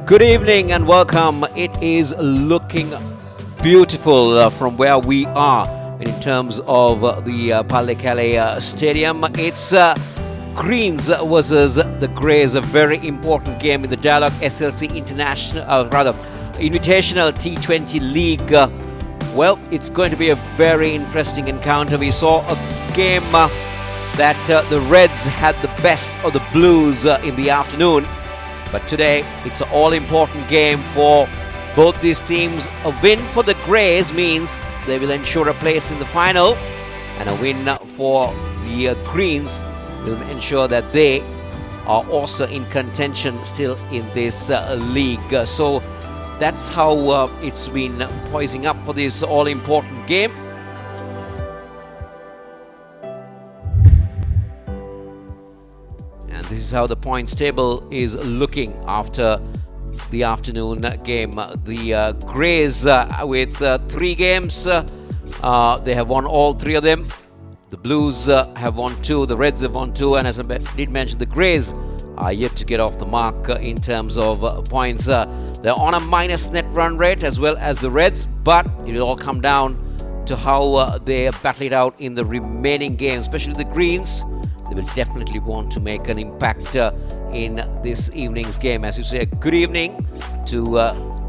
Good evening and welcome. It is looking beautiful from where we are in terms of the Pallekelle Stadium. It's Greens versus the Greys, a very important game in the Dialog-SLC Invitational T20 League. Well, it's going to be a very interesting encounter. We saw a game that the Reds had the best of the Blues in the afternoon. But today, it's an all-important game for both these teams. A win for the Greys means they will ensure a place in the final, and a win for the Greens will ensure that they are also in contention still in this league. So that's how it's been poising up for this all-important game. And this is how the points table is looking after the afternoon game. The Greys with 3 games, they have won all 3 of them. The Blues have won 2, the Reds have won 2, and as I did mention, the Greys are yet to get off the mark in terms of points. They're on a minus net run rate as well as the Reds, but it will all come down to how they battle it out in the remaining games, especially the Greens. They will definitely want to make an impact in this evening's game. As you say, good evening to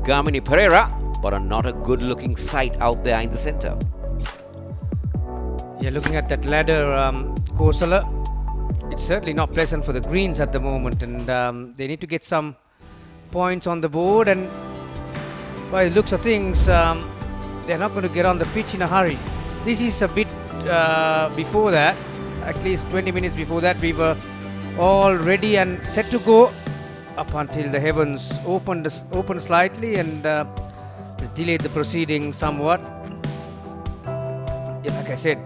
Gamini Pereira, but not a good-looking sight out there in the centre. Yeah, looking at that ladder, Kosala, it's certainly not pleasant for the Greens at the moment, and they need to get some points on the board. And by the looks of things, they're not going to get on the pitch in a hurry. This is a bit before that. At least 20 minutes before that, we were all ready and set to go up until the heavens opened slightly and delayed the proceeding somewhat. Yeah, like I said,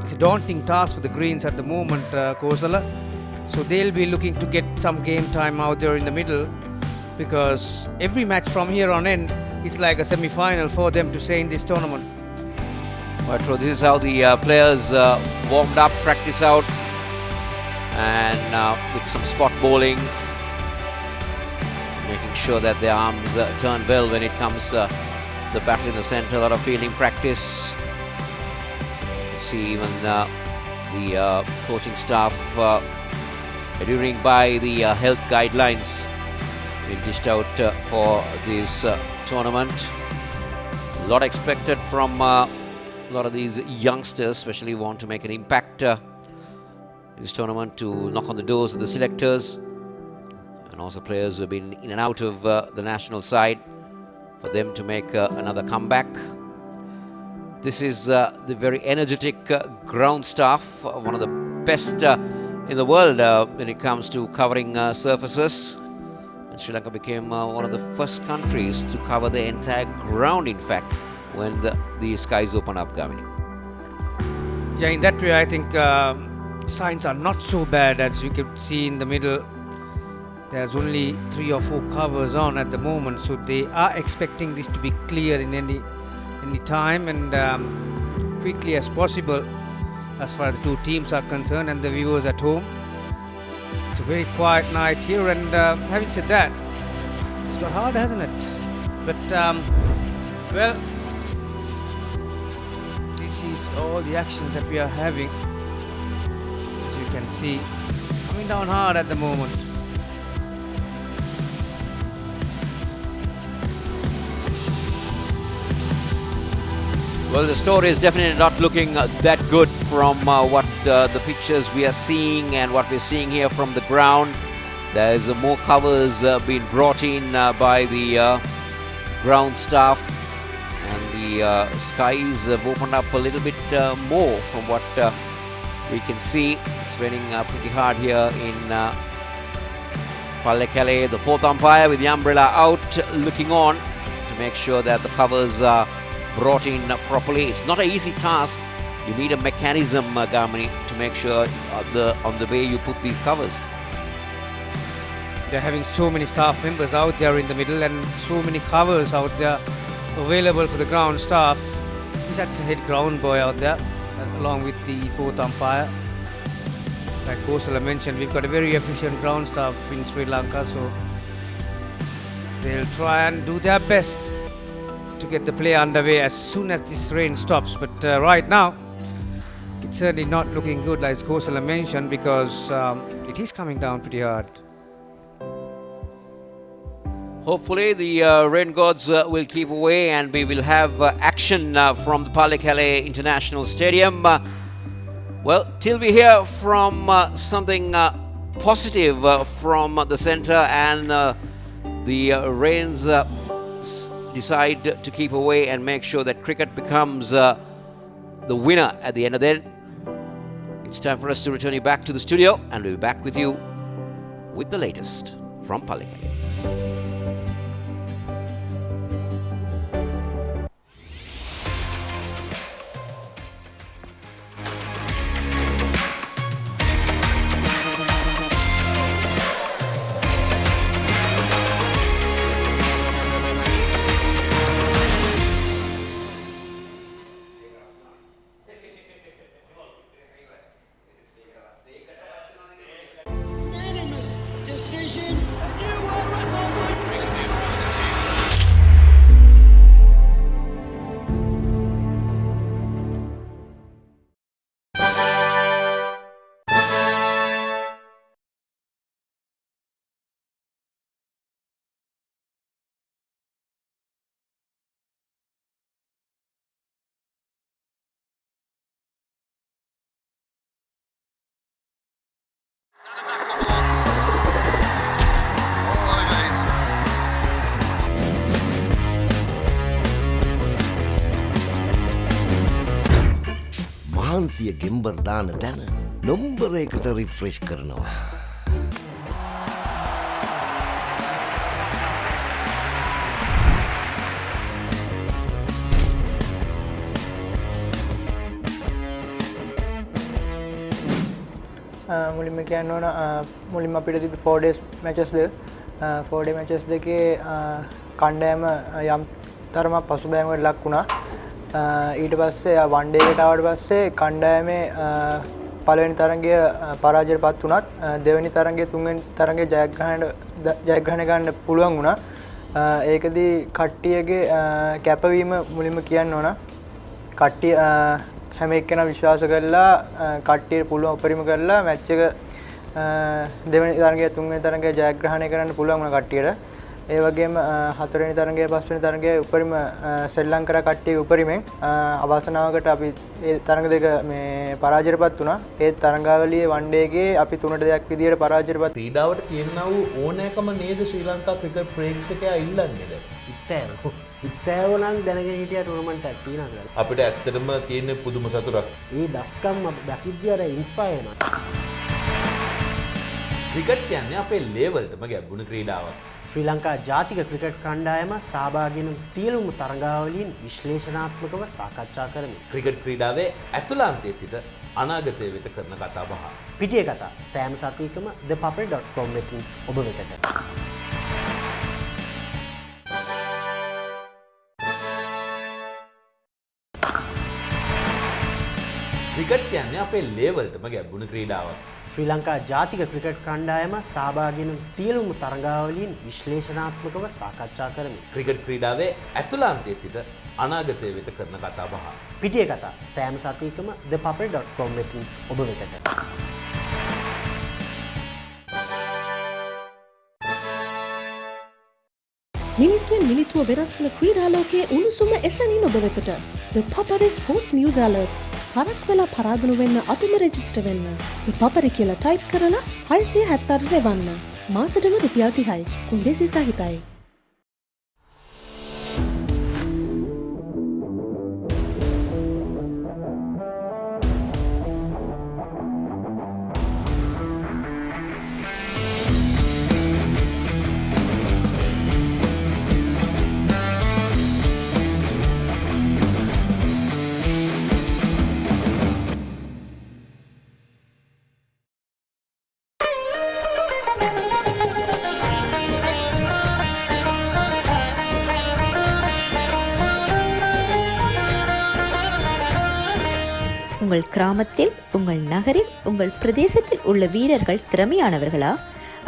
it's a daunting task for the Greens at the moment, Kosala. So they'll be looking to get some game time out there in the middle, because every match from here on in is like a semi-final for them to stay in this tournament. Right, so this is how the players warmed up, practice out, and with some spot bowling, making sure that their arms turn well when it comes the battle in the centre. A lot of fielding practice. You see even the coaching staff adhering by the health guidelines being dished out for this tournament. A lot expected from a lot of these youngsters, especially want to make an impact in this tournament, to knock on the doors of the selectors, and also players who have been in and out of the national side, for them to make another comeback. This is the very energetic ground staff, one of the best in the world when it comes to covering surfaces. And Sri Lanka became one of the first countries to cover the entire ground, in fact, when the skies open up, Gamini. Yeah, in that way, I think signs are not so bad. As you can see in the middle, there's only 3 or 4 covers on at the moment, so they are expecting this to be clear in any time and quickly as possible, as far as the 2 teams are concerned and the viewers at home. It's a very quiet night here, and having said that, it's got hard, hasn't it? But well, this is all the action that we are having. As you can see, coming down hard at the moment. Well, the story is definitely not looking that good from what the pictures we are seeing and what we're seeing here from the ground. There's more covers being brought in by the ground staff, and the skies have opened up a little bit more from what we can see. It's raining pretty hard here in Pallekelle. The 4th umpire with the umbrella out, looking on to make sure that the covers are brought in properly. It's not an easy task. You need a mechanism, Gamini, to make sure on the way you put these covers. They're having so many staff members out there in the middle and so many covers out there available for the ground staff. That's a head ground boy out there, along with the 4th umpire. Like Kosala mentioned, we've got a very efficient ground staff in Sri Lanka, so They'll try and do their best to get the play underway as soon as this rain stops. But right now, it's certainly not looking good, like Kosala mentioned, because it is coming down pretty hard. Hopefully the rain gods will keep away and we will have action from the Pallekelle International Stadium. Well, till we hear from something positive from the centre and the rains decide to keep away and make sure that cricket becomes the winner at the end of the day. It's time for us to return you back to the studio, and we'll be back with you with the latest from Pallekelle. මාන්සිය ගෙම්බර් දාන තැන නොම්බරයකට refresh කරනවා. මුලින්ම කියන්න ඕන මුලින්ම අපිට තිබි 4 days matches දෙක 4 day matches දෙකේ කණ්ඩායම යම් තරමක් පසුබෑමකට ලක් වුණා. ඊට පස්සේ one day එකට ආවට පස්සේ කණ්ඩායමේ පළවෙනි තරගය පරාජයටපත් වුණත් දෙවෙනි තරගය තුන්වෙනි තරගය ජයග්‍රහණය ගන්න පුළුවන් වුණා. ඒකදී කට්ටියගේ කැපවීම මුලින්ම කියන්න ඕන. කට්ටිය හැම එක්කෙනා විශ්වාස කරලා කට්ටියට පුළුවන් උපරිම කරලා මැච් එක දෙවෙනි තරගය තුන්වෙනි තරගය ජයග්‍රහණය කරන්න පුළුවන් වුණා කට්ටියට. ඒ වගේම හතරවෙනි තරගය පස්වෙනි තරගය උපරිම ශ්‍රී ලංකා කට්ටිය උපරිමෙන් අවසනාවකට අපි ඒ තරග දෙක මේ පරාජයටපත් වුණා. ඒ තරගාවලියේ වන් ඩේ එකේ අපි 3-2 විදියට පරාජයටපත්. ක්‍රීඩාවට තියෙනා වූ ඕනෑකම නේද ශ්‍රී ලංකා ක්‍රිකට් ප්‍රේක්ෂකයා ඉල්ලන්නේ? ඉත්තෑව නම් දැනගෙන හිටිය ටූර්නමන්ට් එකක් තියෙනවා කියලා. අපිට ඇත්තටම තියෙන පුදුම සතුටක්. ඒ දස්කම් දකිද්දී අර ඉන්ස්පයර් වෙනවා. ක්‍රිකට් කියන්නේ අපේ ලේවල්ටම ගැඹුණු ක්‍රීඩාවක්. ශ්‍රී ලංකා ජාතික ක්‍රිකට් කණ්ඩායම සහභාගී වන සියලුම තරගාවලීන් විශ්ලේෂණාත්මකව සාකච්ඡා කරමි. ක්‍රිකට් ක්‍රීඩාවේ ඇතුළාන්තයේ සිට අනාගතය වෙත කරන කතා බහ. පිටිය කතා සෑම සතියකම thepapare.com වෙතින් ඔබ වෙතට. ක්‍රිකට් කියන්නේ අපේ ලේවල්ටම ගැඹුණු ක්‍රීඩාවක්. ශ්‍රී ලංකා ජාතික ක්‍රිකට් කණ්ඩායම සහභාගී වන සියලුම තරගාවලීන් විශ්ලේෂණාත්මකව සාකච්ඡා කරමි. ක්‍රිකට් ක්‍රීඩාවේ ඇතුළාන්තයේ සිට අනාගතය වෙත කරන කතා බහ. පිටිය කතා සෑම සතියකම thepapare.com වෙතින් ඔබ වෙතට. මිනිත්තුවෙන් මිනිත්තුව වෙනස් වන ක්‍රීඩා ලෝකයේ උණුසුම එසැනින් ඔබ වෙතට. The Papare Sports News Alerts. හරක් වෙලා පරාදුණු වෙන්න අතුම රෙජිස්ටර් වෙන්න. The Papare කියලා ටයිප් කරලා 676 රෙවන්න. මාසෙටම රුපියල් 30යි. කුන්දේසි සහිතයි. உங்கள் கிராமத்தில், உங்கள் நகரில், உங்கள் பிரதேசத்தில் உள்ள வீரர்கள் திறமையானவர்களா?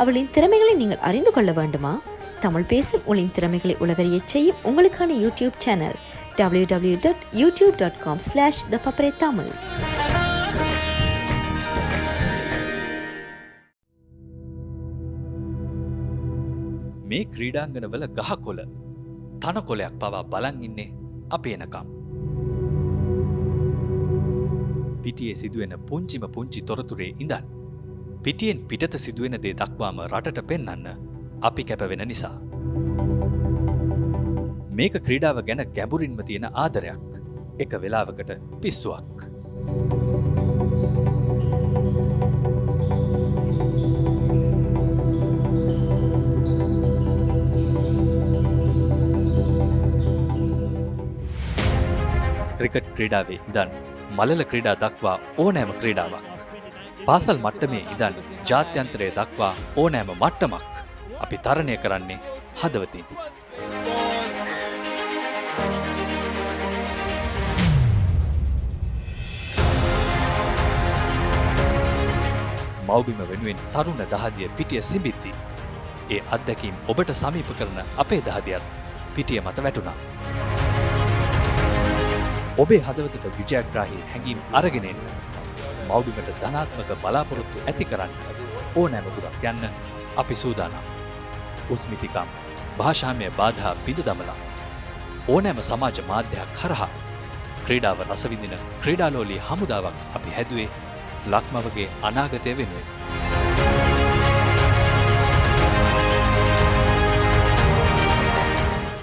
அவர்களின் திறமைகளை நீங்கள் அறிந்து கொள்ள வேண்டுமா? தமிழ் பேசும் ஒளியின் திறமைகளை உலகறியச் செய்யும் உங்களுக்கான யூடியூப் சேனல் www.youtube.com/thepapare-tamil. මේ ක්‍රීඩාංගනවල ගහකොළ තනකොළයක් පවා බලන් ඉන්නේ අපි එනකම්. පිටියේ සිදුවෙන පුංචිම පුංචි තොරතුරේ ඉඳන් පිටියෙන් පිටත සිදුවෙන දේ දක්වාම රටට පෙන්වන්න අපි කැපවෙන නිසා. මේක ක්‍රීඩාව ගැන ගැඹුරින්ම තියෙන ආදරයක්. එක වෙලාවකට පිස්සුවක්. ක්‍රිකට් ක්‍රීඩාවේ ඉඳන් මලල ක්‍රීඩා දක්වා ඕනෑම ක්‍රීඩාවක්. පාසල් මට්ටමේ ඉඳන් ජාත්‍යන්තරය දක්වා ඕනෑම මට්ටමක් අපි තරණය කරන්නේ හදවතින්. මව්බිම වෙනුවෙන් තරුණ දහදිය පිටිය සිඹිද්දී ඒ අත්දැකීම් ඔබට සමීප කරන අපේ දහදියත් පිටිය මත වැටුණා. ඔබේ හදවතට විජයග්‍රාහී හැඟීම් අරගෙන එන්න මව්බිමට ධනාත්මක බලාපොරොත්තු ඇති කරන්න ඕනෑම දුරක් යන්න අපි සූදානම්. උස්මිතිකම් භාෂාමය බාධා බිඳ දමලා ඕනෑම සමාජ මාධ්‍යයක් හරහා ක්‍රීඩාව රසවිඳින ක්‍රීඩාලෝලී හමුදාවක් අපි හැදුවේ ලක්මවගේ අනාගතය වෙනුවෙන්.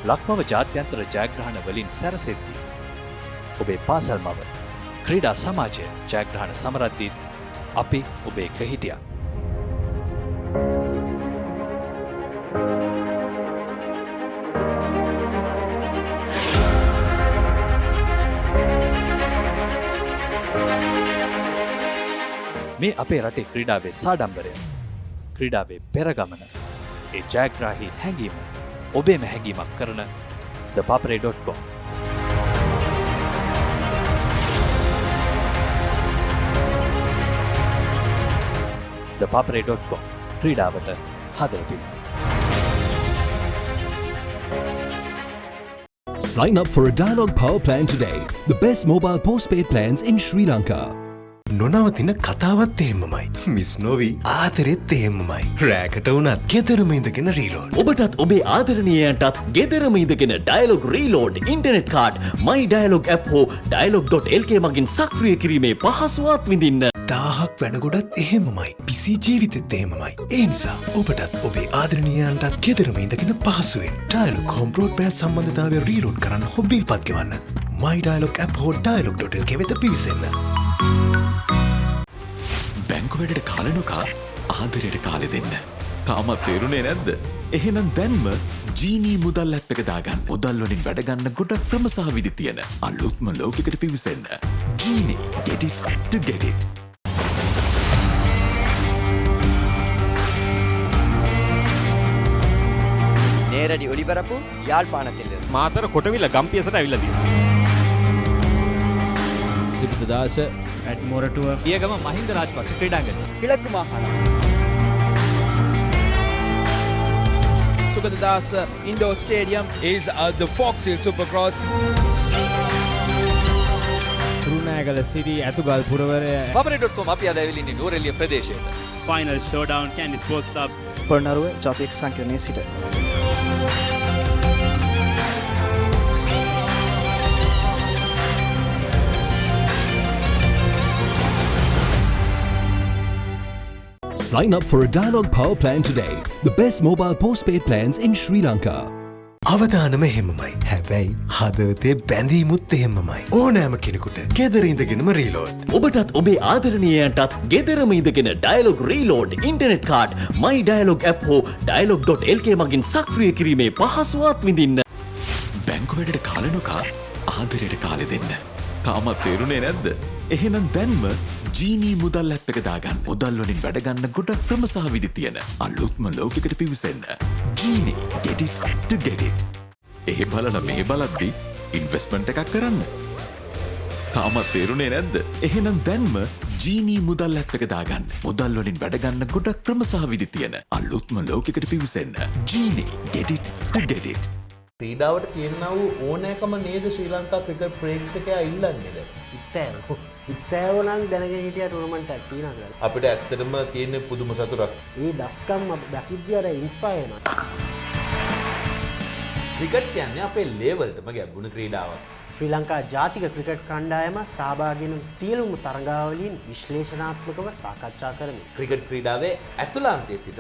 ලක්මව ජාත්‍යන්තර ජයග්‍රහණ වලින් සැරසෙද්දී ඔබේ පාසල් මව ක්‍රීඩා සමාජය ජයග්‍රහණ සමරද්දීත් අපි ඔබේ එක්ක හිටියා. මේ අපේ රටේ ක්‍රීඩාවේ සාඩම්බරය, ක්‍රීඩාවේ පෙරගමන, ඒ ජයග්‍රාහී හැඟීම ඔබේම හැඟීමක් කරන thepapare.com. thepapare.com ක්‍රීඩාවට හදවතින්. Sign up for a Dialog Power Plan today. The best mobile postpaid plans in Sri Lanka. නොනවතින කතාවත් එහෙමමයි. මිස් නොවි ආදරෙත් එහෙමමයි. රෑකට වුණත් ගෙදරම ඉඳගෙන රීලෝඩ්. ඔබටත් ඔබේ ආදරණීයයන්ටත් ගෙදරම ඉඳගෙන Dialog Reload internet card My Dialog app හෝ Dialog.lk මගින් සක්‍රිය කිරීමේ පහසුවත් විඳින්න. 1000ක් වැඩගොඩත් එහෙමමයි. පිසි ජීවිතෙත් එහෙමමයි. ඒ නිසා ඔබටත් ඔබේ ආදරණීයයන්ටත් ගෙදරම ඉඳගෙන පහසුවෙන් Dialog home broadband සම්බන්ධතාවය රීලෝඩ් කරන්න හෝ බිල්පත් ගෙවන්න. My Dialog app හෝ Dialog.lk වෙත පිවිසෙන්න. බැංකු වැඩට කාලේ නොකා ආදරයට කාලේ දෙන්න. තාමත් තේරුනේ නැද්ද? එහෙනම් දැන්ම ජීනී මුදල් ඇප් එක දාගන්න. මුදල් වලින් වැඩ ගන්න ගොඩක් ක්‍රම සහ විදි තියෙන අලුත්ම ලෝකයකට පිවිසෙන්න. ජීනී get it to get it. நேரடி ஒளிபரப்பு யாழ்ப்பாணத்தில் මාතර කොටවිල ගම්පියසට ඇවිල්ලා තියෙනවා. සිබ්දදාස ඇඩ්මොරටුව පියගම මහින්ද රාජපක්ෂ ක්‍රීඩාංගණය கிழக்கு மாகாணம் Sugadadas Indoor Stadium is the Fox Hill Supercross. රුණෑගල සිටි ඇතුගල් පුරවරය papare.com අපි අද ඇවිල්ලා නූරෙලිය ප්‍රදේශයට. Final showdown Candy Sports Club Polonnaruwa ජාතික සංකීර්ණයේ සිට Sign up for a Dialog Power Plan today. The best mobile postpaid plans in Sri Lanka. අවදානම එහෙමමයි. හැබැයි හදවතේ බැඳීමුත් එහෙමමයි. ඕනෑම කෙනෙකුට ගෙදර ඉඳගෙනම රීලෝඩ්. ඔබටත් ඔබේ ආදරණීයයන්ටත් ගෙදරම ඉඳගෙන Dialog Reload internet card My Dialog app හෝ Dialog.lk මගින් සක්‍රිය කිරීමේ පහසුවත් විඳින්න. බැංකු වැඩට කාලේ නොකා ආදරයට කාලේ දෙන්න. තාමත් තේරුනේ නැද්ද? එහෙනම් දැන්ම ජීනී මුදල් ඇප් එක දාගන්න. මුදල් වලින් වැඩ ගන්න ගොඩක් ක්‍රම සහ විදි තියෙන අලුත්ම ලෝකයකට පිවිසෙන්න. ජීනී get it to get it. ඒ බලන මේ බලද්දි ඉන්වෙස්ට්මන්ට් එකක් කරන්න. තාමත් තේරුනේ නැද්ද? එහෙනම් දැන්ම ජීනී මුදල් ඇප් එක දාගන්න. මුදල් වලින් වැඩ ගන්න ගොඩක් ක්‍රම සහ විදි තියෙන අලුත්ම ලෝකයකට පිවිසෙන්න. ජීනී get it to get it. ක්‍රීඩාවට තියෙනා වූ ඕනෑකම නේද ශ්‍රී ලංකා ක්‍රිකට් ප්‍රේක්ෂකයා ඉල්ලන්නේද? ඉත්තෑව නම් දැනගෙන හිටිය ටූර්නමන්ට් එකක් තියෙනවා කියලා. අපිට ඇත්තටම තියෙන පුදුම සතුටක්. ඒ දස්කම් දකිද්දී අර ඉන්ස්පයර් වෙනවා. ක්‍රිකට් කියන්නේ අපේ ලේවල්ටම ගැඹුණු ක්‍රීඩාවක්. ශ්‍රී ලංකා ජාතික ක්‍රිකට් කණ්ඩායම සහභාගී වන සියලුම තරගාවලීන් විශ්ලේෂණාත්මකව සාකච්ඡා කරමි. ක්‍රිකට් ක්‍රීඩාවේ ඇතුළාන්තයේ සිට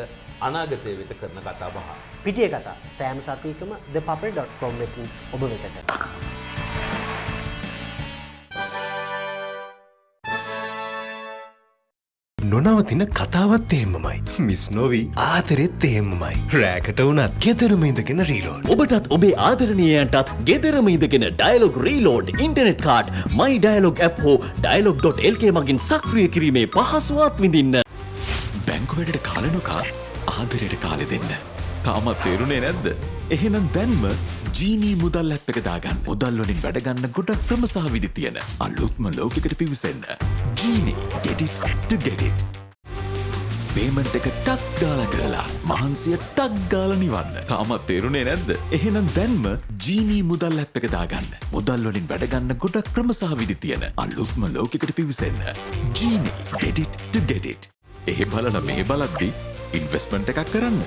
අනාගතය වෙත කරන කතා බහ. පිටිය කතා සෑම සතියකම thepapare.com වෙතින් ඔබ වෙතට. නොනවතින කතාවත් එහෙමමයි. මිස් නොවී ආදරෙත් එහෙමමයි. රෑකට වුණත් ගෙදරම ඉඳගෙන රීලෝඩ්. ඔබටත් ඔබේ ආදරණීයයන්ටත් ගෙදරම ඉඳගෙන ඩයලොග් රීලෝඩ් ඉන්ටර්නෙට් කාඩ් මයි ඩයලොග් ඇප් හෝ dialog.lk මගින් සක්‍රිය කිරීමේ පහසුවත් විඳින්න. බැංකු වැඩට කාලෙනොකා ආදරයට කාලෙ දෙන්න. තාමත් තේරුණේ නැද්ද? එහෙනම් දැන්ම ජීනී මුදල් ඇප් එක දාගන්න. මුදල් වලින් වැඩ ගන්න ගොඩක් ක්‍රම සහ විදි තියෙන අලුත්ම ලෝකයකට පිවිසෙන්න. ජීනී get it to get it. Payment එක ටක් ගාලා කරලා මහන්සිය ටක් ගාලා නිවන්න. තාමත් තේරුණේ නැද්ද? එහෙනම් දැන්ම ජීනී මුදල් ඇප් එක දාගන්න. මුදල් වලින් වැඩ ගන්න ගොඩක් ක්‍රම සහ විදි තියෙන අලුත්ම ලෝකයකට පිවිසෙන්න. ජීනී get it to get it. එහෙ බලන මෙහෙ බලද්දි ඉන්වෙස්ට්මන්ට් එකක් කරන්න.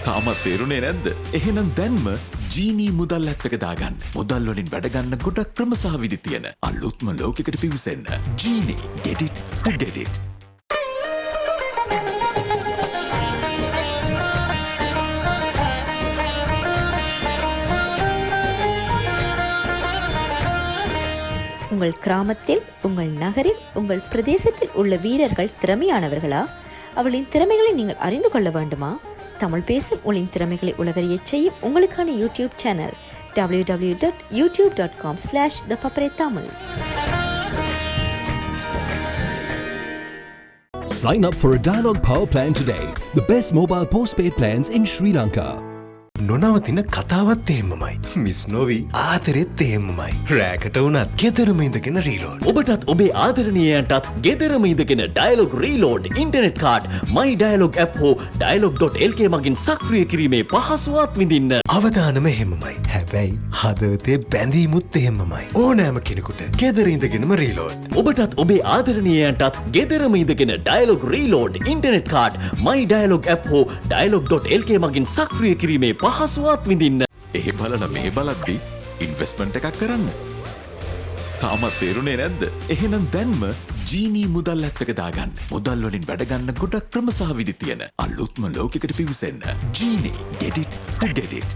තාමත් තේරුණේ නැද්ද? එහෙනම් දැන්ම ජීනී මුදල් ඇප් එක දාගන්න. මුදල් වලින් වැඩ ගන්න ගොඩක් ක්‍රම සහ විදි තියෙන අලුත්ම ලෝකයකට පිවිසෙන්න. ජීනී get it to get it. உங்கள் கிராமத்தில், உங்கள் நகரில், உங்கள் பிரதேசத்தில் உள்ள வீரர்கள் திறமையானவர்களா? அவளின் திறமைகளை நீங்கள் அறிந்து கொள்ள வேண்டுமா? தமிழ் பேசும் உங்களின் திறமைகளை உலகறியச் செய்யும் உங்களுக்கான YouTube channel www.youtube.com/thepapare. Sign up for a Dialog Power Plan today. The best mobile postpaid plans in Sri Lanka. නොනවතින කතාවත් එහෙමමයි. මිස් නොවී ආදරෙත් එහෙමමයි. රෑකට වුණත් ගෙදරම ඉඳගෙන රීලෝඩ්. ඔබටත් ඔබේ ආදරණීයයන්ටත් ගෙදරම ඉඳගෙන ඩයලොග් රීලෝඩ් ඉන්ටර්නෙට් කාඩ් මයි ඩයලොග් ඇප් හෝ dialog.lk මගින් සක්‍රිය කිරීමේ පහසුවත් විඳින්න. අවදානම එහෙමමයි. හැබැයි හදවතේ බැඳීමුත් එහෙමමයි. ඕනෑම කෙනෙකුට ගෙදර ඉඳගෙනම රීලෝඩ්. ඔබටත් ඔබේ ආදරණීයයන්ටත් ගෙදරම ඉඳගෙන ඩයලොග් රීලෝඩ් ඉන්ටර්නෙට් කාඩ් මයි ඩයලොග් ඇප් හෝ dialog.lk මගින් සක්‍රිය කිරීමේ පහසුවත් විඳින්න. එහෙ බලන මෙහෙ බලද්දි ඉන්වෙස්ට්මන්ට් එකක් කරන්න. තාමත් තේරුණේ නැද්ද? එහෙනම් දැන්ම ජීනී මුදල් ඇප් එක දාගන්න. මුදල් වලින් වැඩ ගන්න ගොඩක් ක්‍රම සහ විදි තියෙන අලුත්ම ලෝකයකට පිවිසෙන්න. ජීනී get it to get it.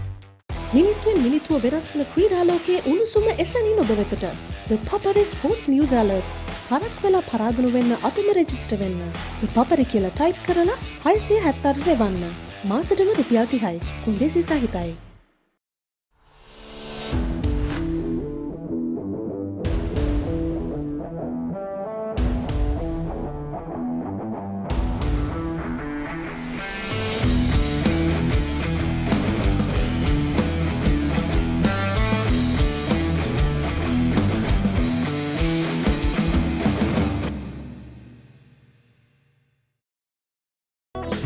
මිනිත්තුවෙන් මිනිත්තුව වෙනස් වන ක්‍රීඩාලෝකයේ උණුසුම එසැනින් ඔබ වෙතට. The Papare Sports News Alerts. හරක් වෙලා පරාදුණු වෙන්න අතුම රෙජිස්ටර් වෙන්න. The Papare කියලා ටයිප් කරලා 676 රෙවන්න. මාසෙටම රුපියල් 30යි. කුන්දේසි සහිතයි.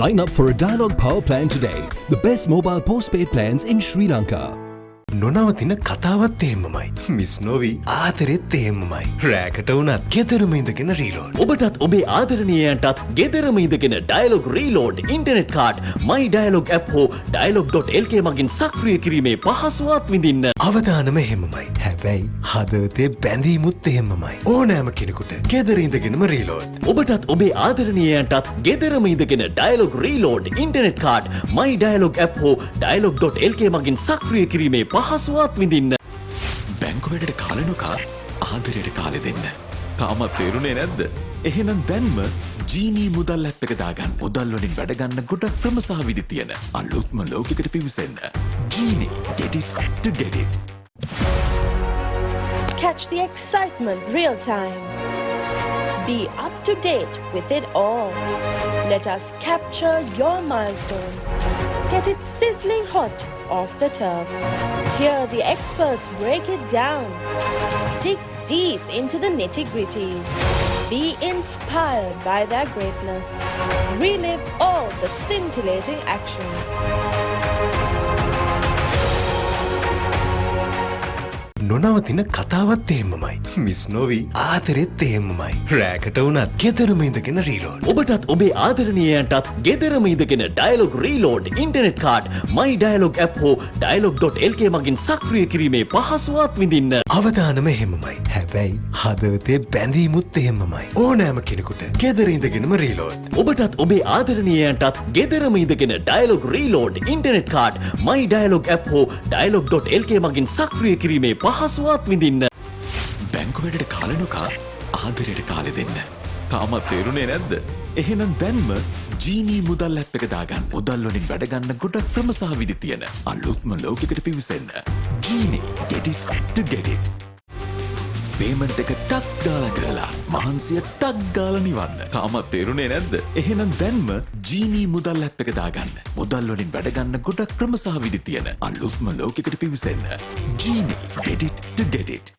Sign up for a Dialog Power Plan today. The best mobile postpaid plans in Sri Lanka. නොනවතින කතාවත් එහෙමමයි. මිස් නොවී ආදරෙත් එහෙමමයි. රෑකට වුණත් ගෙදරම ඉඳගෙන රීලෝඩ්. ඔබටත් ඔබේ ආදරණීයයන්ටත් ගෙදරම ඉඳගෙන ඩයලොග් රීලෝඩ් ඉන්ටර්නෙට් කාඩ් මයි ඩයලොග් ඇප් හෝ dialog.lk මගින් සක්‍රිය කිරීමේ පහසුවත් විඳින්න. අවදානම එහෙමමයි. හැබැයි හදවතේ බැඳීමුත් එහෙමමයි. ඕනෑම කෙනෙකුට ගෙදර ඉඳගෙනම රීලෝඩ්. ඔබටත් ඔබේ ආදරණීයයන්ටත් ගෙදරම ඉඳගෙන ඩයලොග් රීලෝඩ් ඉන්ටර්නෙට් කාඩ් මයි ඩයලොග් ඇප් හෝ dialog.lk මගින් සක්‍රිය කිරීමේ පහසුවත් විඳින්න. බැංකු වැඩට කාලෙනොකා ආදරයට කාලෙ දෙන්න. තාමත් තේරුණේ නැද්ද? එහෙනම් දැන්ම ජීනී මුදල් ඇප් එක දාගන්න. මුදල් වලින් වැඩ ගන්න ගොඩක් ක්‍රම සහ විදි තියෙන අලුත්ම ලෝකයකට පිවිසෙන්න. ජීනී get it to get it. Catch the excitement real time. Be up to date with it all. Let us capture your milestones. Get it sizzling hot off the turf. Hear the experts break it down. Dig deep into the nitty-gritties. Be inspired by their greatness. Relive all the scintillating action. නොනවතින කතාවත් එහෙමමයි. Miss නොවී ආදරෙත් එහෙමමයි. රෑකට වුණත් ගෙදරම ඉඳගෙන reload. ඔබටත් ඔබේ ආදරණීයයන්ටත් ගෙදරම ඉඳගෙන Dialog reload internet card මයි ඩයලොග් ඇප් හෝ dialog.lk මගින් සක්‍රිය කිරීමේ පහසුවත් විඳින්න. අවදානම එහෙමමයි. හැබැයි හදවතේ බැඳීමුත් එහෙමමයි. ඕනෑම කෙනෙකුට ගෙදර ඉඳගෙනම රීලෝඩ්. ඔබටත් ඔබේ ආදරණීයයන්ටත් ගෙදරම ඉඳගෙන ඩයලොග් රීලෝඩ් ඉන්ටර්නෙට් කාඩ් මයි ඩයලොග් ඇප් හෝ dialog.lk මගින් සක්‍රිය කිරීමේ පහසුවත් විඳින්න. බැංකුවැඩට කාලනොකා ආදරයට කාලෙ දෙන්න. තාමත් තේරුණේ නැද්ද? එහෙනම් දැන්ම ජීනී මුදල් ඇප් එක දාගන්න. මුදල් වලින් වැඩ ගන්න ගොඩක් ක්‍රම සහ විදි තියෙන අලුත්ම ලෝකෙකට පිවිසෙන්න. ජීනී get it to get it. Payment එක ටක් ගාලා කරලා මහන්සිය ටක් ගාලා නිවන්න. තාමත් තේරුණේ නැද්ද? එහෙනම් දැන්ම ජීනී මුදල් ඇප් එක දාගන්න. මුදල් වලින් වැඩ ගන්න ගොඩක් ක්‍රම සහ විදි තියෙන අලුත්ම ලෝකෙකට පිවිසෙන්න. ජීනී get it to get it.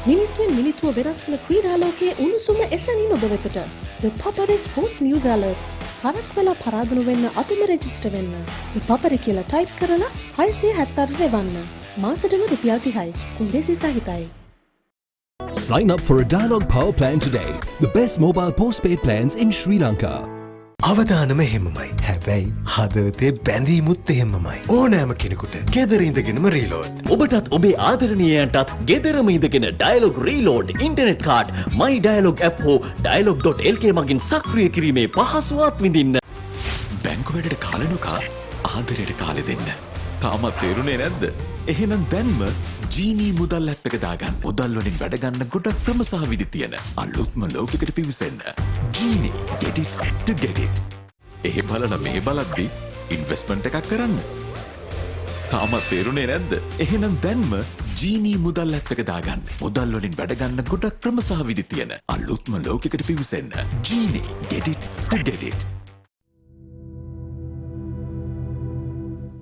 මිනිත්තුවෙන් මිනිත්තුව වෙනස් වන ක්‍රීඩාලෝකයේ උණුසුම එසැනින් ඔබ වෙතට. The Papare Sports News Alerts. හරක් වෙලා පරාදුණු වෙන්න අතුම රෙජිස්ටර් වෙන්න. The Papare කියලා ටයිප් කරලා 676 ලැබන්න. මාසෙටම රුපියල් 30යි. කුන්දේසි සහිතයි. Sign up for a Dialog Power Plan today. The best mobile postpaid plans in Sri Lanka. අවදානම එහෙමමයි. හැබැයි හදවතේ බැඳීමුත් එහෙමමයි. ඕනෑම කෙනෙකුට ගෙදර ඉඳගෙනම රීලෝඩ්. ඔබටත් ඔබේ ආදරණීයයන්ටත් ගෙදරම ඉඳගෙන ඩයලොග් රීලෝඩ් ඉන්ටර්නෙට් කාඩ් මයි ඩයලොග් ඇප් හෝ dialog.lk මගින් සක්‍රිය කිරීමේ පහසුවත් විඳින්න. බැංකුවැඩට කාලනොකා ආදරයට කාලෙ දෙන්න. තාමත් තේරුණේ නැද්ද? එහෙනම් දැන්ම ජීනී මුදල් ඇප් එක දාගන්න. මුදල් වලින් වැඩ ගන්න ගොඩක් ක්‍රම සහ විදි තියෙන අලුත්ම ලෝකෙකට පිවිසෙන්න. ජීනී get it to get it. ඒ බලන මේ බලද්දි ඉන්වෙස්ට්මන්ට් එකක් කරන්න. තාමත් තේරුණේ නැද්ද? එහෙනම් දැන්ම ජීනී මුදල් ඇප් එක දාගන්න. මුදල් වලින් වැඩ ගන්න ගොඩක් ක්‍රම සහ විදි තියෙන අලුත්ම ලෝකෙකට පිවිසෙන්න. ජීනී get it to get it.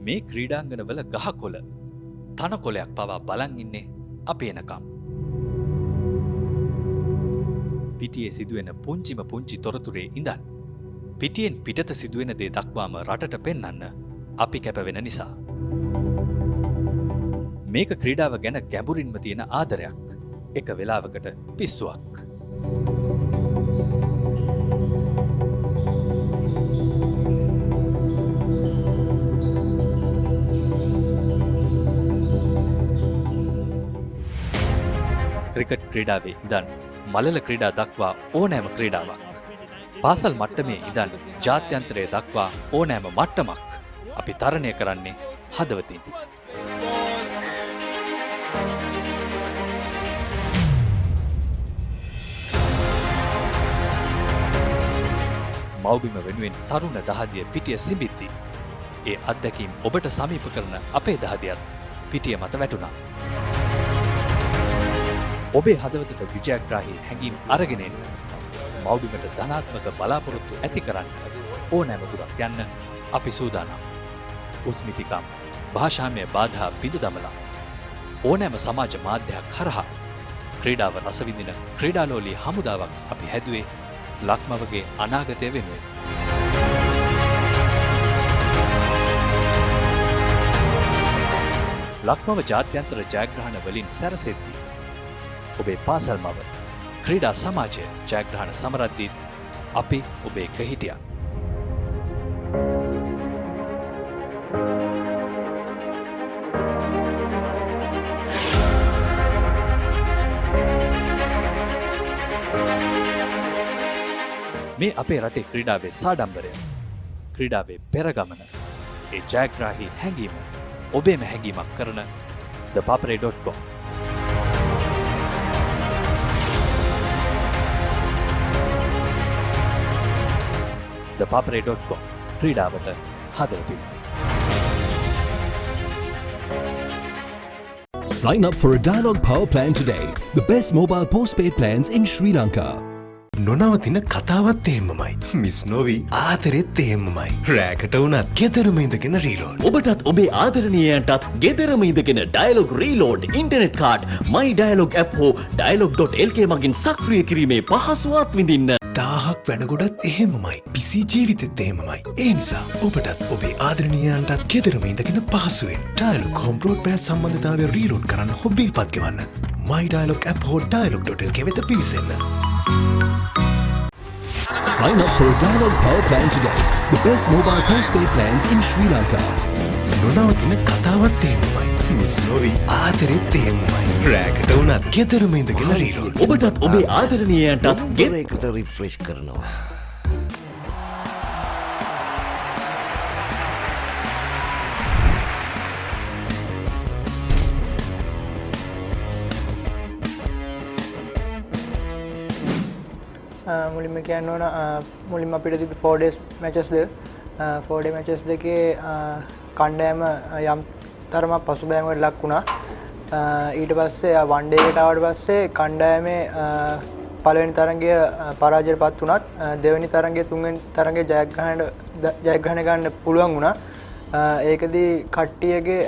මේ ක්‍රීඩාංගනවල ගහකොළ තනකොළයක් පවා බලන් ඉන්නේ අපි එනකම්. පිටියේ සිදුවෙන පුංචිම පුංචි තොරතුරේ ඉඳන් පිටියෙන් පිටත සිදුවෙන දේ දක්වාම රටට පෙන්වන්න අපි කැපවෙන නිසා. මේක ක්‍රීඩාව ගැන ගැඹුරින්ම තියෙන ආදරයක්. එක වෙලාවකට පිස්සුවක්. ක්‍රිකට් ක්‍රීඩාවේ ඉඳන් මලල ක්‍රීඩා දක්වා ඕනෑම ක්‍රීඩාවක්. පාසල් මට්ටමේ ඉඳන් ජාත්‍යන්තරය දක්වා ඕනෑම මට්ටමක් අපි තරණය කරන්නේ හදවතින්. මව්බිම වෙනුවෙන් තරුණ දහදිය පිටිය සිඹිද්දී ඒ අත්දැකීම් ඔබට සමීප කරන අපේ දහදියත් පිටිය මත වැටුණා. ඔබේ හදවතට විජයග්‍රාහී හැඟීම් අරගෙන එන්න. මව්බිමට ධනාත්මක බලාපොරොත්තු ඇති කරන්න ඕනෑම දුරක් යන්න අපි සූදානම්. උස්මිතිකම් භාෂාමය බාධා බිඳ දමලා ඕනෑම සමාජ මාධ්‍යයක් හරහා ක්‍රීඩාව රසවිඳින ක්‍රීඩාලෝලී හමුදාවක් අපි හැදුවේ ලක්මවගේ අනාගතය වෙනුවෙන්. ලක්මව ජාත්‍යන්තර ජයග්‍රහණ වලින් සැරසෙද්දී ඔබේ පාසල් මව ක්‍රීඩා සමාජය ජයග්‍රහණ සමරද්දීත් අපි ඔබේ එක්ක හිටියා. මේ අපේ රටේ ක්‍රීඩාවේ සාඩම්බරය, ක්‍රීඩාවේ පෙරගමන, ඒ ජයග්‍රාහී හැඟීම ඔබේම හැඟීමක් කරන thepapare.com. thepapare.com ක්‍රීඩාවට හදවතින්. Sign up for a Dialog Power Plan today. The best mobile postpaid plans in Sri Lanka. නොනවතින කතාවත් එහෙමමයි. මිස් නොවි ආදරෙත් එහෙමමයි. රෑකට වුණත් ගෙදරම ඉඳගෙන රීලෝඩ්. ඔබටත් ඔබේ ආදරණීයයන්ටත් ගෙදරම ඉඳගෙන Dialog reload internet card My Dialog app හෝ Dialog.lk මගින් සක්‍රිය කිරීමේ පහසුවත් විඳින්න. 1000ක් වැඩගොඩත් එහෙමමයි. පිසි ජීවිතෙත් එහෙමමයි. ඒ නිසා ඔබටත් ඔබේ ආදරණීයයන්ටත් ගෙදරම ඉඳගෙන පහසුවෙන් Dialog home broadband සම්බන්ධතාවය රීලෝඩ් කරන්න හෝ බිල් පත් ගෙවන්න. My Dialog app හෝ Dialog.lk වෙත පිවිසෙන්න. Sign up for a Dialog Power Plan today. The best mobile postpaid plans in Sri Lanka. නොනවතින කතාවත් එහෙමමයි. මිස් නොවි ආදරෙත් එහෙමමයි. රෑකට වුණත් ගෙදරම ඉඳගෙන රීලෝඩ්. ඔබටත් ඔබේ ආදරණීයයන්ටත් ගෙදරකට රිෆ්‍රෙෂ් කරනවා. මුලින්ම කියන්න ඕන මුලින්ම අපිට තිබි 4 days matches දෙක 4 day matches දෙකේ කණ්ඩායම යම් තරමක් පසුබෑමකට ලක් වුණා. ඊට පස්සේ one day එකට ආවට පස්සේ කණ්ඩායමේ පළවෙනි තරඟය පරාජයටපත් වුණත් දෙවෙනි තරඟය තුන්වෙනි තරඟය ජයග්‍රහණය ගන්න පුළුවන් වුණා. ඒකදී කට්ටියගේ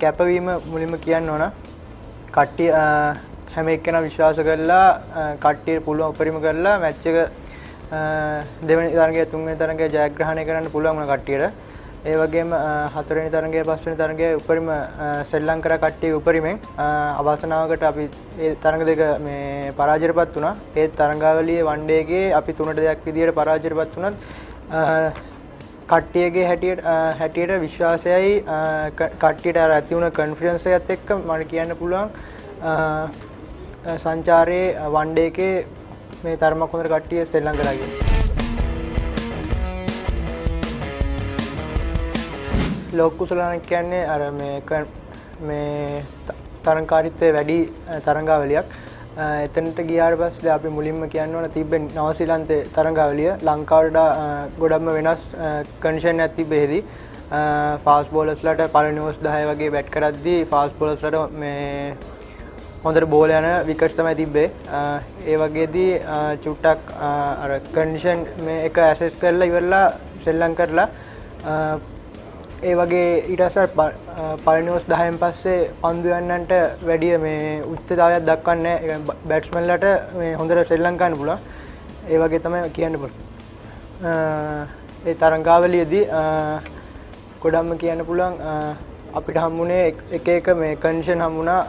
කැපවීම මුලින්ම කියන්න ඕන. කට්ටිය හැම එක්කෙනා විශ්වාස කරලා කට්ටියට පුළුවන් උපරිම කරලා මැච් එක දෙවෙනි තරඟය තුන්වෙනි තරඟය ජයග්‍රහණය කරන්න පුළුවන් වුණා කට්ටියට. ඒ වගේම හතරවෙනි තරඟය පස්වෙනි තරඟය උපරිම ශ්‍රී ලංකා කට්ටිය උපරිමෙන් අවසනාවකට අපි ඒ තරඟ දෙක මේ පරාජයටපත් වුණා. ඒ තරඟාවලියේ වන් ඩේ එකේ අපි 3-2 විදියට පරාජයටපත් වුණත් කට්ටියගේ හැටියට විශ්වාසයයි කට්ටියට ඇති වුණ කොන්ෆිඩන්ස් එකත් එක්ක මම කියන්න පුළුවන් සංචාරයේ වන් ඩේ එකේ මේ තරමක් හොඳට කට්ටිය ශ්‍රී ලංකාවට ගියා. ලෝක කුසලාන කියන්නේ අර මේ තරංකාරීත්වයේ වැඩි තරංගාවලියක්. එතනට ගියාට පස්සේ අපි මුලින්ම කියන්න ඕන තිබ්බේ නවසීලන්තේ තරංගාවලිය ලංකාවට ගොඩක්ම වෙනස් කන්ඩිෂන් එකක් තිබ්බේදී ෆාස්ට් බෝලර්ස්ලාට පළවෙනි ඕවර්ස් 10 වගේ බැට් කරද්දී ෆාස්ට් බෝලර්ස්ලාට මේ හොඳට බෝල යන විකට්ස් තමයි තිබ්බේ. ඒ වගේදී චුට්ටක් අර කන්ඩිෂන් මේ එක ඇසෙස් කරලා ඉවරලා ශ්‍රී ලංකාවලා ඒ වගේ ඊට පස්සේ පළවෙනි ඕවර්ස් 10න් පස්සේ පන්දු යන්නන්ට වැඩි මේ උච්චතාවයක් දක්වන්නේ නැහැ. බැට්ස්මන්ලාට මේ හොඳට ශ්‍රී ලංකාවට පුළුවන්. ඒ වගේ තමයි කියන්න පුළුවන්. ඒ තරංගාවලියේදී ගොඩක්ම කියන්න පුළුවන් අපිට හම්බුනේ එක මේ කන්ඩිෂන් හම්බුණා.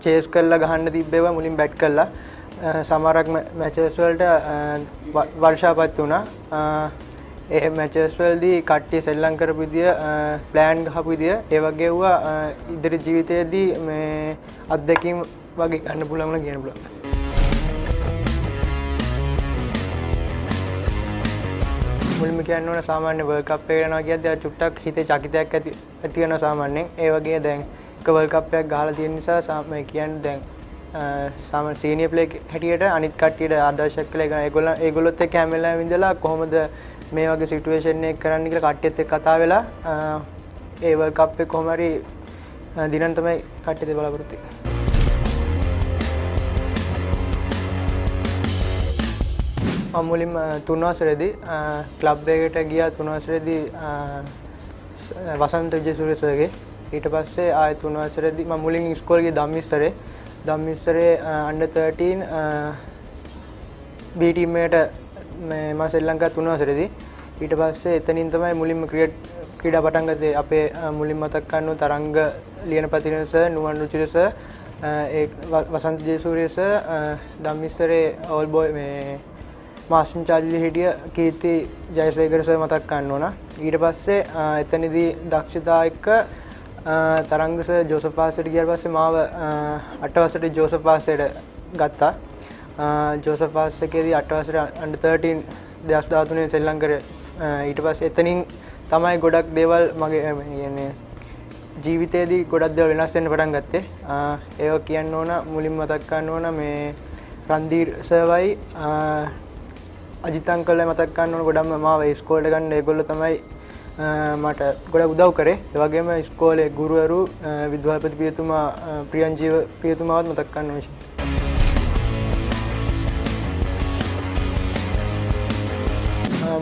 චේස් කරලා ගහන්න තිබ්බේවා මුලින් බැට් කරලා සමහරක් මැචස් වලට වර්ෂාපත් වුණා. ඒ මැචස් වලදී කට්ටිය ශ්‍රී ලංකාව කරපු විදිය ප්ලෑන් ගහපු විදිය ඒ වගේ වුණා ඉදිරි ජීවිතයේදී මේ අත්දැකීම් වගේ ගන්න පුළුවන් කියලා කියන්න පුළුවන්. මුලින්ම කියන්න ඕන සාමාන්‍ය වර්ල්ඩ් කප් එක යනවා කියද්දී චුට්ටක් හිතේ චකිතයක් ඇති වෙනවා සාමාන්‍යයෙන්. ඒ වගේ දැන් එක වර්ල්ඩ් කප් එකක් ගහලා තියෙන නිසා මම කියන්නේ දැන් සාමාන්‍ය සීනියර් ප්ලේයර් හැටියට අනිත් කට්ටියට ආදර්ශයක් කියලා ඒගොල්ලොත් එක්ක හැම වෙලාවෙම ඉඳලා කොහොමද මේ වගේ සිටුේෂන් එක කරන්න කියලා කට්ටියත් එක්ක කතා වෙලා ඒ වර්ල්ඩ් කප් එක කොහොම හරි දිනන් තමයි කට්ටියත් බලාපොරොත්තු වෙන්නේ. මම මුලින්ම 3 වසරේදී ක්ලබ් එකකට ගියා 3 වසරේදී වසන්ත විජේසූරියගේ. ඊට පස්සේ ආයෙ 3 වසරේදී මම මුලින් ඉස්කෝලේ ගියේ ධම්මිස්තරේ under 13 B team එකට මම ශ්‍රී ලංකාව 3 වසරේදී. ඊට පස්සේ එතනින් තමයි මුලින්ම ක්‍රීඩා පටන් ගත්තේ. අපේ මුලින් මතක් කරනු තරංග ලියනපතින සර්, නුවන් රුචිර සර්, ඒ වසන්ත විජේසූරිය සර්, ධම්මිස්තරේ ඕල් බෝයි මේ මාස්ටර් චාර්ජ් හිටිය කීර්ති ජයසේකර සර් මතක් කරන්න ඕන. ඊට පස්සේ එතනදී දක්ෂතා එක්ක තරංග සර් ජෝසප් පාසෙට ගියාට පස්සේ මාව 8 වසරේ ජෝසප් පාසෙට ගත්තා. ජෝසප් පාස් එකේදී 8 වසරේ under 13 2013 ශ්‍රී ලංකාවේ ඊට පස්සේ එතනින් තමයි ගොඩක් දේවල් මගේ කියන්නේ ජීවිතේදී ගොඩක් දේවල් වෙනස් වෙන්න පටන් ගත්තේ. ඒක කියන්න ඕන මුලින්ම මතක් කරන්න ඕන මේ රන්දීර් සර්වයි අජිත් අංකල්ලා මතක් කරන්න ඕන ගොඩක්ම මාව ඉස්කෝලේට ගන්න ඒගොල්ලෝ තමයි මට ගොඩක් උදව් කරේ. ඒ වගේම ඉස්කෝලේ ගුරුවරු විද්‍යාපති පියතුමා ප්‍රියංජීව පියතුමාවත් මතක් කරන්න ඕනේ.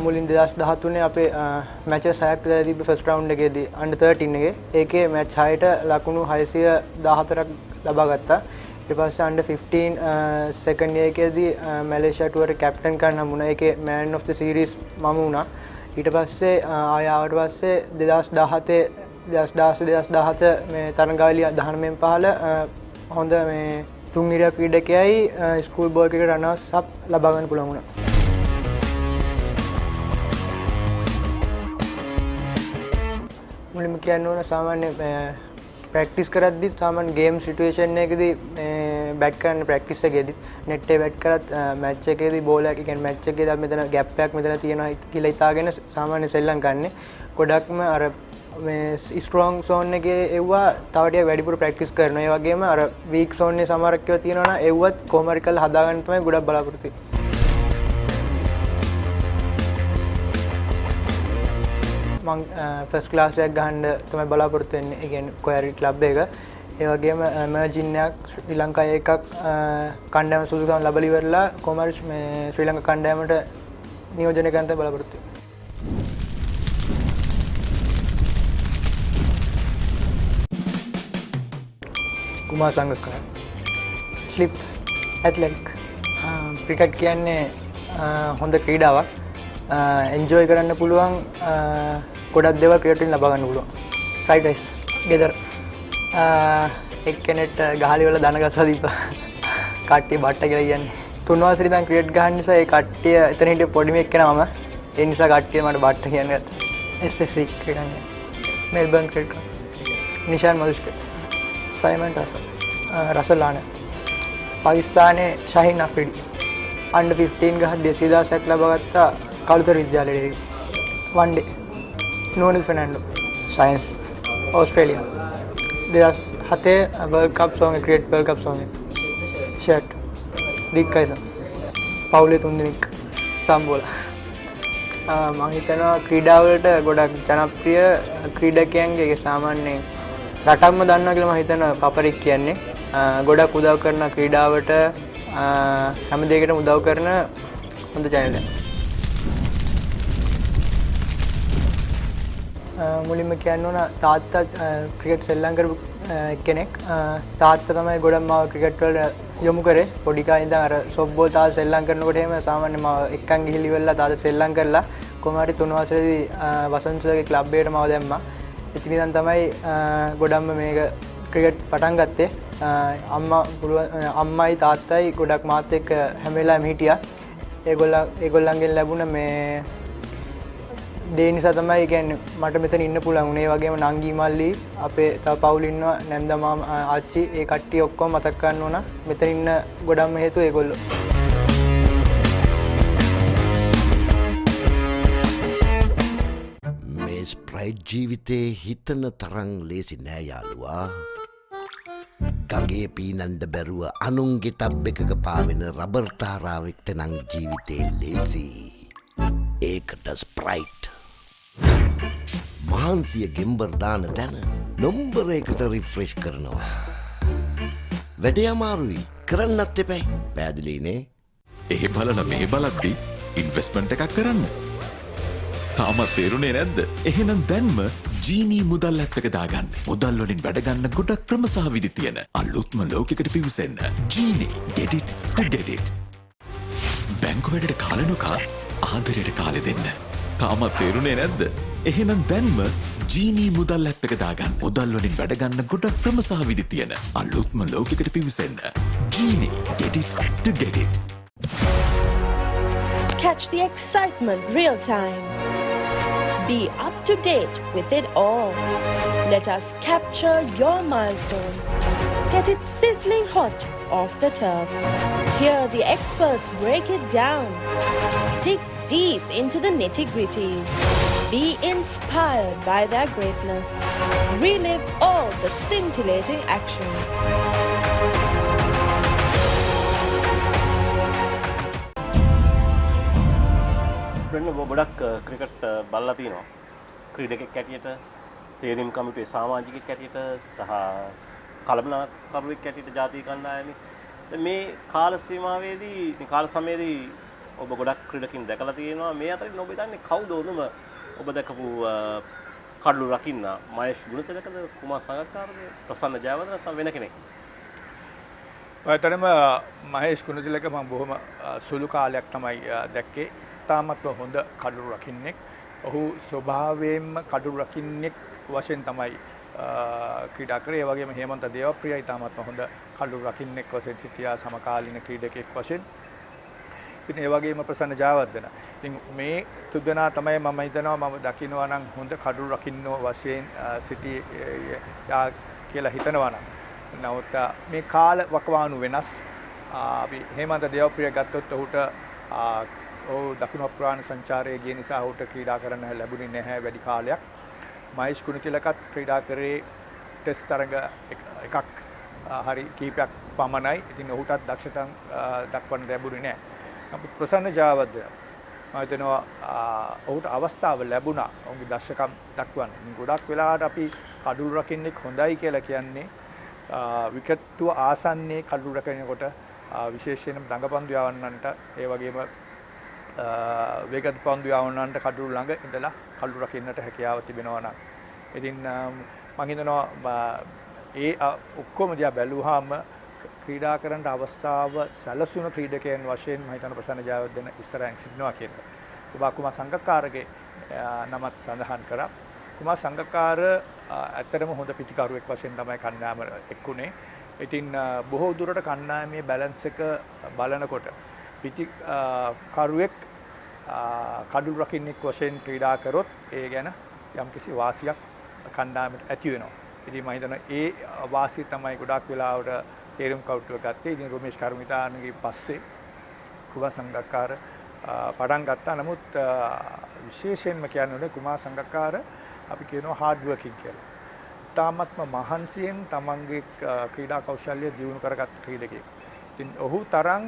මුලින් 2013 අපේ මැචස් 6ක් විතර තිබ්බ ෆස්ට් රවුන්ඩ් එකේදී අන්ඩර් 13 එකේ. ඒකේ මැච් 6ට ලකුණු 614ක් ලබා ගත්තා. ඊට පස්සේ අන්ඩර් 15 සෙකන්ඩ් ඉයර් එකේදී මැලේසියා ටුවර් කැප්ටන් කරන්න හම්බුණා. ඒකේ මෑන් ඔෆ් ද සීරීස් මම වුණා. ඊට පස්සේ ආය ආවට පස්සේ 2017 මේ තරඟාවලිය 19න් 15 හොඳ මේ තුන්ගිරිය ක්‍රීඩකයයි ස්කූල් බෝල් ක්‍රිකට් රනර්ස් අප් ලබා ගන්න පුළුවන් වුණා. මුලින්ම කියන්න ඕන සාමාන්‍ය ප්‍රැක්ටිස් කරද්දි සාමාන්‍ය ගේම් සිටුේෂන් එකකදී බැට් කරන්න ප්‍රැක්ටිස් එකේදී net එක බැට් කරත් මැච් එකේදී බෝල් එක කියන්නේ මැච් එකේදී අපි මෙතන ગેප් එකක් මෙතන තියෙනවා කියලා හිතාගෙන සාමාන්‍ය සෙල්ලම් ගන්නෙ. ගොඩක්ම අර මේ ස්ට්‍රෝං සෝන් එකේ එව්වා තව ටිකක් වැඩිපුර ප්‍රැක්ටිස් කරනවා. ඒ වගේම අර වීක් සෝන් එකේ සමහරක් ඒවා තියෙනවා නම් එව්වත් කොහොම හරි කරලා හදාගන්න තමයි ගොඩක් බලාපොරොත්තු වෙන්නේ. මම ෆස්ට් ක්ලාස් එකක් ගහන්න තමයි බලාපොරොත්තු වෙන්නේ. ඒ කියන්නේ කොහරි ක්ලබ් එක. ඒ වගේම එමර්ජින් එකක් ශ්‍රී ලංකාවේ එකක් කණ්ඩායම සුදුසුකම් ලැබලි ඉවරලා කොහොමද මේ ශ්‍රී ලංකා කණ්ඩායමට නියෝජනය කරන්න බලාපොරොත්තු වෙන්නේ. කුමාර සංගක්කර ස්ලිප් ඇත්ලටික් ක්‍රිකට් කියන්නේ හොඳ ක්‍රීඩාවක්. එන්ජොයි කරන්න පුළුවන් ගොඩක් දේවල් ක්‍රිකට් වලින් ලබා ගන්න පුළුවන්. රයිට් ගයිස් ගෙදර එක්කෙනෙක්ට ගහලි වල දන ගසලා දීපා කට්ටිය බට්ට කියලා කියන්නේ. 3 වසරේ ඉඳන් ක්‍රිකට් ගහන්න නිසා ඒ කට්ටිය එතන හිටිය පොඩි මේක කෙනා මම. ඒ නිසා කට්ටිය මට බට්ට කියන්නේ. SSC cricket Melbourne cricket Nishan Madushka Simon Russel ආන පාකිස්තානයේ ශහීන් අෆ්රිඩි අන්ඩර් 15 ගහ 200,000ක් ලබා ගත්තා කළුතර විද්‍යාලයේ one day නෝනිල් Fernando science Australia 2007 World Cup song cricket World Cup song shirt දික්කයිස පවුලේ 3 දෙනෙක් සම්බෝල මම හිතනවා ක්‍රීඩාවලට ගොඩක් ජනප්‍රිය ක්‍රීඩකයන්ගේ සාමාන්‍යයෙන් රටක්ම දන්නවා කියලා මම හිතනවා පපරික් කියන්නේ ගොඩක් උදව් කරන ක්‍රීඩාවට හැම දෙයකටම උදව් කරන හොඳ channel එකක්. මුලින්ම කියන්න ඕන තාත්තා ක්‍රිකට් සෙල්ලම් කරපු කෙනෙක්. තාත්තා තමයි ගොඩක් මාව ක්‍රිකට් වලට යොමු කරේ. පොඩි කාලේ ඉඳන් අර සොෆ්ට් බෝල් තාත්තා සෙල්ලම් කරනකොට එහෙම සාමාන්‍ය මාව එක්කන් ගිහිලි වෙලා තාත්තා සෙල්ලම් කරලා කොහොම හරි 3 වසරේදී වසන්තගේ ක්ලබ් එකට මාව දැම්මා. ඉතින් ඉතින් තමයි ගොඩක්ම මේක ක්‍රිකට් පටන් ගත්තේ. අම්මයි තාත්තයි ගොඩක් මාත් එක්ක හැම වෙලාවෙම හිටියා. ඒගොල්ලන්ගෙන් ලැබුණ මේ දේ නිසා තමයි කියන්නේ මට මෙතන ඉන්න පුළුවන් උනේ. ඒ වගේම නංගි මල්ලි අපේ තව පවුල් ඉන්නවා නැන්දා මාමා ආච්චි ඒ කට්ටිය ඔක්කොම මතක් කරන්න ඕන. මෙතන ඉන්න ගොඩක්ම හේතුව ඒගොල්ලෝ. මේ ස්ප්‍රයිට් ජීවිතේ හිතන තරම් ලේසි නෑ යාළුවා. ගඟේ පීනන්ඩ බැරුව අනුන්ගේ ටබ් එකක පාවෙන රබර් තාරාවෙක්ට නම් ජීවිතේ ලේසි. ඒකට ස්ප්‍රයිට් මහන්සිය ගෙම්බර් දාන තැන නොම්බරයකට රිෆ්‍රෙෂ් කරනවා. වැඩේ අමාරුයි කරන්නත් එපැයි. පැහැදිලිනේ? එහෙ බලන මෙහෙ බලද්දි ඉන්වෙස්ට්මන්ට් එකක් කරන්න. තාමත් තේරුනේ නැද්ද? එහෙනම් දැන්ම ජීනී මුදල් ඇප් එක දාගන්න. මුදල් වලින් වැඩ ගන්න ගොඩක් ක්‍රම සහ විදි තියෙන අලුත්ම ලෝකයකට පිවිසෙන්න. ජීනී get it to get it. බැංකු වැඩට කාලේ නොකා ආදරයට කාලේ දෙන්න. තාමත් තේරුනේ නැද්ද? එහෙනම් දැන්ම ජීනී මුදල් ඇප් එක දාගන්න. මුදල් වලින් වැඩ ගන්න ගොඩක් ක්‍රම සහ විදි තියෙන අලුත්ම ලෝකයකට පිවිසෙන්න. ජීනී get it to get it. Catch the excitement real time. Be up to date with it all. Let us capture your milestones. Get it sizzling hot off the turf. Hear the experts break it down. Dig deep into the nitty-gritties. Be inspired by their greatness. Relive all the scintillating action. ගොඩක් cricket බලලා තිනවා. ක්‍රීඩකෙක් හැටියට තේරීම් කමිටුවේ සමාජිකයෙක් හැටියට සහ කළමනාකරුවෙක් හැටියට ජාතික කණ්ඩායමේ දැන් මේ කාල සීමාවේදී මේ කාල සමයේදී ඔබ ගොඩක් ක්‍රීඩකින් දැකලා තියෙනවා මේ අතරින් ඔබ හිතන්නේ කවුද ඔබ දැකපු කඩළු රකින්න මහේෂ් ගුණතිලකද කුමාර් සංගක්කාරද ප්‍රසන්න ජයවර්ධන නැත්නම් වෙන කෙනෙක්? ඔයතරම මහේෂ් ගුණතිලක මම බොහොම සුළු කාලයක් තමයි දැක්කේ. තාමත්ම හොඳ කඩළු රකින්නෙක්. ඔහු ස්වභාවයෙන්ම කඩළු රකින්නෙක් වශයෙන් තමයි ක්‍රීඩා කරේ. ඒ වගේම හේමන්ත දේවප්‍රියයි තාමත්ම හොඳ කඩළු රකින්නෙක් වශයෙන් සිටියා සමකාලීන ක්‍රීඩකෙක් වශයෙන්. ඉතින් ඒ වගේම ප්‍රසන්න ජයවර්ධන. ඉතින් මේ තුන්දෙනා තමයි මම හිතනවා මම දකිනවා නම් හොඳ කඩළු රකින්නෝ වශයෙන් සිටියා කියලා හිතනවා නම්. නමුත් මේ කාල වකවානු වෙනස්. අපි හේමන්ත දේවප්‍රිය ගත්තොත් ඔහුට ඔහු දකුණු අප්‍රාණ සංචාරයේ ගිය නිසා ඔහුට ක්‍රීඩා කරන්න ලැබුණේ නැහැ වැඩි කාලයක්. මහේෂ් ගුණතිලකත් ක්‍රීඩා කරේ ටෙස්ට් තරඟ එකක් හරි කීපයක් පමණයි. ඉතින් ඔහුටත් දක්ෂතාව දක්වන්න ලැබුණේ නැහැ. නමුත් ප්‍රසන්න ජයවර්ධන මම හිතනවා ඔහුට අවස්ථාව ලැබුණා ඔහුගේ දක්ෂකම් දක්වන්න. ගොඩක් වෙලාවට අපි කඩළු රකින්නෙක් හොඳයි කියලා කියන්නේ විකට්ටුව ආසන්නයේ කඩළු රකිනකොට විශේෂයෙන්ම දඟපන්දු යවන්නන්ට ඒ වගේම වේගත් පන්දු යවන්නන්ට කඩළු ළඟ ඉඳලා කඩළු රකින්නට හැකියාව තිබෙනවා නම්. ඉතින් මම හිතනවා ඒ ඔක්කොම දිහා බැලුවාම ක්‍රීඩා කරන්න අවස්ථාව සැලසුන ක්‍රීඩකයන් වශයෙන් මම හිතන ප්‍රසන්න ජයවර්ධන ඉස්සරහින් සිටිනවා කියලා. කුමාර සංගක්කාරගේ නමත් සඳහන් කරා. කුමාර සංගක්කාර ඇත්තටම හොඳ පිටිකරුවෙක් වශයෙන් තමයි කණ්ඩායම එක්ුණේ. ඉතින් බොහෝ දුරට කණ්ඩායමේ බැලන්ස් එක බලනකොට පිටිකරුවෙක් කඩළු රකින්නෙක් වශයෙන් ක්‍රීඩා කරොත් ඒ ගැන යම්කිසි වාසියක් කණ්ඩායමට ඇති වෙනවා. ඉතින් මම හිතනවා ඒ වාසිය තමයි ගොඩක් වෙලාවට තේරුම් කවුටුව ගත්තේ. ඉතින් රොමේෂ් කර්මිතානගේ පස්සේ කුමාර සංගක්කාර පටන් ගත්තා. නමුත් විශේෂයෙන්ම කියන්නේ කුමාර සංගක්කාර අපි කියනවා හાર્ඩ් වර්කින් කියලා. තාමත්ම මහන්සියෙන් තමන්ගේ ක්‍රීඩා කෞශල්‍ය දියුණු කරගත් ක්‍රීඩකයෙක්. ඉතින් ඔහු තරම්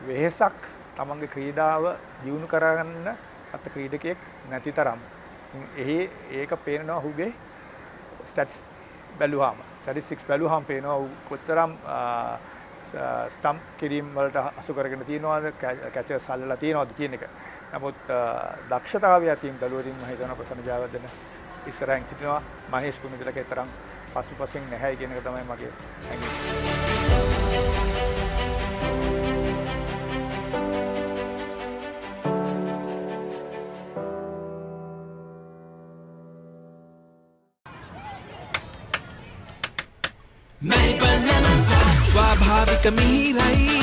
වෙහෙසක් තමන්ගේ ක්‍රීඩාව දියුණු කරගන්න අත ක්‍රීඩකයෙක් නැති තරම්. ඒක පේනවා ඔහුගේ ස්ටැටිස්ටික්ස් බැලුවාම පේනවා ඔහු කොතරම් ස්ටම්ප් කිරීම් වලට අසු කරගෙන තියෙනවද කැචර්ස් අල්ලලා තියෙනවද කියන එක. නමුත් දක්ෂතාවය අතින් බැලුවොතින් මම හිතනවා ප්‍රසන්න ජයවර්ධන ඉස්සරහින් සිටිනවා. මහේෂ් ගුණතිලකේ තරම් පසුපසින් නැහැ කියන එක තමයි මගේ හැඟීම. ස්වාභාවික මිහිරයි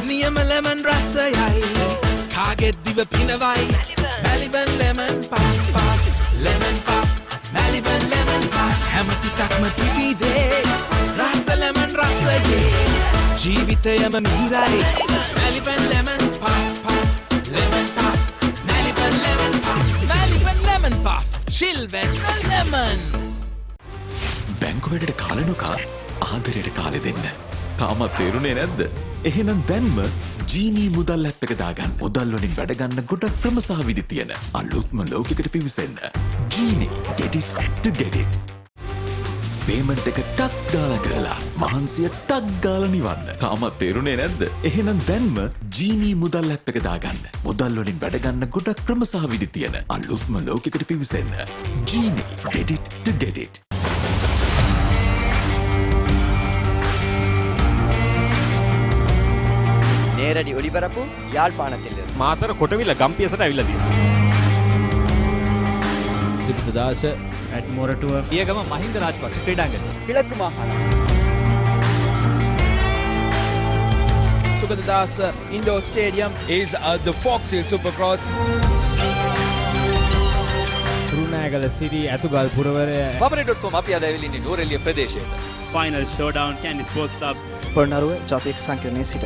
නියම ලෙමන් රසයයි කාගෙත් දිව පිනවයි Maliban lemon puff lemon puff Maliban lemon puff හැම සිතක්ම පිබිදේ රස ලෙමන් රසයේ ජීවිතයම මිහිරයි Maliban lemon puff lemon puff Maliban lemon puff Maliban lemon puff චිල්වෙන් ලෙමන් බැංකු වැඩට කාලනුකා ආදරයට කාලෙ දෙන්න. තාමත් තේරුනේ නැද්ද? එහෙනම් දැන්ම ජීනී මුදල් ඇප් එක දාගන්න. මුදල් වලින් වැඩ ගන්න ගොඩක් ක්‍රම සහ විදි තියෙන අලුත්ම ලෝකයකට පිවිසෙන්න. ජීනී get it to get it. Payment එක ටක් ගාලා කරලා මහන්සිය ටක් ගාලා නිවන්න. තාමත් තේරුනේ නැද්ද? එහෙනම් දැන්ම ජීනී මුදල් ඇප් එක දාගන්න. මුදල් වලින් වැඩ ගන්න ගොඩක් ක්‍රම සහ විදි තියෙන අලුත්ම ලෝකයකට පිවිසෙන්න. ජීනී get it to get it. நேரடி ஒளிபரப்பு யாழ்ப்பாணத்தில் මාතර කොටවිල ගම්පියසට ඇවිල්ලා තියෙනවා. සිද්ධාස ඇඩ්මෝරටුව පියගම මහින්ද රාජපක්ෂ ක්‍රීඩාංගණය கிழக்கு மாகாணம் Sugadadasa Indoor Stadium is the Fox Hill Supercross. Kurunegala සිටි ඇතුගල් පුරවරය Papare.com අපි අද ඇවිල්ලා ඉන්නේ නෝරෙලිය ප්‍රදේශයට. Final showdown Kandy sports club Polonnaruwa ජාතික සංකීර්ණයේ සිට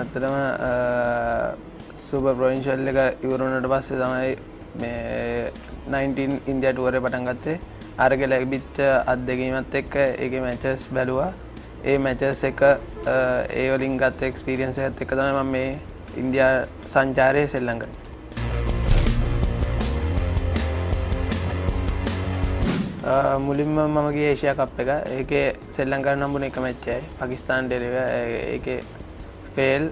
ඇත්තටම සුපර් ප්‍රොවින්ෂල් එක ඉවරුණට පස්සේ තමයි මේ 19 ඉන්දියා ටුවරේ පටන් ගත්තේ. අරක ලැබිච්ච අත්දැකීමත් එක්ක ඒකේ මැචස් බැලුවා. ඒ මැචස් එක ඒ වලින් ගත්ත එක්ස්පීරියන්ස් එකත් එක්ක තමයි මම මේ ඉන්දියා සංචාරයේ සෙල්ලම් කරේ. මුලින්ම මම ගියේ ඒෂියා කප් එක. ඒකේ සෙල්ලම් කරන්න හම්බුනේ එක මැච් එකයි. පාකිස්තාන් ඩෙලිවර් ඒකේ ෆේල්.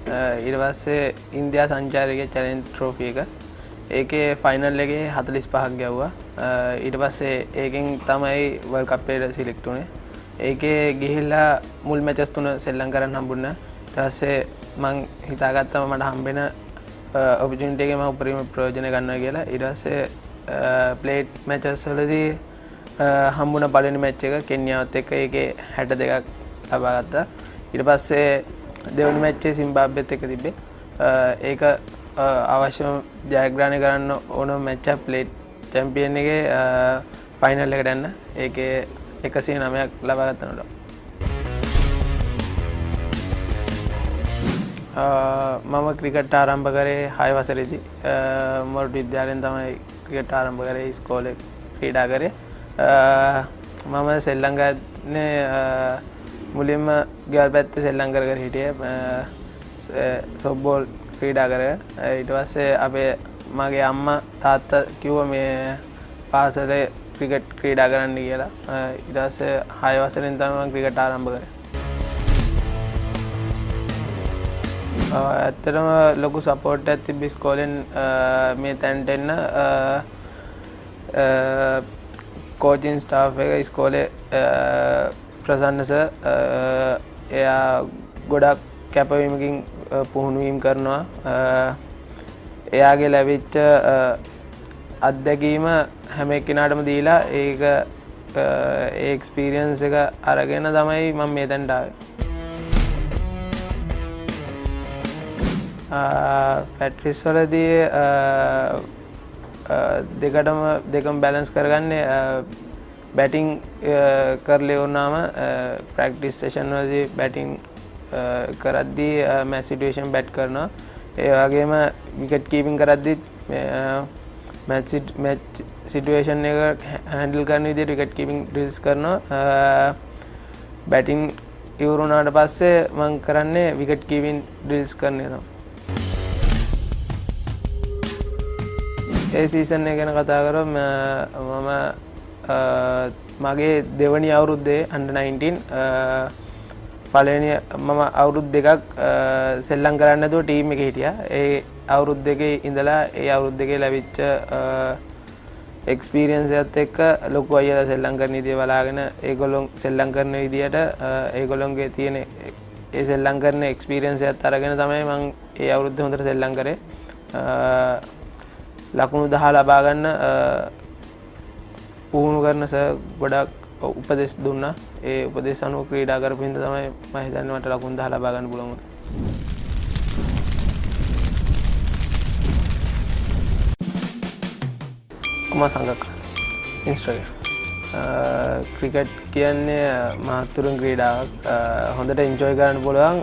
ඊට පස්සේ ඉන්දියා සංචාරයේ චැලෙන්ජ් ට්‍රොෆි එක. ඒකේ ෆයිනල් එකේ 45ක් ගැව්වා. ඊට පස්සේ ඒකෙන් තමයි වර්ල්ඩ් කප් එකට සිලෙක්ට් වුනේ. ඒකේ ගිහිල්ලා මුල් මැචස් තුන සෙල්ලම් කරන්න හම්බුණා. ඊට පස්සේ මං හිතාගත්තා මට හම්බෙන ඔපචුනිටි එකේ මම උපරිම ප්‍රයෝජන ගන්නවා කියලා. ඊට පස්සේ ප්ලේට් මැචස් වලදී හම්බුණ පළවෙනි මැච් එක කෙන්යාවත් එක්ක ඒකේ 62ක් ලබා ගත්තා. ඊට පස්සේ දෙවෙනි මැච් එකේ සිම්බාබ්වෙත් එක්ක තිබ්බේ. ඒක අවශ්‍ය ජයග්‍රහණය කරන්න ඕන මැච් එක ප්ලේට් චැම්පියන් එකේ ෆයිනල් එකට යන්න. ඒකේ 109ක් ලබා ගන්නකොට මම ක්‍රිකට් ආරම්භ කරේ 6 වසරේදී. මොරටු විද්‍යාලයෙන් තමයි ක්‍රිකට් ආරම්භ කරේ. ඉස්කෝලේ ක්‍රීඩා කරේ. මම සෙල්ලම් ගන්නේ මුලින්ම ගෙවල් පැත්තේ සෙල්ලම් කර හිටියේ. සොෆ්ට්බෝල් ක්‍රීඩා කරේ. ඊට පස්සේ අපේ මගේ අම්මා තාත්තා කිව්වා මේ පාසලේ ක්‍රිකට් ක්‍රීඩා කරන්න කියලා. ඊට පස්සේ 6 වසරෙන් තමයි මම ක්‍රිකට් ආරම්භ කරේ. ඇත්තටම ලොකු සපෝට් එකක් තිබ්බ ඉස්කෝලෙන් මේ තැනට එන්න. කෝචින් ස්ටාෆ් එක ඉස්කෝලේ ප්‍රසන්න සර් එයා ගොඩක් කැපවීමකින් පුහුණුවීම් කරනවා. එයාගේ ලැබිච්ච අත්දැකීම හැම එක්කෙනාටම දීලා ඒක ඒ එක්ස්පීරියන්ස් එක අරගෙන තමයි මම මේ තැනට ආවේ. පැට්‍රිස් වලදී දෙකම බැලන්ස් කරගන්නේ බැටිං කරලේ වුණාම ප්‍රැක්ටිස් සෙෂන් වලදී බැටිං කරද්දී මැච් සිටුේෂන් බැට් කරනවා. ඒ වගේම විකට් කීපින් කරද්දී මැච් සිටුේෂන් එක හැන්ඩල් කරන විදිහට විකට් කීපින් ඩ්‍රිල්ස් කරනවා. බැටිං ඉවර වුණාට පස්සේ මම කරන්නේ විකට් කීපින් ඩ්‍රිල්ස් කරන එක තමයි. ඒ සීසන් එක ගැන කතා කරොත් මම මගේ දෙවනි අවුරුද්දේ under 19 පළවෙනි මම අවුරුදු දෙකක් සෙල්ලම් කරන්න නැතුව ටීම් එකේ හිටියා. ඒ අවුරුදු දෙකේ ඉඳලා ඒ අවුරුදු දෙකේ ලැබිච්ච එක්ස්පීරියන්ස් එකත් එක්ක ලොකු අයියලා සෙල්ලම් කරන විදිය බලාගෙන ඒගොල්ලෝ සෙල්ලම් කරන විදියට ඒගොල්ලෝගේ තියෙන ඒ සෙල්ලම් කරන එක්ස්පීරියන්ස් එකත් අරගෙන තමයි මම ඒ අවුරුද්දේ හොඳට සෙල්ලම් කරේ. ලකුණු 10 ලබා ගන්න පුහුණු කරන සර් ගොඩක් උපදෙස් දුන්නා. ඒ උපදෙස් අනුව ක්‍රීඩා කරපු හින්දා තමයි මම හිතන්නේ මට ලකුණු 10 ලබා ගන්න පුළුවන් වුණේ. කුමාර සංගක් ඉන්ස්ට්‍රක්ටර්. ක්‍රිකට් කියන්නේ මහත්තුරුන් ක්‍රීඩාවක්. හොඳට එන්ජොයි කරන්න පුළුවන්.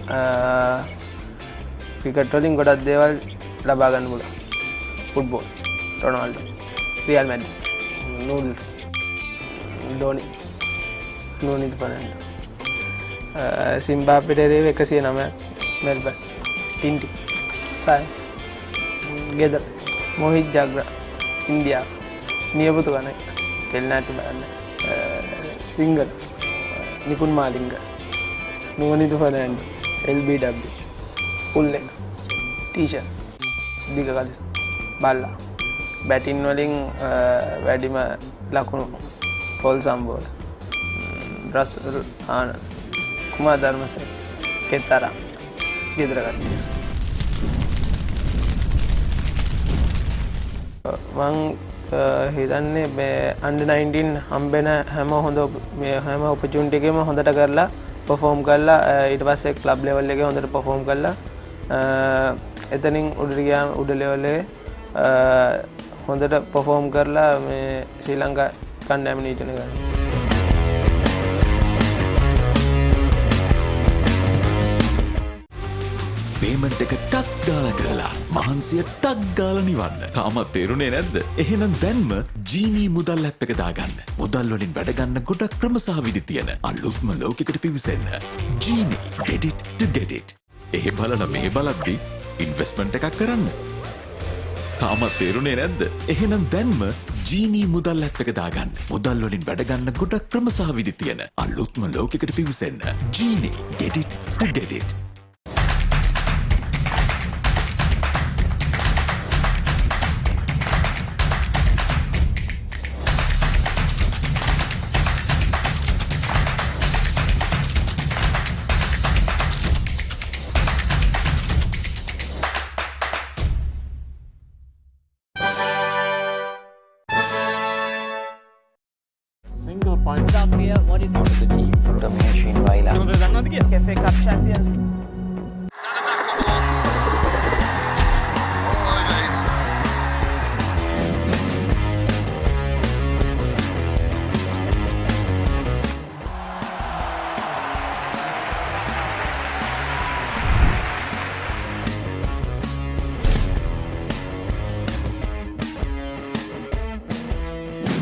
ක්‍රිකට් වලින් ගොඩක් දේවල් ලබා ගන්න පුළුවන්. Football, රොනාල්ඩෝ, real Madrid, noodles, ධෝනි, නෝනිත් Fernando, සිම්බාබ්වෙට එරෙහිව 109 මෙල්බර්න්, ටින්ටි, සයන්ස්, ගෙදර, මොහිත් ජග්‍රා, ඉන්දියාව, නියපොතු ගණයි, ටෙලිනාට්‍ය බලන්න, සිංගල්, නිකුන් මාලිංග, නෝනිත් ෆර්නැන්ඩෝ, LBW, පුල්ලෙක්, ටීෂර්ට්, දිග කලිස, බල්ලා, බැටින් වලින් වැඩිම ලකුණු පොල් සම්බෝල, රසල් ආනන්ද, කුමාර ධර්මසේන, කෙතරම්, ගෙදර කට්ටිය. මං හිතන්නේ මේ under 19 හම්බෙන හැම ඔපචුනිටි එකෙම හොඳට කරලා පර්ෆෝම් කරලා ඊට පස්සේ ක්ලබ් ලෙවල් එකේ හොඳට පර්ෆෝම් කරලා එතනින් උඩට ගියාම උඩ ලෙවල් එකේ හොඳට පර්ෆෝම් කරලා මේ ශ්‍රී ලංකා කණ්ඩායම නීතිය කරනවා. පේමන්ට් එක ටක් ගාලා කරලා මහන්සිය ටක් ගාලා නිවන්න. තාමත් තේරුනේ නැද්ද? එහෙනම් දැන්ම ජීනී මුදල් ඇප් එක දාගන්න. මුදල් වලින් වැඩ ගන්න ගොඩක් ක්‍රම සහ විදි තියෙන අලුත්ම ලෝකෙකට පිවිසෙන්න. ජීනී get it to get it. එහෙ බලන මෙහෙ බලද්දි ඉන්වෙස්ට්මන්ට් එකක් කරන්න. තාමත් තේරුනේ නැද්ද? එහෙනම් දැන්ම ජීනී මුදල් ඇප් එක දාගන්න. මුදල් වලින් වැඩ ගන්න ගොඩක් ක්‍රම සහ විදි තියෙන අලුත්ම ලෝකෙකට පිවිසෙන්න. ජීනී get it to get it. Single point. What is the team for domination while FA Cup champions?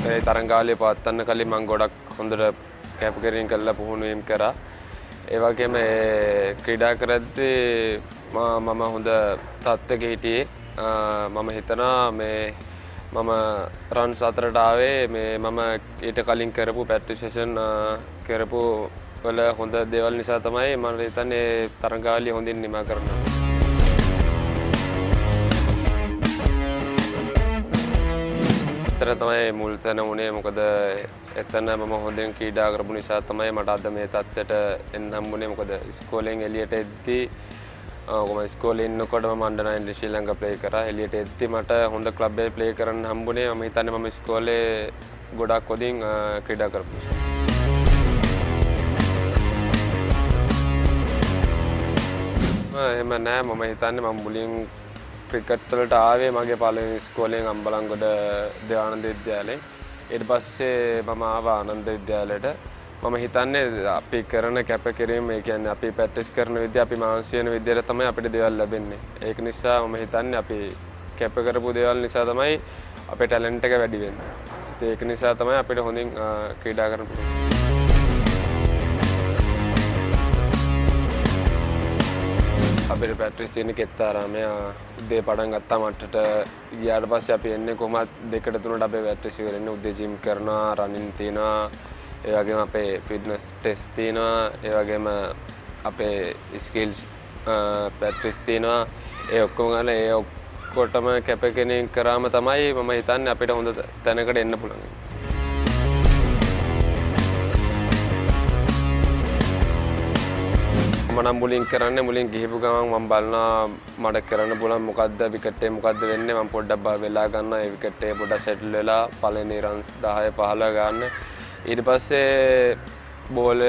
ඒ තරංගාවලිය පවත්වන්න කලින් මම ගොඩක් හොඳට කැපකිරීම කළා පුහුණුවීම් කරා. ඒ වගේම ක්‍රීඩා කරද්දී මම හොඳ තත්ත්වයක හිටියේ. මම හිතනවා මේ මම රන්ස් 4ට ආවේ මේ මම ඊට කලින් කරපු ප්‍රැක්ටිස් සෙෂන් කරපු වල හොඳ දේවල් නිසා තමයි මම හිතන්නේ තරංගාවලිය හොඳින් නිමා කරනවා. එතන තමයි මුල් තැන උනේ. මොකද එතන මම හොඳින් ක්‍රීඩා කරපු නිසා තමයි මට අද මේ තත්ත්වයට එන්න හම්බුනේ. මොකද ඉස්කෝලෙන් එළියට එද්දී මම ඉස්කෝලේ ඉන්නකොට මම අnder 9 ශ්‍රී ලංකා ප්ලේ කරා. එළියට එද්දී මට හොඳ ක්ලබ් එකේ ප්ලේ කරන්න හම්බුනේ. මම හිතන්නේ මම ඉස්කෝලේ ගොඩක් හොඳින් ක්‍රීඩා කරපු නිසා. එහෙම නෑ. මම හිතන්නේ මම මුලින් ක්‍රිකට් වලට ආවේ මගේ පළවෙනි ඉස්කෝලෙන් අම්බලන්ගොඩ දේවානන්ද විද්‍යාලයෙන්. ඊට පස්සේ මම ආවා ආනන්ද විද්‍යාලයට. මම හිතන්නේ අපි කරන කැපකිරීම, ඒ කියන්නේ අපි ප්‍රැක්ටිස් කරන විදිය, අපි මානසික වෙන විදියට තමයි අපිට දේවල් ලැබෙන්නේ. ඒක නිසා මම හිතන්නේ අපි කැප කරපු දේවල් නිසා තමයි අපේ ටැලන්ට් එක වැඩි වෙන්නේ. ඒක නිසා තමයි අපිට හොඳින් ක්‍රීඩා කරන්න පුළුවන්. අපිට ප්‍රැක්ටිස් තියෙන කෙත්තාරාමය උදේ පටන් ගත්තා මට්ටට ගියාට පස්සේ අපි එන්නේ කොහොමත් 2ට 3ට අපේ ප්‍රැක්ටිස් ඉවර වෙන්නේ. උදේ ජිම් කරනවා, රනින් තියෙනවා, ඒ වගේම අපේ ෆිට්නස් ටෙස්ට් තියෙනවා, ඒ වගේම අපේ ස්කිල්ස් ප්‍රැක්ටිස් තියෙනවා. ඒ ඔක්කොම ගන්න ඒ ඔක්කොටම කැපකිරීම කරාම තමයි මම හිතන්නේ අපිට හොඳ තැනකට එන්න පුළුවන්. මම මුලින් කරන්නේ මුලින් ගිහපු ගමන් මම බලනවා මට කරන්න පුළුවන් මොකද්ද විකට් එක මොකද්ද වෙන්නේ. මම පොඩ්ඩක් වෙලා ගන්නවා. ඒ විකට් එක පොඩ්ඩක් සෙටල් වෙලා පළවෙනි රන්ස් 10 15 ගන්න. ඊට පස්සේ ball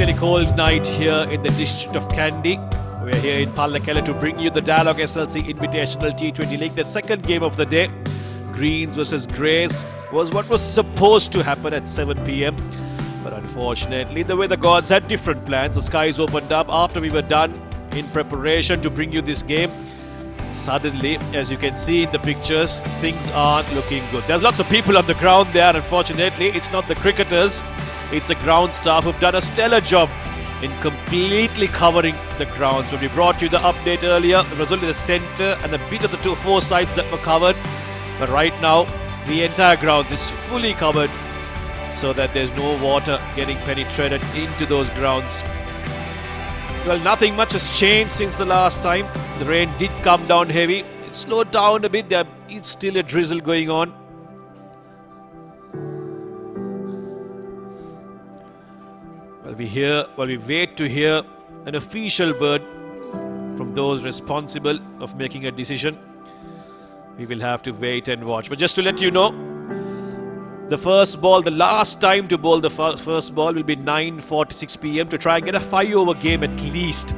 particularly cold night here in the district of Kandy. We are here in Pallekelle to bring you the Dialog-SLC Invitational T20 League. The second game of the day, Greens versus Greys, was what was supposed to happen at 7 p.m. But unfortunately, the weather gods had different plans. The skies opened up after we were done in preparation to bring you this game. Suddenly, as you can see in the pictures, things aren't looking good. There's lots of people on the ground there. Unfortunately, it's not the cricketers, it's the ground staff who've done a stellar job in completely covering the grounds. When we brought you the update earlier, it was only the centre and a bit of the four sides that were covered. But right now, the entire ground is fully covered so that there's no water getting penetrated into those grounds. Well, nothing much has changed since the last time. The rain did come down heavy. It slowed down a bit. There is still a drizzle going on. While we wait to hear an official word from those responsible of making a decision, we will have to wait and watch. But just to let you know, the first ball, the last time to bowl the first ball will be 9:46 p.m. to try and get a 5-over game at least.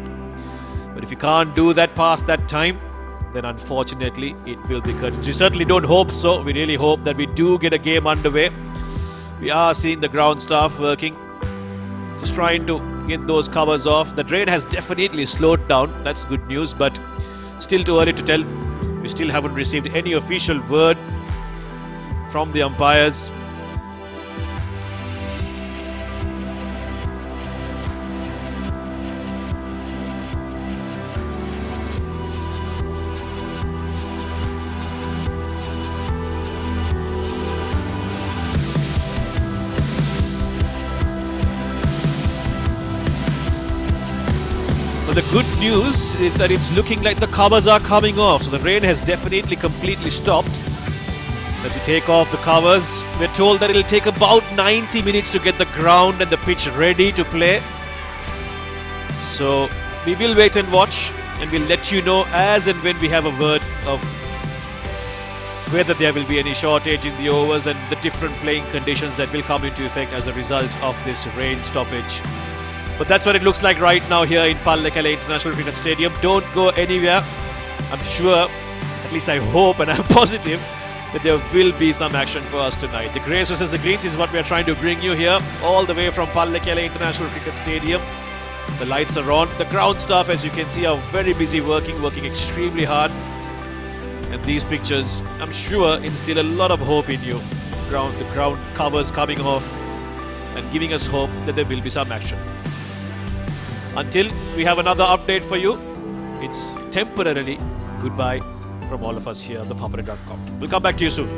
But if you can't do that past that time, then unfortunately it will be cut. We certainly don't hope so. We really hope that we do get a game underway. We are seeing the ground staff working, just trying to get those covers off. The rain has definitely slowed down. That's good news, but still too early to tell. We still haven't received any official word from the umpires. But the good news is that it's looking like the covers are coming off. So the rain has definitely completely stopped. As we take off the covers, we're told that it'll take about 90 minutes to get the ground and the pitch ready to play. So we will wait and watch, and we'll let you know as and when we have a word of whether there will be any shortage in the overs and the different playing conditions that will come into effect as a result of this rain stoppage. But that's what it looks like right now here in Pallekelle International Cricket Stadium. Don't go anywhere. I'm sure, at least I hope and I'm positive, that there will be some action for us tonight. The Greys versus the Greens is what we are trying to bring you here, all the way from Pallekelle International Cricket Stadium. The lights are on. The ground staff, as you can see, are very busy working extremely hard. And these pictures, I'm sure, instill a lot of hope in you. The ground covers coming off and giving us hope that there will be some action. Until we have another update for you, it's temporarily goodbye from all of us here on the Papare.com. We'll come back to you soon.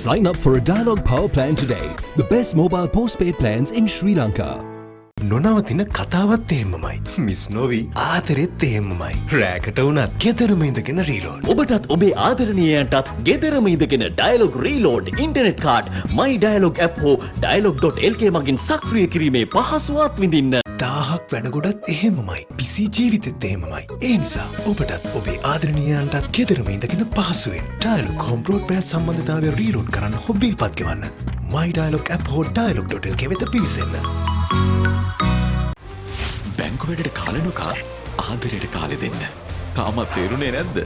Sign up for a Dialog Power Plan today. The best mobile postpaid plans in Sri Lanka. නොනවතින කතාවත් එහෙමමයි. Miss නොවී ආදරෙත් එහෙමමයි. රෑකට වුණත් ගෙදරම ඉඳගෙන reload. ඔබටත් ඔබේ ආදරණීයයන්ටත් ගෙදරම ඉඳගෙන Dialog reload internet card My Dialog app හෝ Dialog.lk මගින් සක්‍රිය කිරීමේ පහසුවත් විඳින්න. 1000ක් වැඩගොඩත් එහෙමමයි. පිසි ජීවිතෙත් එහෙමමයි. ඒ නිසා ඔබටත් ඔබේ ආදරණීයයන්ටත් ගෙදරම ඉඳගෙන පහසුවෙන් Dialog home broadband සම්බන්ධතාවය රීලෝඩ් කරන්න හොබිල්පත් ගෙවන්න. My Dialog app හෝ Dialog.lk වෙත පිවිසෙන්න. බැංකු වැඩට කාලනුකා ආදරයට කාලෙ දෙන්න. තාමත් තේරුනේ නැද්ද?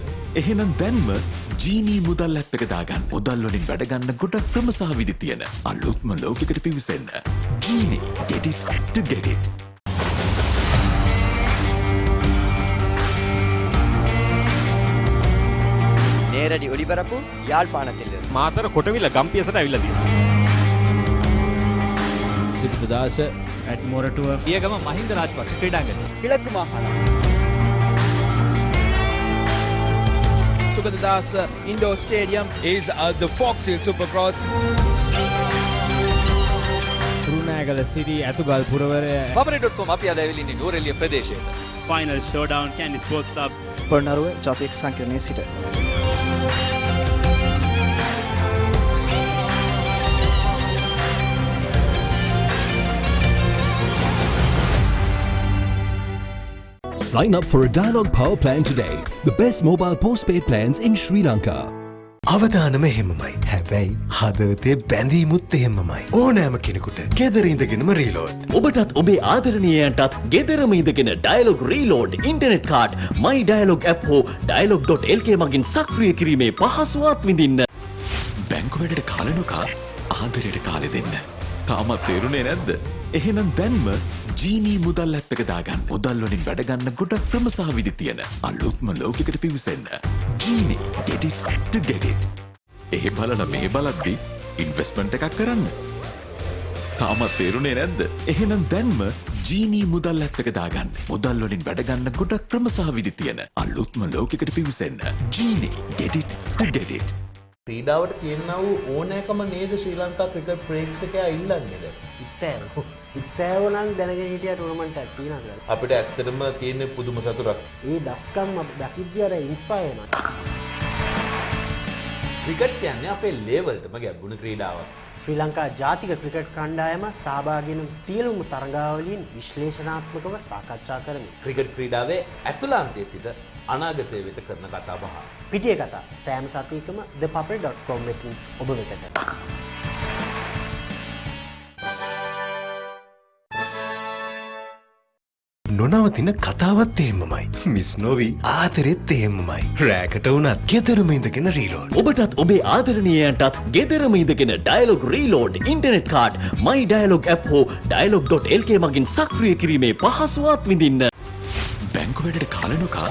එහෙනම් දැන්ම ජීනී මුදල් ඇප් එක දාගන්න. මුදල් වලින් වැඩ ගන්න ගොඩක් ක්‍රම සහ විදි තියෙන අලුත්ම ලෝකයකට පිවිසෙන්න. ජීනී, get it to get it. நேரடி ஒளிபரப்பு யாழ்ப்பாணத்தில் මාතර කොටවිල ගම්පියසට ඇවිල්ලා තියෙනවා. සිද්ධාස ඇඩ්මෝරටුව පියගම මහින්ද රාජපක්ෂ ක්‍රීඩාංගණය கிழக்கு மாகாணம் Sugadadasa Indoor Stadium is the Fox Hill Supercross. රුණෑගල සිටි ඇතුගල් පුරවරය Papare.com අපි අද ඇවිල්ලා ඉන්නේ නෝරෙලිය ප්‍රදේශයේ. Final showdown Kandy sports club Polonnaruwa ජාතික සංකීර්ණයේ සිට. Sign up for a Dialog Power Plan today. The best mobile postpaid plans in Sri Lanka. අවදානම එහෙමමයි. හැබැයි හදවතේ බැඳීමුත් එහෙමමයි. ඕනෑම කෙනෙකුට ගෙදර ඉඳගෙනම රීලෝඩ්. ඔබටත් ඔබේ ආදරණීයයන්ටත් ගෙදරම ඉඳගෙන ඩයලොග් රීලෝඩ් ඉන්ටර්නෙට් කාඩ් මයි ඩයලොග් ඇප් හෝ dialog.lk මගින් සක්‍රිය කිරීමේ පහසුවත් විඳින්න. බැංකු වැඩට කාලනුකා ආදරයට කාලෙ දෙන්න. තාමත් තේරුනේ නැද්ද? එහෙනම් දැන්ම ජීනී මුදල් ඇප් එක දාගන්න. මුදල් වලින් වැඩ ගන්න ගොඩක් ක්‍රම සහ විදි තියෙන අලුත්ම ලෝකයකට පිවිසෙන්න. ජීනී get it to get it. ඒ බලන මේ බලද්දි ඉන්වෙස්ට්මන්ට් එකක් කරන්න. තාමත් තේරුනේ නැද්ද? එහෙනම් දැන්ම ජීනී මුදල් ඇප් එක දාගන්න. මුදල් වලින් වැඩ ගන්න ගොඩක් ක්‍රම සහ විදි තියෙන අලුත්ම ලෝකයකට පිවිසෙන්න. ජීනී get it to get it. ක්‍රීඩාවට තියෙනා වූ ඕනෑකම නේද ශ්‍රී ලංකා ක්‍රිකට් ප්‍රේක්ෂකයා ඉල්ලන්නේද? ඉත්තෑව නම් දැනගෙන හිටිය ටූර්නමන්ට් එකක් තියෙනවා කියලා. අපිට ඇත්තටම තියෙන පුදුම සතුටක්. ඒ දස්කම් දකිද්දී අර ඉන්ස්පයර් වෙනවා. ක්‍රිකට් කියන්නේ අපේ ලේවල්ටම ගැඹුණු ක්‍රීඩාවක්. ශ්‍රී ලංකා ජාතික ක්‍රිකට් කණ්ඩායම සහභාගී වන සියලුම තරගාවලීන් විශ්ලේෂණාත්මකව සාකච්ඡා කරමි. ක්‍රිකට් ක්‍රීඩාවේ ඇතුළාන්තයේ සිට අනාගතය වෙත කරන කතා බහ. පිටිය කතා සෑම සතියකම thepapare.com එකකින් ඔබ වෙතට. නොනවතින කතාවත් එහෙමමයි. මිස් නොවී ආදරෙත් එහෙමමයි. රෑකට වුණත් ගෙදරම ඉඳගෙන රීලෝඩ්. ඔබටත් ඔබේ ආදරණීයයන්ටත් ගෙදරම ඉඳගෙන ඩයලොග් රීලෝඩ් ඉන්ටර්නෙට් කාඩ් මයි ඩයලොග් ඇප් හෝ dialog.lk මගින් සක්‍රිය කිරීමේ පහසුවත් විඳින්න. බැංකු වැඩට කාලනුකා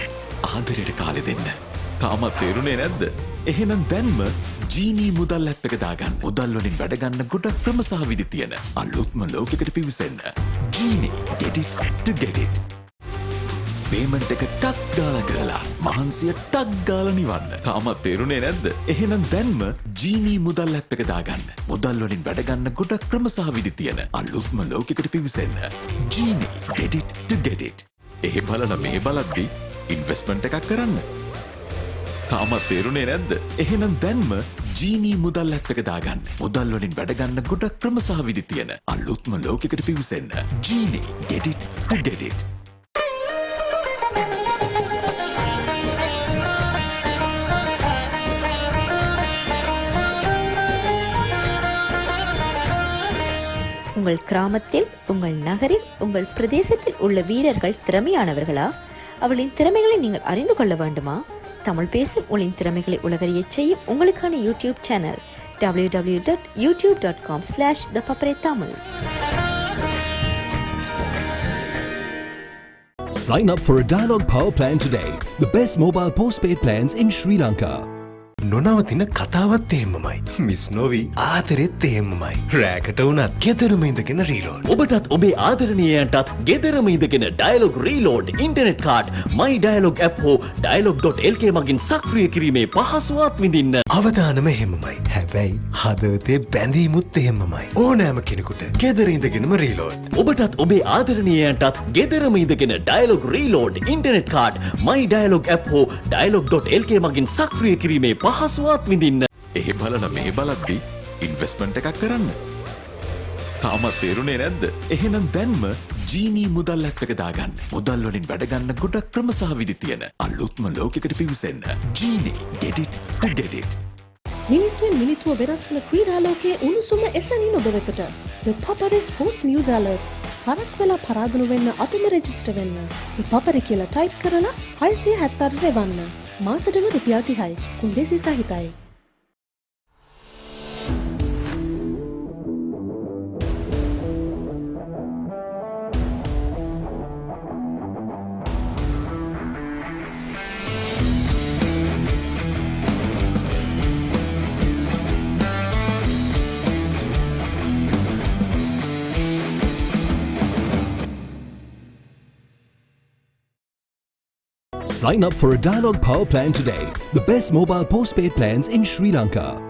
ආදරයට කාලෙ දෙන්න. තාමත් තේරුනේ නැද්ද? එහෙනම් දැන්ම ජීනී මුදල් ඇප් එක දාගන්න. මුදල් වලින් වැඩ ගන්න ගොඩක් ක්‍රම සහ විදි තියෙන අලුත්ම ලෝකයකට පිවිසෙන්න. ජීනී get it to get it. Payment එක ටක් ගාලා කරලා මහන්සිය ටක් ගාලා නිවන්න. තාමත් තේරුනේ නැද්ද? එහෙනම් දැන්ම ජීනී මුදල් ඇප් එක දාගන්න. මුදල් වලින් වැඩ ගන්න ගොඩක් ක්‍රම සහ විදි තියෙන අලුත්ම ලෝකයකට පිවිසෙන්න. ජීනී get it to get it. ඒ බලන මේ බලද්දි ඉන්වෙස්ට්මන්ට් එකක් කරන්න. තාමත් තේරුනේ නැද්ද? එහෙනම් දැන්ම ජීනී මුදල් ඇප් එක දාගන්න. මුදල් වලින් වැඩ ගන්න ගොඩක් ක්‍රම සහ විදි තියෙන අලුත්ම ලෝකයකට පිවිසෙන්න. ජීනී get it to get it. உங்கள் கிராமத்தில், உங்கள் நகரில், உங்கள் பிரதேசத்தில் உள்ள வீரர்கள் திறமையானவர்களா? அவளின் திறமைகளை நீங்கள் அறிந்து கொள்ள வேண்டுமா? தமிழ் பேசும் உங்களின் திறமைகளை உலகறியச் செய்யும் உங்களுக்கான YouTube channel www.youtube.com/thepapare. Sign up for a Dialog Power Plan today. The best mobile postpaid plans in Sri Lanka. නොනවතින කතාවත් එහෙමමයි. මිස් නොවී ආදරෙත් එහෙමමයි. රෑකට වුණත් ගෙදරම ඉඳගෙන රීලෝඩ්. ඔබටත් ඔබේ ආදරණීයයන්ටත් ගෙදරම ඉඳගෙන ඩයලොග් රීලෝඩ් ඉන්ටර්නෙට් කාඩ් මයි ඩයලොග් ඇප් හෝ dialog.lk මගින් සක්‍රිය කිරීමේ පහසුවත් විඳින්න. අවදානම එහෙමමයි. හැබැයි හදවතේ බැඳීමුත් එහෙමමයි. ඕනෑම කෙනෙකුට ගෙදර ඉඳගෙනම රීලෝඩ්. ඔබටත් ඔබේ ආදරණීයයන්ටත් ගෙදරම ඉඳගෙන ඩයලොග් රීලෝඩ් ඉන්ටර්නෙට් කාඩ් මයි ඩයලොග් ඇප් හෝ dialog.lk මගින් සක්‍රිය කිරීමේ පහසුවත් විඳින්න. ඒ බලන මේ බලද්දි ඉන්වෙස්ට්මන්ට් එකක් කරන්න. තාමත් තේරුනේ නැද්ද? එහෙනම් දැන්ම ජීනී මුදල් ඇප් එක දාගන්න. මුදල් වලින් වැඩ ගන්න ගොඩක් ක්‍රම සහ විදි තියෙන අලුත්ම ලෝකයකට පිවිසෙන්න. ජීනී get it to get it. මිනිත්තුවෙන් මිනිත්තුව වෙනස් වන ක්‍රීඩා ලෝකයේ උණුසුම එසැනින් ඔබ වෙතට. The Papare Sports News Alerts. හරක් වෙලා පරාදුණු වෙන්න අතුම රෙජිස්ටර් වෙන්න. The Papare කියලා ටයිප් කරලා 676 එවන්න. මාසෙටම රුපියල් 30යි. කුන්දේසි සහිතයි. Sign up for a Dialog Power Plan today. The best mobile postpaid plans in Sri Lanka.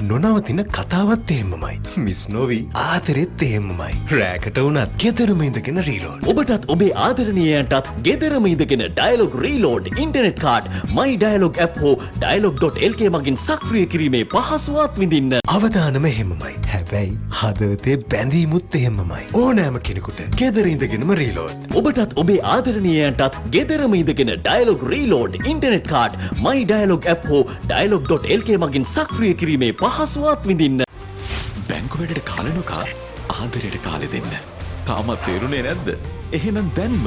නොනවතින කතාවත් එහෙමමයි. මිස් නොවී ආදරෙත් එහෙමමයි. රෑකට වුණත් ගෙදරම ඉඳගෙන රීලෝඩ්. ඔබටත් ඔබේ ආදරණීයයන්ටත් ගෙදරම ඉඳගෙන ඩයලොග් රීලෝඩ් ඉන්ටර්නෙට් කාඩ් මයි ඩයලොග් ඇප් හෝ dialog.lk මගින් සක්‍රිය කිරීමේ පහසුවත් විඳින්න. අවදානම එහෙමමයි. හැබැයි හදවතේ බැඳීමුත් එහෙමමයි. ඕනෑම කෙනෙකුට ගෙදර ඉඳගෙනම රීලෝඩ්. ඔබටත් ඔබේ ආදරණීයයන්ටත් ගෙදරම ඉඳගෙන ඩයලොග් රීලෝඩ් ඉන්ටර්නෙට් කාඩ් මයි ඩයලොග් ඇප් හෝ dialog.lk මගින් සක්‍රිය කිරීමේ පහසුවත් විඳින්න. බැංකු වැඩට කාලනුකා ආදරයට කාලෙ දෙන්න. තාමත් තේරුණේ නැද්ද? එහෙනම් දැන්ම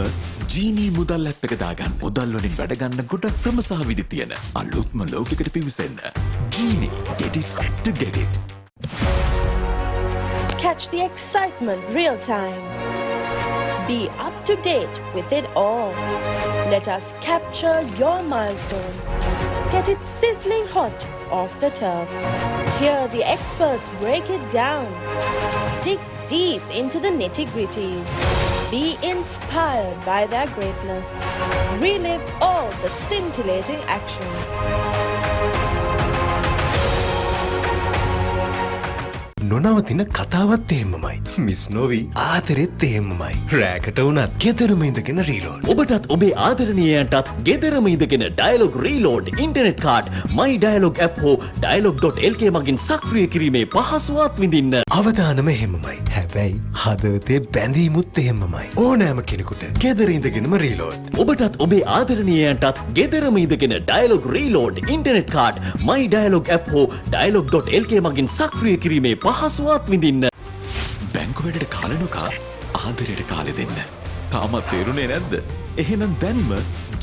ජීනී මුදල් ඇප් එක දාගන්න. මුදල් වලින් වැඩ ගන්න ගොඩක් ක්‍රම සහ විදි තියෙන අලුත්ම ලෝකයකට පිවිසෙන්න. ජීනී get it to get it. Catch the excitement real time. Be up to date with it all. Let us capture your milestones. Get it sizzling hot off the turf. Hear the experts break it down. Dig deep into the nitty-gritties. Be inspired by their greatness. Relive all the scintillating action. නොනවතින කතාවත් එහෙමමයි. Miss නොවී ආදරෙත් එහෙමමයි. රෑකට වුණත් ගෙදරම ඉඳගෙන reload. ඔබටත් ඔබේ ආදරණීයයන්ටත් ගෙදරම ඉඳගෙන Dialog reload internet card මයි ඩයලොග් ඇප් හෝ dialog.lk මගින් සක්‍රිය කිරීමේ පහසුවත් විඳින්න. අවදානම එහෙමමයි. හැබැයි හදවතේ බැඳීමුත් එහෙමමයි. ඕනෑම කෙනෙකුට ගෙදර ඉඳගෙනම රීලෝඩ්. ඔබටත් ඔබේ ආදරණීයයන්ටත් ගෙදරම ඉඳගෙන ඩයලොග් රීලෝඩ් ඉන්ටර්නෙට් කාඩ් මයි ඩයලොග් ඇප් හෝ dialog.lk මගින් සක්‍රිය කිරීමේ පහසුවත් විඳින්න. බැංකු වැඩට කාලනුකා ආදරයට කාලෙ දෙන්න. තාමත් තේරුණේ නැද්ද? එහෙනම් දැන්ම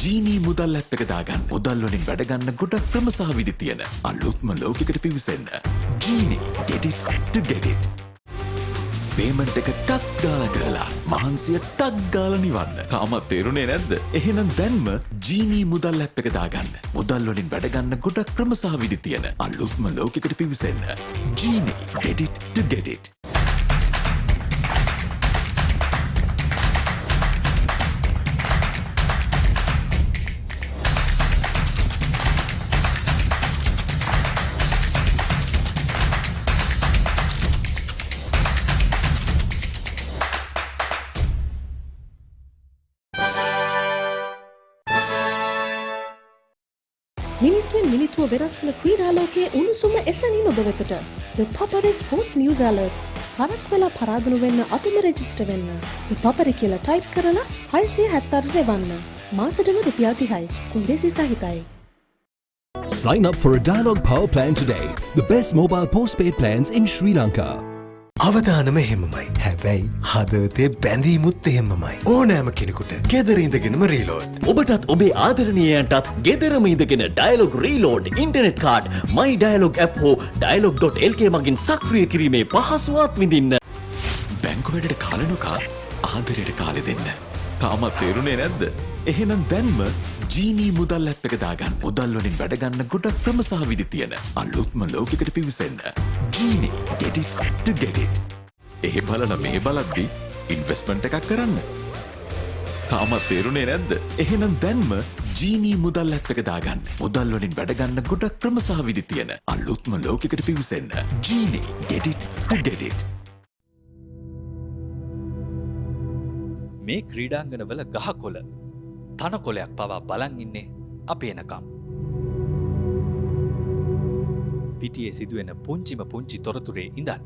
ජීනී මුදල් ඇප් එක දාගන්න. මුදල් වලින් වැඩ ගන්න ගොඩක් ක්‍රම සහ විදි තියෙන අලුත්ම ලෝකයකට පිවිසෙන්න. ජීනී get it to get it. Payment එක ටක් ගාලා කරලා මහන්සිය ටක් ගාලා නිවන්න. තාමත් තේරුණේ නැද්ද? එහෙනම් දැන්ම ජීනී මුදල් ඇප් එක දාගන්න. මුදල් වලින් වැඩ ගන්න ගොඩක් ක්‍රම සහ විදි තියෙන අලුත්ම ලෝකයකට පිවිසෙන්න. ජීනී get it to get it. මිනිත්තුවෙන් මිනිත්තුව වෙනස් වන ක්‍රීඩාලෝකයේ උණුසුම එසැනින් ඔබ වෙතට. The Papare Sports News Alerts. හරක් වෙලා පරාදුණු වෙන්න අතුම රෙජිස්ටර් වෙන්න. The Papare කියලා ටයිප් කරලා 676 එවන්න. මාසෙටම රුපියල් 30යි. කුන්දේසි සහිතයි. Sign up for a Dialog Power Plan today. The best mobile postpaid plans in Sri Lanka. අවදානම එහෙමමයි. හැබැයි හදවතේ බැඳීමුත් එහෙමමයි. ඕනෑම කෙනෙකුට ගෙදර ඉඳගෙනම රීලෝඩ්. ඔබටත් ඔබේ ආදරණීයයන්ටත් ගෙදරම ඉඳගෙන ඩයලොග් රීලෝඩ් ඉන්ටර්නෙට් කාඩ් මයි ඩයලොග් ඇප් හෝ dialog.lk මගින් සක්‍රිය කිරීමේ පහසුවත් විඳින්න. බැංකු වැඩට කාලනුකා ආදරයට කාලෙ දෙන්න. තාමත් තේරුණේ නැද්ද? එහෙනම් දැන්ම ජීනී මුදල් ඇප් එක දාගන්න. මුදල් වලින් වැඩ ගන්න ගොඩක් ක්‍රම සහ විදි තියෙන අලුත්ම ලෝකයකට පිවිසෙන්න. ජීනී get it to get it. ඒ බලන මේ බලද්දි ඉන්වෙස්ට්මන්ට් එකක් කරන්න. තාමත් තේරුණේ නැද්ද? එහෙනම් දැන්ම ජීනී මුදල් ඇප් එක දාගන්න. මුදල් වලින් වැඩ ගන්න ගොඩක් ක්‍රම සහ විදි තියෙන අලුත්ම ලෝකයකට පිවිසෙන්න. ජීනී get it to get it. මේ ක්‍රීඩාංගනවල ගහකොළ තනකොළයක් පවා බලන් ඉන්නේ අපේ එනකම්. පිටියේ සිදුවෙන පුංචිම පුංචි තොරතුරේ ඉඳන්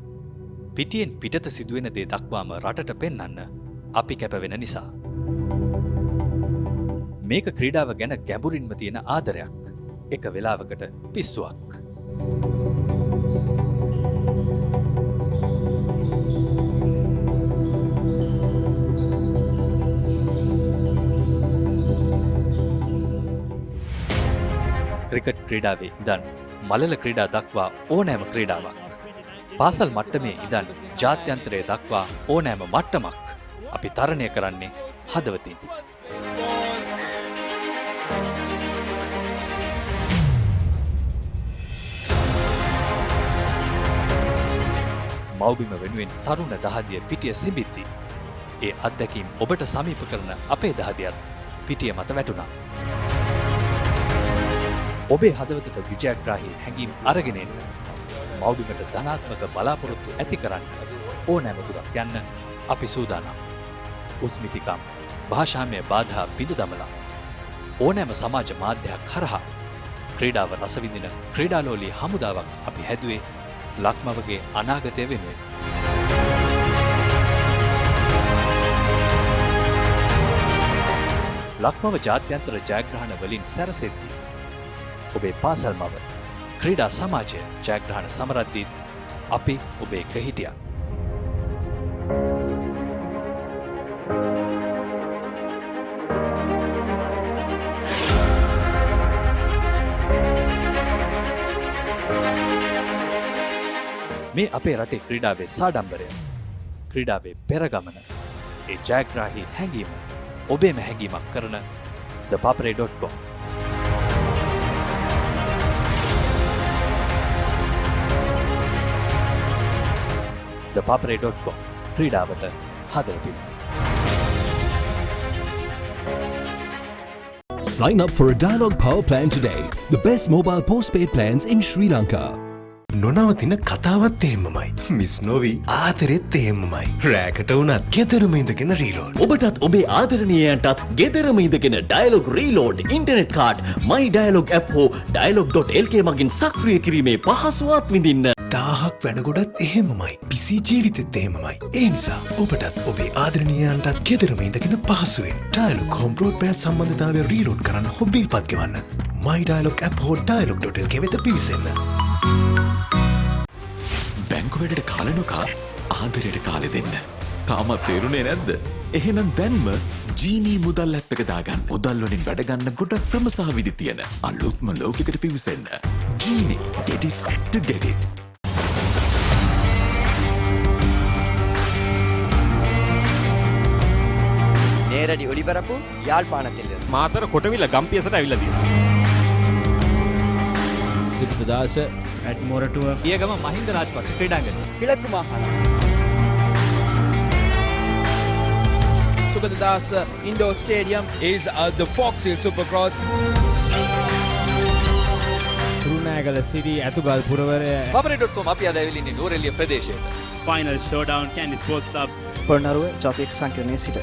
පිටියෙන් පිටත සිදුවෙන දේ දක්වාම රටට පෙන්වන්න අපි කැපවෙන නිසා. මේක ක්‍රීඩාව ගැන ගැඹුරින්ම තියෙන ආදරයක්. එක වෙලාවකට පිස්සුවක්. ක්‍රිකට් ක්‍රීඩාවේ ඉඳන් මලල ක්‍රීඩා දක්වා ඕනෑම ක්‍රීඩාවක්. පාසල් මට්ටමේ ඉඳන් ජාත්‍යන්තරය දක්වා ඕනෑම මට්ටමක් අපි තරණය කරන්නේ හදවතින්. මව්බිම වෙනුවෙන් තරුණ දහදිය පිටිය සිඹිද්දී ඒ අත්දැකීම් ඔබට සමීප කරන අපේ දහදියත් පිටිය මත වැටුණා. ඔබේ හදවතට විජයග්‍රාහී හැඟීම් අරගෙන එන්න මවුබිමට ධනාත්මක බලාපොරොත්තු ඇති කරන්න ඕනෑම දුරක් යන්න අපි සූදානම්. උස්මිතිකම් භාෂාමය බාධා බිඳ දමලා ඕනෑම සමාජ මාධ්‍යයක් කරහා ක්‍රීඩාව රසවිඳින ක්‍රීඩාලෝලී හමුදාවක් අපි හැදුවේ ලක්මවගේ අනාගතය වෙනුවෙන්. ලක්මව ජාත්‍යන්තර ජයග්‍රහණ වලින් සැරසෙද්දී ඔබේ පාසල් මව ක්‍රීඩා සමාජය ජයග්‍රහණ සමරද්දීත් අපි ඔබේ එක හිටියා. මේ අපේ රටේ ක්‍රීඩාවේ සාඩම්බරය, ක්‍රීඩාවේ පෙරගමන, ඒ ජයග්‍රාහී හැඟීම ඔබේම හැඟීමක් කරන thepapare.com. thepapare.com ක්‍රීඩාවට හදවතින්. Sign up for a Dialog Power Plan today. The best mobile postpaid plans in Sri Lanka. නොනවතින කතාවත් එහෙමමයි. මිස් නොවි ආදරෙත් එහෙමමයි. රෑකට වුණත් ගෙදරම ඉඳගෙන රීලෝඩ්. ඔබටත් ඔබේ ආදරණීයයන්ටත් ගෙදරම ඉඳගෙන Dialog reload internet card My Dialog app හෝ Dialog.lk මගින් සක්‍රිය කිරීමේ පහසුවත් විඳින්න. 1000ක් වැඩගොඩත් එහෙමමයි. පිසි ජීවිතෙත් එහෙමමයි. ඒ නිසා ඔබටත් ඔබේ ආදරණීයයන්ටත් ගෙදරම ඉඳගෙන පහසුවෙන් Dialog home broadband සම්බන්ධතාවය රීලෝඩ් කරන්න හෝ බිල්පත් ගෙවන්න. My Dialog app හෝ Dialog.lk වෙත පිවිසෙන්න. බැංකු වැඩට කාලනොකා ආදරයට කාලෙ දෙන්න. තාමත් තේරුණේ නැද්ද? එහෙනම් දැන්ම ජීනී මුදල් ඇප් එක දාගන්න. මුදල් වලින් වැඩ ගන්න ගොඩක් ක්‍රම සහ විදි තියෙන අලුත්ම ලෝකයකට පිවිසෙන්න. ජීනී get it to get it. நேரடி ஒளிபரப்பு யாழ்ப்பாணத்தில் මාතර කොටවිල ගම්පියසට ඇවිල්ලා තියෙනවා. සිද්ධාස ඇඩ්මෝරටුව පියගම මහින්ද රාජපක්ෂ ක්‍රීඩාංගණය கிழக்கு மாகாணம் Sugaddas Indoor Stadium is the Fox Hill Supercross. Kurunegala සිටි ඇතුගල් පුරවරය Papare.com අපි අද ඇවිල්ලා ඉන්නේ නෝරෙලිය ප්‍රදේශයේ. Final showdown Kandy sports club Polonnaruwa ජාතික සංකීර්ණයේ සිට.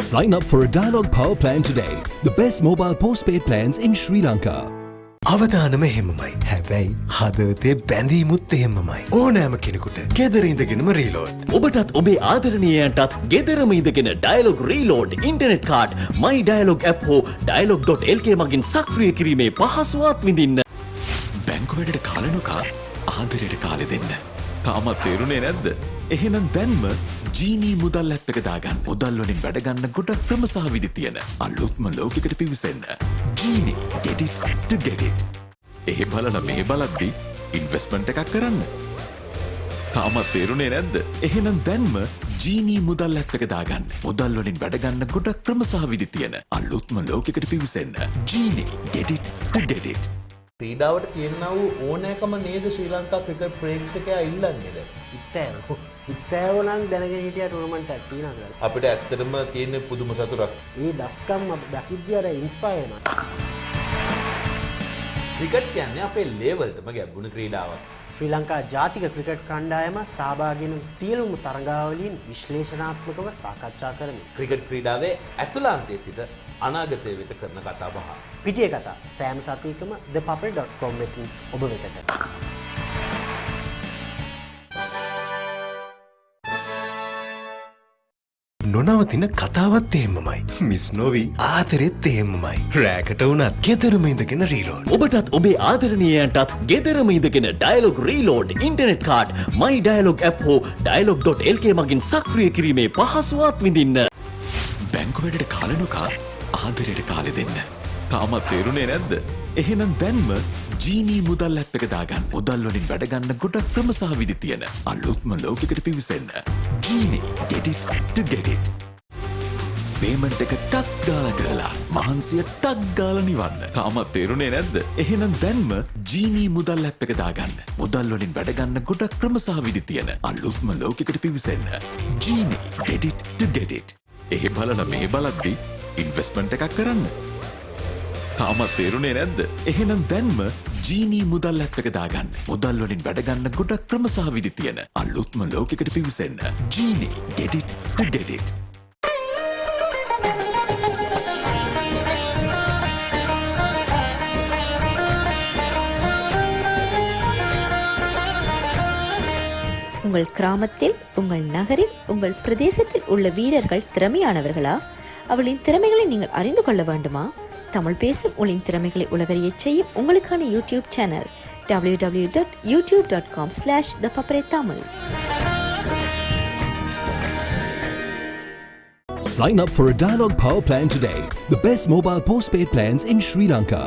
Sign up for a Dialog Power Plan today. The best mobile postpaid plans in Sri Lanka. අවදානම එහෙමමයි. හැබැයි හදවතේ බැඳීමුත් එහෙමමයි. ඕනෑම කෙනෙකුට ගෙදර ඉඳගෙනම රීලෝඩ්. ඔබටත් ඔබේ ආදරණීයයන්ටත් ගෙදරම ඉඳගෙන Dialog reload internet card My Dialog app හෝ Dialog.lk මගින් සක්‍රිය කිරීමේ පහසුවත් විඳින්න. බැංකු වැඩට කාලනොකා ආදරයට කාලෙ දෙන්න. තාමත් තේරුණේ නැද්ද? එහෙනම් දැන්ම ජීනී මුදල් ඇප් එක දාගන්න. මුදල් වලින් වැඩ ගන්න ගොඩක් ක්‍රම සහ විදි තියෙන අලුත්ම ලෝකයකට පිවිසෙන්න. ජීනී get it to get it. ඒ බලන මේ බලද්දි ඉන්වෙස්ට්මන්ට් එකක් කරන්න. තාමත් තේරුණේ නැද්ද? එහෙනම් දැන්ම ජීනී මුදල් ඇප් එක දාගන්න. මුදල් වලින් වැඩ ගන්න ගොඩක් ක්‍රම සහ විදි තියෙන අලුත්ම ලෝකයකට පිවිසෙන්න. ජීනී get it to get it. ක්‍රීඩාවට තියෙනා වූ ඕනෑකම නේද ශ්‍රී ලංකා ක්‍රිකට් ප්‍රේක්ෂකයා ඉල්ලන්නේද? ඉත්තෑව. ඉත්තෑව නම් දැනගෙන හිටියා ටූර්නමන්ට් එකක් තියෙනවා කියලා. අපිට ඇත්තටම තියෙන පුදුම සතුටක්. ඒ දස්කම් දකිද්දී අර ඉන්ස්පයර් වෙනවා. ක්‍රිකට් කියන්නේ අපේ ලේවල්ටම ගැඹුණු ක්‍රීඩාවක්. ශ්‍රී ලංකා ජාතික ක්‍රිකට් කණ්ඩායම සහභාගී වන සියලුම තරගාවලින් විශ්ලේෂණාත්මකව සාකච්ඡා කරමින් ක්‍රිකට් ක්‍රීඩාවේ ඇතුළාන්තයේ සිට අනාගතය වෙත කරන කතා බහ. පිටිය කතා සෑම සතියකම thepapare.com වෙතින් ඔබ වෙතට. නොනවතින කතාවත් එහෙමමයි. මිස් නොවි ආදරෙත් එහෙමමයි. රෑකට වුණත් ගෙදරම ඉඳගෙන රීලෝඩ්. ඔබටත් ඔබේ ආදරණීයයන්ටත් ගෙදරම ඉඳගෙන Dialog reload internet card My Dialog app හෝ Dialog.lk මගින් සක්‍රිය කිරීමේ පහසුවත් විඳින්න. බැංකු වැඩට කාලනොකා ආදරයට කාලෙ දෙන්න. තාමත් තේරුණේ නැද්ද? එහෙනම් දැන්ම ජීනී මුදල් ඇප් එක දාගන්න. මුදල් වලින් වැඩ ගන්න ගොඩක් ක්‍රම සහ විදි තියෙන අලුත්ම ලෝකයකට පිවිසෙන්න. ජීනී get it to get it. Payment එක ටක් ගාලා කරලා මහන්සිය ටක් ගාලා නිවන්න. තාමත් තේරුනේ නැද්ද? එහෙනම් දැන්ම ජීනී මුදල් ඇප් එක දාගන්න. මුදල් වලින් වැඩ ගන්න ගොඩක් ක්‍රම සහ විදි තියෙන අලුත්ම ලෝකයකට පිවිසෙන්න. ජීනී get it to get it. එහි බලන මේ බලද්දි ඉන්වෙස්ට්මන්ට් එකක් කරන්න. තාමත් තේරුනේ නැද්ද? එහෙනම් දැන්ම ජීනී මුදල් ඇප් එක දාගන්න. මුදල් වලින් වැඩ ගන්න ගොඩක් ක්‍රම සහ විදි තියෙන අලුත්ම ලෝකයකට පිවිසෙන්න. ජීනී get it to get it. உங்கள் கிராமத்தில், உங்கள் நகரில், உங்கள் பிரதேசத்தில் உள்ள வீரர்கள் திறமையானவர்களா? அவளின் திறமைகளை நீங்கள் அறிந்து கொள்ள வேண்டுமா? தமிழ் பேசும் உங்களின் திறமைகளை உலகறியச் செய்யும் உங்களுக்கான YouTube channel www.youtube.com/thepapare. Sign up for a Dialog Power Plan today. The best mobile postpaid plans in Sri Lanka.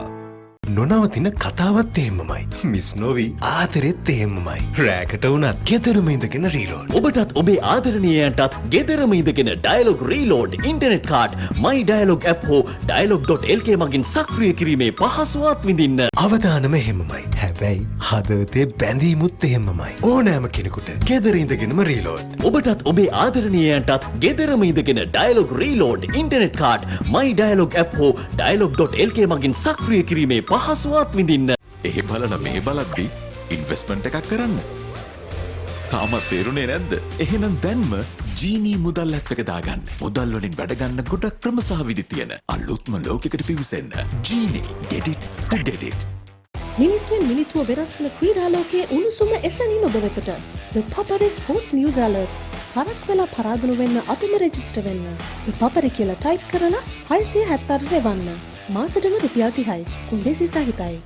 නොනවතින කතාවත් එහෙමමයි. මිස් නොවී ආදරෙත් එහෙමමයි. රෑකට වුණත් ගෙදරම ඉඳගෙන රීලෝඩ්. ඔබටත් ඔබේ ආදරණීයයන්ටත් ගෙදරම ඉඳගෙන ඩයලොග් රීලෝඩ් ඉන්ටර්නෙට් කාඩ් මයි ඩයලොග් ඇප් හෝ dialog.lk මගින් සක්‍රිය කිරීමේ පහසුවත් විඳින්න. අවදානම එහෙමමයි. හැබැයි හදවතේ බැඳීමුත් එහෙමමයි. ඕනෑම කෙනෙකුට ගෙදර ඉඳගෙනම රීලෝඩ්. ඔබටත් ඔබේ ආදරණීයයන්ටත් ගෙදරම ඉඳගෙන ඩයලොග් රීලෝඩ් ඉන්ටර්නෙට් කාඩ් මයි ඩයලොග් ඇප් හෝ dialog.lk මගින් සක්‍රිය කිරීමේ පහසුවත් විඳින්න. එහි බලන මේ බලද්දි ඉන්වෙස්ට්මන්ට් එකක් කරන්න. තාමත් තේරුනේ නැද්ද? එහෙනම් දැන්ම ජීනී මුදල් ඇප් එක දාගන්න. මුදල් වලින් වැඩ ගන්න ගොඩක් ක්‍රම සහ විදි තියෙන අලුත්ම ලෝකයකට පිවිසෙන්න. ජීනී get it to get it. මිනිත්තුවෙන් මිනිත්තුව වෙනස් වන ක්‍රීඩා ලෝකයේ උණුසුම එසැනින් ඔබ වෙතට. The Papare Sports News Alerts. හරක් වෙලා පරාදුණු වෙන්න අතුම රෙජිස්ටර් වෙන්න. The Papare කියලා ටයිප් කරලා 678 එවන්න. මාසෙටම රුපියල් 30යි. කුන්දේසි සහිතයි.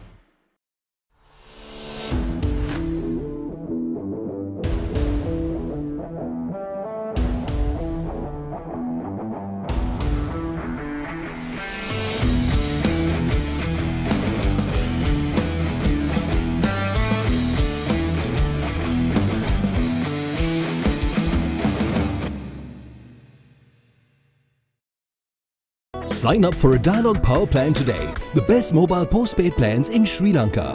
Sign up for a Dialog Power Plan today. The best mobile postpaid plans in Sri Lanka.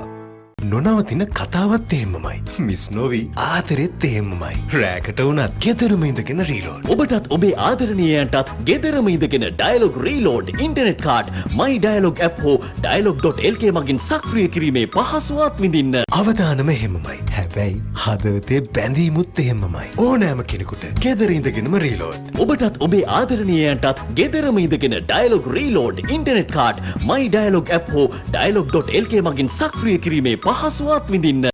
නොනවතින කතාවත් එහෙමමයි. මිස් නොවී ආදරෙත් එහෙමමයි. රෑකට වුණත් ගෙදරම ඉඳගෙන රීලෝඩ්. ඔබටත් ඔබේ ආදරණීයයන්ටත් ගෙදරම ඉඳගෙන ඩයලොග් රීලෝඩ් ඉන්ටර්නෙට් කාඩ් මයි ඩයලොග් ඇප් හෝ dialog.lk මගින් සක්‍රිය කිරීමේ පහසුවත් විඳින්න. අවදානම එහෙමමයි. හැබැයි හදවතේ බැඳීමුත් එහෙමමයි. ඕනෑම කෙනෙකුට ගෙදර ඉඳගෙනම රීලෝඩ්. ඔබටත් ඔබේ ආදරණීයයන්ටත් ගෙදරම ඉඳගෙන ඩයලොග් රීලෝඩ් ඉන්ටර්නෙට් කාඩ් මයි ඩයලොග් ඇප් හෝ dialog.lk මගින් සක්‍රිය කිරීමේ පහසුවත් විඳින්න.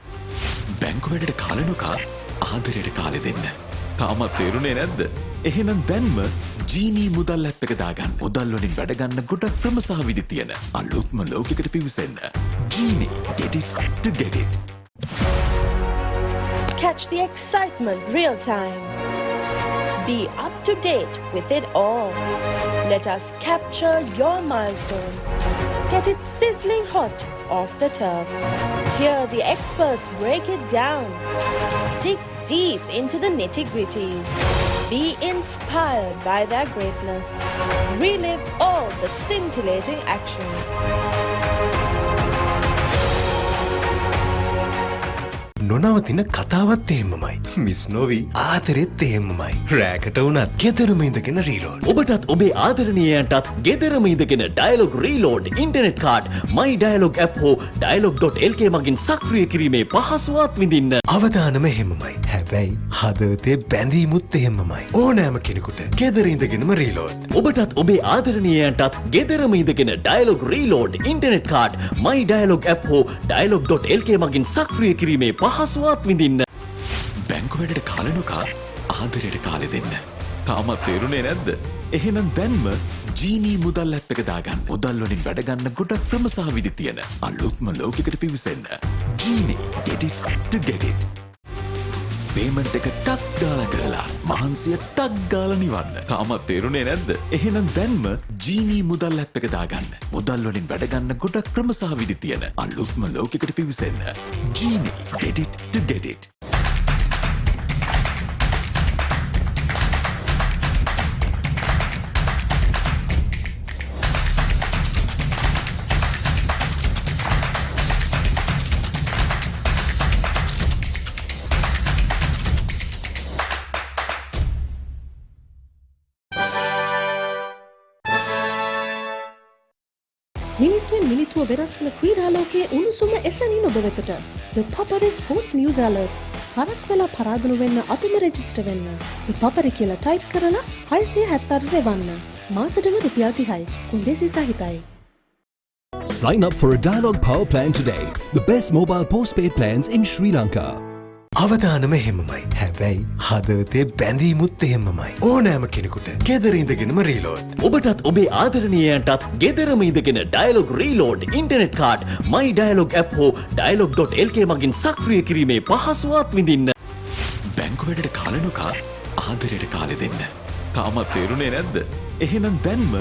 බැංකු වැඩට කාලෙනුකා ආදරයට කාලෙ දෙන්න. තාමත් තේරුනේ නැද්ද? එහෙනම් දැන්ම ජීනී මුදල් ඇප් එක දාගන්න. මුදල් වලින් වැඩ ගන්න ගොඩක් ක්‍රම සහ විදි තියෙන අලුත්ම ලෝකයකට පිවිසෙන්න. ජීනී get it to get it. Catch the excitement real time. Be up to date with it all. Let us capture your milestones. Get it sizzling hot off the turf. Hear the experts break it down. Dig deep into the nitty-gritties. Be inspired by their greatness. Relive all the scintillating action. නොනවතින කතාවත් එහෙමමයි. Miss නොවී ආදරෙත් එහෙමමයි. රෑකට වුණත් ගෙදරම ඉඳගෙන reload. ඔබටත් ඔබේ ආදරණීයයන්ටත් ගෙදරම ඉඳගෙන Dialog reload internet card මයි ඩයලොග් ඇප් හෝ dialog.lk මගින් සක්‍රිය කිරීමේ පහසුවත් විඳින්න. අවදානම එහෙමමයි. හැබැයි හදවතේ බැඳීමුත් එහෙමමයි. ඕනෑම කෙනෙකුට ගෙදර ඉඳගෙනම රීලෝඩ්. ඔබටත් ඔබේ ආදරණීයයන්ටත් ගෙදරම ඉඳගෙන ඩයලොග් රීලෝඩ් ඉන්ටර්නෙට් කාඩ් මයි ඩයලොග් ඇප් හෝ dialog.lk මගින් සක්‍රිය කිරීමේ පහසුවත් විඳින්න. බැංකු වැඩට කාලෙනුකා ආදරයට කාලෙ දෙන්න. තාමත් තේරුනේ නැද්ද? එහෙනම් දැන්ම ජීනී මුදල් ඇප් එක දාගන්න. මුදල් වලින් වැඩ ගන්න ගොඩක් ක්‍රම සහ විදි තියෙන අලුත්ම ලෝකයකට පිවිසෙන්න. ජීනී get it to get it. Payment එක ටක් ගාලා කරලා මහන්සිය ටක් ගාලා නිවන්න. තාමත් තේරුනේ නැද්ද? එහෙනම් දැන්ම ජීනී මුදල් ඇප් එක දාගන්න. මුදල් වලින් වැඩ ගන්න ගොඩක් ක්‍රම සහ විදි තියෙන අලුත්ම ලෝකයකට පිවිසෙන්න. ජීනී get it to get it. මිනිත්තුවෙන් මිනිත්තුව වෙනස් වන ක්‍රීඩාලෝකයේ උණුසුම එසැනින් ඔබ වෙතට. The Papare Sports News Alerts. හරක් වෙලා පරාදුණු වෙන්න අතුම රෙජිස්ටර් වෙන්න. The Papare කියලා ටයිප් කරලා 676 රෙවන්න. මාසෙටම රුපියල් 30යි. කුන්දේසි සහිතයි. Sign up for a Dialog Power Plan today. The best mobile postpaid plans in Sri Lanka. අවදානම එහෙමමයි. හැබැයි හදවතේ බැඳීමුත් එහෙමමයි. ඕනෑම කෙනෙකුට ගෙදර ඉඳගෙනම රීලෝඩ්. ඔබටත් ඔබේ ආදරණීයයන්ටත් ගෙදරම ඉඳගෙන ඩයලොග් රීලෝඩ් ඉන්ටර්නෙට් කාඩ් මයි ඩයලොග් ඇප් හෝ dialog.lk මගින් සක්‍රිය කිරීමේ පහසුවත් විඳින්න. බැංකු වැඩට කාලනුකා ආදරයට කාලෙ දෙන්න. තාමත් තේරුණේ නැද්ද? එහෙනම් දැන්ම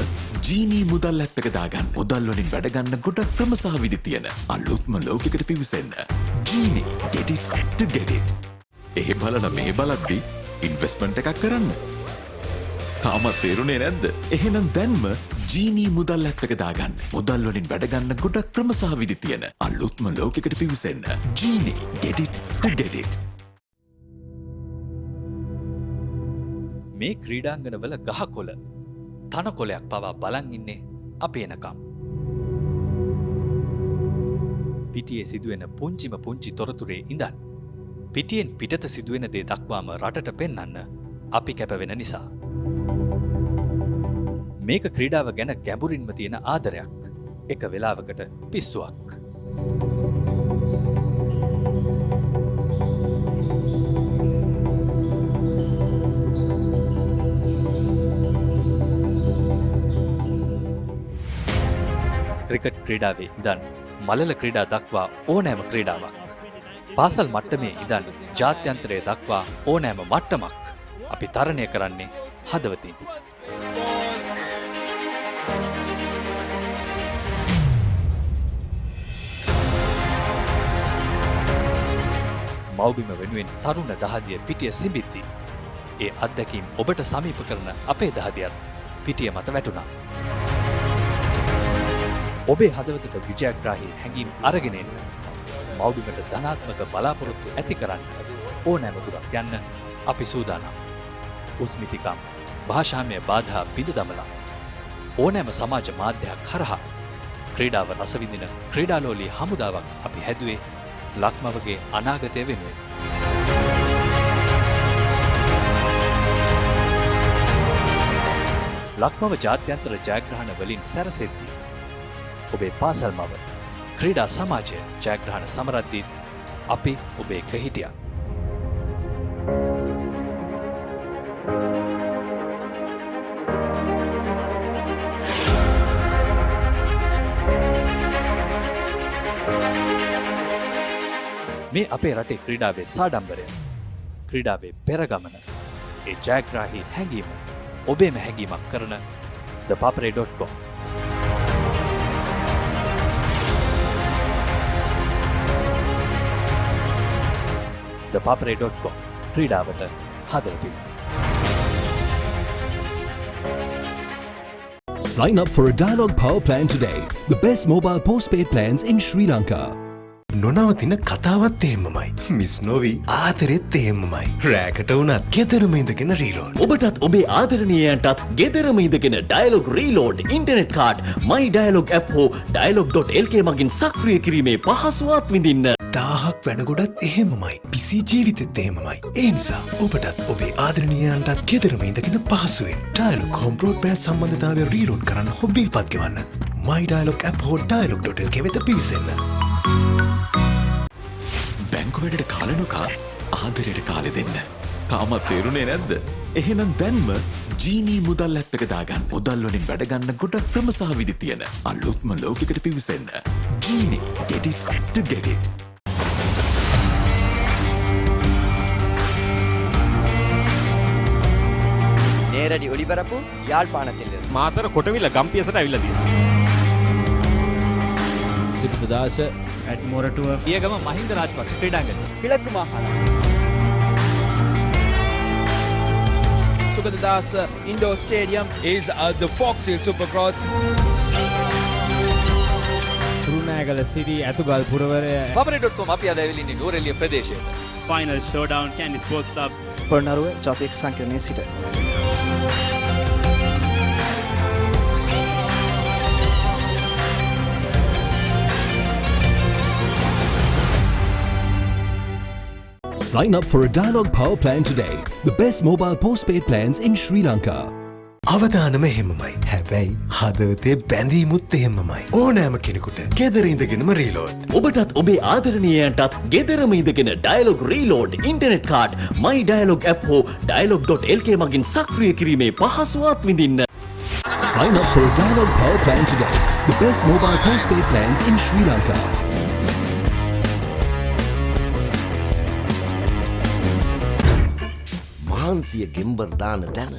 ජීනී මුදල් ඇප් එක දාගන්න. මුදල් වලින් වැඩ ගන්න ගොඩක් ක්‍රම සහ විදි තියෙන අලුත්ම ලෝකයකට පිවිසෙන්න. ජීනී get it to get it. ඒ බලන මේ බලද්දි ඉන්වෙස්ට්මන්ට් එකක් කරන්න. තාමත් තේරුණේ නැද්ද? එහෙනම් දැන්ම ජීනී මුදල් ඇප් එක දාගන්න. මුදල් වලින් වැඩ ගන්න ගොඩක් ක්‍රම සහ විදි තියෙන අලුත්ම ලෝකයකට පිවිසෙන්න. ජීනී get it to get it. මේ ක්‍රීඩාංගණවල ගහකොළ තනකොළයක් පවා බලන් ඉන්නේ අපි එනකම්. පිටියේ සිදුවෙන පුංචිම පුංචි තොරතුරේ ඉඳන් පිටියෙන් පිටත සිදුවෙන දේ දක්වාම රටට පෙන්වන්න අපි කැපවෙන නිසා. මේක ක්‍රීඩාව ගැන ගැඹුරින්ම තියෙන ආදරයක්. එක වෙලාවකට පිස්සුවක්. ක්‍රිකට් ක්‍රීඩාවේ ඉඳන් මලල ක්‍රීඩා දක්වා ඕනෑම ක්‍රීඩාවක්. පාසල් මට්ටමේ ඉඳන් ජාත්‍යන්තරය දක්වා ඕනෑම මට්ටමක් අපි තරණය කරන්නේ හදවතින්. මව්බිම වෙනුවෙන් තරුණ දහදිය පිටිය සිඹිද්දී ඒ අත්දැකීම් ඔබට සමීප කරන අපේ දහදියත් පිටිය මත වැටුණා. ඔබේ හදවතට විජයග්‍රාහී හැඟීම් අරගෙන එන්න. මව්බිමට ධනාත්මක බලාපොරොත්තු ඇති කරන්න ඕනෑම දුරක් යන්න අපි සූදානම්. උස්මිතිකම් භාෂාමය බාධා බිඳ දමලා ඕනෑම සමාජ මාධ්‍යයක් කරහා ක්‍රීඩාව රසවිඳින ක්‍රීඩාලෝලී හමුදාවක් අපි හැදුවේ ලක්මවගේ අනාගතය වෙනුවෙන්. ලක්මව ජාත්‍යන්තර ජයග්‍රහණ වලින් සැරසෙද්දී ඔබේ පාසල් මව ක්‍රීඩා සමාජය ජයග්‍රහණ සමරද්දීත් අපි ඔබේ එක්ක හිටියා. මේ අපේ රටේ ක්‍රීඩාවේ සාඩම්බරය, ක්‍රීඩාවේ පෙරගමන, ඒ ජයග්‍රාහී හැඟීම ඔබේම හැඟීමක් කරන thepapare.com. thepapare.com ක්‍රීඩාවට හදවතින්. Sign up for a Dialog Power Plan today. The best mobile postpaid plans in Sri Lanka. නොනවතින කතාවත් එහෙමමයි. මිස් නොවී ආදරෙත් එහෙමමයි. රෑකට වුණත් ගෙදරම ඉඳගෙන රීලෝඩ්. ඔබටත් ඔබේ ආදරණීයයන්ටත් ගෙදරම ඉඳගෙන ඩයලොග් රීලෝඩ් ඉන්ටර්නෙට් කාඩ් මයි ඩයලොග් ඇප් හෝ dialog.lk මගින් සක්‍රිය කිරීමේ පහසුවත් විඳින්න. 1000ක් වැඩගොඩත් එහෙමමයි. පිසි ජීවිතෙත් එහෙමමයි. ඒ නිසා ඔබටත් ඔබේ ආදරණීයයන්ටත් ගෙදරම ඉඳගෙන පහසුවෙන් ඩයලොග් හෝම් බ්‍රෝඩ්බෑන්ඩ් සම්බන්ධතාවය රීලෝඩ් කරන්න හොබිල් පත් ගෙවන්න. මයි ඩයලොග් ඇප් හෝ dialog.lk වෙත පිවිසෙන්න. බැංකු වැඩට කාලනුකා ආදරයට කාලෙ දෙන්න. තාමත් තේරුණේ නැද්ද? එහෙනම් දැන්ම ජීනී මුදල් ඇප් එක දාගන්න. මුදල් වලින් වැඩ ගන්න ගොඩක් ක්‍රම සහ විදි තියෙන අලුත්ම ලෝකයකට පිවිසෙන්න. ජීනී get it to get it. நேரடி ஒளிபரப்பு யாழ்ப்பாணத்தில் මාතර කොටවිල ගම්පියසට ඇවිල්ලා තියෙනවා. සිද්ධාශ ඇඩ්මෝරටුව පියගම මහින්ද රාජපක්ෂ ක්‍රීඩාංගණය கிழக்கு மாகாணம் Sugadadasa Indoor Stadium is the Fox Hill Supercross. Kurunegala සිටි ඇතුගල් පුරවරය papare.com අපි අද ඇවිල්ලා ඉන්නේ නූරෙලිය ප්‍රදේශයේ. Final showdown Kandy sports club Polonnaruwa ජාතික සංකීර්ණයේ සිට Sign up for a Dialog Power Plan today. The best mobile postpaid plans in Sri Lanka. අවදානම එහෙමමයි. හැබැයි හදවතේ බැඳීමුත් එහෙමමයි. ඕනෑම කෙනෙකුට ගෙදර ඉඳගෙනම රීලෝඩ්. ඔබටත් ඔබේ ආදරණීයයන්ටත් ගෙදරම ඉඳගෙන Dialog reload internet card My Dialog app හෝ Dialog.lk මගින් සක්‍රිය කිරීමේ පහසුවත් විඳින්න. Sign up for a Dialog Power Plan today. The best mobile postpaid plans in Sri Lanka. මහන්සිය ගෙම්බර් දාන තැන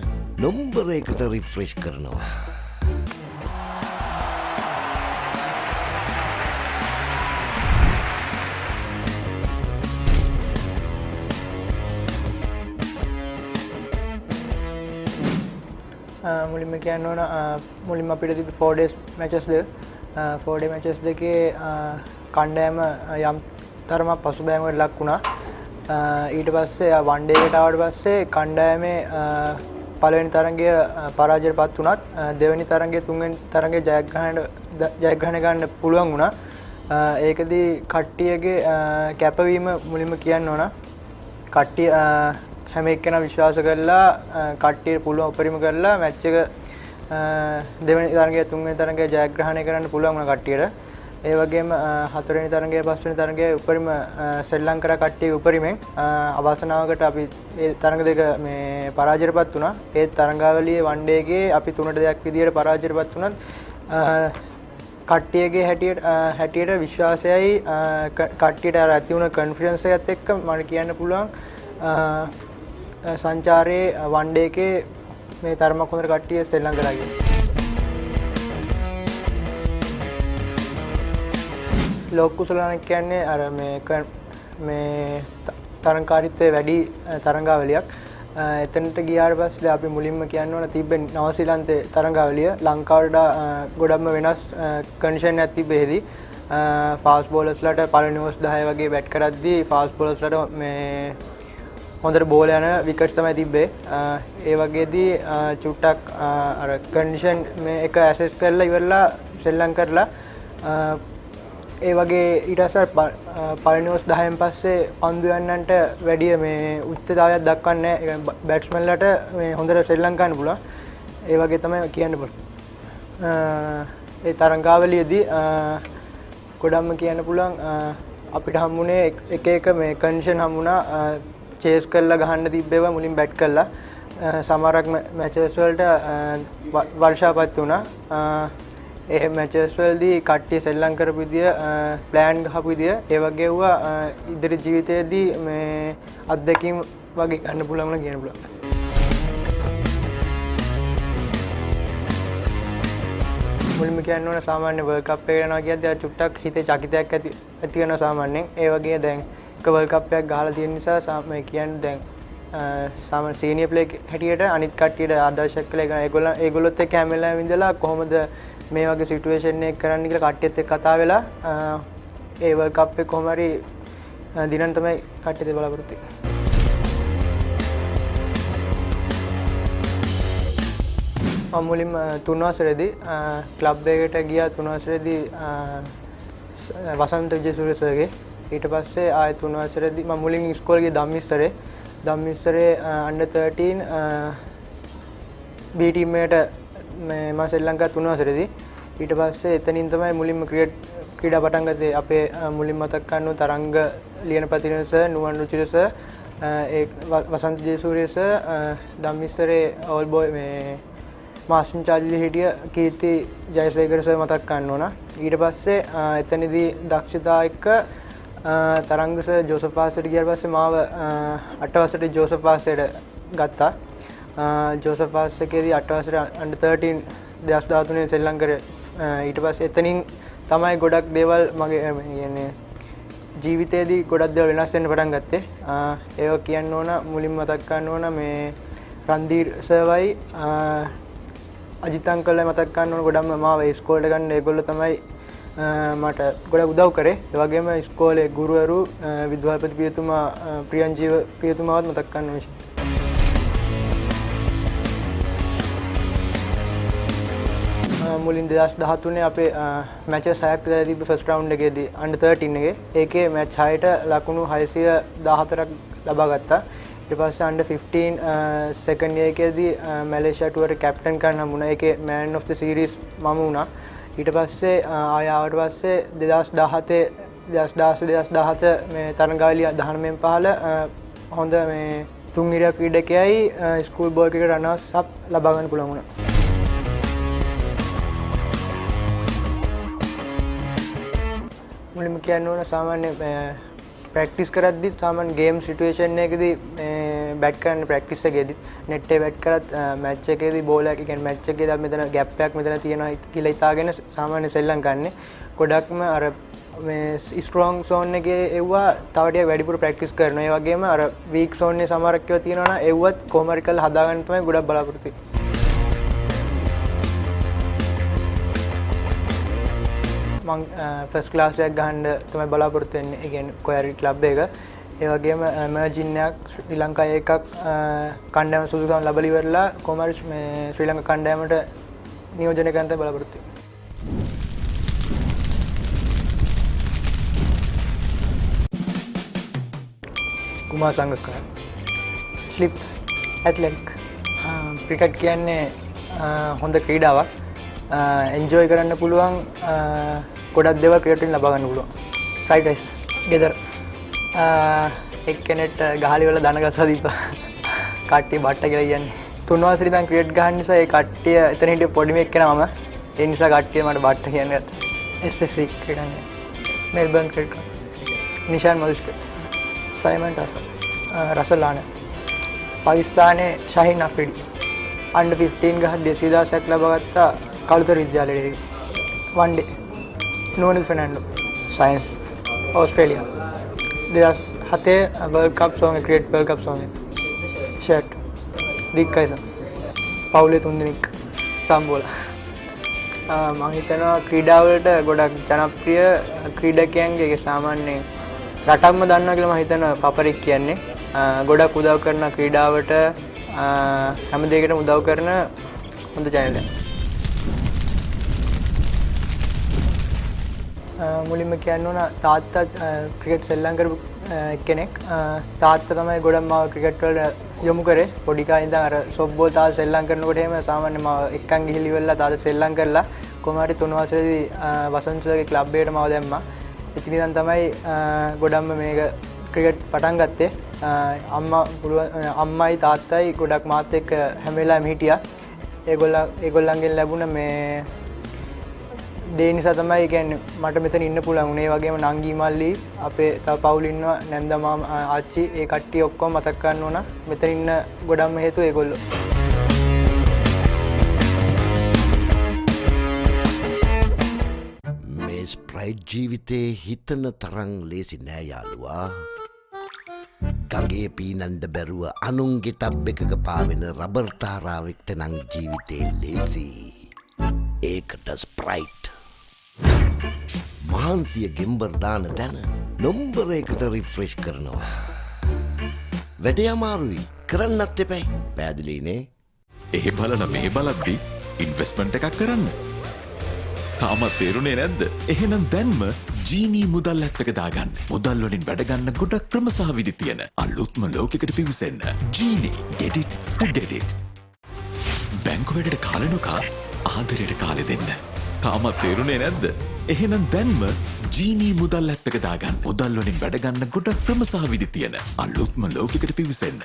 නම්බර එකට රිෆ්‍රෙෂ් කරනවා. මුලින්ම කියන්න ඕන මුලින්ම අපිට තිබි 4 days matches දෙක 4 day matches දෙකේ කණ්ඩායම යම් තරමක් පසුබෑමකට ලක් වුණා. ඊට පස්සේ one day එකට ආවට පස්සේ කණ්ඩායමේ පළවෙනි තරගය පරාජයටපත් වුණත් දෙවෙනි තරගය තුන්වෙනි තරගය ජයග්‍රහණය ගන්න පුළුවන් වුණා. ඒකදී කට්ටියගේ කැපවීම මුලින්ම කියන්න ඕන. කට්ටිය හැම එක්කෙනා විශ්වාස කරලා කට්ටියට පුළුවන් උපරිම කරලා මැච් එක දෙවෙනි තරගය තුන්වෙනි තරගය ජයග්‍රහණය කරන්න පුළුවන් වුණා කට්ටියට. ඒ වගේම හතරවෙනි තරගය පස්වෙනි තරගය උපරිම ශ්‍රී ලංකා කට්ටිය උපරිමෙන් අවසනාවකට අපි ඒ තරග දෙක මේ පරාජයටපත් වුණා. ඒ තරගාවලියේ වන් ඩේ එකේ අපි 3-2 විදියට පරාජයටපත් වුණත් කට්ටියගේ හැටියට විශ්වාසයයි කට්ටියට අර ඇති වුණ කොන්ෆිඩන්ස් එකත් එක්ක මම කියන්න පුළුවන් සංචාරයේ වන් ඩේ එකේ මේ තරමක් හොඳට කට්ටිය ශ්‍රී ලංකාවට ගියා. ලෝක කුසලාන කියන්නේ අර මේ තරංකාරීත්වයේ වැඩි තරංගාවලියක්. එතනට ගියාට පස්සේ අපි මුලින්ම කියන්න ඕන තිබ්බේ නවසීලන්තේ තරංගාවලිය ලංකාවට ගොඩක්ම වෙනස් කන්ඩිෂන් එකක් තිබෙහිදී ෆාස්ට් බෝලර්ස්ලාට පළවෙනි ඕවර්ස් 10 වගේ බැට් කරද්දී ෆාස්ට් බෝලර්ස්ලාට මේ හොඳට බෝල යන විකට්ස් තමයි තිබ්බේ. ඒ වගේදී චුට්ටක් අර කන්ඩිෂන් මේ එක ඇසෙස් කරලා ඉවරලා ශ්‍රී ලංකාවලා ඒ වගේ ඊට පස්සේ පළවෙනි ඕවර්ස් 10න් පස්සේ පන්දු යන්නන්ට වැඩි මේ උච්චතාවයක් දක්වන්නේ නැහැ. ඒ බැට්ස්මන්ලට මේ හොඳට ශ්‍රී ලංකාවට පුළුවන්. ඒ වගේ තමයි කියන්න පුළුවන්. ඒ තරංගාවලියේදී ගොඩක්ම කියන්න පුළුවන් අපිට හම්බුනේ එක එක මේ කන්ඩිෂන් හම්බුණා චේස් කරලා ගහන්න තිබ්බේවා මුලින් බැට් කරලා සමහරක් මැචස් වලට වර්ෂාපත් වුණා. ඒ මැචස් වලදී කට්ටිය ශ්‍රී ලංකාව කරපු විදිය ප්ලෑන් ගහපු විදිය ඒ වගේ වුණා ඉදිරි ජීවිතයේදී මේ අත්දැකීම් වගේ ගන්න පුළුවන් කියන පුළුවන්. මුලින්ම කියන්න ඕන සාමාන්‍ය වර්ල්ඩ් කප් එක යනවා කියද්දී චුට්ටක් හිතේ චකිතයක් ඇති වෙනවා සාමාන්‍යයෙන්. ඒ වගේ දැන් එක වර්ල්ඩ් කප් එකක් ගහලා තියෙන නිසා මේ කියන්නේ දැන් සාමාන්‍ය සීනියර් ප්ලේයර් හැටියට අනිත් කට්ටියට ආදර්ශයක් කළා. ඒගොල්ලොත් එක්ක හැම වෙලාවෙම ඉඳලා කොහොමද මේ වගේ සිටුේෂන් එක කරන්න කියලා කට්ටියත් එක්ක කතා වෙලා ඒ වර්ල්ඩ් කප් එක කොහොම හරි දිනන්න තමයි කට්ටිය බලාපොරොත්තු වෙන්නේ. මම මුලින්ම 3 වසරේදී ක්ලබ් එකකට ගියා 3 වසරේදී වසන්ත විජේසූරිය සර්ගේ. ඊට පස්සේ ආයෙ 3 වසරේදී මම මුලින් ඉස්කෝලේ ගියේ ධම්මිස්තරේ under 13 B team එකට මම ශ්‍රී ලංකාව 3 වසරේදී. ඊට පස්සේ එතනින් තමයි මුලින්ම ක්‍රීඩා පටන් ගත්තේ. අපේ මුලින් මතක් කරනු තරංග ලියනපතින සර්, නුවන් රුචිර සර්, ඒ වසන්ත විජේසූරිය සර්, ධම්මිස්තරේ ඕල් බෝයි මේ මාස්ටර් ඉන්චාර්ජ් හිටිය කීර්ති ජයසේකර සර් මතක් කරන්න ඕන. ඊට පස්සේ එතනදී දක්ෂතා එක්ක තරංග සර් ජෝසප් පාසෙට ගියාට පස්සේ මාව 8 වසරේ ජෝසප් පාසෙට ගත්තා. ජෝසප් පාස් එකේදී 8 වසරේ under 13 2013 ශ්‍රී ලංකාවේ ඊට පස්සේ එතනින් තමයි ගොඩක් දේවල් මගේ කියන්නේ ජීවිතේදී ගොඩක් දේවල් වෙනස් වෙන්න පටන් ගත්තේ. ඒක කියන්න ඕන මුලින්ම මතක් කරන්න ඕන මේ රන්දීර් සර්වයි අජිත් අංකල්ලා මතක් කරන්න ඕන ගොඩක්ම මාව ඉස්කෝලේට ගන්න ඒගොල්ලෝ තමයි මට ගොඩක් උදව් කරේ. ඒ වගේම ඉස්කෝලේ ගුරුවරු විද්‍යාපති පියතුමා ප්‍රියංජීව පියතුමාවත් මතක් කරන්න ඕනේ. මුලින් 2013 අපේ මැචස් 6ක් තිබ්බ ෆස්ට් රවුන්ඩ් එකේදී under 13 එකේ. ඒකේ මැච් 6ට ලකුණු 614ක් ලබා ගත්තා. ඊට පස්සේ under 15 second year එකේදී මැලේසියා ටුවර් එක කැප්ටන් කරන්න හම්බුණා. ඒකේ man of the series මම වුණා. ඊට පස්සේ ආය ආවට පස්සේ 2017 මේ තරඟාවලිය 19න් 15 හොඳ මේ තුන්ගිරිය ක්‍රීඩකයයි ස්කූල් බෝල් ක්‍රිකට් රනර්ස් අප් ලබා ගන්න පුළුවන් වුණා. මුලින්ම කියන්න ඕන සාමාන්‍ය ප්‍රැක්ටිස් කරද්දි සාමාන්‍ය ගේම් සිටුේෂන් එකකදී බැට් කරන්න ප්‍රැක්ටිස් එකේදී net එක බැට් කරත් මැච් එකේදී බෝල් එක කියන්නේ මැච් එකේදී මෙතන ગેප් එකක් මෙතන තියෙනවා කියලා හිතාගෙන සාමාන්‍ය සෙල්ලම් ගන්න. ගොඩක්ම අර මේ ස්ට්‍රෝං zone එකේ එව්වා තව ටිකක් වැඩිපුර ප්‍රැක්ටිස් කරනවා. ඒ වගේම අර weak zone එකේ සමහරක් ඒවා තියෙනවා නම් එව්වත් කොහොම හරි කරලා හදා ගන්න තමයි ගොඩක් බලාපොරොත්තු වෙන්නේ. මම ෆස්ට් ක්ලාස් එකක් ගහන්න තමයි බලාපොරොත්තු වෙන්නේ. ඒ කියන්නේ කොහරි ක්ලබ් එක. ඒ වගේම එමර්ජින් එකක් ශ්‍රී ලංකාවේ එකක් කණ්ඩායම සුදුසුකම් ලැබලි ඉවරලා කොහොම හරි මේ ශ්‍රී ලංකා කණ්ඩායමට නියෝජනය කරන්න තමයි බලාපොරොත්තු වෙන්නේ. කුමාර සංගක්කාර ස්ලිප් ඇත්ලටික් ක්‍රිකට් කියන්නේ හොඳ ක්‍රීඩාවක්. එන්ජොයි කරන්න පුළුවන් ගොඩක් දේවල් ක්‍රිකට් වලින් ලබා ගන්න පුළුවන්. ෆ්‍රයිඩ් රයිස් ගෙදර එක්කෙනෙක්ට ගහලි වල දන ගසා දීපා කට්ටිය බට්ට කියලා කියන්නේ. තුන්වසරේ ඉඳන් ක්‍රිකට් ගහන්න නිසා ඒ කට්ටිය එතන හිටිය පොඩි මේක කෙනා මම. ඒ නිසා කට්ටිය මට බට්ට කියන්නේ. SSC ක්‍රීඩන්නේ. Melbourne cricket. නිෂාන් මල්ස්ට්. සයිමන් ටසල්. රසල් ආනන්ද්. පාකිස්තානයේ ශහීන් අෆ්රිඩි. under 15 ගහ 200,000ක් ලබා ගත්තා කළුතර විද්‍යාලයේදී. one day නෝනල් Fernando science Australia 2007 World Cup song cricket World Cup song shirt දික්කයිස පවුලේ තුන් දෙනෙක් සම්බෝලා. මම හිතනවා ක්‍රීඩා වලට ගොඩක් ජනප්‍රිය ක්‍රීඩකයන්ගේ සාමාන්‍ය රටක්ම දන්නවා කියලා මම හිතනවා පපරික් කියන්නේ. ගොඩක් උදව් කරන ක්‍රීඩාවට හැම දෙයකටම උදව් කරන හොඳ channel එකක්. මුලින්ම කියන්න ඕන තාත්තා ක්‍රිකට් සෙල්ලම් කරපු කෙනෙක්. තාත්තා තමයි ගොඩක් මාව ක්‍රිකට් වලට යොමු කරේ. පොඩි කාලේ ඉඳන් අර සොෆ්ට්බෝල් තාත්තා සෙල්ලම් කරනකොට එහෙම සාමාන්‍ය මාව එක්කන් ගිහිලි වෙලා තාත්තා සෙල්ලම් කරලා කොහොම හරි 3 වසරේදී වසන්තගේ ක්ලබ් එකට මාව දැම්මා. ඉතින් ඉතින් තමයි ගොඩක්ම මේක ක්‍රිකට් පටන් ගත්තේ. අම්මයි තාත්තයි ගොඩක් මාත් එක්ක හැම වෙලාවෙම හිටියා. ඒගොල්ලන්ගෙන් ලැබුණ මේ දේ නිසා තමයි කියන්නේ මට මෙතන ඉන්න පුළුවන් උනේ. වගේම නංගි මල්ලි අපේ තව පවුල් ඉන්නවා නැන්දා මාමා ආච්චි ඒ කට්ටිය ඔක්කොම මතක් කරන්න ඕන. මෙතන ඉන්න ගොඩක්ම හේතුව ඒගොල්ලෝ. මේ ස්ප්‍රයිට් ජීවිතේ හිතන තරම් ලේසි නෑ යාළුවා. ගඟේ පීනන්ඩ බැරුව අනුන්ගේ ටබ් එකක පාවෙන රබර් තාරාවෙක්ට නම් ජීවිතේ ලේසි. ඒකට ස්ප්‍රයිට් මහන්සිය ගෙම්බර් දාන තැන නොම්බර එකට රිෆ්‍රෙෂ් කරනවා. වැඩේ අමාරුයි කරන්නත් එපැයි. පැහැදිලිනේ? එහෙ බලන මෙහෙ බලද්දි ඉන්වෙස්ට්මන්ට් එකක් කරන්න. තාමත් තේරුනේ නැද්ද? එහෙනම් දැන්ම ජීනී මුදල් ඇප් එක දාගන්න. මුදල් වලින් වැඩ ගන්න ගොඩක් ක්‍රම සහ විදි තියෙන අලුත්ම ලෝකයකට පිවිසෙන්න. ජීනී get it to get it. බැංකු වැඩට කාලේ නොකා ආදරයට කාලේ දෙන්න. තාමත් තේරුනේ නැද්ද? එහෙනම් දැන්ම ජීනී මුදල් ඇප් එක දාගන්න. මුදල් වලින් වැඩ ගන්න ගොඩක් ක්‍රම සහ විදි තියෙන අලුත්ම ලෝකයකට පිවිසෙන්න.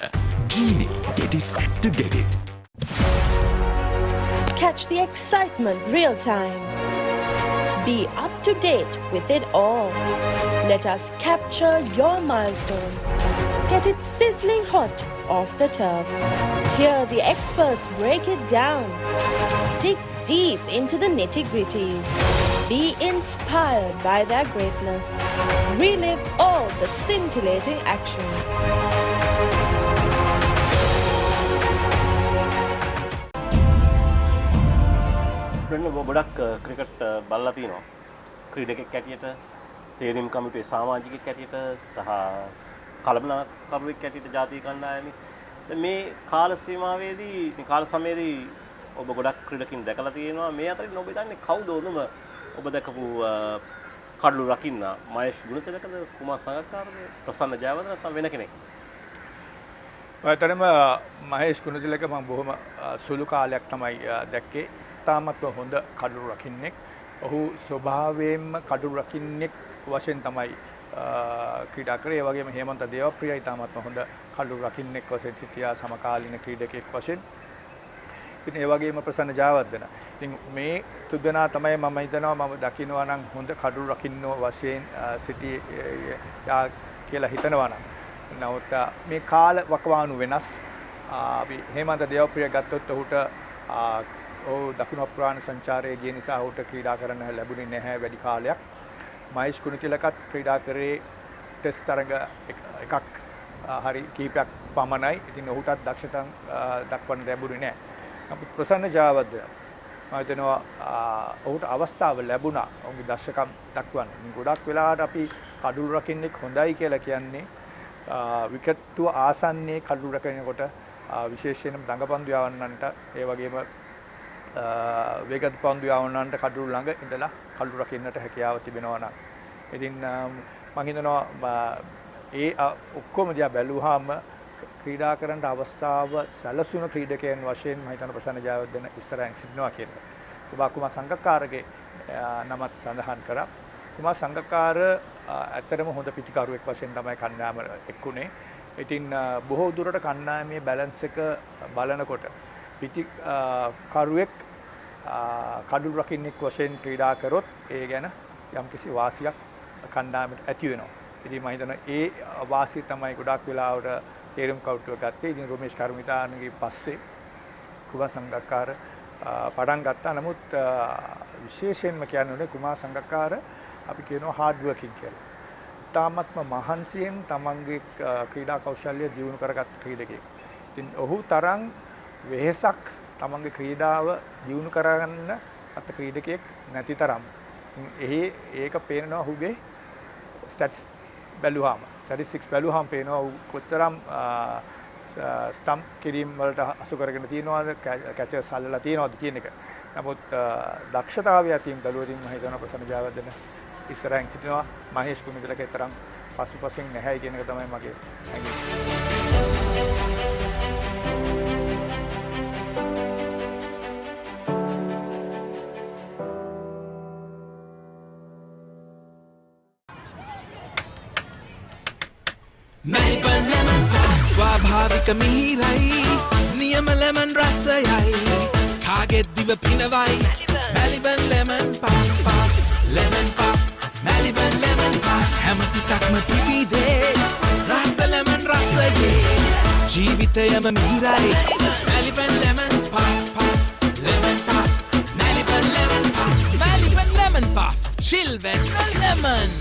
ජීනී get it to get it. Catch the excitement real time. Be up to date with it all. Let us capture your milestones. Get it sizzling hot off the turf. Hear the experts break it down. Dig deep into the nitty-gritties. Be inspired by their greatness. Relive all the scintillating action. ගොඩක් cricket බලලා තියෙනවා. ක්‍රීඩකෙක් හැටියට, තේරීම් කමිටුවේ සමාජිකයෙක් හැටියට සහ කළමනාකරුවෙක් හැටියට ජාතික කණ්ඩායමේ මේ කාල සීමාවේදී මේ කාල සමයේදී ඔබ ගොඩක් ක්‍රීඩකින් දැකලා තියෙනවා. මේ අතරින් ඔබ දන්නේ කවුද ඔබ දැකපු කඩළු රකින්න? මහේෂ් ගුණතිලකද, කුමාර සංගක්කාරද, ප්‍රසන්න ජයවර්ධන නැත්නම් වෙන කෙනෙක්? ඔයතරම මහේෂ් කුණතිලක මම බොහොම සුළු කාලයක් තමයි දැක්කේ. තාමත්ම හොඳ කඩුළු රකින්නෙක්. ඔහු ස්වභාවයෙන්ම කඩුළු රකින්නෙක් වශයෙන් තමයි ක්‍රීඩා කරේ. ඒ වගේම හේමන්ත දේවප්‍රියයි තාමත්ම හොඳ කඩුළු රකින්නෙක් වශයෙන් සිටියා සමකාලීන ක්‍රීඩකෙක් වශයෙන්. ඉතින් ඒ වගේම ප්‍රසන්න ජයවර්ධන. ඉතින් මේ තුදෙනා තමයි මම හිතනවා මම දකින්නවා නම් හොඳ කඩුළු රකින්නෝ වශයෙන් සිටියා කියලා හිතනවා නම්. නමුත් මේ කාල වකවානු වෙනස්. අපි හේමන්ත දේවප්‍රිය ගත්තොත් ඔහුට ඔහු දකුණු අප්‍රාණ සංචාරයේ ගිය නිසා ඔහුට ක්‍රීඩා කරන්න ලැබුණේ නැහැ වැඩි කාලයක්. මහේෂ් කුණතිලකත් ක්‍රීඩා කරේ ටෙස්ට් තරඟ එකක් හරි කීපයක් පමණයි. ඉතින් ඔහුටත් දක්ෂතා දක්වන්න ලැබුණේ නැහැ. නමුත් ප්‍රසන්න ජයවර්ධන මම හිතනවා ඔහුට අවස්ථාව ලැබුණා ඔහුගේ දක්ෂකම් දක්වන්න. ගොඩක් වෙලාවට අපි කඩුළු රකින්නෙක් හොඳයි කියලා කියන්නේ විකට්ටුව ආසන්නයේ කඩුළු රකිනකොට විශේෂයෙන්ම දඟපන්දු යවන්නන්ට ඒ වගේම වේගත් පන්දු යවන්නන්ට කඩුළු ළඟ ඉඳලා කඩුළු රකින්නට හැකියාව තිබෙනවා නම් ඉතින් මම හිතනවා ඒ ඔක්කොම දිහා බැලුවාම ක්‍රීඩා කරන්න අවස්ථාව සැලසුණු ක්‍රීඩකයන් වශයෙන් මම හිතන ප්‍රසන්න ජයවර්ධන ඉස්සරහින් සිටිනවා කියලා. ඔබ කුමාර සංගක්කාරගේ නමත් සඳහන් කරා. කුමාර සංගක්කාර ඇත්තටම හොඳ පිටිකරුවෙක් වශයෙන් තමයි කණ්ඩායම එක්ුණේ. ඉතින් බොහෝ දුරට කණ්ඩායමේ බැලන්ස් එක බලනකොට පිටිකරුවෙක් කඩුළු රකින්නෙක් වශයෙන් ක්‍රීඩා කරොත් ඒ ගැන යම්කිසි වාසියක් කණ්ඩායමට ඇති වෙනවා. ඉතින් මම හිතනවා ඒ වාසිය තමයි ගොඩක් වෙලාවට තේරුම් කවුටුව ගත්තේ. ඉතින් රොමේෂ් කර්මිතානගේ පස්සේ කුමාර සංගක්කාර පටන් ගත්තා. නමුත් විශේෂයෙන්ම කියන්නේ කුමාර සංගක්කාර අපි කියනවා හાર્ඩ් වර්කින් කියලා. තාමත්ම මහන්සියෙන් තමන්ගේ ක්‍රීඩා කෞශල්‍ය දියුණු කරගත් ක්‍රීඩකයෙක්. ඉතින් ඔහු තරම් වෙහෙසක් තමන්ගේ ක්‍රීඩාව දියුණු කරගන්න අත ක්‍රීඩකයෙක් නැති තරම්. ඒක පේනවා ඔහුගේ ස්ටැට්ස් බැලුවාම. ස්ටැටිස්ටික්ස් බැලුවාම පේනවා ඔහු කොතරම් ස්ටම්ප් කිරීම වලට අසු කරගෙන තියෙනවද, කැචර්ස් අල්ලලා තියෙනවද කියන එක. නමුත් දක්ෂතාවය අතින් බැලුවොත් මම හිතනවා ප්‍රසන්න ජයවර්ධන ඉස්සරහින් සිටිනවා. මහේෂ් කුණතිලක තරම් පසුපසින් නැහැයි කියන එක තමයි මගේ ස්වාභාවික මිහිරයි නියම ලෙමන් රසයයි කාගෙත් දිව පිනවයි Maliban lemon puff lemon puff Maliban lemon puff හැම සිතක්ම පිබිදේ රස ලෙමන් රසයේ ජීවිතයම මිහිරයි Maliban lemon puff lemon puff Maliban lemon puff Maliban lemon puff චිල්වෙන් ලෙමන්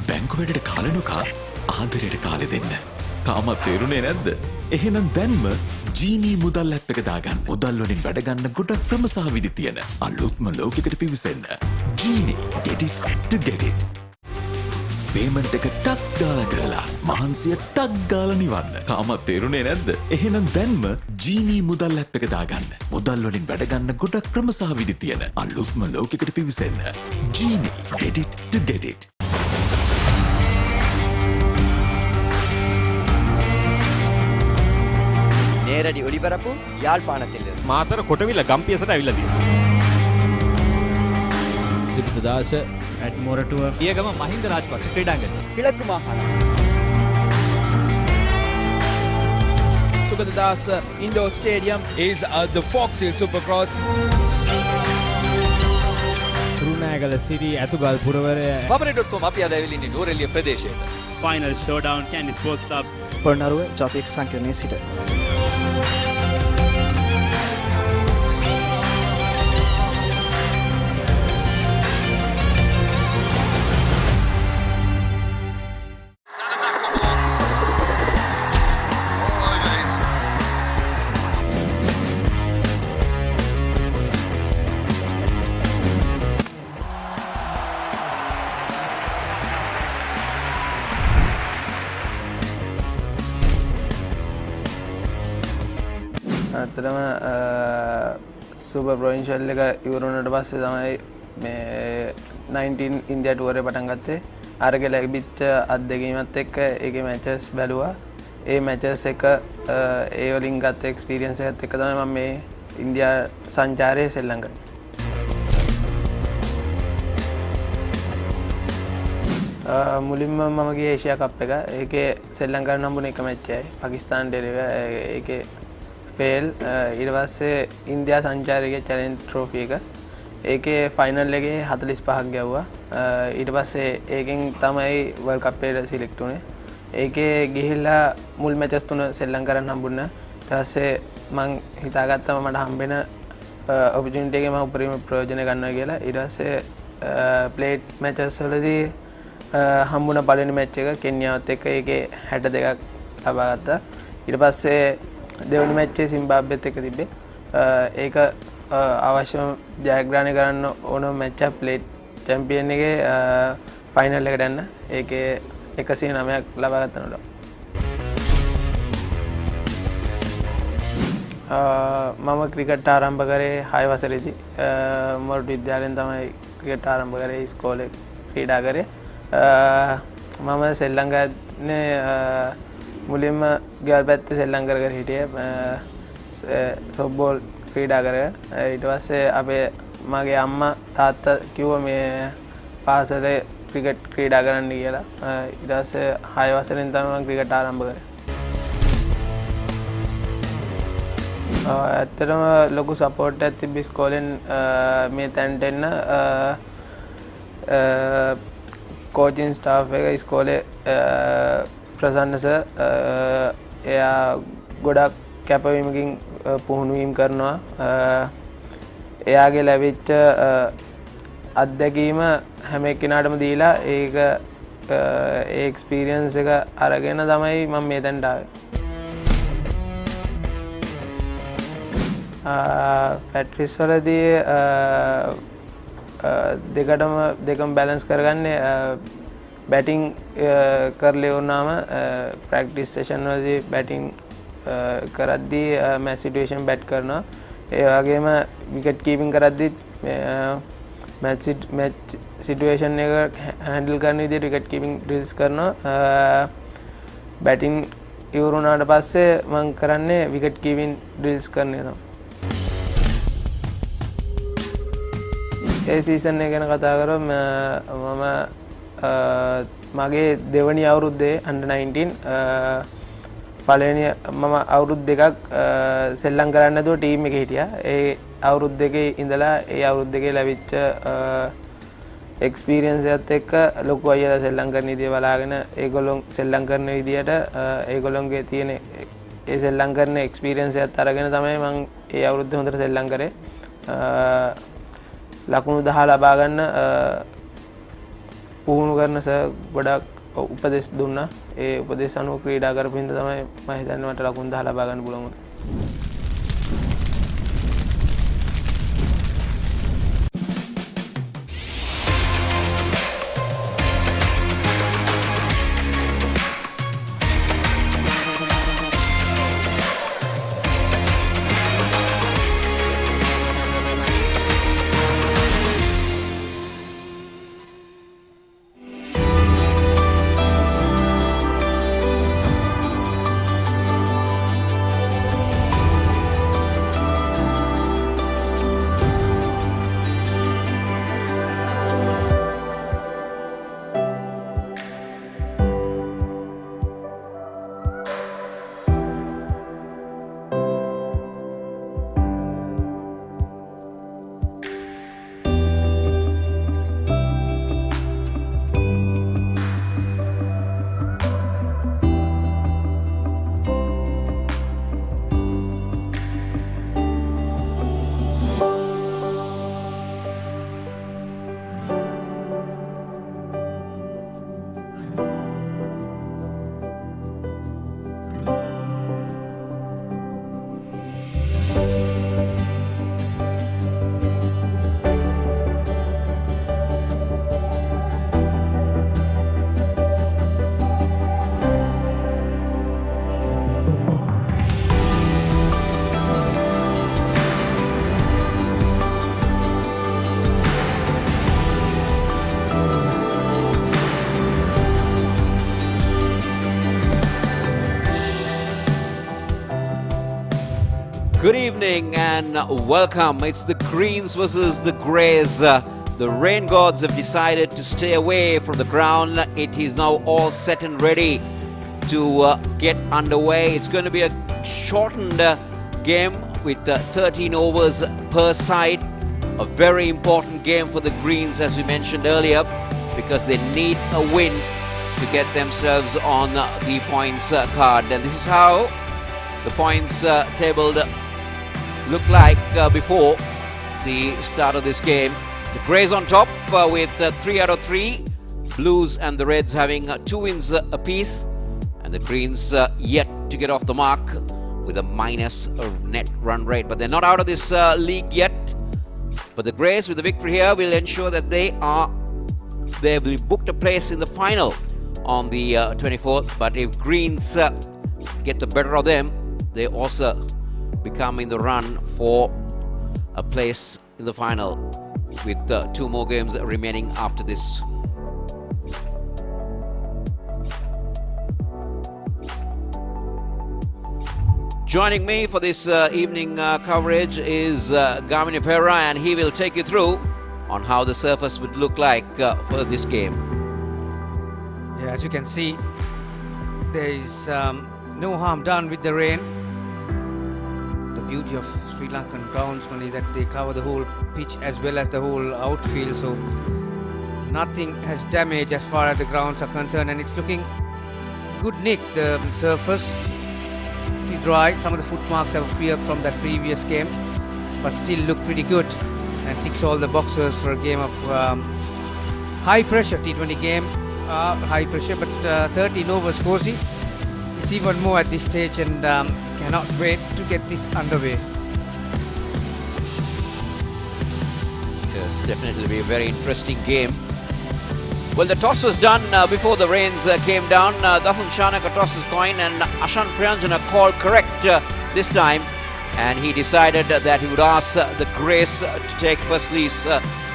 බැංකු වැඩට කාලනුකා ආදරයට කාලෙ දෙන්න. තාමත් තේරුණේ නැද්ද? එහෙනම් දැන්ම ජීනී මුදල් ඇප් එක දාගන්න. මුදල් වලින් වැඩ ගන්න ගොඩක් ක්‍රම සහ විදි තියෙන අලුත්ම ලෝකයකට පිවිසෙන්න. ජීනී get it to get it. Payment එක ටක් ගාලා කරලා මහන්සිය ටක් ගාලා නිවන්න. තාමත් තේරුණේ නැද්ද? එහෙනම් දැන්ම ජීනී මුදල් ඇප් එක දාගන්න. මුදල් වලින් වැඩ ගන්න ගොඩක් ක්‍රම සහ විදි තියෙන අලුත්ම ලෝකයකට පිවිසෙන්න. ජීනී get it to get it. நேரடி ஒளிபரப்பு யாழ்ப்பாணத்திலிருந்து මාතර කොටවිල ගම්පියසට ඇවිල්ලා තියෙනවා. සිද්ධාස ඇඩ්මෝරටුව පියගම මහින්ද රාජපක්ෂ ක්‍රීඩාංගණය கிழக்கு மாகாணம் Sugaddas Indoor Stadium is the Fox Hill Supercross. රුණෑගල සිටි ඇතුගල් පුරවරය Papare.com අපි අද ඇවිල්ලා ඉන්නේ නෝරෙලිය ප්‍රදේශයේ. Final showdown Kandy sports club Polonnaruwa ජාතික සංකීර්ණයේ සිට ඇත්තටම සුපර් ප්‍රොවින්ෂල් එක ඉවරුණට පස්සේ තමයි මේ 19 ඉන්දියා ටුවරේ පටන් ගත්තේ. අරගෙන ලැබිච්ච අත්දැකීමත් එක්ක ඒකේ මැචස් බැලුවා. ඒ මැචස් එක ඒ වලින් ගත්ත එක්ස්පීරියන්ස් එකත් එක්ක තමයි මම මේ ඉන්දියා සංචාරයේ සෙල්ලම් කරන්නේ. මුලින්ම මම ගියේ ඒෂියා කප් එක. ඒකේ සෙල්ලම් කරන්න හම්බුනේ එක මැච් එකයි. පාකිස්තාන් ඩෙලිව ඒකේ ෆේල්. ඊට පස්සේ ඉන්දියා සංචාරයේ චැලෙන්ජ් ට්‍රෝෆි එක. ඒකේ ෆයිනල් එකේ 45ක් ගැව්වා. ඊට පස්සේ ඒකෙන් තමයි වර්ල්ඩ් කප් එකට සිලෙක්ට් වුනේ. ඒකේ ගිහිල්ලා මුල් මැචස් තුන සෙල්ලම් කරන්න හම්බුණා. ඊට පස්සේ මං හිතාගත්තා මට හම්බෙන ඔපචුනිටි එකේ මම උපරිම ප්‍රයෝජන ගන්නවා කියලා. ඊට පස්සේ ප්ලේට් මැචස් වලදී හම්බුණ පළවෙනි මැච් එක කෙන්යාවත් එක්ක ඒකේ 62ක් ලබා ගත්තා. ඊට පස්සේ දෙවෙනි මැච් එකේ සිම්බාබ්වෙත් එක්ක තිබ්බේ. ඒක අවශ්‍යම ජයග්‍රහණය කරන්න ඕන මැච් එක ප්ලේට් චැම්පියන් එකේ ෆයිනල් එකට යන්න. ඒකේ 109ක් ලබා ගන්නකොට මම ක්‍රිකට් ආරම්භ කරේ 6 වසරේදී. මොරටු විද්‍යාලයෙන් තමයි ක්‍රිකට් ආරම්භ කරේ. ඉස්කෝලේ ක්‍රීඩා කරේ. මම සෙල්ලම් ගන්නේ මුලින්ම ගෙවල් පැත්තේ සෙල්ලම් කර හිටියේ. සොෆ්ට්බෝල් ක්‍රීඩා කරේ. ඊට පස්සේ අපේ මගේ අම්මා තාත්තා කිව්වා මේ පාසලේ ක්‍රිකට් ක්‍රීඩා කරන්න කියලා. ඊට පස්සේ 6 වසරෙන් තමයි මම ක්‍රිකට් ආරම්භ කරේ. ඇත්තටම ලොකු සපෝට් එකක් තිබ්බ ඉස්කෝලෙන් මේ තැනට එන්න. කෝචින් ස්ටාෆ් එක ඉස්කෝලේ ප්‍රසන්න සර් එයා ගොඩක් කැපවීමකින් පුහුණුවීම් කරනවා. එයාගේ ලැබිච්ච අත්දැකීම හැම එක්කෙනාටම දීලා ඒක ඒ එක්ස්පීරියන්ස් එක අරගෙන තමයි මම මේ තැනට ආවේ. පැට්‍රිස් වලදී දෙකම බැලන්ස් කරගන්නේ බැටිං කරලේ වුණාම ප්‍රැක්ටිස් සෙෂන් වලදී බැටිං කරද්දී මැච් සිටුේෂන් බැට් කරනවා. ඒ වගේම විකට් කීපින් කරද්දී මැච් සිටුේෂන් එක හැන්ඩල් කරන විදිහට විකට් කීපින් ඩ්‍රිල්ස් කරනවා. බැටිං ඉවර වුණාට පස්සේ මම කරන්නේ විකට් කීපින් ඩ්‍රිල්ස් කරන එක. ඒ සීසන් එක ගැන කතා කරොත් මම මගේ දෙවනි අවුරුද්දේ under 19 පළවෙනි මම අවුරුදු දෙකක් සෙල්ලම් කරන්න නැතුව ටීම් එකේ හිටියා. ඒ අවුරුදු දෙකේ ඉඳලා ඒ අවුරුදු දෙකේ ලැබිච්ච එක්ස්පීරියන්ස් එකත් එක්ක ලොකු අයියලා සෙල්ලම් කරන විදිය බලාගෙන ඒගොල්ලෝ සෙල්ලම් කරන විදියට ඒගොල්ලෝගේ තියෙන ඒ සෙල්ලම් කරන එක්ස්පීරියන්ස් එකත් අරගෙන තමයි මම ඒ අවුරුද්දේ හොඳට සෙල්ලම් කරේ. ලකුණු 10 ලබා ගන්න පුහුණු කරන සර් ගොඩක් උපදෙස් දුන්නා. ඒ උපදෙස් අනුව ක්‍රීඩා කරපු හින්දා තමයි මම හිතන්නේ මට ලකුණු 10 ලබා ගන්න පුළුවන් වුණේ. Good evening and welcome. It's the Greens versus the Greys. The rain gods have decided to stay away from the ground. It is now all set and ready to get underway. It's going to be a shortened game with 13 overs per side. A very important game for the Greens, as we mentioned earlier, because they need a win to get themselves on the points card. And this is how the points tabled look like before the start of this game. The Greys on top with 3 out of 3. Blues and the Reds having 2 wins apiece. And the Greens yet to get off the mark with a minus net run rate. But they're not out of this league yet. But the Greys with the victory here will ensure that they will booked a place in the final on the 24th. But if Greens get the better of them, they also become in the run for a place in the final with 2 more games remaining after this. Joining me for this evening coverage is Gamini Pera, and he will take you through on how the surface would look like for this game. Yeah, as you can see, there is no harm done with the rain. The beauty of Sri Lankan grounds is that they cover the whole pitch as well as the whole outfield, so nothing has damaged as far as the grounds are concerned, and it's looking good, Nick. The surface pretty dry. Some of the footmarks have appeared from that previous game, but still look pretty good and ticks all the boxes for a game of high pressure. T20 game, high pressure, but 13 overs cozy. It's even more at this stage, and cannot wait to get this underway. Yes, definitely be a very interesting game. Well, the toss was done before the rains came down. Dasun Shanaka tossed his coin, and Ashan Priyanjana called correct this time, and he decided that he would ask the Greys to take first lease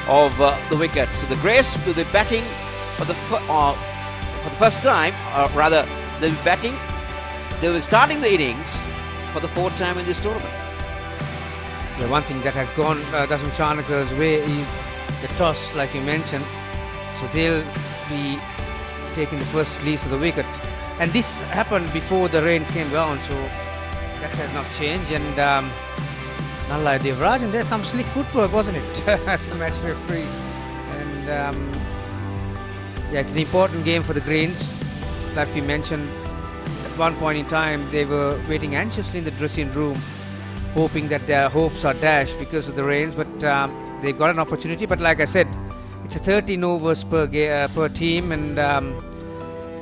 of the wicket. So the Greys will be batting for the first time, or rather, they'll be batting. They will be starting the innings for the 4th time in this tournament. The one thing that has gone Dasun Shanaka's way is the toss, like you mentioned. So they'll be taking the first lease of the wicket. And this happened before the rain came down, so that has not changed. And Nallai Devraj, and there's some slick footwork, wasn't it? As a match referee. And yeah, it's an important game for the Greens. Like we mentioned, at one point in time, they were waiting anxiously in the dressing room, hoping that their hopes are dashed because of the rains. But they've got an opportunity. But like I said, it's a 13 overs per team, and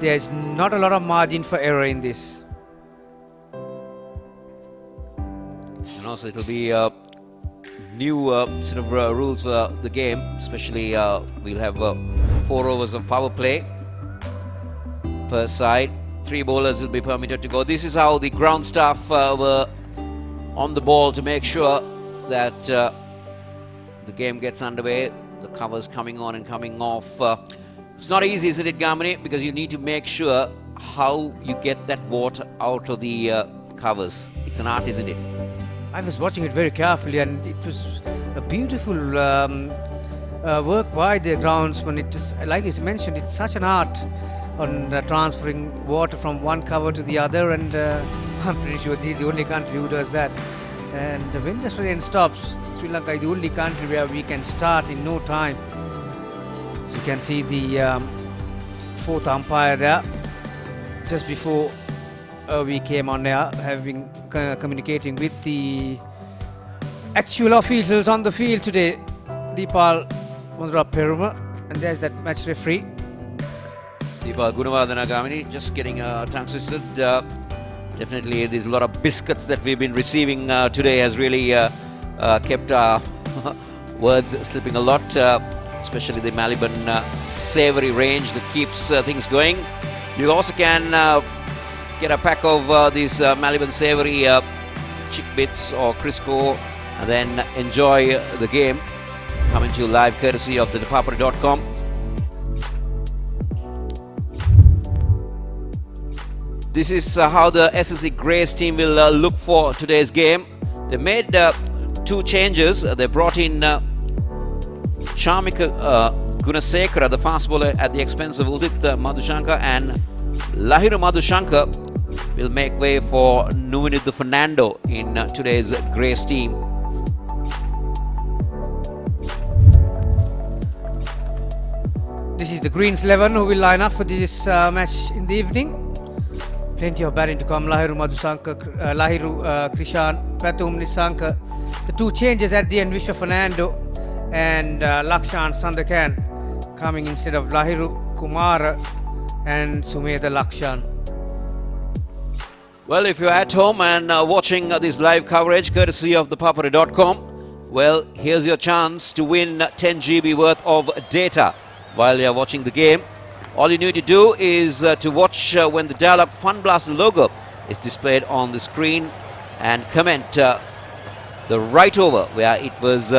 there's not a lot of margin for error in this. And also it'll be new sort of rules for the game, especially we'll have 4 overs of power play per side. 3 bowlers will be permitted to go. This is how the ground staff were on the ball to make sure that the game gets underway. The covers coming on and coming off. It's not easy, isn't it, Gamini? Because you need to make sure how you get that water out of the covers. It's an art, isn't it? I was watching it very carefully, and it was a beautiful work by the groundsman. It is, like you mentioned, it's such an art on transferring water from one cover to the other, and I'm pretty sure this is the only country who does that. And when the rain stops, Sri Lanka is the only country where we can start in no time. So you can see the 4th umpire there just before we came on air, having communicating with the actual officials on the field today, Deepal Mundra Peruma, and there's that match referee. Deepal Gunawardana, Gamini, just getting tongue twisted. Definitely there's a lot of biscuits that we've been receiving today has really kept our words slipping a lot, especially the Maliban savory range that keeps things going. You also can get a pack of these Maliban savory chick bits or Crisco and then enjoy the game. Coming to you live courtesy of the Papare.com. This is how the SLC Greys team will look for today's game. They made 2 changes. They brought in Shamika Gunasekara, the fast bowler, at the expense of Udit Madhushanka, and Lahiru Madhushanka will make way for Nuvinidhu Fernando in today's Greys team. This is the Greens 11 who will line up for this match in the evening. Plenty of batting to come. Lahiru Krishan, Prathum Nisanka. The 2 changes at the end, Vishwa Fernando and Lakshan Sandakan coming instead of Lahiru Kumara and Sumedha Lakshan. Well, if you're at home and watching this live coverage courtesy of thepapare.com, well, here's your chance to win 10 GB worth of data while you're watching the game. All you need to do is to watch when the Dialog Fun Blast logo is displayed on the screen and comment the right over where it was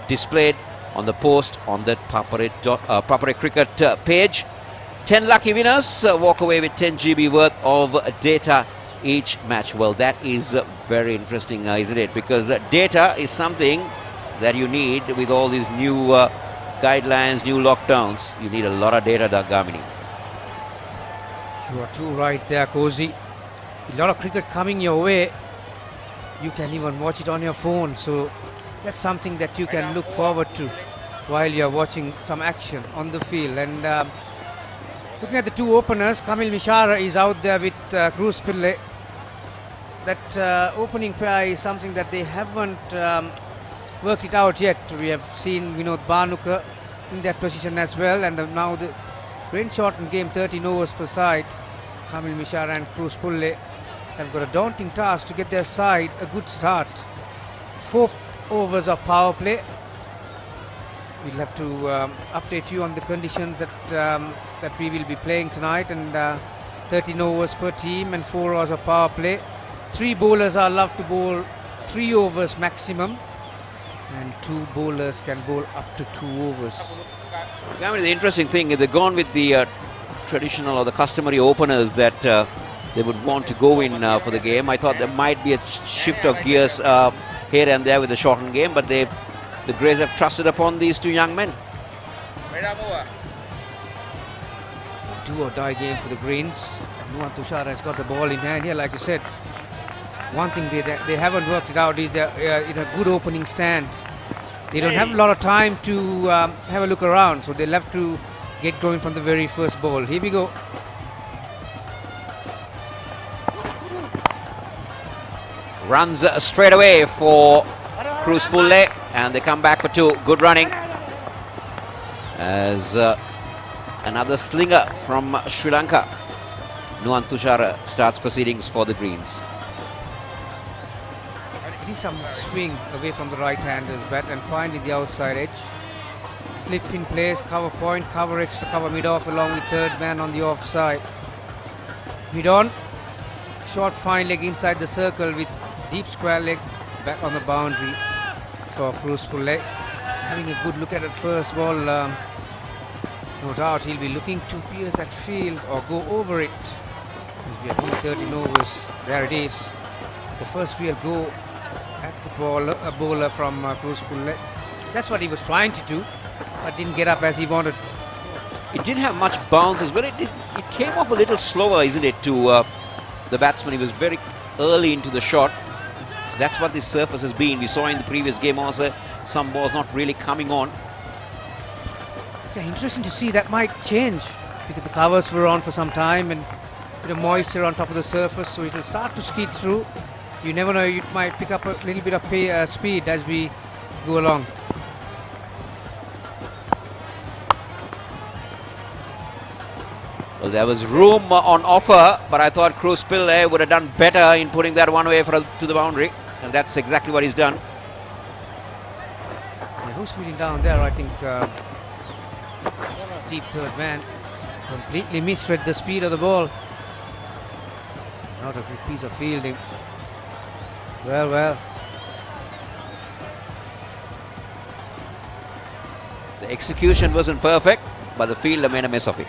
displayed on the post on that Papare Cricket page. 10 lucky winners walk away with 10 GB worth of data each match. Well, that is very interesting, isn't it? Because data is something that you need with all these new guidelines, new lockdowns. You need a lot of data, Gamini. You are too right there, Cozy. A lot of cricket coming your way. You can even watch it on your phone. So that's something that you can look forward to while you are watching some action on the field. And looking at the 2 openers, Kamil Mishara is out there with Cruz Pille. That opening pair is something that they haven't worked it out yet. We have seen Vinod Bhanuka in that position as well, and now the rain shortened game, 13 overs per side. Kamil Mishara and Cruz Pulle have got a daunting task to get their side a good start. 4 overs of power play. We'll have to update you on the conditions that we will be playing tonight, and 13 overs per team and 4 hours of power play. 3 bowlers are allowed to bowl 3 overs maximum, and 2 bowlers can bowl up to 2 overs. I mean, the interesting thing is they've gone with the traditional or the customary openers that they would want to go in for the game. I thought there might be a shift of gears here and there with the shortened game, but the Greys have trusted upon these 2 young men. Do or die game for the Greens. Nuwan Tushar has got the ball in hand here, like you said. One thing they haven't worked it out is in a good opening stand. They don't have a lot of time to have a look around, so they'll have to get going from the very first ball. Here we go. Runs straight away for Cruz Pulle, and they come back for 2. Good running as another slinger from Sri Lanka. Nuwan Tushar starts proceedings for the Greens. Getting some swing away from the right-hander's bat and finding the outside edge. Slip in place, cover point, cover extra, cover mid-off along with 3rd man on the offside. Mid-on, short fine leg inside the circle with deep square leg back on the boundary for Cruz Pulle. Having a good look at the first ball. No doubt he'll be looking to pierce that field or go over it. We have 13 overs. There it is. The first real go at the bowler from Cruz Pulle. That's what he was trying to do, but didn't get up as he wanted. It didn't have much bounce as well. It came off a little slower, isn't it, to the batsman. He was very early into the shot. So that's what this surface has been. We saw in the previous game also some balls not really coming on. Yeah, interesting to see. That might change because the covers were on for some time and a bit of moisture on top of the surface, so it will start to skid through. You never know, it might pick up a little bit of speed as we go along. Well, there was room on offer, but I thought Cruz Pulle would have done better in putting that one away to the boundary, and that's exactly what he's done. Yeah, who's feeding down there? I think deep 3rd man completely misread the speed of the ball. Not a good piece of fielding. Well. The execution wasn't perfect, but the fielder made a mess of it.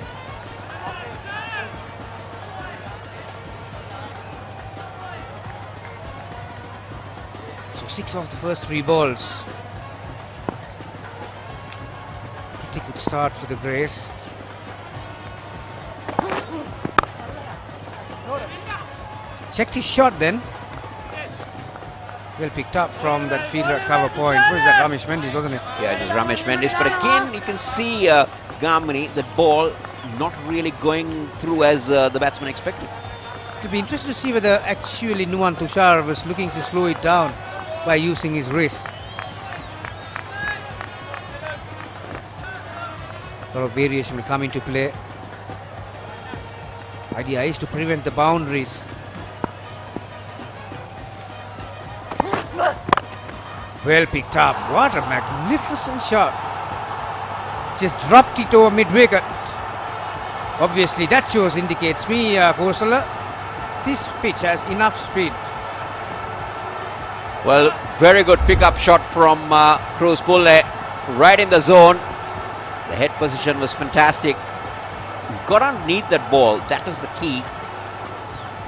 So 6 of the first 3 balls. Pretty good start for the Greys. Checked his shot then. Well picked up from that fielder at cover point. Who is that? Ramesh Mendis, wasn't it? Yeah, it is Ramesh Mendis. But again, you can see Gamini, that ball not really going through as the batsman expected. It'll be interesting to see whether actually Nuwan Tushar was looking to slow it down by using his wrist. A lot of variation will come into play. Idea is to prevent the boundaries. Well picked up. What a magnificent shot. Just dropped it over mid-wicket. Obviously that indicates me, Kosala, this pitch has enough speed. Well, very good pick-up shot from Cruz Pulle, right in the zone. The head position was fantastic. Got underneath that ball, that is the key.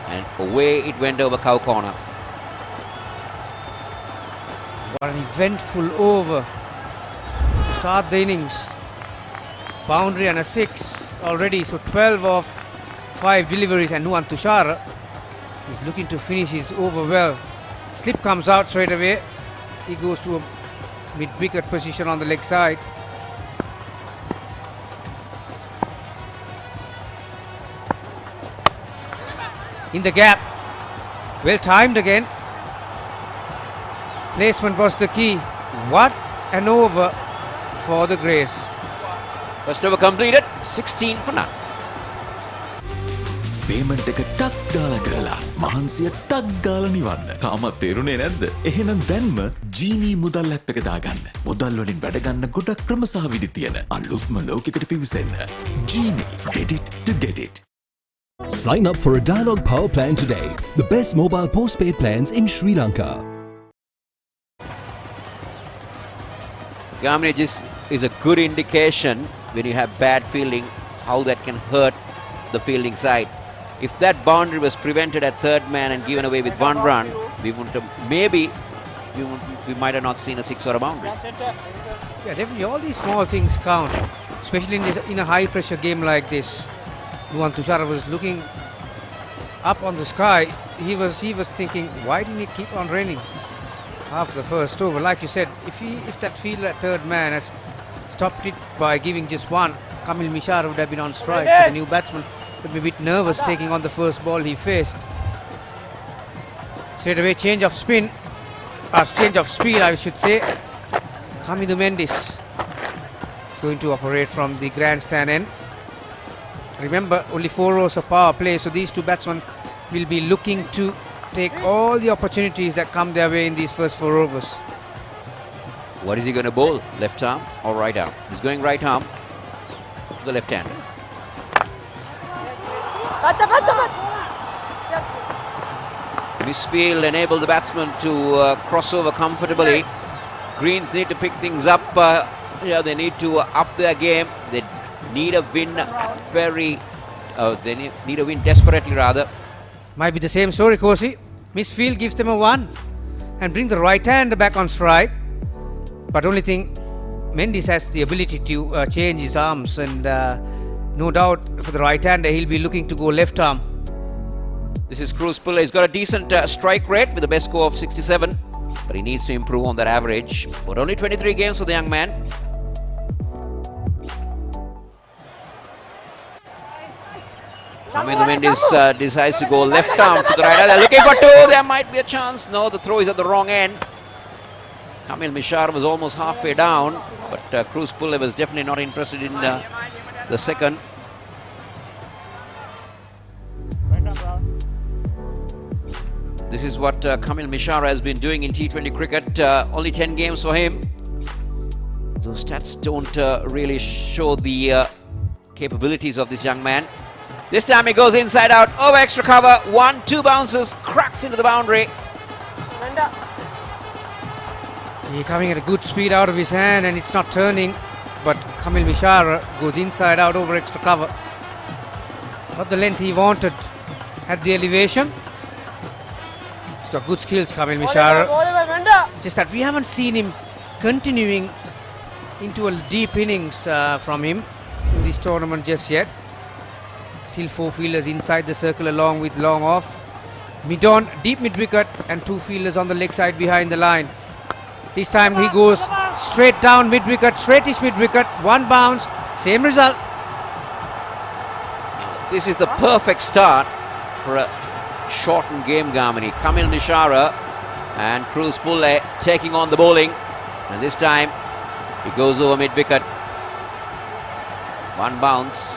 And away it went over cow corner. What an eventful over to start the innings. Boundary and a 6 already, so 12 of 5 deliveries, and Nuwan Tushar is looking to finish his over well. Slip comes out straight away. He goes to a mid-wicket position on the leg side. In the gap. Well timed again. Placement was the key. What an over for the Greys. First over completed, 16 for now. Payment එක ටක් ගාලා කරලා මහන්සිය ටක් ගාලා නිවන්න. තාමත් තේරුනේ නැද්ද? එහෙනම් දැන්ම ජීනී මුදල් ඇප් එක දාගන්න. මුදල් වලින් වැඩ ගන්න ගොඩක් ක්‍රම සහ විදි තියෙන අලුත්ම ලෝකයකට පිවිසෙන්න. ජීනී, get it to get it. Sign up for a Dialog Power Plan today. The best mobile postpaid plans in Sri Lanka. Gamini is a good indication when you have bad fielding, how that can hurt the fielding side. If that boundary was prevented at third man and given away with 1 run, we might have not seen a 6 or a boundary. Yeah, definitely all these small things count, especially in a high pressure game like this. Nuwan Tushar was looking up on the sky. He was thinking, why didn't it keep on raining after the first over? Like you said, if that fielder at third man has stopped it by giving just 1, Kamil Mishara would have been on strike. So the new batsman would be a bit nervous taking on the first ball he faced. Straight away change of speed, I should say. Kamidu Mendis going to operate from the grandstand end. Remember, only 4 overs of power play, so these 2 batsmen will be looking to take all the opportunities that come their way in these first 4 overs. What is he going to bowl? Left arm or right arm? He's going right arm to the left hand. Misfield enabled the batsman to cross over comfortably. Greens need to pick things up. They need to up their game. They need a win they need a win desperately rather. Might be the same story, Kosi. Misfield gives them a 1 and bring the right hand back on strike. But only thing, Mendis has the ability to change his arms, and no doubt for the right hander he'll be looking to go left arm. This is Cruz Pulle. He's got a decent strike rate with a best score of 67, but he needs to improve on that average. But only 23 games for the young man. Kamidu Mendis decides to go left arm to the right. They're looking for 2. There might be a chance. No, the throw is at the wrong end. Kamil Mishar was almost halfway down, but Cruz Pulle was definitely not interested in the second. This is what Kamil Mishar has been doing in T20 cricket. Only 10 games for him. Those stats don't really show the capabilities of this young man. This time he goes inside out, over extra cover, 1-2 bounces, cracks into the boundary. He's coming at a good speed out of his hand and it's not turning, but Kamil Mishara goes inside out over extra cover. Not the length he wanted at the elevation. got good skills, Kamil Mishara. Just that we haven't seen him continuing into a deep innings from him in this tournament just yet. Still 4 fielders inside the circle along with long off. Mid-on, deep mid-wicket, and 2 fielders on the leg side behind the line. This time he goes straight down mid-wicket, straightish mid-wicket, 1 bounce, same result. This is the perfect start for a shortened game, Gamini. Kamil Nishara and Cruz Pulle taking on the bowling, and this time he goes over mid-wicket. 1 bounce.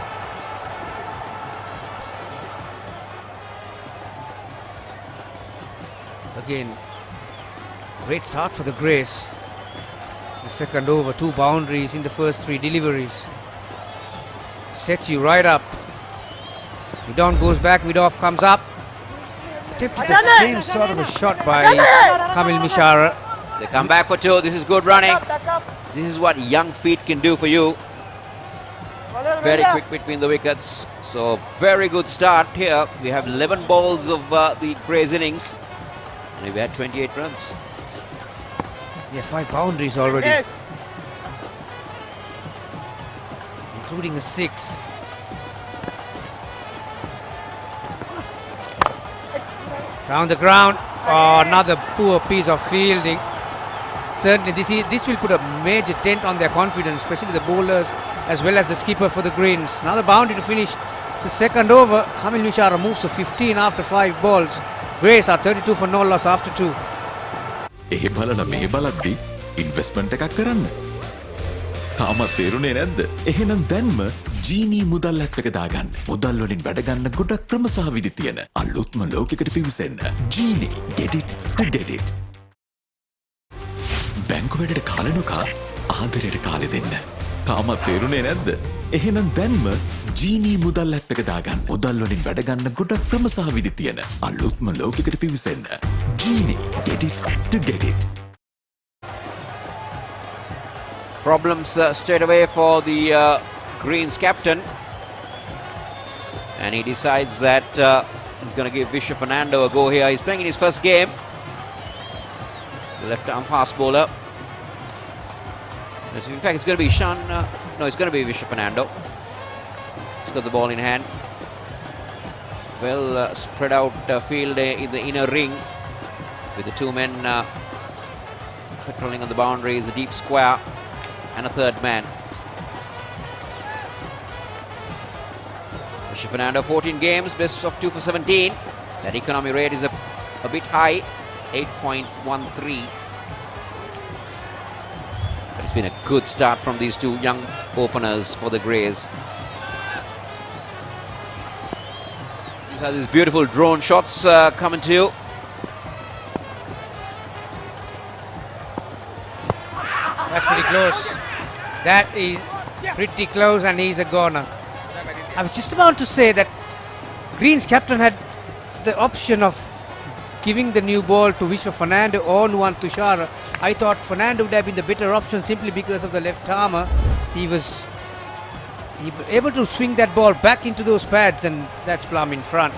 Again, great start for the Greys. The second over, 2 boundaries in the first 3 deliveries. Sets you right up. Mid-on goes back, mid-off comes up. Attempted the same sort of a shot by Kamil Mishara. They come back for 2. This is good running. This is what young feet can do for you. Very quick between the wickets. So very good start here. We have 11 balls of the Greys innings. And we had 28 runs. Yeah, 5 boundaries already. Yes. Including a 6. Down the ground. Oh, another poor piece of fielding. Certainly this will put a major dent on their confidence, especially the bowlers as well as the skipper for the Greens. Another boundary to finish the second over. Kamil Mishara moves to 15 after 5 balls. Greys are 32 for no loss after 2. එහෙ බලන මෙහෙ බලද්දි investment එකක් කරන්න. තාමත් තේරුනේ නැද්ද? එහෙනම් දැන්ම ජීනී මුදල් ඇප් එක දාගන්න. මුදල් වලින් වැඩ ගන්න ගොඩක් ක්‍රම සහ විදි තියෙන අලුත්ම ලෝකයකට පිවිසෙන්න. ජීනී get it to get it. බැංකු වැඩට කාලෙනුකා ආදරයට කාලෙ දෙන්න. තාමත් තේරුනේ නැද්ද? එහෙනම් දැන්ම ජීනී මුදල් ඇප් එක දාගන්න. මුදල් වලින් වැඩ ගන්න ගොඩක් ක්‍රම සහ විදි තියෙන අලුත්ම ලෝකයකට පිවිසෙන්න. ජීනී get it to get it. Problems straight away for the Greens captain, and he decides that he's going to give Vishwa Fernando a go here. He's playing in his first game. The left arm fast bowler. In fact, it's going to be no, it's going to be Vishwa Fernando. He's got the ball in hand. Well spread out field in the inner ring with the 2 men patrolling on the boundaries, a deep square and a 3rd man. Vishwa Fernando, 14 games, best of 2 for 17. That economy rate is a bit high, 8.13. But it's been a good start from these 2 young openers for the Greys. These are these beautiful drone shots coming to you. That's pretty close. That is pretty close, and he's a goner. I was just about to say that Green's captain had the option of giving the new ball to Vishwa Fernando or Nuwan Tushara. I thought Fernando would have been the better option simply because of the left armour. He was able to swing that ball back into those pads, and that's plumb in front.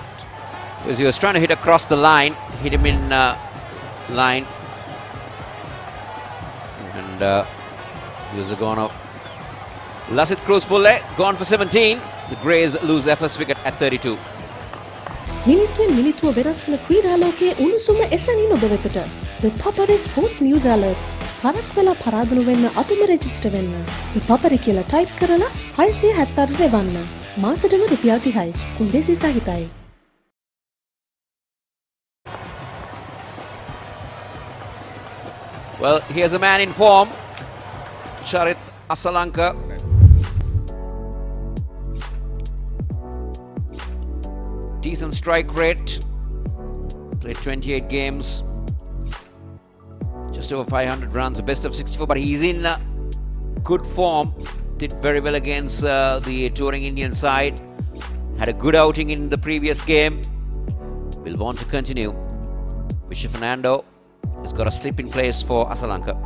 Because he was trying to hit across the line, hit him in line. And he was a goner. Lasith Cruz Pulle gone for 17. The Greys lose their first wicket at 32. මිනිත්තුවෙන් මිනිත්තුව වෙනස් වන ක්‍රීඩාලෝකයේ උණුසුම එසැනින් ඔබ වෙතට. The Papare Sports News Alerts. හරක් වෙලා පරාදුණු වෙන්න අතුම register වෙන්න. The Papare කියලා ටයිප් කරලා 670 රෙවන්න. මාසෙටම රුපියල් 30යි. කුන්දේසි සහිතයි. Well, here's a man in form. Charit Asalanka. Decent strike rate. Played 28 games. Just over 500 runs. The best of 64, but he's in good form. Did very well against the touring Indian side. Had a good outing in the previous game. Will want to continue. Vishwa Fernando has got a slip in place for Asalanka.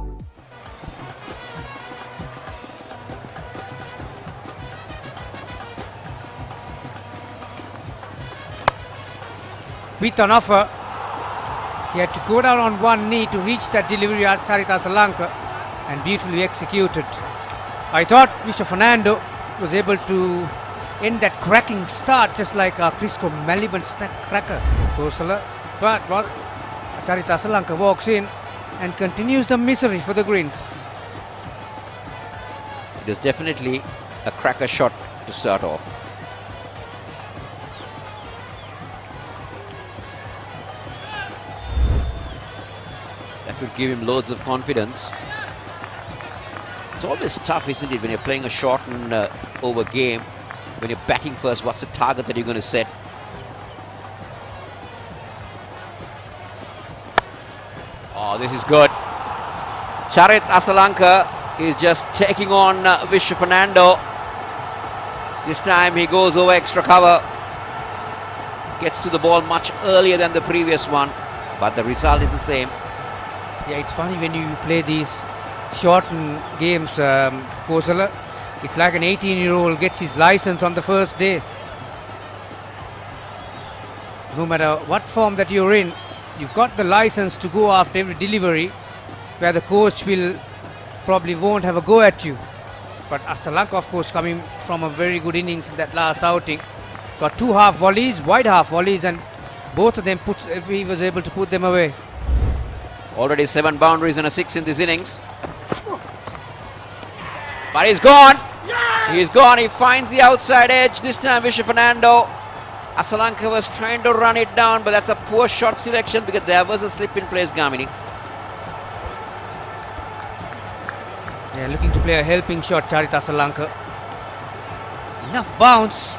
With an offer, He had to go down on one knee to reach that delivery at Charith Asalanka, and beautifully executed. I thought Mr. Fernando was able to end that cracking start just like Crisco Melbourne snack cracker. But Charith Asalanka walks in and continues the misery for the Greens. It is definitely a cracker shot to start off. That would give him loads of confidence. It's always tough, isn't it, when you're playing a shortened over game. When you're batting first, what's the target that you're going to set? Oh, this is good. Charith Asalanka is just taking on Vishwa Fernando. This time he goes over extra cover. Gets to the ball much earlier than the previous one, but the result is the same. Yeah, it's funny when you play these shortened games, Kosala. It's like an 18-year-old gets his license on the first day. No matter what form that you're in, you've got the license to go after every delivery, where the coach will probably won't have a go at you. But Asalanka, of course, coming from a very good innings in that last outing, got 2 half volleys, wide half volleys, and both of them he was able to put them away. Already 7 boundaries and a 6 in this innings. But he's gone. He's gone. He finds the outside edge. This time Vishwa Fernando. Asalanka was trying to run it down, but that's a poor shot selection because there was a slip in place, Gamini. Yeah, looking to play a helping shot, Charith Asalanka. Enough bounce.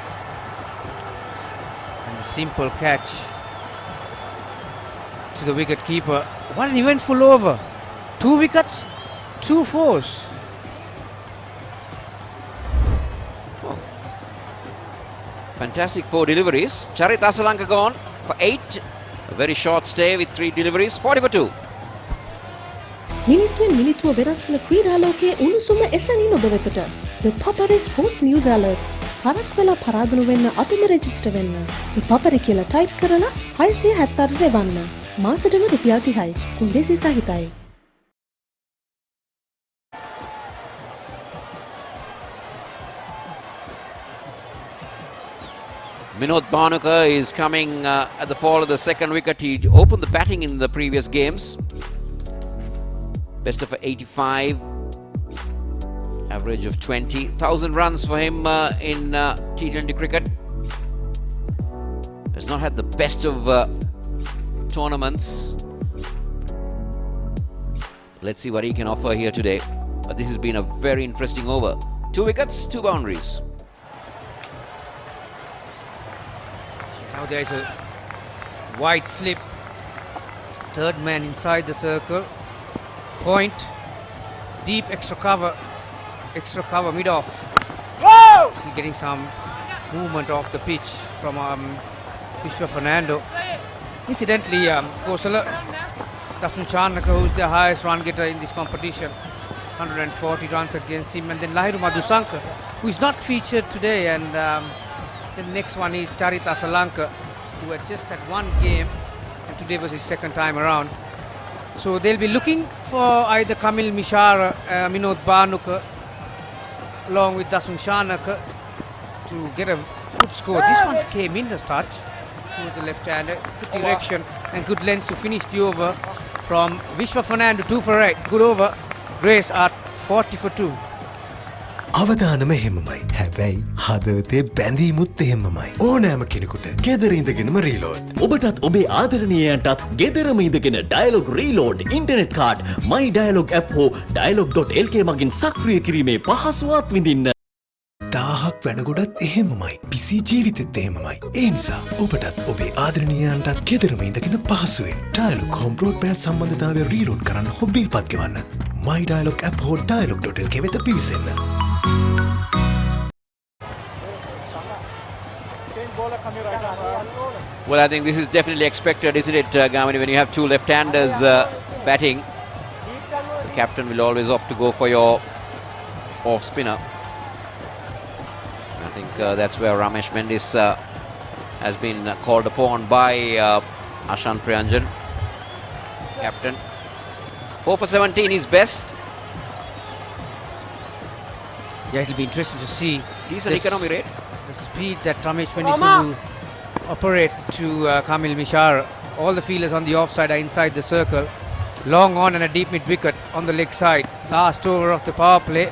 And a simple catch to the wicket keeper. What an eventful over. 2 wickets, 2 fours. Oh. Fantastic 4 deliveries. Charith Asalanka gone for 8. A very short stay with 3 deliveries. 40 for 2. මිනිත්තුවෙන් මිනිත්තුව වෙනස් වන ක්‍රීඩා ලෝකයේ උණුසුම එසැනින් ඔබ වෙතට. The Papare Sports News Alerts. හරක් වෙලා පරාදුණු වෙන්න අතුම රෙජිස්ටර් වෙන්න. The Papare කියලා ටයිප් කරලා 676 එවන්න. මාසෙටම රුපියල් 30යි. කුන්දේසි සහිතයි. Minod Bhanuka is coming at the fall of the second wicket. He opened the batting in the previous games. Best of 85, average of 20,000 runs for him in T20 cricket. Has not had the best of tournaments. Let's see what he can offer here today. But this has been a very interesting over. 2 wickets, 2 boundaries. Now there's a wide slip. Third man inside the circle. Point, deep extra cover mid-off. So getting some movement off the pitch from Vishwa Fernando. Incidentally, Kosala, Dasun Shanaka, who's the highest run getter in this competition, 140 runs against him, and then Lahiru Madhusanka, who is not featured today, and the next one is Charith Asalanka, who had just had 1 game, and today was his second time around. So they'll be looking for either Kamil Mishara, Minod Bhanuka, along with Dasun Shanaka to get a good score. This one came in the start to the left-hander, good direction and good length to finish the over from Vishwa Fernando, 2 for 8. Good over. Grace at 40 for 2. අවදානම එහෙමමයි. හැබැයි හදවතේ බැඳීමුත් එහෙමමයි. ඕනෑම කෙනෙකුට ගෙදර ඉඳගෙනම reload. ඔබටත් ඔබේ ආදරණීයයන්ටත් ගෙදරම ඉඳගෙන Dialog Reload internet card My Dialog app හෝ Dialog.lk මගින් සක්‍රිය කිරීමේ පහසුවත් විඳින්න. 1000ක් වැඩගොඩත් එහෙමමයි. පිසි ජීවිතෙත් එහෙමමයි. ඒ නිසා ඔබටත් ඔබේ ආදරණීයයන්ටත් ගෙදරම ඉඳගෙන පහසුවෙන් Dialog home broadband සම්බන්ධතාවය රීලෝඩ් කරන්න හොබිල් පත් ගෙවන්න. My Dialog app හෝ Dialog.lk වෙත පිවිසෙන්න. Well, I think this is definitely expected, isn't it, Gamini? When you have 2 left-handers batting, the captain will always opt to go for your off-spinner. I think that's where Ramesh Mendis has been called upon by Ashan Priyanjan. captain. 4 for 17 is best. Yeah, it'll be interesting to see. Decent economy rate. The speed that Ramesh Mendi is going to operate to Kamil Mishara. All the fielders on the offside are inside the circle. Long on and a deep mid wicket on the leg side. Last over of the power play.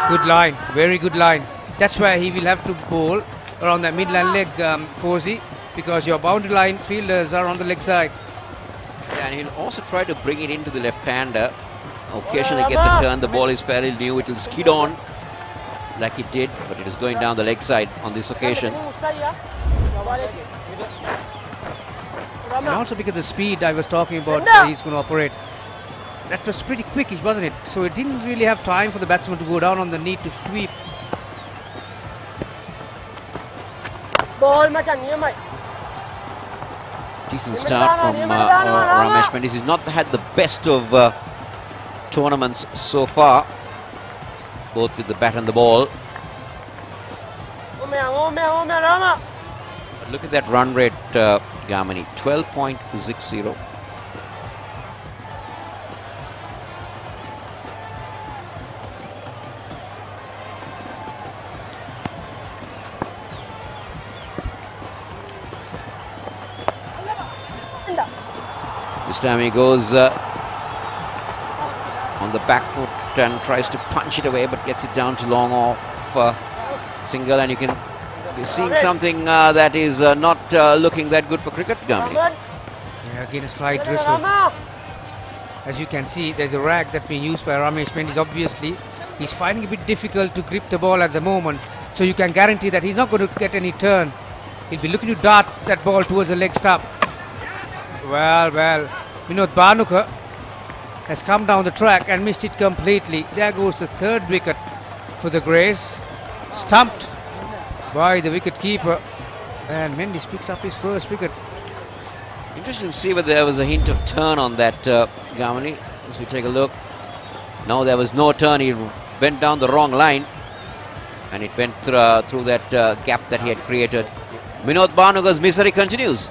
Good line, very good line. That's why he will have to bowl around the midland leg, Cozy, because your boundary line fielders are on the leg side. Yeah, and he'll also try to bring it into the left-hander. Occasionally get the turn. The ball is fairly new. It will skid on like it did, but it is going down the leg side on this occasion. And also because the speed I was talking about, he's going to operate. That was pretty quickish, wasn't it? So it didn't really have time for the batsman to go down on the knee to sweep. Decent start from Ramesh Mendi. He's not had the best of tournaments so far, both with the bat and the ball. But look at that run rate, Gamini, 12.60. This time he goes on the back foot and tries to punch it away, but gets it down to long off single, and you can be seeing something that is not looking that good for cricket, Gamini. Yeah, again a slight drizzle. As you can see, there's a rag that's being used by Ramesh Mendi. Obviously, he's finding it a bit difficult to grip the ball at the moment, so you can guarantee that he's not going to get any turn. He'll be looking to dart that ball towards the leg stump. Well, Vinod Bhanuka has come down the track and missed it completely. There goes the third wicket for the Greys. Stumped by the wicket keeper, and Mendes picks up his first wicket. Interesting to see whether there was a hint of turn on that, Gamini. As we take a look. No, there was no turn. He went down the wrong line, and it went through that gap that he had created. Vinod Bhanuka's misery continues.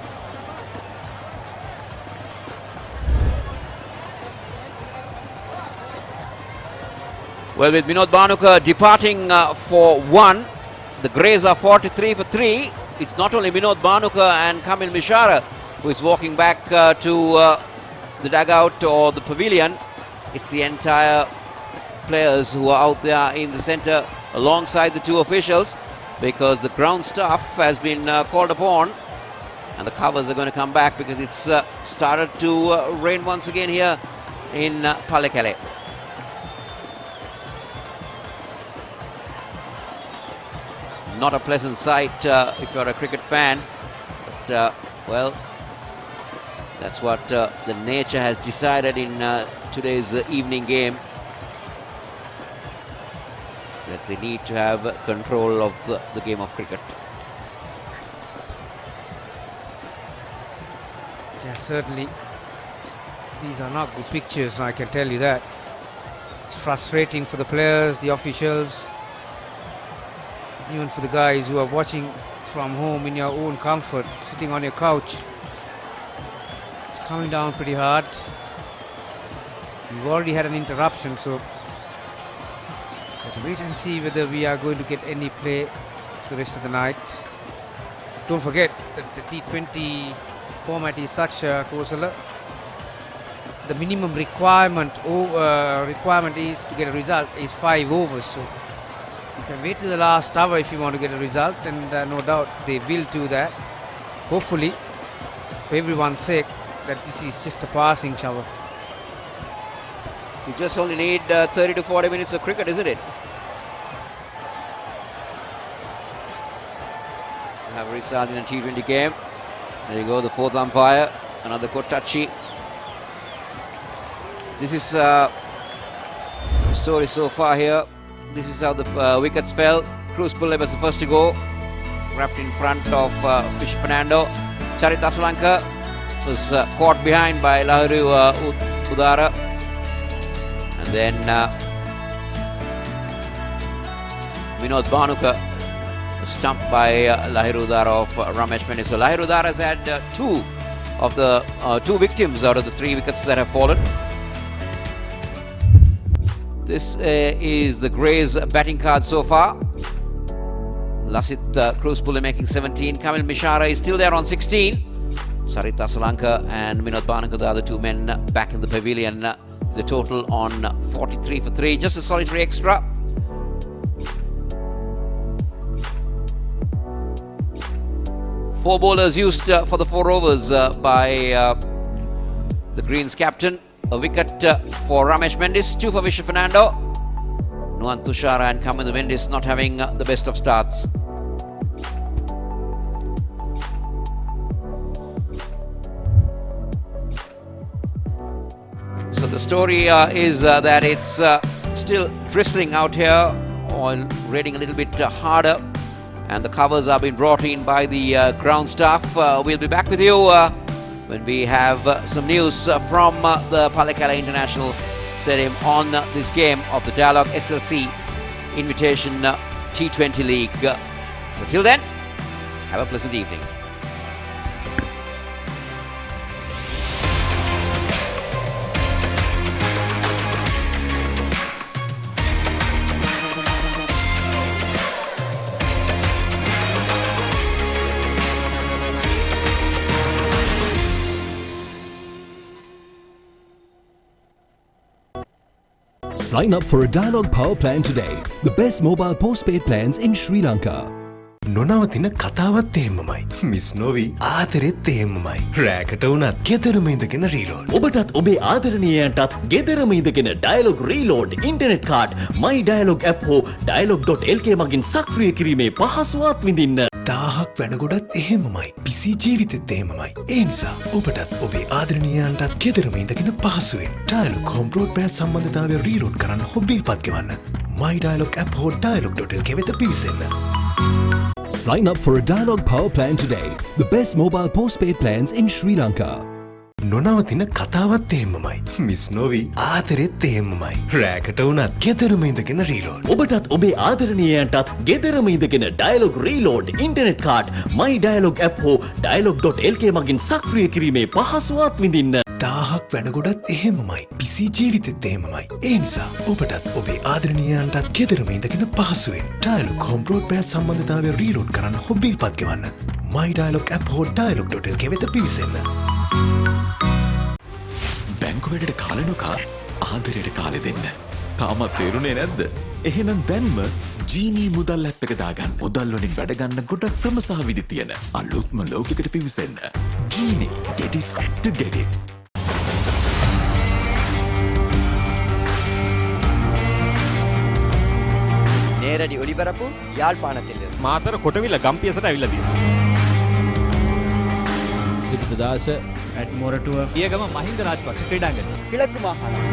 Well, with Vinod Bhanuka departing for 1, the Greys are 43 for 3. It's not only Vinod Bhanuka and Kamil Mishara who is walking back to the dugout or the pavilion. It's the entire players who are out there in the centre alongside the two officials, because the ground staff has been called upon, and the covers are going to come back because it's started to rain once again here in Pallekelle. Not a pleasant sight if you're a cricket fan, but well, that's what the nature has decided in today's evening game, that they need to have control of the game of cricket. Yeah, certainly these are not good pictures, I can tell you that. It's frustrating for the players, the officials, even for the guys who are watching from home in your own comfort, sitting on your couch. It's coming down pretty hard. We've already had an interruption, so let's wait and see whether we are going to get any play the rest of the night. Don't forget that the T20 format is such, Kosala, the minimum requirement is to get a result is 5 overs. So you can wait till the last hour if you want to get a result, and no doubt they will do that. Hopefully, for everyone's sake, that this is just a passing shower. You just only need 30 to 40 minutes of cricket, isn't it? You have a result in a T20 game. There you go, the fourth umpire, another Kotachi. This is the story so far here. This is how the wickets fell. Cruz Pulle was the first to go, wrapped in front of Fish Fernando. Charit Asalanka was caught behind by Lahuru Udara. And then Vinod Bhanuka was stumped by Lahuru Udara of Ramesh Mendi. So Lahuru Udara has had 2 of the 2 victims out of the 3 wickets that have fallen. This is the Greys batting card so far. Lasit Cruzpulle making 17. Kamil Mishara is still there on 16. Sarita Solanka and Vinod Banaka, the other 2 men back in the pavilion. The total on 43 for 3. Just a solitary extra. Four bowlers used for the 4 overs by the Greens captain. A wicket for Ramesh Mendis, 2 for Vishnu Fernando. Nuwan Tushara and Kamindu Mendis not having the best of starts. So the story is that it's still drizzling out here, or raining a little bit harder, and the covers are being brought in by the ground staff. We'll be back with you when we have some news from the Pallekelle International Stadium on this game of the Dialog-SLC Invitational T20 League. Until then, have a pleasant evening. Sign up for a Dialog Power Plan today. The best mobile postpaid plans in Sri Lanka. නොනවතින කතාවත් එහෙමමයි. Miss නොවි ආදරෙත් එහෙමමයි. රෑකට වුණත් ගෙදරම ඉඳගෙන reload. ඔබටත් ඔබේ ආදරණීයයන්ටත් ගෙදරම ඉඳගෙන Dialog reload internet card My Dialog app හෝ Dialog.lk මගින් සක්‍රිය කිරීමේ පහසුවත් විඳින්න. 1000ක් වැඩගොඩත් එහෙමමයි. PC ජීවිතෙත් එහෙමමයි. ඒ නිසා ඔබටත් ඔබේ ආදරණීයයන්ටත් ගෙදරම ඉඳගෙන පහසුවෙන් Dialog home broadband සම්බන්ධතාවය රීලෝඩ් කරන්න හෝ බිල් පත් ගෙවන්න. My Dialog app හෝ Dialog.lk වෙත පිවිසෙන්න. Sign up for a Dialog Power Plan today. The best mobile postpaid plans in Sri Lanka. නොනවතින කතාවත් එහෙමමයි. මිස් නොවි ආදරෙත් එහෙමමයි. රෑකට වුණත් ගෙදරම ඉඳගෙන රීලෝඩ්. ඔබටත් ඔබේ ආදරණීයයන්ටත් ගෙදරම ඉඳගෙන Dialog reload internet card My Dialog app හෝ Dialog.lk මගින් සක්‍රිය කිරීමේ පහසුවත් විඳින්න. 1000ක් වැඩගොඩත් එහෙමමයි. PC ජීවිතෙත් එහෙමමයි. ඒ නිසා ඔබටත් ඔබේ ආදරණීයයන්ටත් ගෙදරම ඉඳගෙන පහසුවෙන් Dialog home broadband සම්බන්ධතාවය රීලෝඩ් කරන්න හෝ බිල් පත් ගෙවන්න. My Dialog app හෝ Dialog.lk වෙත පිවිසෙන්න. බැංකු වැඩට කාලනුකා ආදරයට කාලෙ දෙන්න. තාමත් තේරුනේ නැද්ද? එහෙනම් දැන්ම ජීනී මුදල් ඇප් එක දාගන්න. මුදල් වලින් වැඩ ගන්න ගොඩක් ක්‍රම සහ විදි තියෙන අලුත්ම ලෝකයකට පිවිසෙන්න. ජීනී get it to get it. நேரடி ஒளிபரப்பு யாழ்ப்பாணத்தில் මාතර කොටවිල ගම්පියසට ඇවිල්ලා තියෙනවා. සිද්ධාස ඇට්මොරටුව පියගම මහින්ද රාජපක්ෂ ක්‍රීඩාංගණය கிழக்கு மாகாணம்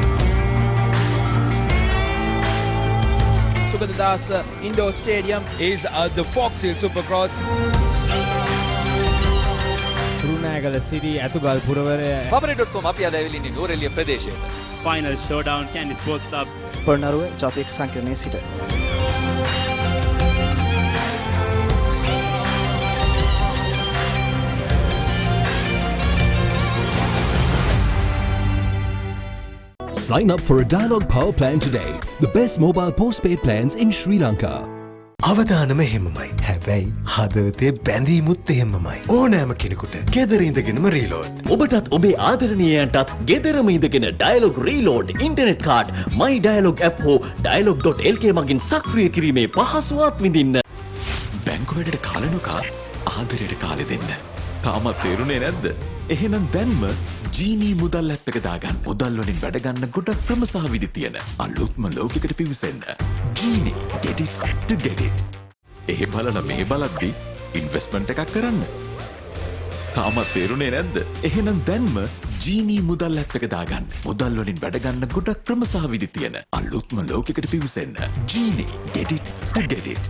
Subhadasa Indoor Stadium is the Fox Hill Supercross. රුණෑගල Siri ඇතුගල් පුරවරය Papare.com අපි අද ඇවිල්ලා ඉන්නේ නෝරෙලිය ප්‍රදේශයට. Final showdown Candy Sports Club Polonnaruwa ජාතික සංකීර්ණයේ සිට Sign up for a Dialog Power Plan today. The best mobile postpaid plans in Sri Lanka. අවදානම එහෙමමයි. හැබැයි හදවතේ බැඳීමුත් එහෙමමයි. ඕනෑම කෙනෙකුට ගෙදර ඉඳගෙනම රීලෝඩ්. ඔබටත් ඔබේ ආදරණීයයන්ටත් ගෙදරම ඉඳගෙන Dialog reload internet card My Dialog app හෝ Dialog.lk මගින් සක්‍රිය කිරීමේ පහසුවත් විඳින්න. බැංකු වැඩට කාලනුකා ආදරයට කාලෙ දෙන්න. තාමත් තේරුනේ නැද්ද? එහෙනම් දැන්ම ජීනී මුදල් ඇප් එක දාගන්න. මුදල් වලින් වැඩ ගන්න ගොඩක් ක්‍රම සහ විදි තියෙන අලුත්ම ලෝකයකට පිවිසෙන්න. ජීනී get it to get it. ඒ බලන මේ බලද්දි ඉන්වෙස්ට්මන්ට් එකක් කරන්න. තාමත් තේරුනේ නැද්ද? එහෙනම් දැන්ම ජීනී මුදල් ඇප් එක දාගන්න. මුදල් වලින් වැඩ ගන්න ගොඩක් ක්‍රම සහ විදි තියෙන අලුත්ම ලෝකයකට පිවිසෙන්න. ජීනී get it to get it.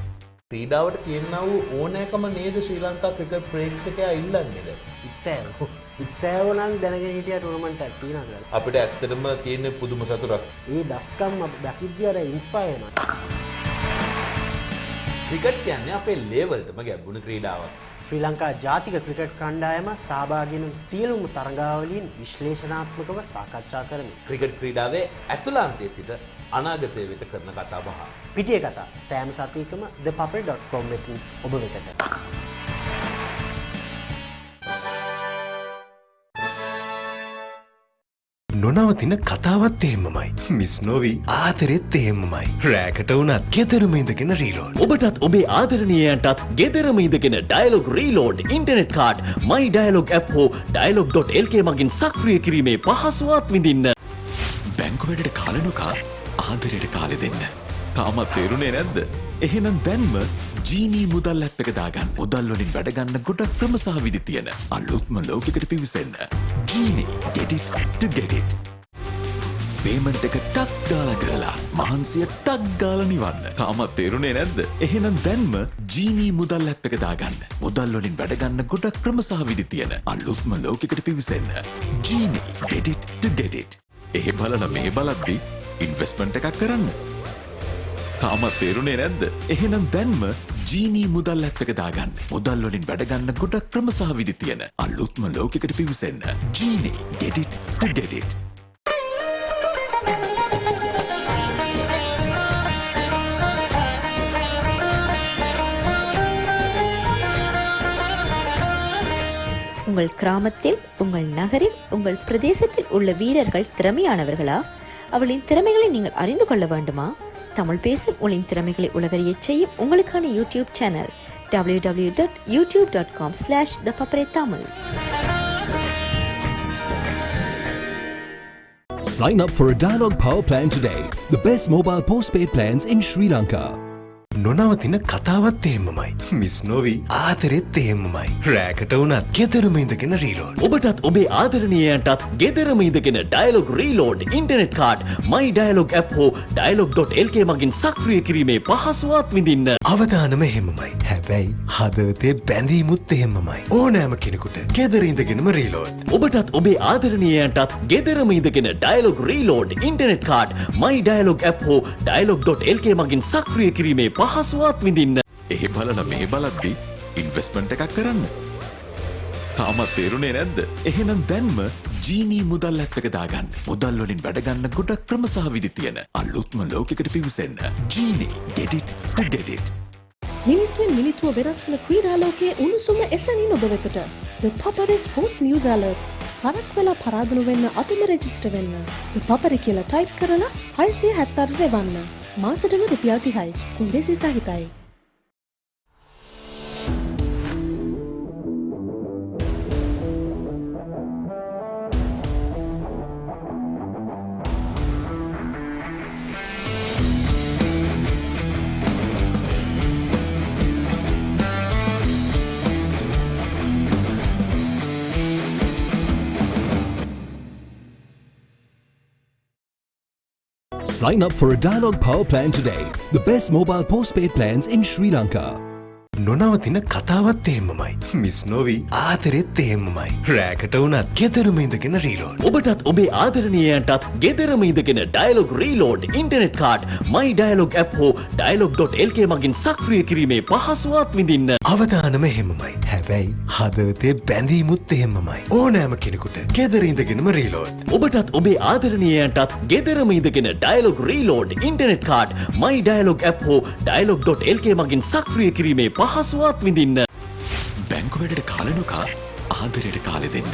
ක්‍රීඩාවට තියෙනා වූ ඕනෑකම නේද ශ්‍රී ලංකා ක්‍රිකට් ප්‍රේක්ෂකයා ඉල්ලන්නේද? ඉත්තෑව නම් දැනගෙන හිටිය ටූර්නමන්ට් එකක් තියෙනවා කියලා. අපිට ඇත්තටම තියෙන පුදුම සතුටක්. ඒ දස්කම් දකිද්දී අර ඉන්ස්පයර් වෙනවා. ක්‍රිකට් කියන්නේ අපේ ලෙවල්ටම ගැඹුණු ක්‍රීඩාවක්. ශ්‍රී ලංකා ජාතික ක්‍රිකට් කණ්ඩායම සහභාගී වන සියලුම තරගාවලීන් විශ්ලේෂණාත්මකව සාකච්ඡා කරමි. ක්‍රිකට් ක්‍රීඩාවේ ඇතුළාන්තයේ සිට අනාගතය වෙත කරන කතා බහ. පිටිය කතා සෑම සතියකම thepapare.com වෙතින් ඔබ වෙතට. නොනවතින කතාවත් එහෙමමයි. මිස් නොවී ආදරෙත් එහෙමමයි. රෑකට වුණත් ගෙදරම ඉඳගෙන රීලෝඩ්. ඔබටත් ඔබේ ආදරණීයයන්ටත් ගෙදරම ඉඳගෙන Dialog reload internet card My Dialog app හෝ Dialog.lk මගින් සක්‍රිය කිරීමේ පහසුවත් විඳින්න. බැංකු වැඩට කාලනුකා ආදරයට කාලෙ දෙන්න. තාමත් තේරුනේ නැද්ද? එහෙනම් දැන්ම ජීනී මුදල් ඇප් එක දාගන්න. මුදල් වලින් වැඩ ගන්න ගොඩක් ක්‍රම සහ විදි තියෙන අලුත්ම ලෝකයකට පිවිසෙන්න. ජීනී get it to get it. Payment එක ටක් ගාලා කරලා මහන්සිය ටක් ගාලා නිවන්න. තාමත් තේරුනේ නැද්ද? එහෙනම් දැන්ම ජීනී මුදල් ඇප් එක දාගන්න. මුදල් වලින් වැඩ ගන්න ගොඩක් ක්‍රම සහ විදි තියෙන අලුත්ම ලෝකයකට පිවිසෙන්න. ජීනී get it to get it. එහෙ බලන මේ බලද්දි ඉන්වෙස්ට්මන්ට් එකක් කරන්න. තාමත් තේරුනේ නැද්ද? එහෙනම් දැන්ම ජීනී මුදල් ඇප් එක දාගන්න. මුදල් වලින් වැඩ ගන්න ගොඩක් ක්‍රම සහ විදි තියෙන අලුත්ම ලෝකයකට පිවිසෙන්න. ජීනී get it to get it. உங்கள் கிராமத்தில், உங்கள் நகரில், உங்கள் பிரதேசத்தில் உள்ள வீரர்கள் திறமையானவர்களா? அவளின் திறமைகளை நீங்கள் அறிந்து கொள்ள வேண்டுமா? தமிழ் பேசும் உங்களின் திறமைகளை உலகறியச் செய்யும் உங்களுக்கான YouTube channel www.youtube.com/thepapare. Sign up for a Dialog Power Plan today. The best mobile postpaid plans in Sri Lanka. නොනවතින කතාවත් එහෙමමයි. මිස් නොවී ආදරෙත් එහෙමමයි. රෑකට වුණත් ගෙදරම ඉඳගෙන රීලෝඩ්. ඔබටත් ඔබේ ආදරණීයයන්ටත් ගෙදරම ඉඳගෙන Dialog reload internet card My Dialog app හෝ Dialog.lk මගින් සක්‍රිය කිරීමේ පහසුවත් විඳින්න. අවදානම එහෙමමයි. හැබැයි හදවතේ බැඳීමුත් එහෙමමයි. ඕනෑම කෙනෙකුට ගෙදර ඉඳගෙනම රීලෝඩ්. ඔබටත් ඔබේ ආදරණීයයන්ටත් ගෙදරම ඉඳගෙන Dialog reload internet card My Dialog app හෝ Dialog.lk මගින් සක්‍රිය කිරීමේ පහසුවත් විඳින්න. එහෙ බලන මේ බලද්දි ඉන්වෙස්ට්මන්ට් එකක් කරන්න. තාමත් තේරුනේ නැද්ද? එහෙනම් දැන්ම ජීනී මුදල් ඇප් එක දාගන්න. මුදල් වලින් වැඩ ගන්න ගොඩක් ක්‍රම සහ විදි තියෙන අලුත්ම ලෝකයකට පිවිසෙන්න. ජීනී get it to get it. මිනිත්තුවෙන් මිනිත්තුව වෙනස් වන ක්‍රීඩා ලෝකයේ උණුසුම එසැනින් ඔබ වෙතට. The Papare Sports News Alerts. හරක් වෙලා පරාදුණු වෙන්න අතුම රෙජිස්ටර් වෙන්න. The Papare කියලා ටයිප් කරලා 678 රෙවන්න. මාසෙටම රුපියල් 30යි. කුන්දේසි සහිතයි. Sign up for a Dialog Power Plan today. The best mobile postpaid plans in Sri Lanka. නොනවතින කතාවත් එහෙමමයි. මිස් නොවී ආදරෙත් එහෙමමයි. රෑකට වුණත් ගෙදරම ඉඳගෙන රීලෝඩ්. ඔබටත් ඔබේ ආදරණීයයන්ටත් ගෙදරම ඉඳගෙන Dialog reload internet card My Dialog app හෝ Dialog.lk මගින් සක්‍රිය කිරීමේ පහසුවත් විඳින්න. අවදානම එහෙමමයි. හැබැයි හදවතේ බැඳීමුත් එහෙමමයි. ඕනෑම කෙනෙකුට ගෙදර ඉඳගෙනම රීලෝඩ්. ඔබටත් ඔබේ ආදරණීයයන්ටත් ගෙදරම ඉඳගෙන Dialog reload internet card My Dialog app හෝ Dialog.lk මගින් සක්‍රිය කිරීමේ පහසුවත් විඳින්න. බැංකු වැඩට කාලනුකා ආදරයට කාලෙ දෙන්න.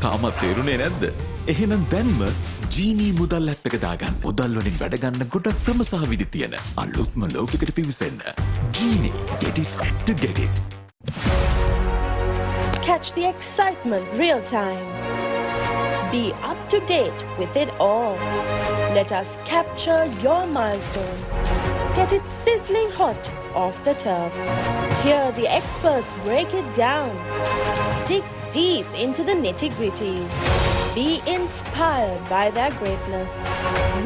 තාමත් තේරුනේ නැද්ද? එහෙනම් දැන්ම ජීනී මුදල් ඇප් එක දාගන්න. මුදල් වලින් වැඩ ගන්න ගොඩක් ක්‍රම සහ විදි තියෙන අලුත්ම ලෝකයකට පිවිසෙන්න. ජීනී get it to get it. Catch the excitement real time. Be up to date with it all. Let us capture your milestones. Get it sizzling hot off the turf. Hear the experts break it down. Dig deep into the nitty-gritties. Be inspired by their greatness.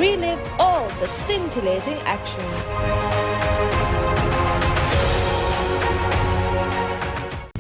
Relive all the scintillating action.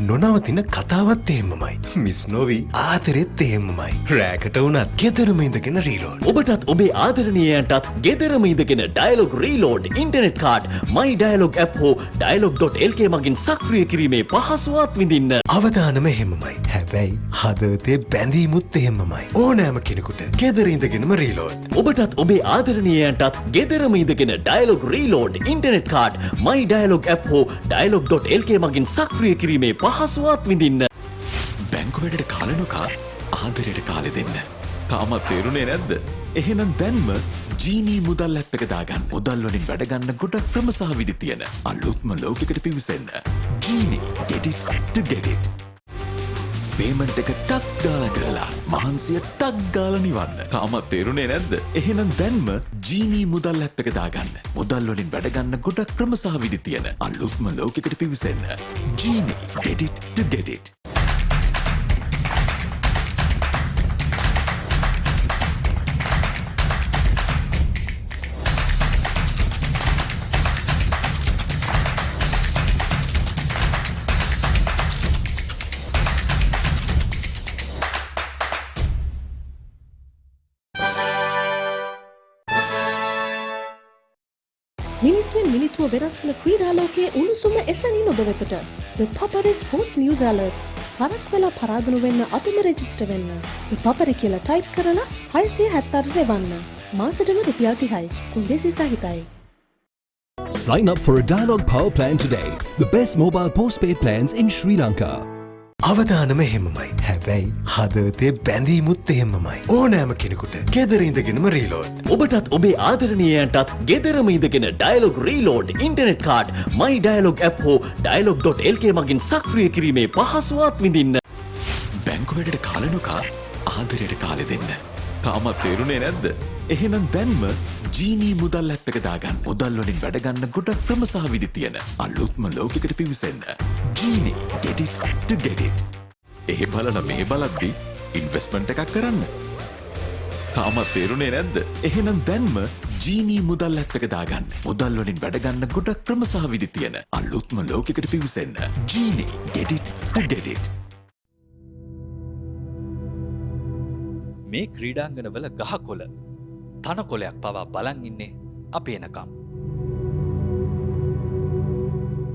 නොනවතින කතාවත් එහෙමමයි. Miss නොවී ආදරෙත් එහෙමමයි. රෑකට වුණත් ගෙදරම ඉඳගෙන reload. ඔබටත් ඔබේ ආදරණීයයන්ටත් ගෙදරම ඉඳගෙන Dialog reload internet card මයි ඩයලොග් ඇප් හෝ dialog.lk මගින් සක්‍රිය කිරීමේ පහසුවත් විඳින්න. අවදානම එහෙමමයි. හැබැයි හදවතේ බැඳීමුත් එහෙමමයි. ඕනෑම කෙනෙකුට ගෙදර ඉඳගෙනම රීලෝඩ්. ඔබටත් ඔබේ ආදරණීයයන්ටත් ගෙදරම ඉඳගෙන ඩයලොග් රීලෝඩ් ඉන්ටර්නෙට් කාඩ් මයි ඩයලොග් ඇප් හෝ dialog.lk මගින් සක්‍රිය කිරීමේ පහසුවත් විඳින්න. බැංකු වැඩට කාලනොකා ආදරයට කාලෙ දෙන්න. තාමත් තේරුණේ නැද්ද? එහෙනම් දැන්ම ජීනී මුදල් ඇප් එක දාගන්න. මුදල් වලින් වැඩ ගන්න ගොඩක් ක්‍රම සහ විදි තියෙන අලුත්ම ලෝකයකට පිවිසෙන්න. ජීනී get it to get it. Payment එක ටක් ගාලා කරලා මහන්සිය ටක් ගාලා නිවන්න. තාමත් තේරුණේ නැද්ද? එහෙනම් දැන්ම ජීනී මුදල් ඇප් එක දාගන්න. මුදල් වලින් වැඩ ගන්න ගොඩක් ක්‍රම සහ විදි තියෙන අලුත්ම ලෝකයකට පිවිසෙන්න. ජීනී get it to get it. මිනිත්තුවෙන් මිනිත්තුව වෙනස් වන ක්‍රීඩාලෝකයේ උණුසුම එසැනින් ඔබ වෙතට. The Papare Sports News Alerts. හරක් වෙලා පරාදුණු වෙන්න අතුම රෙජිස්ටර් වෙන්න. The Papare කියලා ටයිප් කරලා 676 එවන්න. මාසෙටම රුපියල් 30යි. කුන්දේසි සහිතයි. Sign up for a Dialog Power Plan today. The best mobile postpaid plans in Sri Lanka. අවදානම එහෙමමයි. හැබැයි හදවතේ බැඳීමුත් එහෙමමයි. ඕනෑම කෙනෙකුට ගෙදර ඉඳගෙනම රීලෝඩ්. ඔබටත් ඔබේ ආදරණීයයන්ටත් ගෙදරම ඉඳගෙන ඩයලොග් රීලෝඩ් ඉන්ටර්නෙට් කාඩ් මයි ඩයලොග් ඇප් හෝ dialog.lk මගින් සක්‍රිය කිරීමේ පහසුවත් විඳින්න. බැංකු වැඩට කාලනොකා ආදරයට කාලෙ දෙන්න. තාමත් තේරුණේ නැද්ද? එහෙනම් දැන්ම ජීනී මුදල් ඇප් එක දාගන්න. මුදල් වලින් වැඩ ගන්න ගොඩක් ක්‍රම සහ විදි තියෙන අලුත්ම ලෝකයකට පිවිසෙන්න. ජීනී get it to get it. ඒ බලන මේ බලද්දි ඉන්වෙස්ට්මන්ට් එකක් කරන්න. තාමත් තේරුණේ නැද්ද? එහෙනම් දැන්ම ජීනී මුදල් ඇප් එක දාගන්න. මුදල් වලින් වැඩ ගන්න ගොඩක් ක්‍රම සහ විදි තියෙන අලුත්ම ලෝකයකට පිවිසෙන්න. ජීනී get it to get it. මේ ක්‍රීඩාංගනවල ගහකොළ තනකොළයක් පවා බලන් ඉන්නේ අපි එනකම්.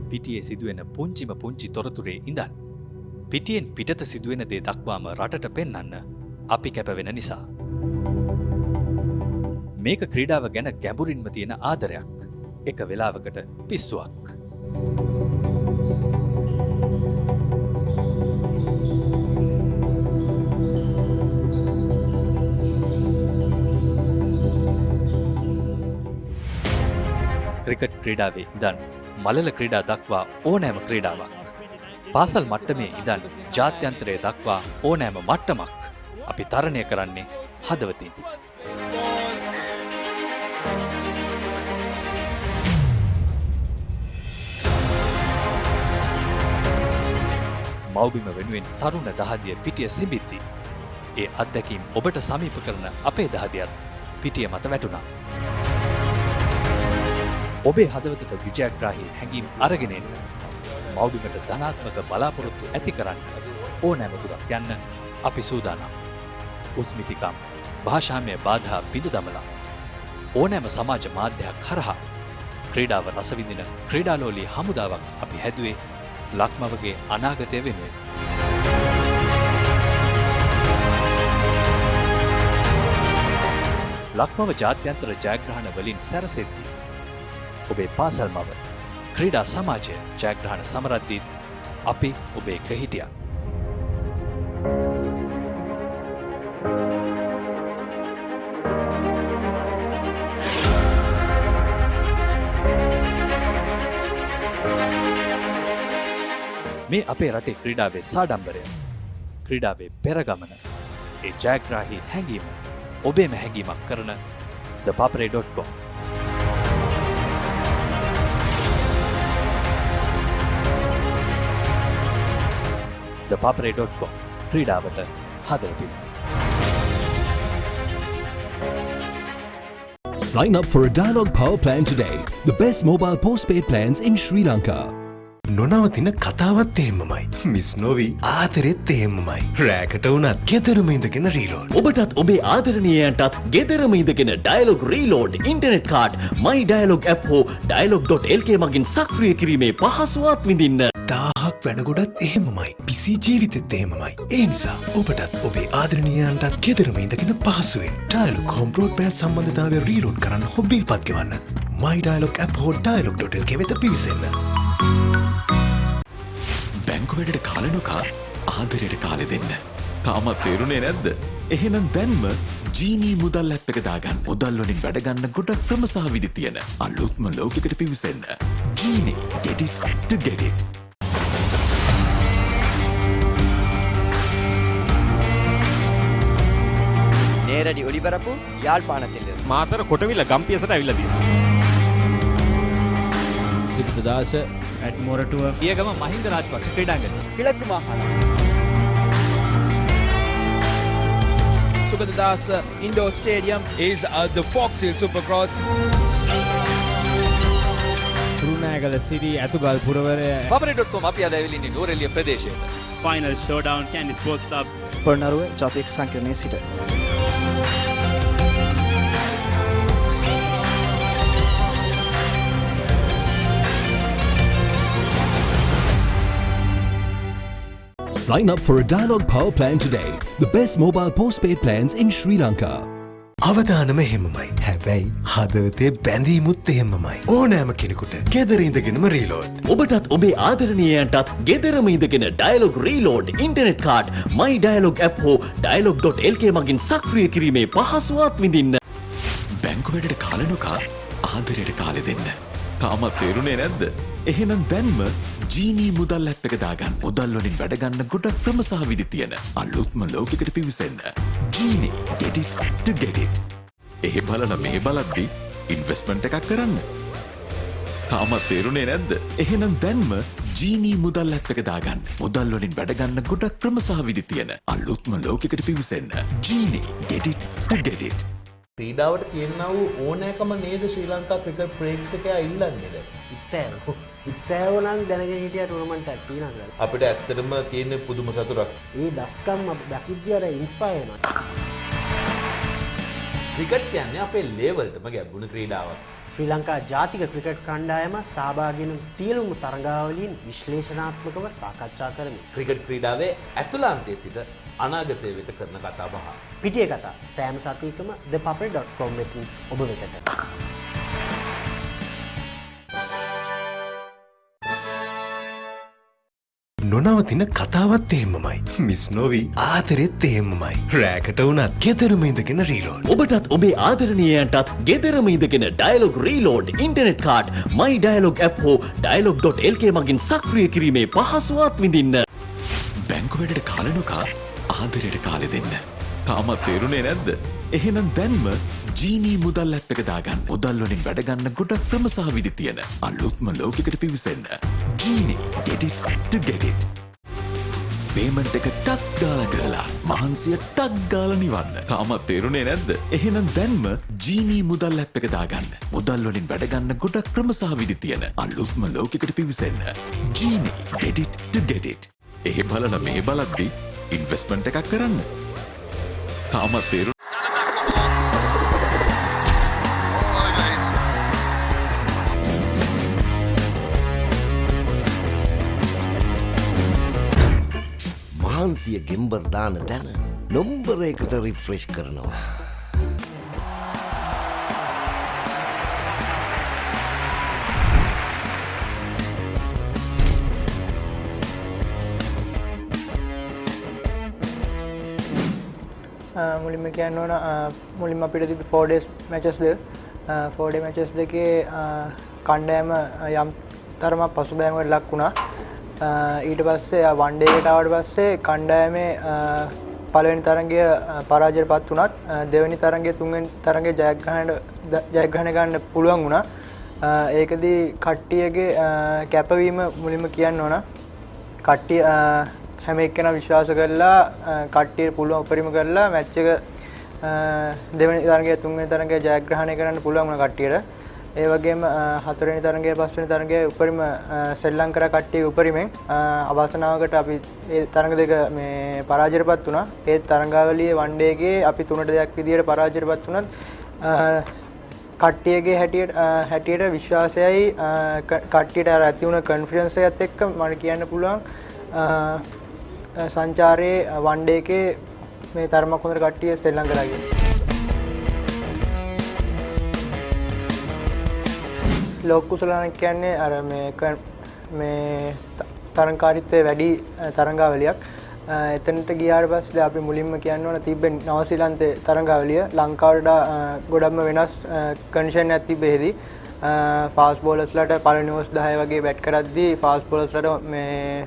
පිටියේ සිදුවෙන පුංචිම පුංචි තොරතුරේ ඉඳන් පිටියෙන් පිටත සිදුවෙන දේ දක්වාම රටට පෙන්වන්න අපි කැපවෙන නිසා. මේක ක්‍රීඩාව ගැන ගැඹුරින්ම තියෙන ආදරයක්. එක වෙලාවකට පිස්සුවක්. ක්‍රිකට් ක්‍රීඩාවේ ඉඳන් මලල ක්‍රීඩා දක්වා ඕනෑම ක්‍රීඩාවක්. පාසල් මට්ටමේ ඉඳන් ජාත්‍යන්තරය දක්වා ඕනෑම මට්ටමක් අපි තරණය කරන්නේ හදවතින්. මව්බිම වෙනුවෙන් තරුණ දහදිය පිටිය සිඹිද්දී ඒ අත්දැකීම් ඔබට සමීප කරන අපේ දහදියත් පිටිය මත වැටුණා. ඔබේ හදවතට විජයග්‍රාහී හැඟීම් අරගෙන එන්න. මව්බිමට ධනාත්මක බලාපොරොත්තු ඇති කරන්න ඕනෑම දුරක් යන්න අපි සූදානම්. උස්මිතිකම් භාෂාමය බාධා බිඳ දමලා ඕනෑම සමාජ මාධ්‍යයක් කරහා ක්‍රීඩාව රසවිඳින ක්‍රීඩාලෝලී හමුදාවක් අපි හැදුවේ ලක්මවගේ අනාගතය වෙනුවෙන්. ලක්මව ජාත්‍යන්තර ජයග්‍රහණ වලින් සැරසෙද්දී ඔබේ පාසල් මව ක්‍රීඩා සමාජය ජයග්‍රහණ සමරද්දීත් අපි ඔබේ එක්ක හිටියා. මේ අපේ රටේ ක්‍රීඩාවේ සාඩම්බරය, ක්‍රීඩාවේ පෙරගමන, ඒ ජයග්‍රාහී හැඟීම ඔබේම හැඟීමක් කරන thepapare.com. thepapare.com ක්‍රීඩාවට හදවතින්. Sign up for a Dialog Power Plan today. The best mobile postpaid plans in Sri Lanka. නොනවතින කතාවත් එහෙමමයි. මිස් නොවි ආදරෙත් එහෙමමයි. රෑකට වුණත් ගෙදරම ඉඳගෙන රීලෝඩ්. ඔබටත් ඔබේ ආදරණීයයන්ටත් ගෙදරම ඉඳගෙන Dialog reload internet card My Dialog app හෝ Dialog.lk මගින් සක්‍රිය කිරීමේ පහසුවත් විඳින්න. 1000ක් වැඩගොඩත් එහෙමමයි. පිසි ජීවිතෙත් එහෙමමයි. ඒ නිසා ඔබටත් ඔබේ ආදරණීයයන්ටත් ගෙදරම ඉඳගෙන පහසුවෙන් Dialog home broadband සම්බන්ධතාවය රීලෝඩ් කරන්න හෝ බිල්පත් ගෙවන්න. My Dialog app හෝ Dialog.lk වෙත පිවිසෙන්න. බැංකු වැඩට කාලෙනුකා ආදරයට කාලෙ දෙන්න. තාමත් තේරුනේ නැද්ද? එහෙනම් දැන්ම ජීනී මුදල් ඇප් එක දාගන්න. මුදල් වලින් වැඩ ගන්න ගොඩක් ක්‍රම සහ විදි තියෙන අලුත්ම ලෝකයකට පිවිසෙන්න. ජීනී get it to get it. நேரடி ஒளிபரப்பு யாழ்ப்பாணத்திலிருந்து මාතර කොටවිල ගම්පියසට ඇවිල්ලා තියෙනවා. සිද්ධාස ඇඩ්මෝරටුව පියගම මහින්ද රාජපක්ෂ ක්‍රීඩාංගණය கிழக்கு மாகாணம் Sugadadasa Indoor Stadium is the Fox Hill Supercross. රුණෑගල Siri ඇතුගල් පුරවරය Papare.com අපි අද ඇවිල්ලා ඉන්නේ නෝරෙලිය ප්‍රදේශයේ. Final showdown Candy Sports Club. Polonnaruwa ජාතික සංකීර්ණයේ සිට Sign up for a Dialog Power Plan today. The best mobile postpaid plans in Sri Lanka. අවදානම එහෙමමයි. හැබැයි හදවතේ බැඳීමුත් එහෙමමයි. ඕනෑම කෙනෙකුට ගෙදර ඉඳගෙනම රීලෝඩ්. ඔබටත් ඔබේ ආදරණීයයන්ටත් ගෙදරම ඉඳගෙන Dialog reload internet card My Dialog app හෝ Dialog.lk මගින් සක්‍රිය කිරීමේ පහසුවත් විඳින්න. බැංකු වැඩට කාලෙනුකා ආදරයට කාලෙ දෙන්න. තාමත් තේරුනේ නැද්ද? එහෙනම් දැන්ම ජීනී මුදල් ඇප් එක දාගන්න. මුදල් වලින් වැඩ ගන්න ගොඩක් ක්‍රම සහ විදි තියෙන අලුත්ම ලෝකයකට පිවිසෙන්න. ජීනී get it to get it. එහෙ බලන මේ බලද්දි ඉන්වෙස්ට්මන්ට් එකක් කරන්න. තාමත් තේරුනේ නැද්ද? එහෙනම් දැන්ම ජීනී මුදල් ඇප් එක දාගන්න. මුදල් වලින් වැඩ ගන්න ගොඩක් ක්‍රම සහ විදි තියෙන අලුත්ම ලෝකයකට පිවිසෙන්න. ජීනී get it to get it. ක්‍රීඩාවට තියෙනා වූ ඕනෑකම නේද ශ්‍රී ලංකා ක්‍රිකට් ප්‍රේක්ෂකයා ඉල්ලන්නේද? ඉත්තෑව නම් දැනගෙන හිටිය ටූර්නමන්ට් එකක් තියෙනවා. අපිට ඇත්තටම තියෙන පුදුම සතුටක්. ඒ දස්කම් දකිද්දී අර ඉන්ස්පයර් වෙනවා. ක්‍රිකට් කියන්නේ අපේ ලේවල්ටම ගැඹුණු ක්‍රීඩාවක්. ශ්‍රී ලංකා ජාතික ක්‍රිකට් කණ්ඩායම සහභාගී වන සියලුම තරගාවලින් විශ්ලේෂණාත්මකව සාකච්ඡා කරමි. ක්‍රිකට් ක්‍රීඩාවේ ඇතුළාන්තයේ සිට අනාගතය වෙත කරන කතා බහ. පිටිය කතා සෑම සතියකම thepapare.com වෙතින් ඔබ වෙතට. නොනවතින කතාවත් එහෙමමයි. මිස් නොවි ආදරෙත් එහෙමමයි. රෑකට වුණත් ගෙදරම ඉඳගෙන රීලෝඩ්. ඔබටත් ඔබේ ආදරණීයයන්ටත් ගෙදරම ඉඳගෙන Dialog reload internet card My Dialog app හෝ Dialog.lk මගින් සක්‍රිය කිරීමේ පහසුවත් විඳින්න. බැංකු වැඩට කාලෙනුකා ආදරයට කාලෙ දෙන්න. තාමත් තේරුනේ නැද්ද? එහෙනම් දැන්ම ජීනී මුදල් ඇප් එක දාගන්න. මුදල් වලින් වැඩ ගන්න ගොඩක් ක්‍රම සහ විදි තියෙන අලුත්ම ලෝකයකට පිවිසෙන්න. ජීනී get it to get it. Payment එක ටක් ගාලා කරලා මහන්සිය ටක් ගාලා නිවන්න. තාමත් තේරුනේ නැද්ද? එහෙනම් දැන්ම ජීනී මුදල් ඇප් එක දාගන්න. මුදල් වලින් වැඩ ගන්න ගොඩක් ක්‍රම සහ විදි තියෙන අලුත්ම ලෝකයකට පිවිසෙන්න. ජීනී get it to get it. එහෙ බලන මේ බලද්දි ඉන්වෙස්ට්මන්ට් එකක් කරන්න. තාමත් තේරු මහන්සිය ගෙම්බර් දාන තැන නොම්බරයකට රිෆ්‍රෙෂ් කරනවා. මුලින්ම කියන්න ඕන මුලින්ම අපිට තිබි 4 days matches දෙක 4 day matches දෙකේ කණ්ඩායම යම් තරමක් පසුබෑමකට ලක් වුණා. ඊට පස්සේ one day එකට ආවට පස්සේ කණ්ඩායමේ පළවෙනි තරගය පරාජයටපත් වුණත් දෙවෙනි තරගය තුන්වෙනි තරගය ජයග්‍රහණය ගන්න පුළුවන් වුණා. ඒකදී කට්ටියගේ කැපවීම මුලින්ම කියන්න ඕන. කට්ටිය හැම එක්කෙනා විශ්වාස කරලා කට්ටියට පුළුවන් උපරිම කරලා මැච් එක දෙවෙනි තරගය තුන්වෙනි තරගය ජයග්‍රහණය කරන්න පුළුවන් වුණා කට්ටියට. ඒ වගේම හතරවෙනි තරඟයේ පස්වෙනි තරඟයේ උපරිම ශ්‍රී ලංකා කට්ටිය උපරිමෙන් අවසනාවකට අපි ඒ තරඟ දෙක මේ පරාජයටපත් වුණා. ඒ තරඟාවලියේ වන් ඩේ එකේ අපි 3-2 විදියට පරාජයටපත් වුණත් කට්ටියගේ හැටියට විශ්වාසයයි කට්ටියට ඇති වුණ කොන්ෆිඩන්ස් එකත් එක්ක මම කියන්න පුළුවන් සංචාරයේ වන් ඩේ එකේ මේ තරමක් හොඳට කට්ටිය ශ්‍රී ලංකාවට ගියා. ලෝක කුසලාන කියන්නේ අර මේ තරංකාරීත්වයේ වැඩි තරංගාවලියක්. එතනට ගියාට පස්සේ අපි මුලින්ම කියන්න ඕන තිබ්බේ නවසීලන්තේ තරංගාවලිය ලංකාවට ගොඩක්ම වෙනස් කන්ඩිෂන් එකක් තිබ්බේදී ෆාස්ට් බෝලර්ස්ලාට පළවෙනි ඕවර්ස් 10 වගේ බැට් කරද්දී ෆාස්ට් බෝලර්ස්ලාට මේ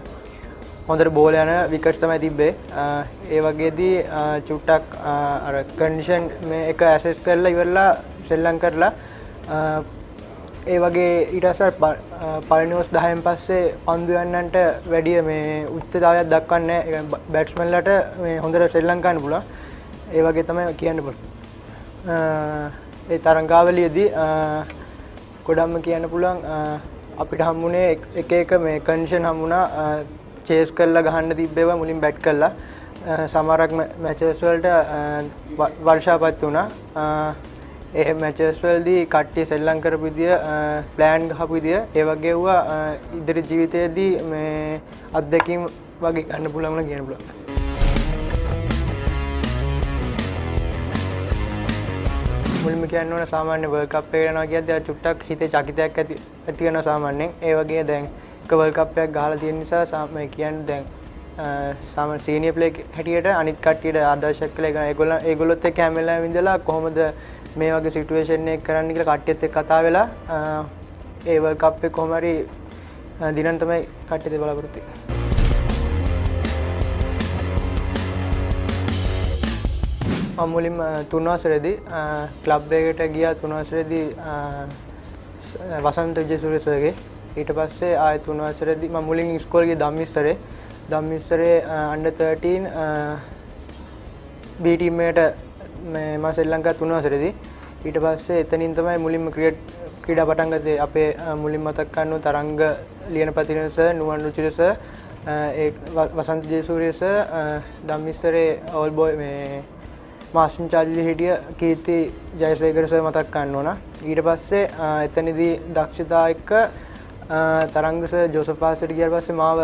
හොඳට බෝල් යන විකට්ස් තමයි තිබ්බේ. ඒ වගේදී චුට්ටක් අර කන්ඩිෂන් මේ එක ඇසෙස් කරලා ඉවරලා ශ්‍රී ලංකාවටලා ඒ වගේ ඊට පස්සේ පළවෙනි ඕවර්ස් 10න් පස්සේ පන්දු යන්නන්ට වැඩි මේ උච්චතාවයක් දක්වන්නේ නැහැ. බැට්ස්මන්ලාට මේ හොඳට ශ්‍රී ලංකාවට පුළුවන්. ඒ වගේ තමයි කියන්න පුළුවන්. ඒ තරංගාවලියේදී ගොඩක්ම කියන්න පුළුවන් අපිට හම්බුනේ එක මේ කන්ඩිෂන් හම්බුණා චේස් කරලා ගහන්න තිබ්බේවා මුලින් බැට් කරලා සමහරක් මැචස් වලට වර්ෂාපත් වුණා. ඒ මැචස් වලදී කට්ටිය සෙල්ලම් කරපු විදිය ප්ලෑන් ගහපු විදිය ඒ වගේ වුණා ඉදිරි ජීවිතයේදී මේ අත්දැකීම් වගේ ගන්න පුළුවන් නම් කියන්න පුළුවන්. මුලින්ම කියන්න ඕන සාමාන්‍ය වර්ල්ඩ් කප් එක යනවා කියද්දී චුට්ටක් හිතේ චකිතයක් ඇති වෙනවා සාමාන්‍යයෙන්. ඒ වගේ දැන් එක වර්ල්ඩ් කප් එකක් ගහලා තියෙන නිසා මම කියන්නේ දැන් සාමාන්‍ය සීනියර් ප්ලේයර් හැටියට අනිත් කට්ටියට ආදර්ශයක් කියලා ඒගොල්ලොත් එක්ක හැම වෙලාවෙම ඉඳලා කොහොමද මේ වගේ සිටුේෂන් එක කරන්න කියලා කට්ටියත් එක්ක කතා වෙලා ඒ වර්ල්ඩ් කප් එක කොහොම හරි දිනන් තමයි කට්ටියද බලාපොරොත්තු වෙන්නේ. මම මුලින්ම 3 වසරේදී ක්ලබ් එකකට ගියා 3 වසරේදී වසන්ත විජේසූරියගේ. ඊට පස්සේ ආයෙ 3 වසරේදී මම මුලින් ඉස්කෝලේ ගියේ ධම්මිස්තරේ under 13 B team එකට මම ශ්‍රී ලංකාව 3 වසරේදී. ඊට පස්සේ එතනින් තමයි මුලින්ම ක්‍රීඩා පටන් ගත්තේ. අපේ මුලින් මතක් කරනු තරංග ලියනපතින සර්, නුවන් රුචිර සර්, ඒ වසන්ත ජයසූරිය සර්, ධම්මිස්තරේ ඕල් බෝයි මේ මාස්ටර් චාර්ජ් හිටිය කීර්ති ජයසේකර සර් මතක් කරන්න ඕන. ඊට පස්සේ එතනදී දක්ෂතා එක්ක තරංග සර් ජෝසප් පාසට ගියාට පස්සේ මාව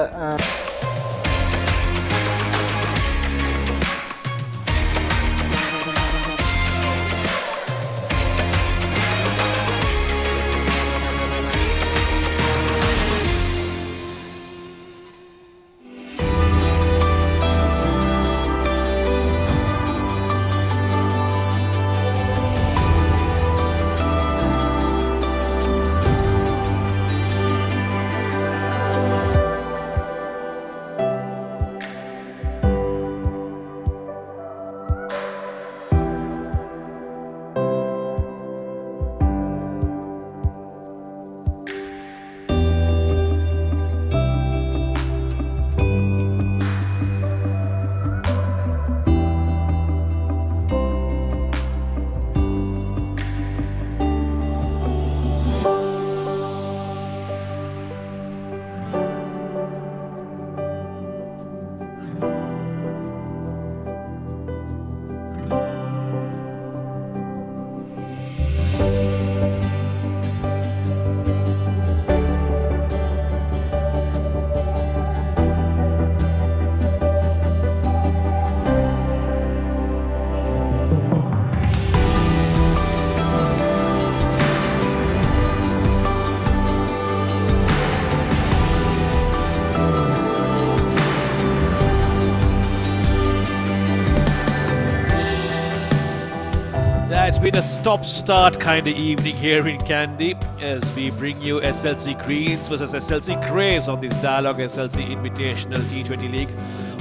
It's been a stop-start kind of evening here in Kandy as we bring you SLC Greens versus SLC Greys on this Dialog-SLC Invitational T20 League,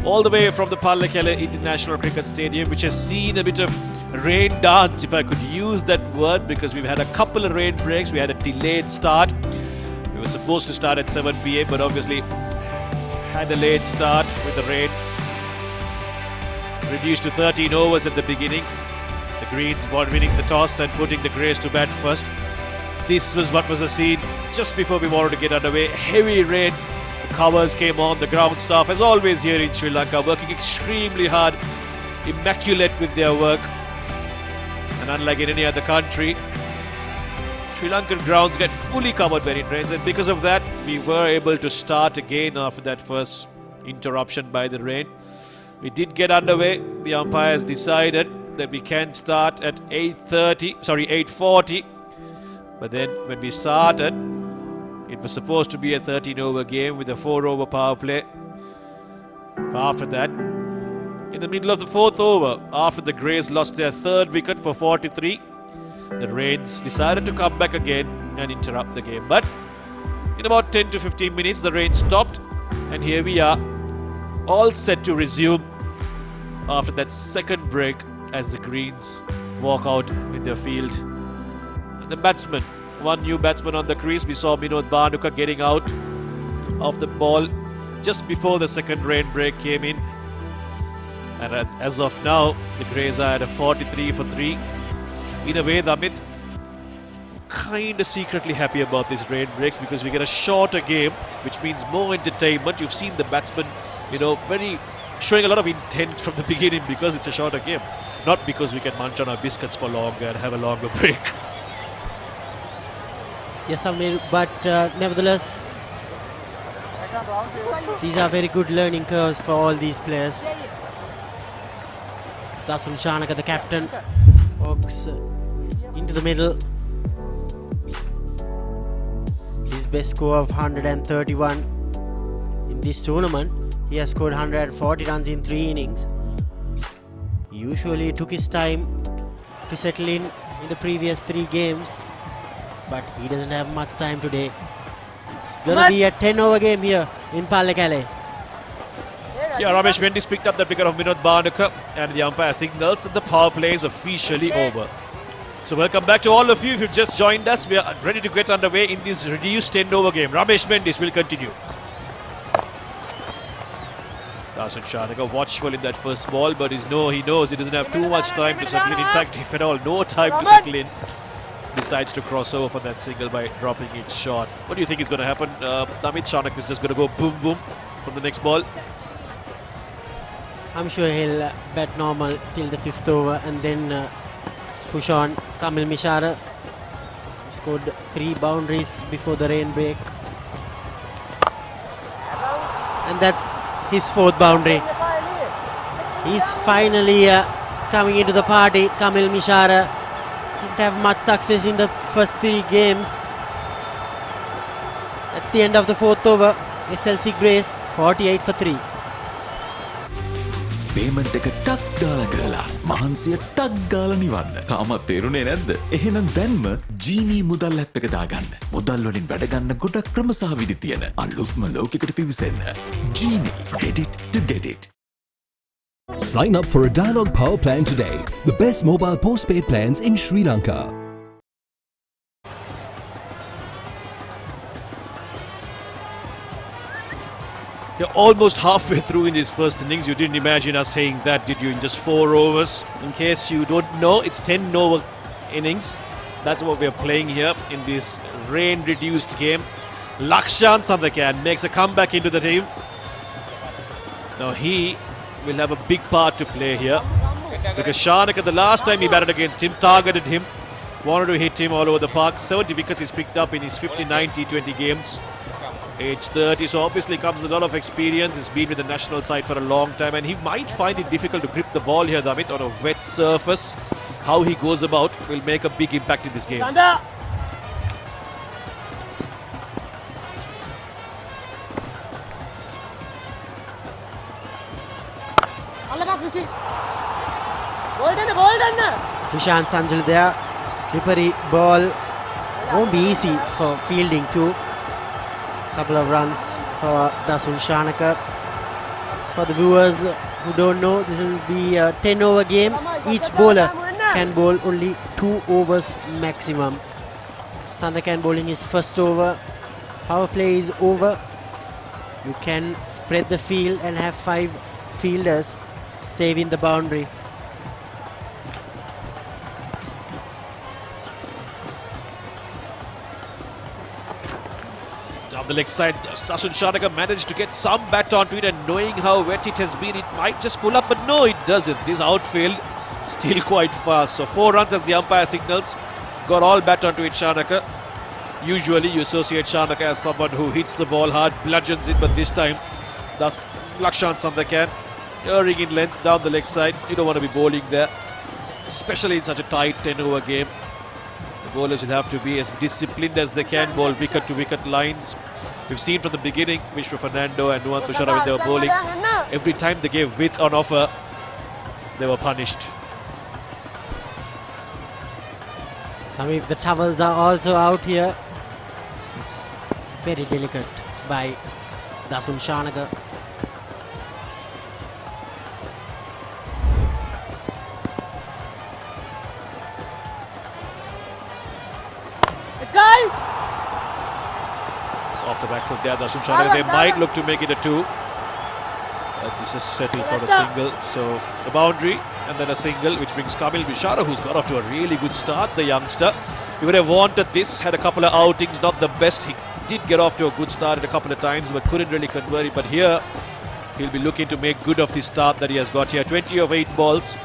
all the way from the Pallekelle International Cricket Stadium, which has seen a bit of rain dance, if I could use that word, because we've had a couple of rain breaks. We had a delayed start. We were supposed to start at 7 p.m, but obviously had a late start with the rain. Reduced to 13 overs at the beginning. The Greens winning the toss and putting the Greys to bat first. this was what was a scene just before we wanted to get underway. Heavy rain, the covers came on, the ground staff, as always here in Sri Lanka, working extremely hard, immaculate with their work. And unlike in any other country, Sri Lankan grounds get fully covered when it rains, and because of that, we were able to start again after that first interruption by the rain. We did get underway. The umpires decided that we can start at 8:40. But then when we started, it was supposed to be a 13-over game with a 4-over power play. After that, in the middle of the 4th over, after the Greys lost their 3rd wicket for 43, the Rains decided to come back again and interrupt the game. But in about 10 to 15 minutes, the rain stopped, and here we are, all set to resume after that second break as the Greens walk out in their field. And the batsmen, one new batsman on the crease. We saw Minod Bhanuka getting out of the ball just before the second rain break came in. And as of now, the Greys are at a 43 for 3. In a way, Amit, kind of secretly happy about these rain breaks because we get a shorter game, which means more entertainment. You've seen the batsmen, showing a lot of intent from the beginning because it's a shorter game, not because we can munch on our biscuits for longer and have a longer break. Yes, Amir, but nevertheless, these are very good learning curves for all these players. Dasun Shanaka, the captain, walks into the middle. His best score of 131 in this tournament. He has scored 140 runs in 3 innings. He usually took his time to settle in the previous 3 games, but he doesn't have much time today. It's gonna be a 10-over game here in Pallekelle. Yeah, Ramesh Mendes picked up the wicket of Minod Bhanuka, and the umpire signals that the power play is officially over. So welcome back to all of you. If you've just joined us, we are ready to get underway in this reduced 10-over game. Ramesh Mendes will continue. Dasun Shanaka watchful in that first ball, but he knows he doesn't have too much time to settle in. In fact, if at all, no time to settle in. Decides to cross over for that single by dropping it short. What do you think is going to happen? Amit Shanaka is just going to go boom boom from the next ball. I'm sure he'll bat normal till the 5th over and then push on. Kamil Mishara scored 3 boundaries before the rain break. And that's his 4th boundary. He's finally coming into the party. Kamil Mishara didn't have much success in the first 3 games. That's the end of the 4th over. SLC Greys 48 for 3. Payment එක ටක් ගාලා කරලා මහන්සිය ටක් ගාලා නිවන්න. තාමත් තේරුනේ නැද්ද? එහෙනම් දැන්ම ජීනී මුදල් ඇප් එක දාගන්න. මුදල් වලින් වැඩ ගන්න ගොඩක් ක්‍රම සහ විදි තියෙන අලුත්ම ලෝකයකට පිවිසෙන්න. ජීනී, get it to get it. Sign up for a Dialog Power Plan today, the best mobile postpaid plans in Sri Lanka. You're almost halfway through in this first innings. You didn't imagine us saying that, did you, in just 4 overs? In case you don't know, it's 10-over innings. That's what we're playing here in this rain-reduced game. Lakshan Sandakan makes a comeback into the team. Now he will have a big part to play here, because Shanaka, the last time he batted against him, targeted him, wanted to hit him all over the park. 70 wickets he's picked up in his 59 T20 games. Age 30, so obviously comes with a lot of experience. He's been with the national side for a long time, and he might find it difficult to grip the ball here, Damit, on a wet surface. How he goes about will make a big impact in this game. Prashant Sanjal there, slippery ball, won't be easy for fielding too. Couple of runs for Dasun Shanaka. For the viewers who don't know, this is the 10-over game. Each bowler can bowl only 2 overs maximum. Sandakan bowling his first over. Power play is over. You can spread the field and have 5 fielders saving the boundary. Down the leg side, Dasun Shanaka managed to get some bat onto it, and knowing how wet it has been, it might just pull up, but no, it doesn't. This outfield still quite fast. So 4 runs as the umpire signals. Got all bat onto it, Shanaka. Usually you associate Shanaka as someone who hits the ball hard, bludgeons it, but this time that's Lakshan Sandakan erring in length down the leg side. You don't want to be bowling there, especially in such a tight 10-over game. The bowlers will have to be as disciplined as they can, bowl wicket to wicket lines. We've seen from the beginning, Vishwa Fernando and Nuwan Tushara, when they were bowling, every time they gave width on offer, they were punished. Some of the towels are also out here. It's very delicate by Dasun Shanaka. Off the back foot there, Dasun Shanaka. They might look to make it a 2. This is settled for a single. So a boundary and then a single, which brings Kamil Bishara, who's got off to a really good start, the youngster. He would have wanted this, had a couple of outings, not the best. He did get off to a good start a couple of times, but couldn't really convert it. But here, he'll be looking to make good of the start that he has got here. 20 of 8 balls.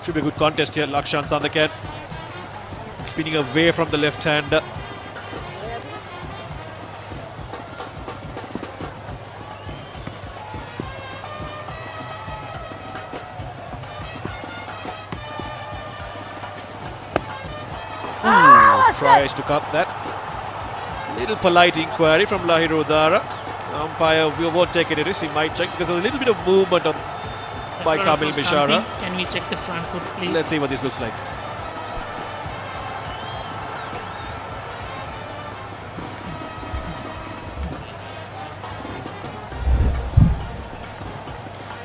Should be a good contest here. Lakshan Sandakan spinning away from the left-hander. Tries to cut that. Little polite inquiry from Lahiru Udara. Umpire won't take any risk. He might check because there's a little bit of movement on by Kamil Bishara. Can we check the front foot, please? Let's see what this looks like.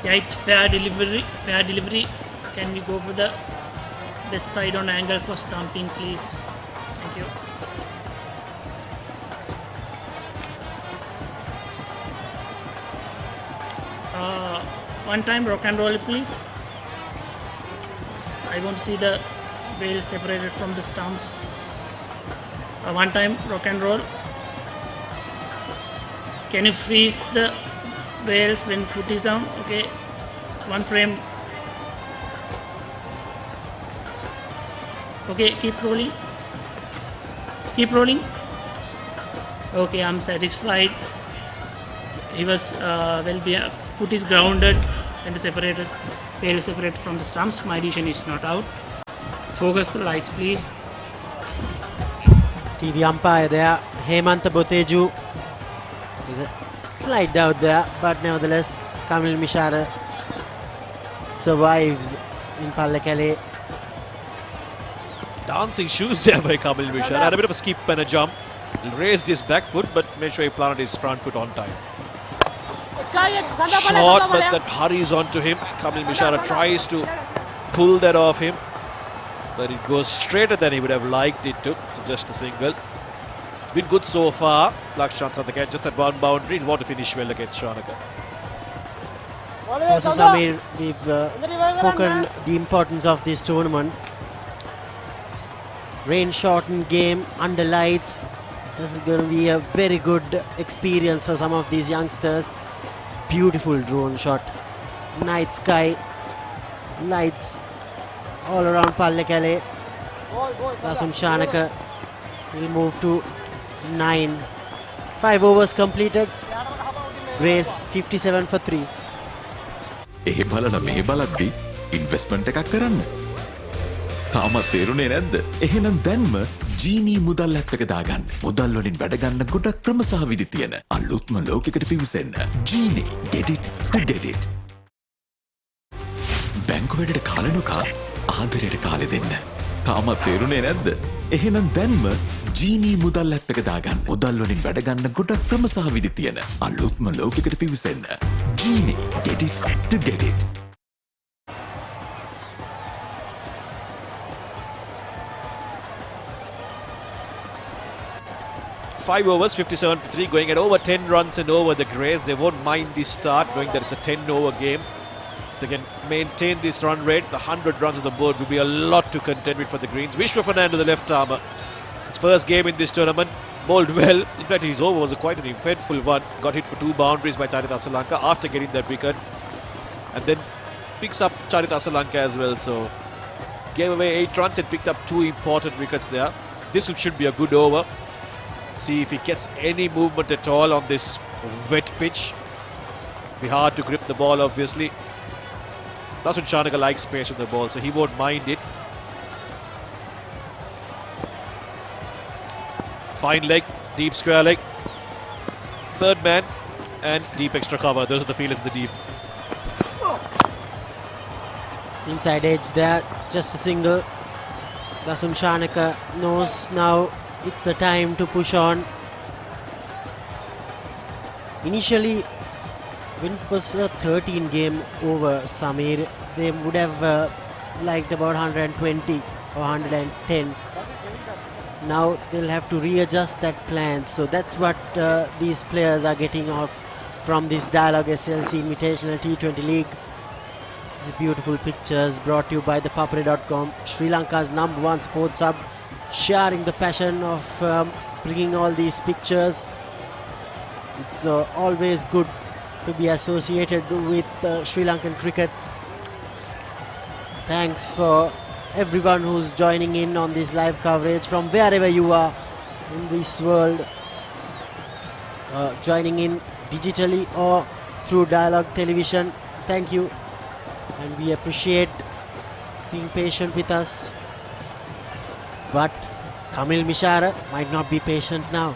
Yeah, it's fair delivery. Fair delivery. Can we go for the best side on angle for stumping, please? Thank you. One time rock and roll, please. I want to see the bail separated from the stumps. One time rock and roll. Can you freeze the bails when foot is down? Okay. One frame. Okay, keep rolling. Keep rolling. Okay, I'm satisfied. He was foot is grounded and the separated bail is separated from the stumps. My decision is not out. Focus the lights, please. TV umpire there, Hemanta Boteju. There's a slight doubt there, but nevertheless, Kamil Bishara survives in Pallekelle. Dancing shoes there by Kamil Bishara. Had a bit of a skip and a jump. Raised his back foot, but made sure he planted his front foot on time. Short, but that hurries onto him. Kamil Bishara tries to pull that off him, but it goes straighter than he would have liked it to. So just a single. It's been good so far. Lakshan Sandakan just at one boundary. He want to finish well against Shanaka. Also, Samir, we've spoken the importance of this tournament. Rain-shortened game under lights. This is going to be a very good experience for some of these youngsters. Beautiful drone shot. Night sky. Lights all around Pallekelle. Dasun Shanaka will move to 9. 5 overs completed. Grace 57 for 3. එහෙ බලලා මෙහෙ බලද්දි investment එකක් කරන්න. තාමත් තේරුනේ නැද්ද? එහෙනම් දැන්ම ජීනී මුදල් ඇප් එක දාගන්න. මුදල් වලින් වැඩ ගන්න ගොඩක් ක්‍රම සහ විදි තියෙන අලුත්ම ලෝකයකට පිවිසෙන්න. ජීනී get it to get it. බැංකු වැඩට කාලේ නොකා ආදරයට කාලේ දෙන්න. තාමත් තේරුනේ නැද්ද? එහෙනම් දැන්ම ජීනී මුදල් ඇප් එක දාගන්න. මුදල් වලින් වැඩ ගන්න ගොඩක් ක්‍රම සහ විදි තියෙන අලුත්ම ලෝකයකට පිවිසෙන්න. ජීනී get it to get it. 5 overs, 57 for 3, going at over 10 runs and over the Greys. They won't mind this start, knowing that it's a 10-over game. They can maintain this run rate. The 100 runs on the board will be a lot to contend with for the Greens. Vishwa Fernando, the left armour. It's first game in this tournament. Bowled well. In fact, his over was quite an eventful one. Got hit for 2 boundaries by Charith Asalanka after getting that wicket. And then picks up Charith Asalanka as well. So gave away 8 runs and picked up 2 important wickets there. This should be a good over. See if he gets any movement at all on this wet pitch. Be hard to grip the ball, obviously. Dasun Shanaka likes space on the ball, so he won't mind it. Fine leg, deep square leg. Third man and deep extra cover. Those are the fielders in the deep. Inside edge there, just a single. Dasun Shanaka knows now it's the time to push on. Initially, when it was a 13 game over, Samir, they would have liked about 120 or 110. Now they'll have to readjust that plan. So that's what these players are getting out from this Dialog-SLC Invitational T20 League. These beautiful pictures brought to you by the Papare.com, Sri Lanka's #1 sports hub, sharing the passion of bringing all these pictures. It's always good to be associated with Sri Lankan cricket. Thanks for everyone who's joining in on this live coverage from wherever you are in this world, joining in digitally or through Dialog Television. Thank you, and we appreciate being patient with us. But Kamil Mishara might not be patient now.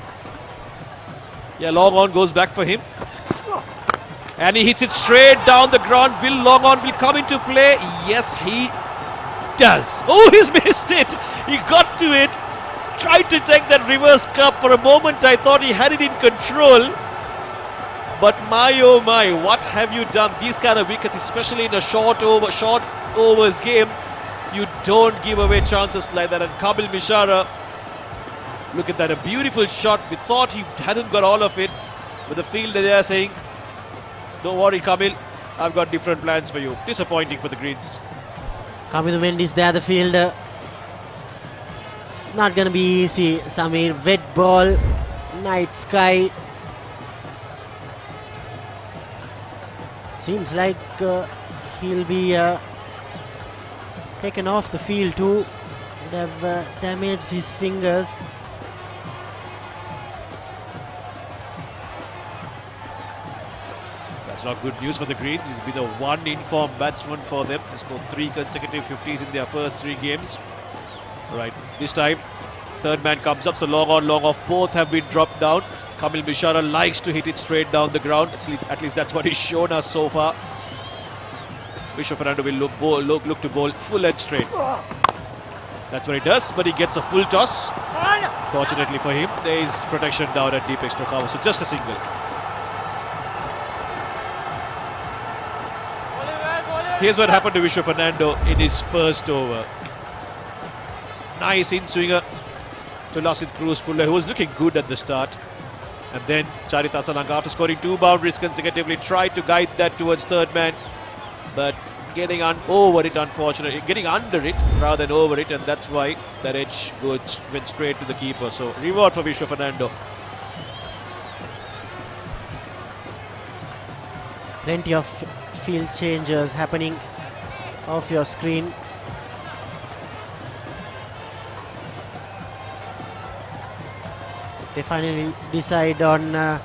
Yeah, long on goes back for him. And he hits it straight down the ground. Will long on will come into play? Yes, he does. Oh, he's missed it. He got to it. Tried to take that reverse cup. For a moment, I thought he had it in control. But my oh my, what have you done? These kind of wickets, especially in a short overs game, you don't give away chances like that. And Kamil Mishara, look at that, a beautiful shot. We thought he hadn't got all of it, but the fielder there saying, don't worry, Kamil, I've got different plans for you. Disappointing for the Greens. Kamil Mendes there, the fielder. It's not going to be easy, Samir. Wet ball, night sky. Seems like he'll be taken off the field too. Would have damaged his fingers. That's not good news for the Greens. He's been a one informed batsman for them. He scored 3 consecutive 50s in their first 3 games. Right, this time, third man comes up, so long on, long off. Both have been dropped down. Kamil Mishara likes to hit it straight down the ground. At least that's what he's shown us so far. Vishwa Fernando will look to bowl full and straight. That's what he does, but he gets a full toss. Fortunately for him, there is protection down at deep extra cover, so just a single. Here's what happened to Vishwa Fernando in his first over. Nice in-swinger to Lasith Cruz Puller, who was looking good at the start. And then Charith Asalanka, after scoring 2 boundaries consecutively, tried to guide that towards third man. But getting over it, unfortunately. Getting under it rather than over it. And that's why that edge went straight to the keeper. So reward for Vishwa Fernando. Plenty of field changes happening off your screen. They finally decide on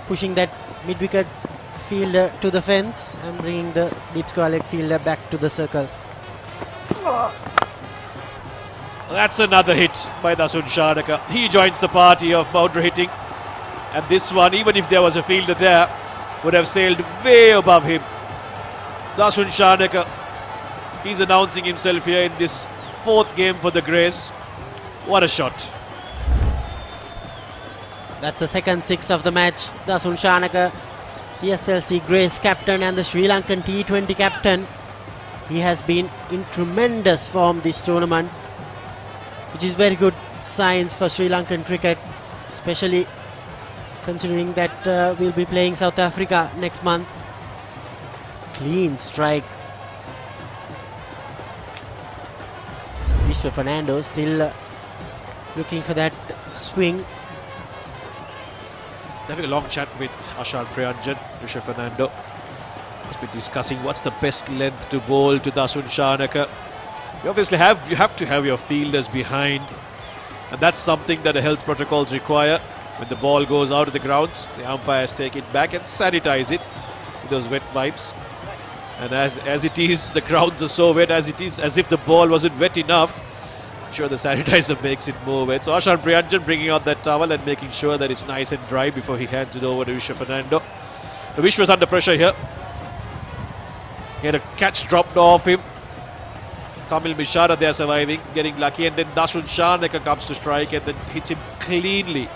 pushing that mid-wicket fielder to the fence and bringing the deep square leg fielder back to the circle. That's another hit by Dasun Shanaka. He joins the party of boundary hitting. And this one, even if there was a fielder there, would have sailed way above him. Dasun Shanaka, he's announcing himself here in this 4th game for the Greys. What a shot. That's the second 6 of the match. Dasun Shanaka, the SLC Greys captain and the Sri Lankan T20 captain. He has been in tremendous form this tournament, which is very good signs for Sri Lankan cricket, especially considering that we'll be playing South Africa next month. Clean strike. Vishwa Fernando still looking for that swing. Having a long chat with Ashan Priyanjan, Rishabh Fernando. He's been discussing what's the best length to bowl to Dasun Shanaka. You obviously have to have your fielders behind, and that's something that the health protocols require. When the ball goes out of the grounds, the umpires take it back and sanitize it with those wet wipes. And as it is, the grounds are so wet as it is, as if the ball wasn't wet enough. I'm sure the sanitizer makes it more wet. So Ashan Priyanjan bringing out that towel and making sure that it's nice and dry before he hands it over to Rishabh Fernando. The Vish was under pressure here. He had a catch dropped off him. Kamil Mishara there surviving, getting lucky, and then Dasun Shanaka comes to strike and then hits him cleanly,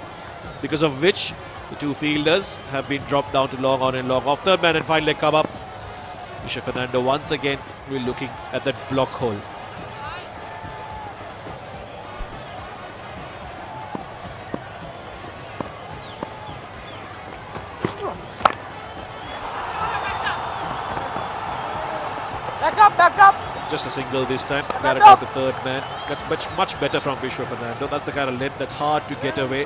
because of which the two fielders have been dropped down to long on and long off. Third man and final leg come up. Rishabh Fernando once again will looking at that block hole. Back up! Just a single this time. Carried out the third man. That's much better from Rishabh Fernando. That's the kind of length that's hard to get away.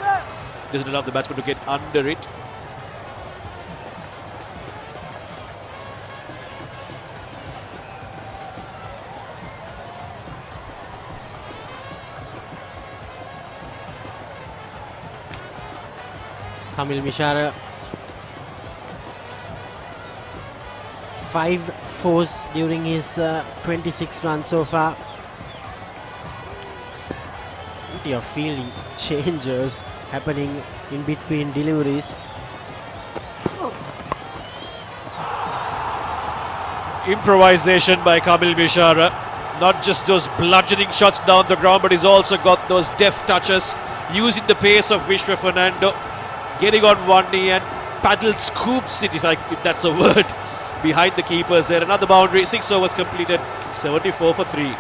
Doesn't allow the batsman to get under it. Kamil Mishara, 5 fours during his 26 runs so far. Plenty of fielding changes happening in between deliveries. Improvisation by Kamil Mishara. Not just those bludgeoning shots down the ground, but he's also got those deft touches, using the pace of Rishabh Fernando, getting on one knee and paddle scoops it, if that's a word, behind the keepers there. Another boundary, 6 overs completed, 74 for 3.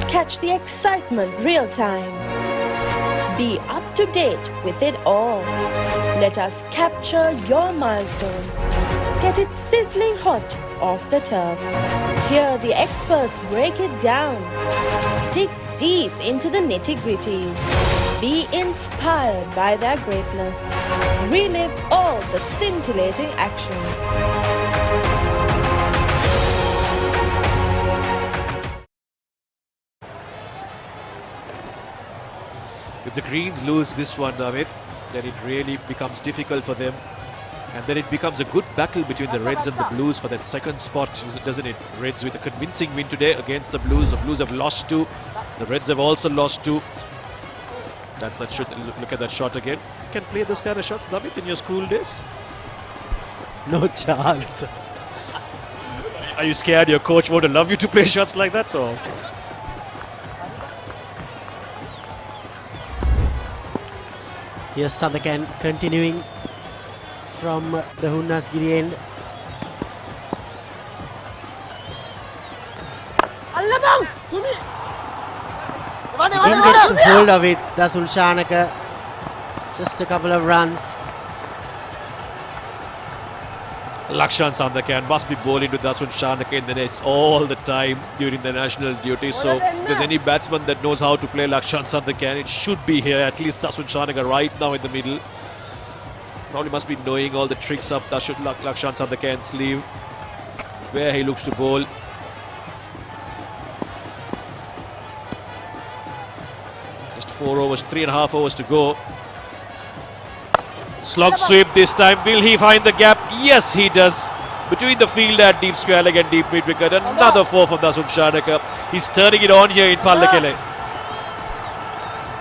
Catch the excitement real time. Be up to date with it all. Let us capture your milestones. Get it sizzling hot off the turf. Hear the experts break it down. Dig deep into the nitty-gritties. Be inspired by their greatness. Relive all the scintillating action. If the Greens lose this one, Amit, then it really becomes difficult for them. And then it becomes a good battle between the Reds and the Blues for that second spot, doesn't it? Reds with a convincing win today against the Blues. The Blues have lost 2. The Reds have also lost 2. That's that shot. Look at that shot again. You can play those kind of shots, Amit, in your school days? No chance. Are you scared your coach won't allow you to play shots like that? Or? Here's Sadakan continuing from the Hunnasgiri end. Didn't get hold of it, Dasun Shanaka. Just a couple of runs. Lakshan Sandakan must be bowling to Dasun Shanaka in the nets all the time during the national duty. So if there's any batsman that knows how to play Lakshan Sandakan, it should be here, at least Dasun Shanaka right now in the middle. Probably must be knowing all the tricks up Lakshan Sandakan's sleeve, where he looks to bowl. Just 4 overs, 3.5 overs to go. Slog sweep this time. Will he find the gap? Yes, he does. Between the fielder and deep square leg and deep mid wicket. Another 4 from Dasun Shanaka. He's turning it on here in Pallekelle.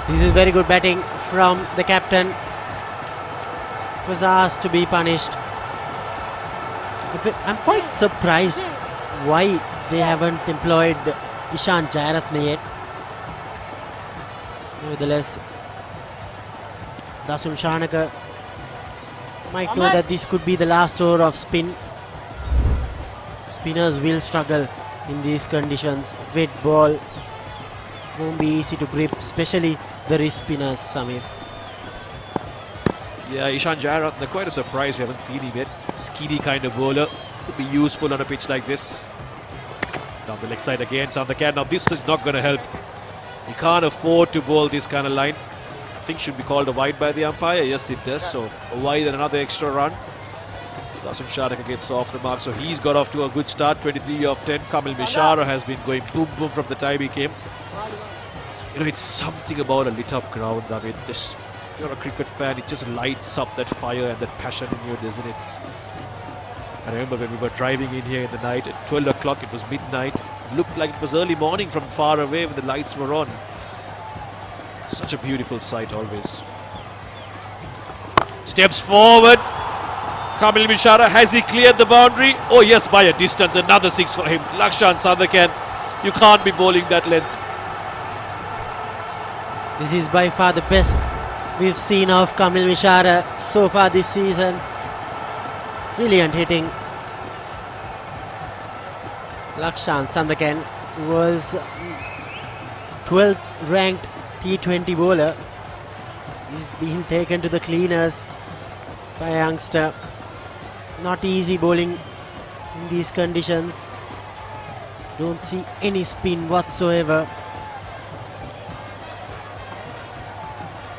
This is very good batting from the captain. Was asked to be punished. I'm quite surprised why they haven't employed Ishan Jairatne yet. Nevertheless, Dasun Shanaka might know that this could be the last over of spin. Spinners will struggle in these conditions. Wet ball won't be easy to grip, especially the wrist spinners, Samir. Yeah, Ishan Jairatne, quite a surprise we haven't seen him yet. Skiddy kind of bowler. Could be useful on a pitch like this. Down the leg side again, Shanaka. Now this is not going to help. You can't afford to bowl this kind of line. I think should be called a wide by the umpire. Yes, it does. So a wide and another extra run. Dasun Shanaka gets off the mark, so he's got off to a good start. 23 of 10. Kamil Mishara has been going boom boom from the time he came. You know, it's something about a lit up ground. I mean, this, if you're a cricket fan, it just lights up that fire and that passion in you, doesn't it? I remember when we were driving in here in the night at 12 o'clock, it was midnight. It looked like it was early morning from far away when the lights were on. Such a beautiful sight always. Steps forward. Kamil Mishara, has he cleared the boundary? Oh yes, by a distance. Another 6 for him. Lakshan Shanaka, you can't be bowling that length. This is by far the best we've seen of Kamil Mishara so far this season. Brilliant hitting. Lakshan Shanaka was 12th ranked T20 bowler. He's been taken to the cleaners by a youngster. Not easy bowling in these conditions. Don't see any spin whatsoever.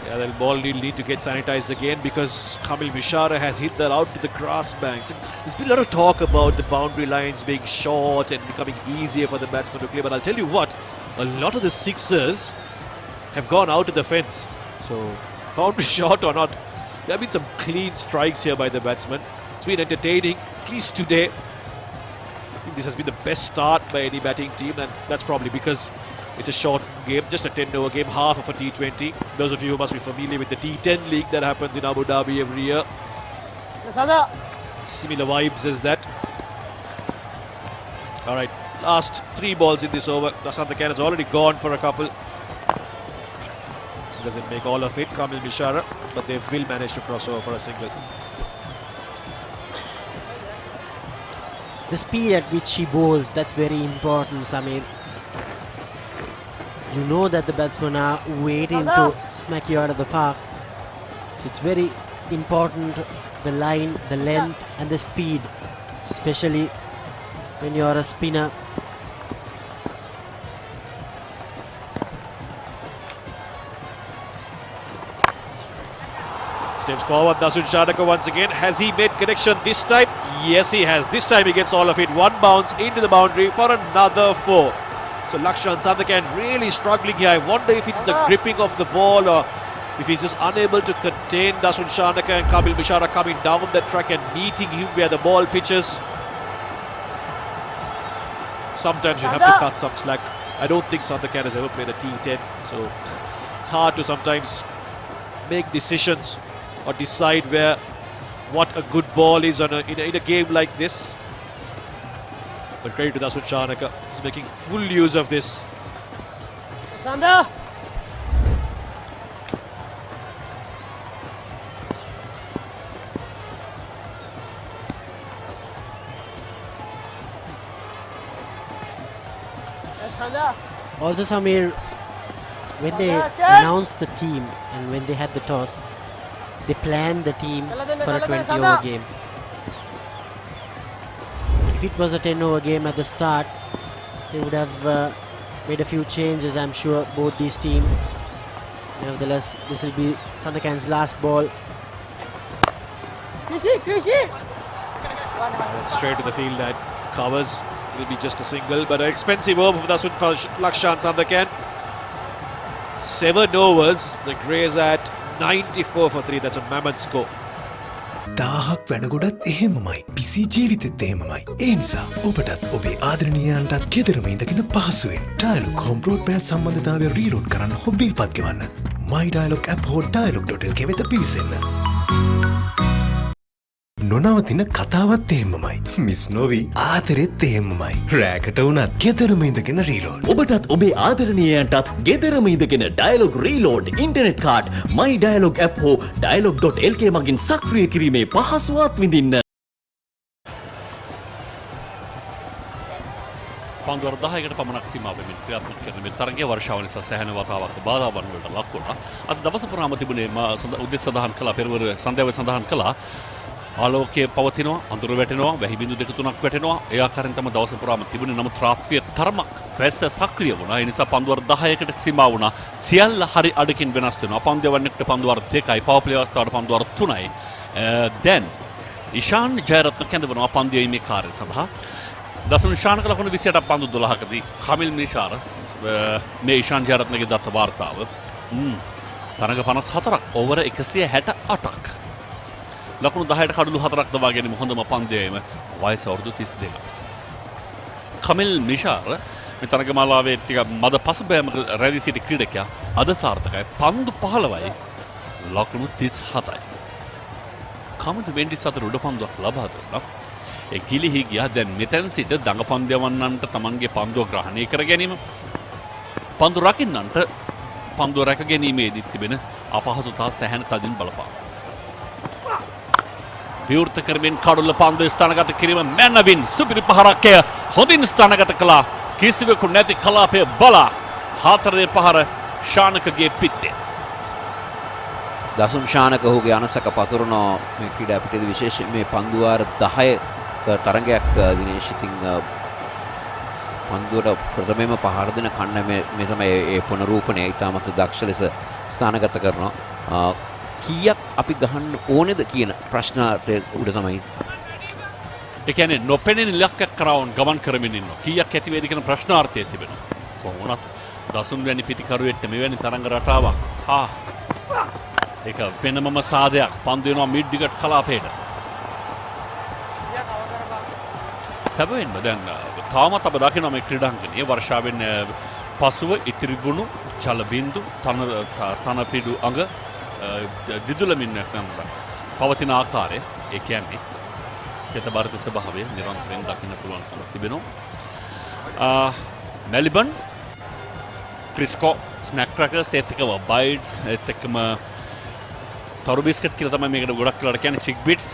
Yeah, the ball will need to get sanitized again because Kamil Mishara has hit that out to the grass banks. And there's been a lot of talk about the boundary lines being short and becoming easier for the batsman to clear. But I'll tell you what, a lot of the sixers have gone out to the fence. So, boundary short or not, there have been some clean strikes here by the batsman. It's been entertaining, at least today. I think this has been the best start by any batting team, and that's probably because it's a short game, just a 10-over game, half of a T20. Those of you who must be familiar with the T10 League that happens in Abu Dhabi every year. Similar vibes as that. Alright, last 3 balls in this over. Shanaka has already gone for a couple. Doesn't make all of it, Kamil Mishara, but they will manage to cross over for a single. The speed at which he bowls, that's very important, Samir. You know that the batsmen are waiting to smack you out of the park. It's very important, the line, the length and the speed, especially when you're a spinner. Steps forward, Dasun Shanaka once again. Has he made connection this time? Yes, he has. This time he gets all of it. One bounce into the boundary for another 4. So Lakshan Shanaka really struggling here. I wonder if it's the gripping of the ball or if he's just unable to contain Dasun Shanaka and Kamil Mishara coming down the track and meeting him where the ball pitches. Sometimes you have to cut some slack. I don't think Shanaka has ever played a T10, so it's hard to sometimes make decisions or decide what a good ball is in a game like this. But credit to Dasun Shanaka, he's making full use of this. Sanda! Also, Samir, when they announced the team and when they had the toss, they planned the team for a 20-over game. If it was a 10-over game at the start, they would have made a few changes, I'm sure, both these teams. Nevertheless, this will be Shanaka's last ball. Straight to the field that covers. Will be just a single, but an expensive over for Lakshan Shanaka. 7 overs. The Greys at 94 for 3. That's a mammoth score. දාහක් වැඩගොඩත් එහෙමමයි පිසි ජීවිතෙත් එහෙමමයි ඒ නිසා ඔබටත් ඔබේ ආදරණීයයන්ටත් ගෙදරම ඉඳගෙන පහසුවෙන් dialogue home broadband සම්බන්ධතාවය reload කරන්න හොබ් බිල්පත් ගෙවන්න My Dialog app හෝ Dialog.lk වෙත පිවිසෙන්න නොනවතින කතාවත් එහෙමමයි මිස් නොවි ආදරෙත් එහෙමමයි රෑකට වුණත් ගෙදරම ඉඳගෙන රීලෝඩ් ඔබටත් ඔබේ ආදරණීයයන්ටත් ගෙදරම ඉඳගෙන Dialog Reload internet card My Dialog app හෝ Dialog.lk මගින් සක්‍රිය කිරීමේ පහසුවත් විඳින්න. පන්දුවර 10කට පමණක් සීමා වෙමින් ක්‍රියාත්මක කරන මේ තරගයේ වර්ෂාව නිසා සැහැණ වතාවක් බාධාවන් වලට ලක් වුණා. අද දවස පුරාම තිබුණේ උදේ සඳහන් කළා පෙරවරු සන්ධ්‍යාවේ සඳහන් කළා ආලෝකයේ පවතිනවා, අඳුර වැටෙනවා, වැහි බිඳු දෙක තුනක් වැටෙනවා. ඒ ආකාරයෙන් තමයි දවස පුරාම තිබුණේ. නමුත් රාත්‍රියේ තරමක් වැස්ස සක්‍රිය වුණා. ඒ නිසා පන්දු වර 10කට සීමා වුණා. සියල්ල හරි අඩකින් වෙනස් වෙනවා. පන්දු යවන්නේකට පන්දු වර 2යි, පවර් ප්ලේ අවස්ථාවට පන්දු වර 3යි. දැන් ඉෂාන් ජයරත්න කැඳවනවා පන්දු යීමේ කාර්යය සඳහා. දසුන් ශානක ලකුණු 28ක් පන්දු 12කදී කමිල් මිෂාර මේ ඉෂාන් ජයරත්නගේ දත්ත වාර්තාව. තරඟ 54ක් ඕවර 168ක්. ලකුණු 10ට කඩලු 4ක් දවා ගැනීම හොඳම පන්දුවේම වයස අවුරුදු 32ක්. කමිල් මිෂාර මේ තරගමාලාවේ ටික මද පසුබෑමක රැඳී සිටි ක්‍රීඩකයා අද සාර්ථකයි. පන්දු 15යි ලකුණු 37යි. කමිල් වෙන්ඩි සතර උඩ පන්දුවක් ලබා දුන්නා. ඒ ගිලිහි ගියා. දැන් මෙතෙන් සිට දඟ පන්දවන්නන්ට තමන්ගේ පන්දුව ග්‍රහණය කර ගැනීම, පන්දු රකින්නන්ට පන්දුව රැක ගැනීමේදී තිබෙන අපහසුතා සැහැණ තදින් බලපාන. විවෘත කරමින් කඩුල්ල පන්දු ස්ථානගත කිරීම මැනවින් සුපිරි පහරක්ය. හොඳින් ස්ථානගත කළා. කිසිවෙකු නැති කලාපය බලා හතරේ පහර ශානකගේ පිටේ. දසුන් ශානක ඔහුගේ අනසක පතුරන මේ ක්‍රීඩා පිටේදී විශේෂයෙන් මේ පන්දු වාර 10ක තරගයක් දිනේෂ් ඉතින් පන්දුවට ප්‍රථමයෙන්ම පහර දෙන කන්න මේ තමයි ඒ පුනරූපණය ඉතාමත් දක්ෂ ලෙස ස්ථානගත කරනවා. කීයක් අපි ගහන්න ඕනේද කියන ප්‍රශ්නට උඩ තමයි. ඒ කියන්නේ නොපෙනෙන ඉලක්කයක් කරවන ගමන් කරමින් ඉන්නවා. කීයක් ඇති වේද කියන ප්‍රශ්නාර්ථය තිබෙනවා. කොහොමවත් දසුන් වැනි පිටිකරුවෙක්ට මෙවැනි තරංග රටාවක් ඒක වෙනමම සාදයක්. පන්දු වෙනවා මිඩ් විකට් කලාපයට. සැබවින්ම දැන් තාමත් අප දකිනවා මේ ක්‍රීඩාංගණයේ වර්ෂාවෙන් පසුව ඉතිරි ගුණු ජල බින්දු තන පිඩු අඟ දිදුලමින් පවතින ආකාරය. ඒ කියන්නේ චේතබාරක ස්වභාවය නිරන්තරයෙන් දකින්න පුළුවන්කම තිබෙනවා. මෙල්බන් ක්‍රිස්කෝ ස්නැක් ක්‍රැකර්ස් ඒත් එක්කම බයිඩ්ස් ඒත් එක්කම තරු බිස්කට් කියලා තමයි මේකට ගොඩක් වෙලාවට කියන්නේ චික් බිට්ස්.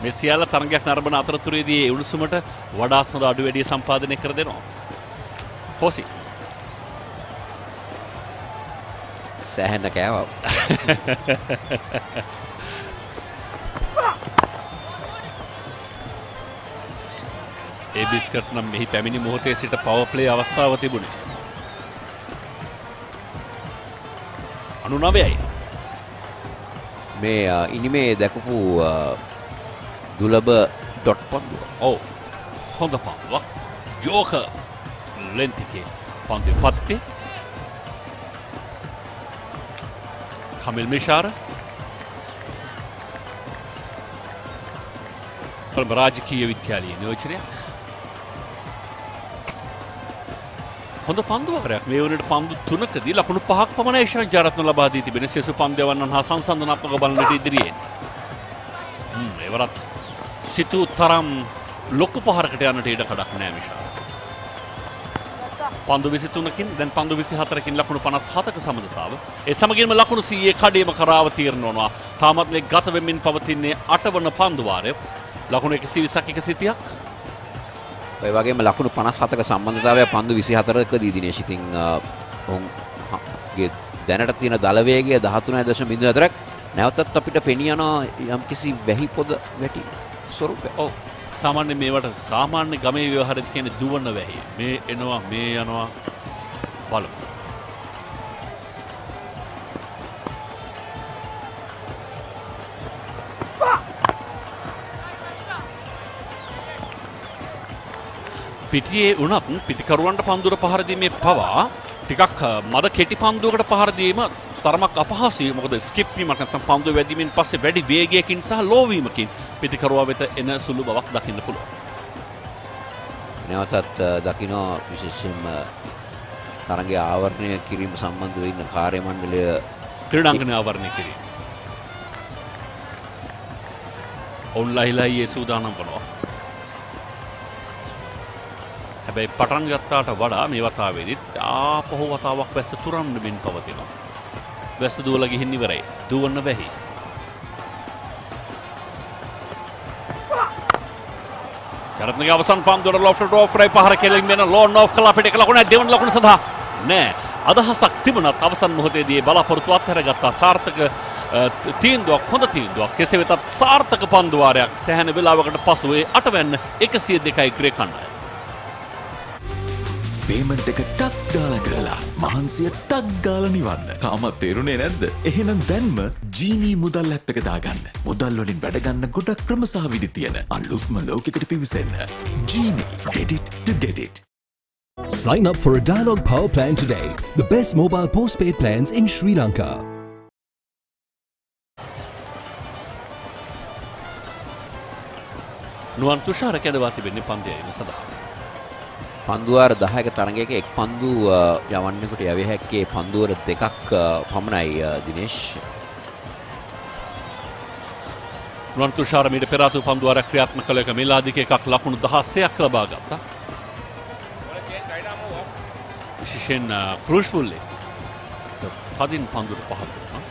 මේ සියල්ල තරගයක් නරඹන අතරතුරේදී ඒ උණුසුමට වඩාත් හොඳ අඩු වැඩි සම්පාදනය කර දෙනවා. හොසි සෑහෙන්න කෑවා. ඒ බිස්කට් නම් මෙහි පැමිණි මොහොතේ සිට පවර් ප්ලේ අවස්ථාව තිබුණේ. 99යි. මේ ඉනිමේ දැකපු දුලබ ඩොට් පන්දුව. ඔව්. හොඳ පන්දුවක්. ජෝකර් ලෙන්තිකේ පන්දුව පත්තේ. කමිල් මිෂාර කොළඹ රාජකීය විද්‍යාලයේ නියෝජනයක්. හොඳ පන්දුවරයක්. මේ වුණට පන්දු 3කදී ලකුණු 5ක් පමණ ඉෂාන් ජයරත්න ලබා දී තිබෙන සෙසු පන්දවන්නන් හා සංසන්දනාත්මක බලනට ඉදිරියෙන්. ඒවරත් සිතු තරම් ලොකු පහරකට යන්නට ඉඩ කඩක් නෑ මිෂාර. පන්දු 23කින් දැන් පන්දු 24කින් ලකුණු 57ක සමගතාව. ඒ සමගින්ම ලකුණු 100 කඩේම කරාව තීරණ වනවා. තාමත් මේ ගත වෙමින් පවතින්නේ 8 වන පන්දු වාරය. ලකුණු 120ක් 130ක්. ඔය වගේම ලකුණු 57ක සම්බන්ධතාවය පන්දු 24කදී දිනේෂ් ඉතින් ඔවුන්ගේ දැනට තියෙන දල වේගය 13.04ක්. නැවතත් අපිට පෙනී යන යම්කිසි වැහි පොද වැටි ස්වරූපය. ඔව්. සාමාන්‍ය මේවට සාමාන්‍ය ගමේ ව්‍යවහාරෙත් කියන්නේ දුවන වැහි. මේ එනවා මේ යනවා බලමු. පිටියේ උනත් පිටිකරුවන්ට පන්දුර පහර දීමේ පවා ටිකක් මද කෙටි පන්දුවකට පහර දීම තරමක් අපහසුයි. මොකද ස්කිප් වීමක් නැත්නම් පන්දුව වැදීමෙන් පස්සේ වැඩි වේගයකින් සහ ලෝ වීමකින් පිටිකරුවා වෙත එන සුළු බවක් දකින්න පුළුවන්. නැවතත් දකින්න විශේෂයෙන්ම තරගයේ ආවරණය කිරීම සම්බන්ධව ඉන්න කාර්ය මණ්ඩලය ක්‍රීඩාංගණය ආවරණය කිරීම. ඔන්ලයින්ලා සූදානම් වනවා. හැබැයි පටන් ගත්තාට වඩා මේ වතාවේදීත් ආපහු වතාවක් වැස්ස තුරන්න මෙන් පවතිනවා. වැස්ස දුවලා ගිහින් ඉවරයි. දුවන්න බැහි. ජරත්නගේ අවසන් පන්දුවට ලොෆ්ට් ඩ්‍රොප් කරයි පහර කෙලින් වෙන ලෝන් ඔෆ් කළා පිට එක ලකුණ දෙවන ලකුණ සඳහා නෑ. අදහසක් තිබුණත් අවසන් මොහොතේදී බලාපොරොත්තු අත්හැරගත්තා. සාර්ථක තීන්දුවක් හොඳ තීන්දුවක්. කෙසේ වෙතත් සාර්ථක පන්දු වාරයක් සැහැණ වේලාවකට පසු ඒ 8 වැන්න 102යි ග්‍රේ කණ්ඩායම. පේමන්ට් එක ටක් ගාලා කරලා මහන්සිය ටක් ගාලා නිවන්න. තාමත් තේරුනේ නැද්ද? එහෙනම් දැන්ම ජීනී මුදල් ඇප් එක දාගන්න. මුදල් වලින් වැඩ ගන්න ගොඩක් ක්‍රම සහ විදි තියෙන අලුත්ම ලෝකෙකට පිවිසෙන්න. ජීනී get it to get it. Sign up for a Dialog Power Plan today. The best mobile postpaid plans in Sri Lanka. නුවන් තුෂාර කැඳවා තිබෙන්නේ පන්දියම සඳහා. පන්දුවාර 10ක තරගයක එක් පන්දු යවන්නෙකුට යවිය හැක්කේ පන්දුවර දෙකක් පමණයි දිනේෂ්. නුවන් තුෂාර මීට පෙර ආතු පන්දුවාරක් ක්‍රියාත්මක කළ එක මෙලාදික එකක් ලකුණු 16ක් ලබා ගත්තා. විශේෂයෙන් ක්‍රූස් පුල්ලේ තදින් පන්දුවට පහළ වුණා.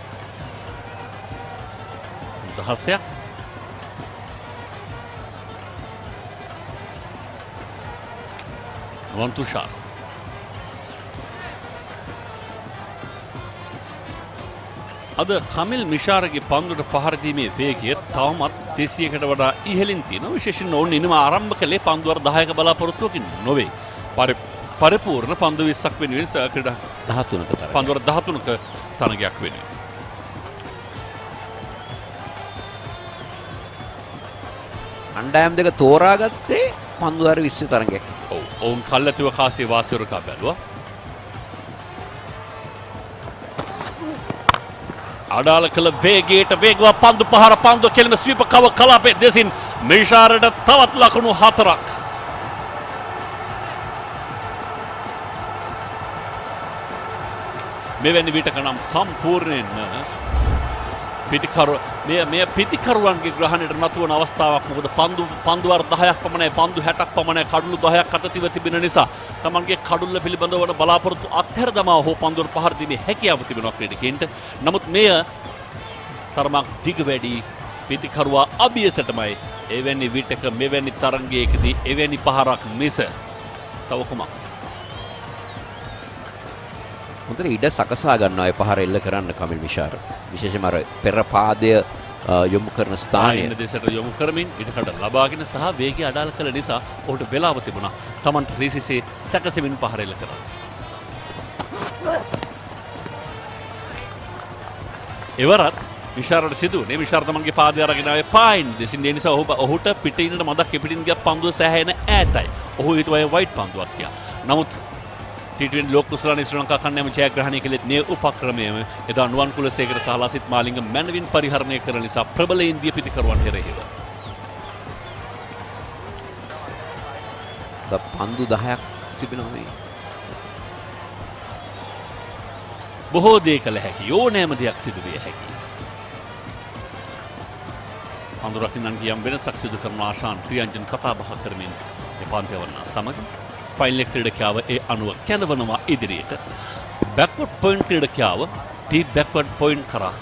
16ක් නුවන් තුෂාර අද කමිල් මිෂාරගේ පන්දුවට පහර දීමේ වේගය තවමත් 200කට වඩා ඉහළින් තියෙනවා. විශේෂයෙන් ඔවුන් ඉනිම ආරම්භ කළේ පන්දුවර 10ක බලාපොරොත්තුවකින් නොවේ. පරිපූර්ණ පන්දු 20ක් වෙනුවෙන් ක්‍රීඩා 13ක තරගයක්. පන්දුවර 13ක තරගයක් වෙනුවෙන්. අණ්ඩායම් දෙක තෝරාගත්තේ පන්දුවර 20 තරගයක්. ඔව් ඔවුන් කල්ැතුව කාසිය වාසියවරකා බැලුවා. අඩාල කළ වේගයට වේගවත් පන්දු පහර පන්දු කෙලිම ස්වීප කව කලාපේ දෙසින් මිෂාරට තවත් ලකුණු 4ක්. මෙවැනි විටක නම් සම්පූර්ණයෙන් මේ පිටිකරුවන්ගේ ග්‍රහණයට නතුවන අවස්ථාවක්. මොකද පන්දුවර 10ක් පමණයි පන්දු 60ක් පමණයි කඩුළු 10ක් අතතිව තිබෙන නිසා තමන්ගේ කඩුල්ල පිළිබඳව වන බලාපොරොත්තු අත්හැර දමා හෝ පන්දුවර පහර දීමේ හැකියාව තිබෙනවා ක්‍රීඩකයන්ට. නමුත් මෙය තරමක් දිග වැඩි පිටිකරුවා අභියසටමයි එවැනි විටක මෙවැනි තරංගයකදී එවැනි පහරක් මිස තව කුමක්. හොඳට ඉඩ සකසා ගන්නවා ඒ පහර එල්ල කරන්න කමිල් මිෂාර. විශේෂයෙන්ම අර පෙර පාදය යොමු කරන ස්ථානය දෙසට යොමු කරමින් ඉඩකඩ ලබාගෙන සහ වේගය අඩාල කළ නිසා ඔහුට වෙලාව තිබුණා තමන්ට රීසිසේ සැකසෙමින් පහර එල්ල කරන්න. එවරත් මිෂාරට සිදුවනේ මිෂාර තමන්ගේ පාදය අරගෙන ආවේ පායින් දෙසින් ඒ නිසා ඔහුට පිටින්නට මදක් පිටින් ගිය පන්දුව සෑහෙන ඈතයි. ඔහු හිතුවා වයිට් පන්දුවක් කියලා. නමුත් T20 ලෝක කුසලාන ශ්‍රී ලංකා කණ්ඩායම ජයග්‍රහණය කළේ මේ උපක්‍රමයම එදා නුවන් කුලසේකර සහ ලසිත් මාලිංග මැනවින් පරිහරණය කරන නිසා ප්‍රබල ඉන්දිය පිටිකරුවන් කෙරෙහිව පන්දු 10ක් තිබෙනවා මේ. බොහෝ දේ කළ හැකි ඕනෑම දෙයක් සිදු විය හැකි. පන්දු රකින්නන්ගේ යම් වෙනසක් සිදු කරන ආශාන් ප්‍රියංජන් කතා බහ කරමින් එපාන්තය වන්නා සමග ෆයිනල් ක්‍රීඩකයාව ඒ අනුව කැඳවනවා ඉදිරියට. බැක්වර්ඩ් පොයින්ට් ක්‍රීඩකයාව ඩීප් බැක්වර්ඩ් පොයින්ට් කරා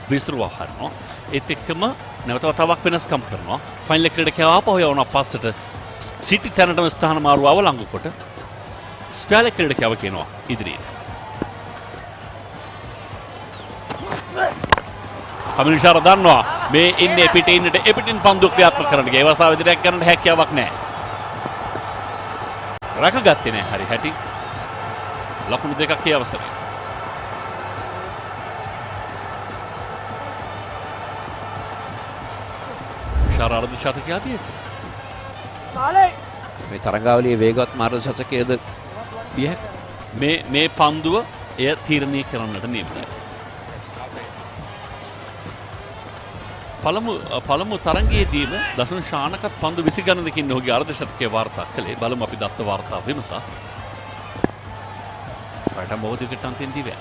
විස්තර වහනවා. ඒත් එක්කම නැවත වතාවක් වෙනස්කම් කරනවා. ෆයිනල් ක්‍රීඩකයාව ආපහු යවනවා පස්සට සිටි තැනටම ස්ථාන මාරුව අවලංගු කොට ස්ක්වයර් ක්‍රීඩකයාව කියනවා ඉදිරියට. කමිල් මිෂාර දන්නවා මේ ඉන්නේ පිටේ ඉන්නට එපිටින් පන්දු ක්‍රියාත්මක කරන්න. ඒ අවස්ථාවේදී රැක් ගන්නට හැකියාවක් නැහැ. රැකගත්තේ නැහැ හරි හැටි. ලකුණු දෙකක් ඒ අවසරේ. ශාරාර්ධ ශතකයේ ආදීස්. මේ තරඟාවලියේ වේගවත් මාර්ග ශතකයේද මේ පන්දුව එය තීරණය කරන්නට නියමිතයි. පළමු තරගයේදීම දසුන් ශානකත් පන්දු 20 ගණනකින් ඔහුගේ අර්ධ ශතකයේ වාර්තා කළේ. බලමු අපි දත්ත වාර්තා විමසා. රට මොහොතකට අන්තිම දිව්‍ය.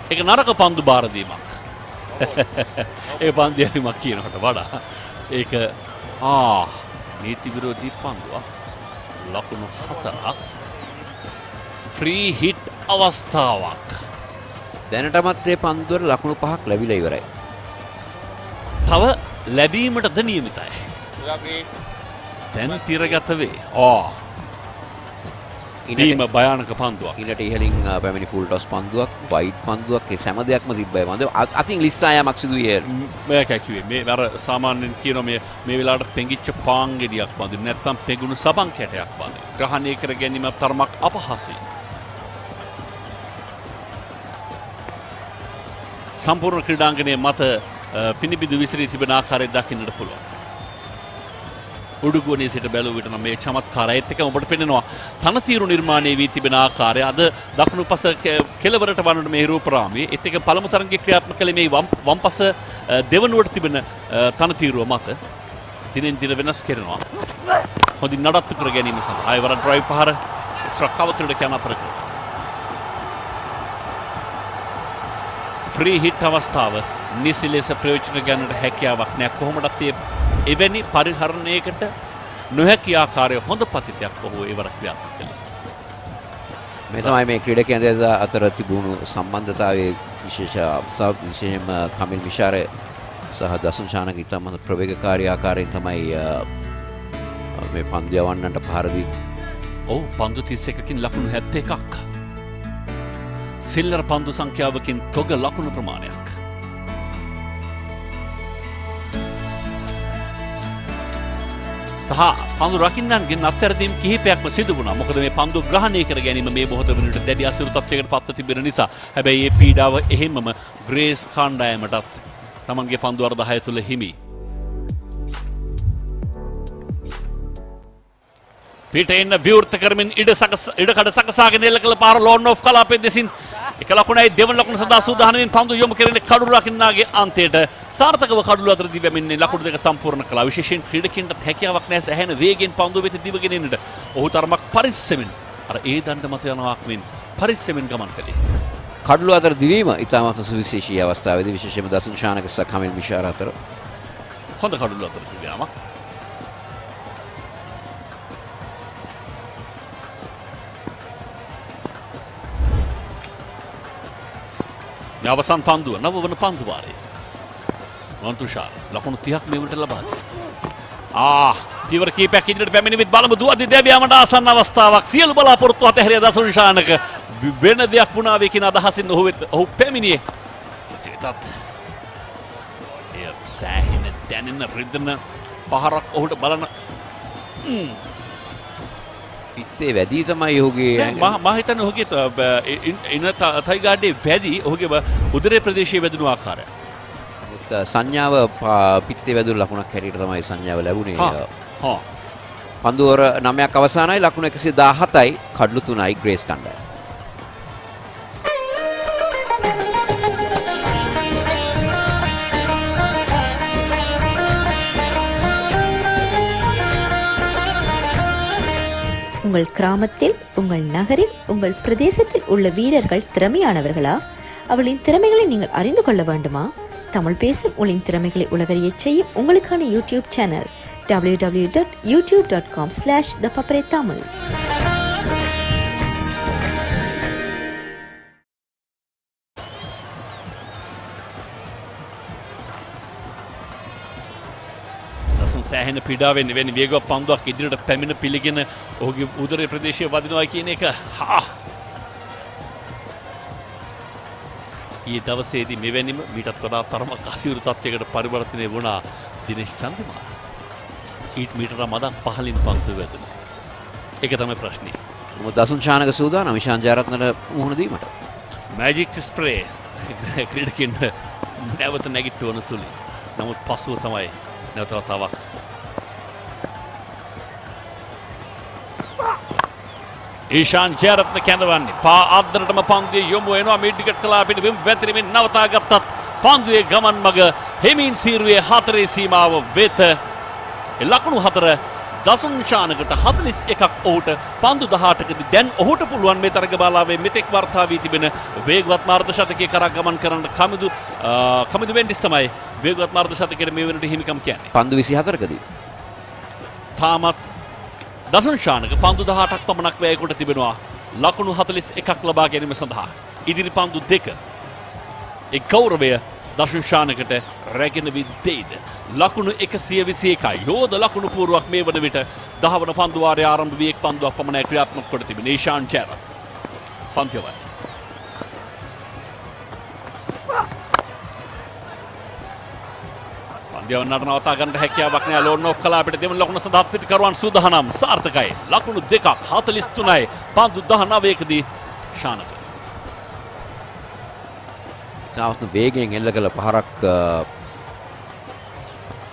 ඒක නරක පන්දු බාර දීමක්. ඒ පන්දු යීමක් කියනකට වඩා ඒක නීති විරෝධී පන්දුවක්. ලකුණු 4ක්. ෆ්‍රී හිට් අවස්ථාවක්. දැනටමත් මේ පන්දුවර ලකුණු 5ක් ලැබිලා ඉවරයි. තව ලැබීමටද නියමිතයි. දැන් තිරගත වේ. බීම භයානක පන්දුවක්. ඉන්නට ඉහලින් පැමිණි ෆුල් ටොස් පන්දුවක්, වයිඩ් පන්දුවක්, ඒ හැම දෙයක්ම තිබ්බයි. මන්ද අතින් ලිස්සා යamak සිදුවේ. මේකයි කිව්වේ. මේ අර සාමාන්‍යයෙන් කියනවා මේ වෙලාවට පෙඟිච්ච පාන් ගෙඩියක් බඳින්න නැත්නම් පෙඟුණු සබන් කැටයක් බඳින්න. ග්‍රහණය කර ගැනීම තරමක් අපහසුයි. සම්පූර්ණ ක්‍රීඩාංගණයේ මත පිනිබිදු විසිරී තිබෙන ආකාරය දකින්නට පුළුවන්. උඩුගුවනේ සිට බැලුව විට නම් මේ චමත්කාරයත් එක්ක ඔබට පෙනෙනවා තනතිරු නිර්මාණය වී තිබෙන ආකාරය. අද දකුණු පස කෙළවරට වන්නට මේ රූපරාමයේ ඒත් එක්ක පළමු තරංගයේ ක්‍රියාත්මක කළේ මේ වම් පස දෙවනුවට තිබෙන තනතිරුව මත දිනෙන් දින වෙනස් කරනවා. හොඳින් නඩත්තු කර ගැනීම සඳහා ආයවර ඩ්‍රයිව් පහර එක්ස්ට්‍රා කවර් ක්‍රීඩකයන් අතර ෆ්‍රී හිට් අවස්ථාව නිසි ලෙස ප්‍රයෝජන ගන්නට හැකියාවක් නැහැ. කොහොමදත් එවැනි පරිහරණයකට නොහැකි ආකාරය හොඳ පතිතයක් ඔහු ඒවර ක්‍රියාත්මක කළේ. මේ තමයි මේ ක්‍රීඩකයන් අතර තිබුණු සම්බන්ධතාවයේ විශේෂයෙන්ම කමිල් මිෂාර සහ දසුන් ශානක ඉතාමත් ප්‍රවේගකාරී ආකාරයෙන් තමයි මේ පන්දු යවන්නට පහර දී. ඔව් පන්දු 31කින් ලකුණු 71ක්. සිල්ලර පන්දු සංඛ්‍යාවකින් තොග ලකුණු ප්‍රමාණයක්. සහ පන්දු රකින්නන්ගෙන් අත්හැරදීම් කිහිපයක්ම සිදු වුණා. මොකද මේ පන්දු ග්‍රහණය කර ගැනීම මේ මොහොත වෙනුවට දැඩි අසීරු තත්ත්වයකට පත්ව තිබෙන නිසා. හැබැයි මේ පීඩාව එහෙමම ග්‍රේස් කණ්ඩායමටත් තමන්ගේ පන්දු අර 10 තුල හිමි. පිට එන්න විවෘත කරමින් ඉඩකඩ සකසාගෙන එල්ල කළ පාර ලෝන් ඔෆ් කලාපයේ දෙසින් එක ලකුණයි දෙවන ලකුණ සඳහා සූදානමින් පන්දු යොමු කෙරෙන්නේ කඩුළු රකින්නාගේ අන්තයට සාර්ථකව කඩුළු අතර දිවමින් ලකුණු දෙක සම්පූර්ණ කළා. විශේෂයෙන් ක්‍රීඩකින්ට හැකියාවක් නැහැ සැහැණ වේගෙන් පන්දු වෙත දිවගෙන එන්නට. ඔහු තරමක් පරිස්සමෙන් අර ඒ දණ්ඩ මත යනවාක් මෙන් පරිස්සමෙන් ගමන් කළේ. කඩුළු අතර දිවීම ඉතාමත් සුවිශේෂී අවස්ථාවේදී විශේෂයෙන්ම දසුන් ශානක සහ කමිල් මිෂාර අතර හොඳ කඩුළු අතර දිවීමක්. මේ අවසන් පන්දුව නවවන පන්දු වාරයේ වන්තුෂාර ලකුණු 30ක් මෙවට ලබා දෙනවා. පියවර කීපයක් ඉදිරියට පැමිණෙමිත් බලමු දුවද්දි දෙවියන්ට ආසන්න අවස්ථාවක්. සියලු බලාපොරොත්තු අතහැරිය දසුන් ශානක වෙන දෙයක් වුණාවේ කියන අදහසින් ඔහු පැමිණියේ. කෙසේතත් එය සෑහෙන දැනෙන රිද්ම පහරක් ඔහුට බලන පිත්තේ වැඩි තමයි ඔහුගේ මම හිතන්නේ ඔහුගේ ඉන තයිගාඩේ වැඩි ඔහුගේ උදරේ ප්‍රදේශයේ වැදුණු ආකාරය. සංඥාව පිත්තේ වැදුණු ලකුණක් හැටියට තමයි සංඥාව ලැබුණේ. පන්දුවර 9ක් අවසానයි ලකුණු 117යි කඩලු 3යි ග්‍රේස් කණ්ඩායම. உங்கள் கிராமத்தில், உங்கள் நகரில், உங்கள் பிரதேசத்தில் உள்ள வீரர்கள் திறமையானவர்களா? அவர்களின் திறமைகளை நீங்கள் அறிந்து கொள்ள வேண்டுமா? தமிழ் பேசும் உங்களின் திறமைகளை உலகறியச் செய்யும் உங்களுக்கான யூடியூப் சேனல் www.youtube.com/thepapare-tamil. සෑහෙන පීඩාවෙන් වෙන වේගවත් පන්දුවක් ඉදිරියට පැමිණ පිළිගෙන ඔහුගේ උදරේ ප්‍රදේශයේ වදිනවා කියන එක ඊයේ දවසේදී මෙවැනිම මීටත් වඩා තරමක් අසීරු තත්යකට පරිවර්තනය වුණා දිනේෂ් චන්දිමාල්. ඊට මීටර මදක් පහලින් පන්දුව වැදුණා. ඒක තමයි ප්‍රශ්නේ. මොකද දසුන් ශානක සූදානම් විශාන් ජයරත්නට මුහුණ දීමට. මැජික් ස්ප්‍රේ ක්‍රීඩකින් නැවත නැගිටවන සුළු. නමුත් පසුව තමයි නැවත වතාවක් ඊශාන් ජයරත්න කැඳවන්නේ. පා අද්දරටම පන්දුවේ යොමු වෙනවා. මිඩ්විකට් කලා පිටින් වැතිරෙමින් නවතා ගත්තත් පන්දුවේ ගමන් මග හෙමින් සීරුවේ 4 සීමාව වෙත ලකුණු 4 දසුන් ශානකට 41ක් ඔහුට පන්දු 18කදී දැන් ඔහුට පුළුවන් මේ තරගබාලාවේ මෙතෙක් වර්තා වී තිබෙන වේගවත් මාර්ග ශතකයේ කරා ගමන් කරන්න කමිදු වෙන්ඩිස් තමයි වේගවත් මාර්ග ශතකයේ මේ වෙනට හිමිකම් කියන්නේ. පන්දු 24කදී තාමත් දසුන් ශානක පන්දු 18ක් පමණක් වැය කොට තිබෙනවා ලකුණු 41ක් ලබා ගැනීම සඳහා. ඉදිරි පන්දු 2 ඒ ගෞරවය දර්ශන් ශානකට රැගෙන විද්දේද ලකුණු 121යි යෝධ ලකුණු පූර්වක් මේ වන විට 10 වන පන්දු වාරයේ ආරම්භ වී එක් පන්දුවක් පමණයි ක්‍රියාත්මක කොට තිබෙන ඊශාන් චෑර පන්තිවයි පන්දියව නරනවතා ගන්නට හැකියාවක් නැහැ ලෝන් ඔෆ් කලා අපිට දෙවන ලකුණ සඳහා පිටිකරුවන් සූදානම් සාර්ථකයි ලකුණු 2ක් 43යි පන්දු 19කදී ශානක තාවස්න වේගයෙන් එල්ල කළ පහරක්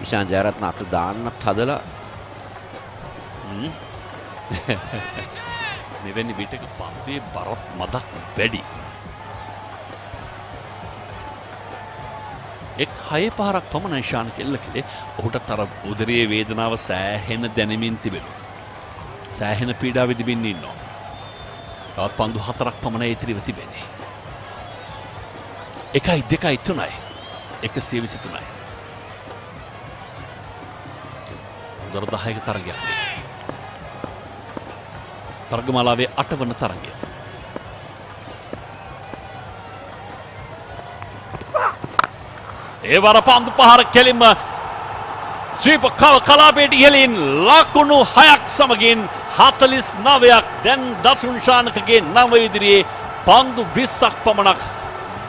ඉෂාන් ජයරත්න අත දාන්නත් හදලා මෙවැනි විටක පන්දුවේ බරත් මදක් වැඩි එක් 6 පහරක් පමණ ශානක එල්ල කළේ ඔහුට අර උදරයේ වේදනාව සෑහෙන දැනෙමින් තිබෙනවා සෑහෙන පීඩාව විඳින්න ඉන්නවා තවත් පන්දු 4ක් පමණ ඉතිරිව තිබෙන්නේ 1යි 2යි 3යි 123යි උදර 10ක තරගයක් තරගමාලාවේ 8 වන තරගය ඒ වර පන්දු පහර කෙලින්ම ශ්‍රීප කලාපයට ඉහළින් ලකුණු 6ක් සමගින් 49ක් දැන් දර්ශන් ශානකගේ නව ඉදිරියේ පන්දු 20ක් පමණක්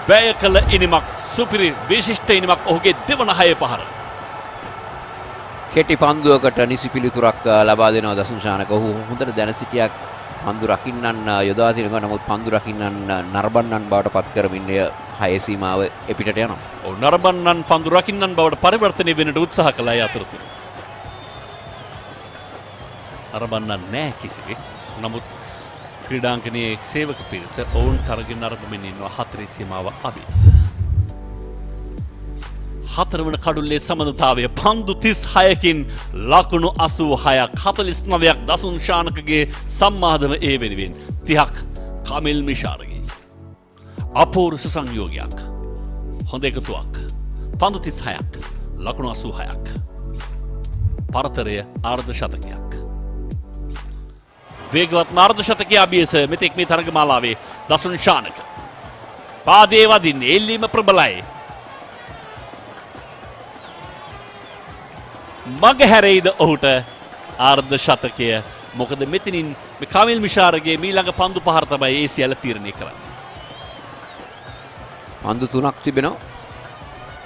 වැය කළ ඉනිමක් සුපිරි විශිෂ්ට ඉනිමක් ඔහුගේ දෙවන 6 පහර කෙටි පන්දුවකට නිසි පිළිතුරක් ලබා දෙනවා දසුන් ශානක ඔහු හොඳට දැන සිටියක් පන්දු රකින්නන් යොදා තිනවා නමුත් පන්දු රකින්නන් නරඹන්නන් බවට පත් කරමින් 6 සීමාව එපිටට යනවා. ඔව් නරඹන්නන් පන්දු රකින්නන් බවට පරිවර්තනය වෙන්නට උත්සාහ කළා ඒ අතරතුර. නරඹන්නන් නැහැ කිසිවෙක්. නමුත් ක්‍රීඩාංගනයේ සේවක පිරිස ඔවුන් තරගින් නරඹමින් ඉන්නවා 4 සීමාව අභියස. 4 වන කඩුල්ලේ සමනතාවය පන්දු 36කින් ලකුණු 86ක් 49ක් දසුන් ශානකගේ සම්මාදම ඒ වෙනුවෙන් 30ක් කමිල් මිෂාරගේ අපූර්ව සංයෝගයක් හොඳ එකතුවක් පන්දු 36ක් ලකුණු 86ක් පරතරය අර්ධ ශතකයක් වේගවත් මාර්ධ ශතකයේ අභියස මෙතෙක් මේ තරගමාලාවේ දසුන් ශානක පාදයේ වදින්නේ එල්ලීම ප්‍රබලයි මග හැරෙයිද ඔහුට අර්ධ ශතකය මොකද මෙතනින් මේ කමිල් මිෂාරගේ මීළඟ පන්දු පහර තමයි ඒ සියල්ල තීරණය කරන්නේ පන්දු 3ක් තිබෙනවා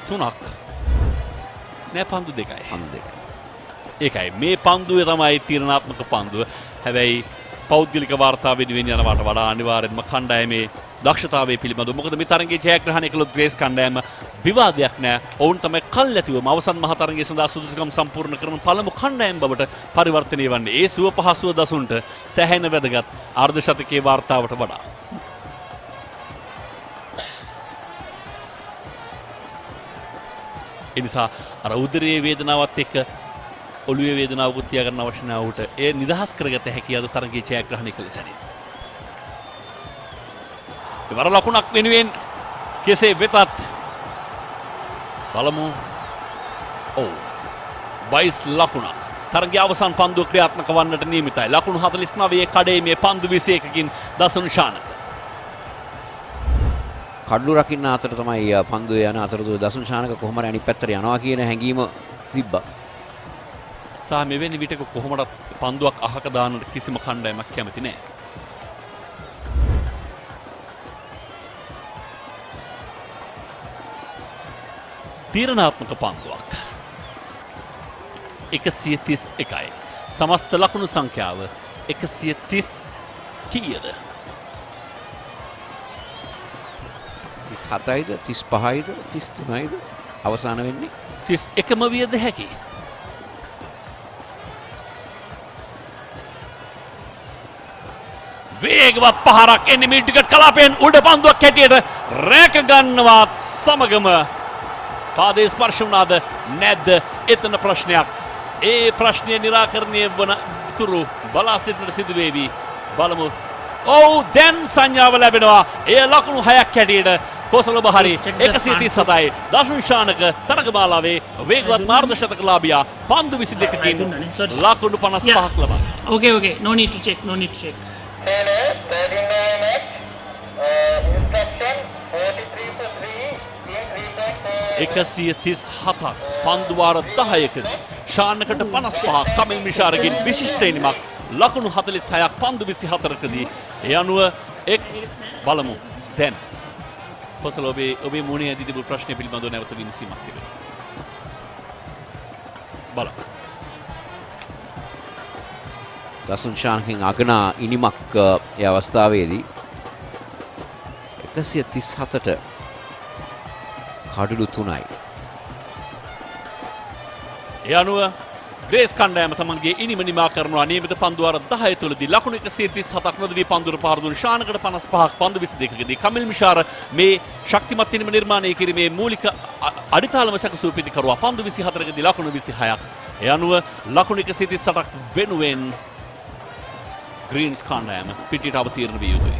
3ක් නෑ පන්දු 2යි ඒකයි මේ පන්දුවේ තමයි තීරණාත්මක පන්දුව හැබැයි පෞද්ගලික වාර්තා වෙනුවෙන් යනවාට වඩා අනිවාර්යෙන්ම කණ්ඩායමේ දක්ෂතාවය පිළිබඳව මොකද මේ තරගයේ ජයග්‍රහණය කළොත් ග්‍රේස් කණ්ඩායම විවාදයක් නෑ ඔවුන් තමයි කල්ැතිවම අවසන් මහ තරගයේ සඳහා සුදුසුකම් සම්පූර්ණ කරන පළමු කණ්ඩායම බවට පරිවර්තනය වන්නේ ඒ සුව පහසුව දසුන්ට සැහැණ වැදගත් අර්ධ ශතකයේ වාර්තාවට වඩා එනිසා අර උදරයේ වේදනාවත් එක්ක ඔළුවේ වේදනාවකුත් තියාගන්න අවශ්‍ය නැහැ උට ඒ නිදහස් කරගත හැකි අද තරගයේ ජයග්‍රහණය කළ සැනින් වර ලකුණක් වෙනුවෙන් කෙසේ වෙතත් බලමු ඔව් 22 ලකුණක් තරගයේ අවසන් පන්දුව ක්‍රියාත්මක වන්නට නියමිතයි ලකුණු 49 කඩේමේ පන්දු 21කින් දසුන් ශානක කඩලු රකින්න අතර තමයි පන්දුව යන අතරතුර දසුන් ශානක කොහොම හරි අනිත් පැත්තට යනවා කියන හැඟීම තිබ්බා සහ මෙවැනි විටක කොහොමද පන්දුවක් අහක දාන්නට කිසිම කණ්ඩායමක් කැමති නැහැ තීරණාත්මක පන්දුවක් 131යි සමස්ත ලකුණු සංඛ්‍යාව 130 කීයද 37යිද 35යිද 33යිද අවසාන වෙන්නේ 31ම වියද හැකි වේගවත් පහරක් එන්නේ මිඩ්විකට් කලාපයෙන් උඩ පන්දුවක් හැටියට රැක ගන්නවා සමගම පාදයේ ස්පර්ශ වුණාද නැද්ද එතන ප්‍රශ්නයක් ඒ ප්‍රශ්නය निराකරණය වන තුරු බලා සිටින්නට සිදු වේවි බලමු ඔව් දැන් සංඥාව ලැබෙනවා ඒ ලකුණු 6ක් හැටියට කොසලොබ හරි 137යි දසුන් ශානක තරගමාලාවේ වේගවත් මාර්ග ශතකලාභියා පන්දු 22කින් ලකුණු 55ක් ලබා okay no need to check instruction 43 for 3 in 3.4 137ක් පන්දුවාර 10කදී ශානකට 55ක් කමිල් මිෂාරගෙන් විශිෂ්ට ඉනිමක් ලකුණු 46ක් පන්දු 24කදී ඒ අනුව එක් බලමු දැන් පොසල ඔබේ මුණේ ඇදී තිබු ප්‍රශ්න පිළිබඳව නැවත විමසීමක් තිබෙනවා බලමු දසුන් ශානකින් අගනා ඉනිමක් ඒ අවස්ථාවේදී 137ට කඩලු 3යි. ඒ අනුව ග්‍රේස් කණ්ඩායම තමන්ගේ ඉනිම නිමා කරනවා නියමිත පන්දුවාර 10 තුලදී ලකුණු 137ක් නොදවී පන්දුර පහර දුන් ශානකට 55ක් පන්දු 22කදී කමිල් මිෂාර මේ ශක්තිමත් ඉනිම නිර්මාණය කිරීමේ මූලික අඩිතාලම සැකසූ පිටිකරුවා පන්දු 24කදී ලකුණු 26ක්. ඒ අනුව ලකුණු 138ක් වෙනුවෙන් ග්‍රීන්ස් කණ්ඩායම පිටිට අවතීර්ණ විය යුතුයි.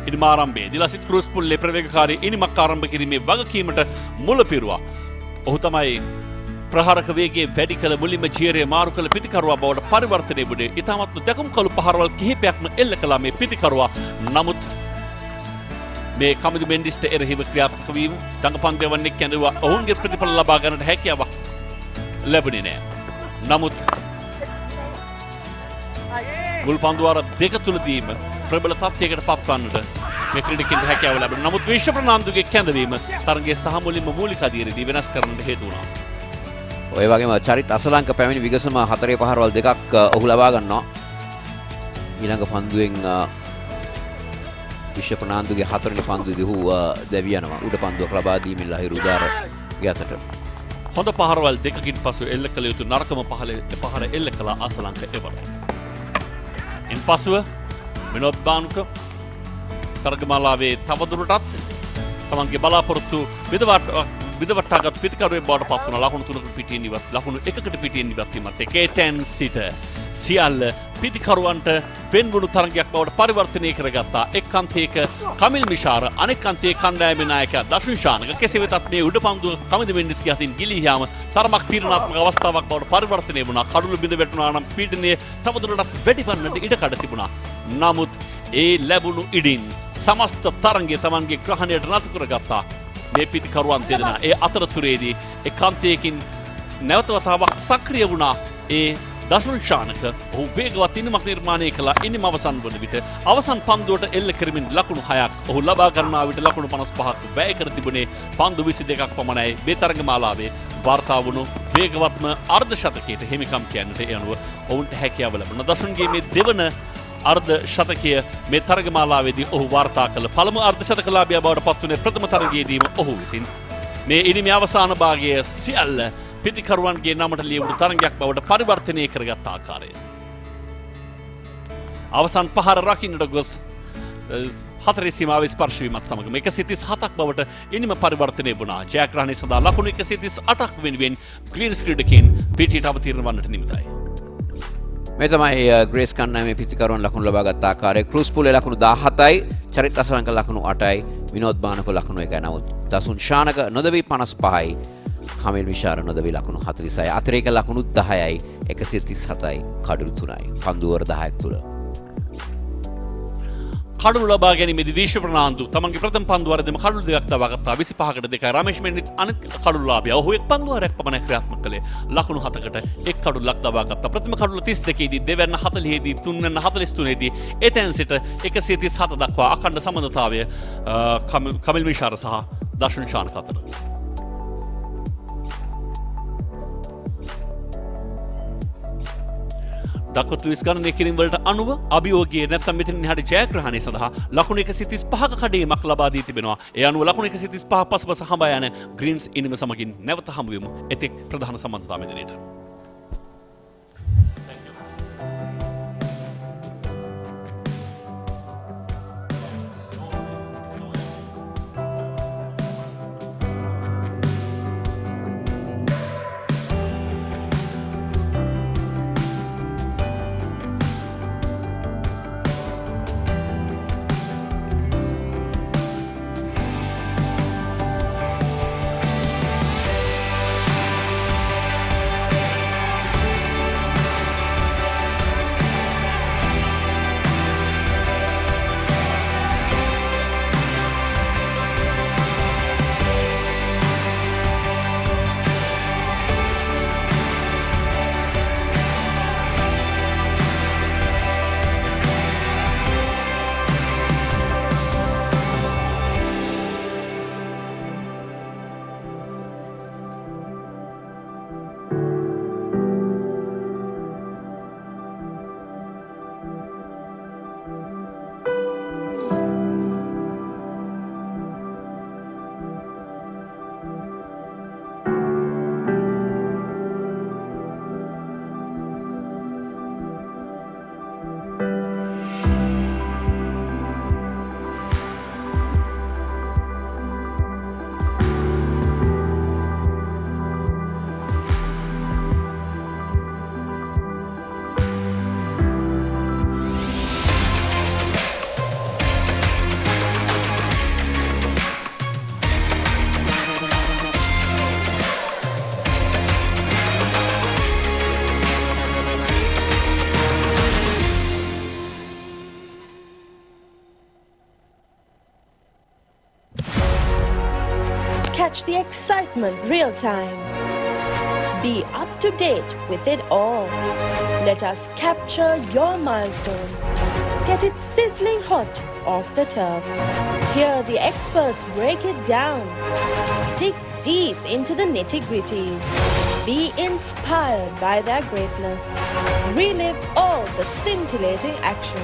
ඉනිම ආරම්භයේදී ලසිත් ක්‍රූස් පුල්ලේ ප්‍රවේගකාරී ඉනිමක් ආරම්භ කිරීමේ වගකීමට මුල පිරුවා. ඔහු තමයි ප්‍රහාරක වේගයේ වැඩි කළ මුලින්ම ජීරේ මාරු කළ පිටිකරුවා බවට පරිවර්තනය වුණේ. ඊටමත් දැකුම් කළු පහරවල් කිහිපයක්ම එල්ල කළා මේ පිටිකරුවා. නමුත් මේ කමිදු මෙන්ඩිස්ට එරෙහිව ක්‍රියාත්මක වීම දඟපන්දයවන්නේ කැඳුවා. ඔවුන්ගේ ප්‍රතිඵල ලබා ගන්නට හැකියාවක් ලැබුණේ නැහැ. නමුත් මුල් පන්දුවාර 2 තුලදීම ප්‍රබල තත්ත්වයකට පත්වන්නට මේ ක්‍රීඩකයන්ට හැකියාව ලැබුණා. නමුත් විශ්ව ප්‍රනාන්දුගේ කැඳවීම තරගයේ සහ මුලින්ම මූලික අධීරදී වෙනස් කරන්නට හේතු වුණා. ඔය වගේම චරිත් අසලංක පැමිණි විගසම 4 පහරවල් දෙකක් ඔහු ලබා ගන්නවා. ඊළඟ පන්දුවෙන් විශ්ව ප්‍රනාන්දුගේ 4 වෙනි පන්දුවේදී ඔහු දැවි යනවා. උඩ පන්දුවක් ලබා දීමෙන් ලහිරු උදාරගේ අතට. හොඳ පහරවල් දෙකකින් පසු එල්ල කළ යුතු නරකම පහර එල්ල කළ අසලංක එවර. ඉන් පසුව විනෝද් බානුක තරගමාලාවේ තවදුරටත් තමන්ගේ බලාපොරොත්තු විදවට්ටාගත් පිටිකරුවෙන් බවට පත් වුණා. ලකුණු 3කට පිටින් ඉවත් ලකුණු 1කට පිටින් ඉවත් වීමත් එක්ක ඒතෙන් සිට සියල්ල පිටිකරුවන්ට වෙන්වුණු තරගයක් බවට පරිවර්තනය කරගත්තා. එක් අන්තයක කමිල් මිෂාර අනෙක් අන්තයේ කණ්ඩායමේ නායකයා දසුන් ශානක කෙසේ වෙතත් මේ උඩ පන්දුව කමිදු මෙන්ඩිස්ගේ අතින් ගිලී යාම තරමක් තීරණාත්මක අවස්ථාවක් බවට පරිවර්තනය වුණා. කඩුළු බිඳ වැටුණා නම් පීඩනය තවදුරටත් වැඩි වන්නට ඉඩකඩ තිබුණා. නමුත් ඒ ලැබුණු ඉඩින් සමස්ත තරගය තමන්ගේ ග්‍රහණයට නතු කරගත්තා. මේ පිටිකරුවන් දෙදෙනා ඒ අතරතුරේදී එකාන්තයකින් නැවත වතාවක් සක්‍රිය වුණා. ඒ දසුන් ශානක ඔහු වේගවත් ඉනිමක් නිර්මාණය කළා. ඉනිම අවසන් වන විට අවසන් පන්දුවට එල්ල කරමින් ලකුණු 6ක් ඔහු ලබා ගන්නා විට ලකුණු 55ක් වැය කර තිබුණේ පන්දු 22ක් පමණයි. මේ තරගමාලාවේ වාර්තා වුණු වේගවත්ම අර්ධ ශතකයට හිමිකම් කියන්නට ඒ අනුව ඔවුන්ට හැකියාව ලැබුණා. දසුන්ගේ මේ දෙවන අර්ධ ශතකය මේ තරගමාලාවේදී ඔහු වාර්තා කළ පළමු අර්ධ ශතකලාභියා බවට පත් වුණේ ප්‍රථම තරගයේදීම ඔහු විසින්. මේ ඉනිමේ අවසාන භාගයේ සියල්ල පිටිකරුවන්ගේ නමට ලියවුණු තරගයක් බවට පරිවර්තනය කරගත් ආකාරය. අවසන් පහර රකින්නට ගොස් 4 සීමාවේ ස්පර්ශ වීමත් සමග 137ක් බවට ඉනිම පරිවර්තනය වුණා. ජයග්‍රහණය සඳහා ලකුණු 138ක් වෙනුවෙන් ග්‍රීන්ස් ක්‍රීඩකයන් පිටියට අවතීර්ණ වන්නට නිමිතයි. මේ තමයි ග්‍රේස් කණ්ඩායමේ පිටිකරුවන් ලකුණු ලබා ගත් ආකාරය. ක්‍රූස් පුලේ ලකුණු 17යි, චරිත් අසලංක ලකුණු 8යි, විනෝද් බානක ලකුණු 1යි. නමුත් දසුන් ශානක නොදවී 55යි, කමිල් මිෂාර නොදවී ලකුණු 46යි, අතිරේක ලකුණු 10යි, 137යි, කඩලු 3යි. පන්දුවර 10ක් තුල. කඩලු ලබා ගැනීමේදී විශ්ව ප්‍රනාන්දු තමන්ගේ ප්‍රථම පන්දුවරදීම කඩලු දෙකක් තබා ගත්තා. 25කට 2යි. රමේෂ් මෙන්නිත් අනෙක් කඩලුලාභියා. ඔහු එක් පන්දුවරයක් පමණ ක්‍රියාත්මක කළේ. ලකුණු 7කට එක් කඩලුවක් තබා ගත්තා. ප්‍රථම කඩලු 32දී, දෙවැන්න 40දී, තුන්වැන්න 43දී එතෙන් සිට 137 දක්වා අඛණ්ඩ සම්බන්ධතාවය කමිල් මිෂාර සහ දසුන් ශානක අතර. දක්වතු 20 ගණනය කිරීම වලට අනුව අභියෝගයේ නැත්නම් මෙතනින් එහාට ජයග්‍රහණය සඳහා ලකුණු 135ක කඩේමක් ලබා දී තිබෙනවා. ඒ අනුව ලකුණු 135 පසුපස හඹා යන ග්‍රීන්ස් ඉනිම සමගින් නැවත හමු වෙමු. එතෙක් ප්‍රධාන සම්බන්ධතාව මෙදිනේට. Watch the excitement real time. Be up to date with it all. Let us capture your milestones. Get it sizzling hot off the turf. Hear the experts break it down. Dig deep into the nitty-gritties. Be inspired by their greatness. Relive all the scintillating action.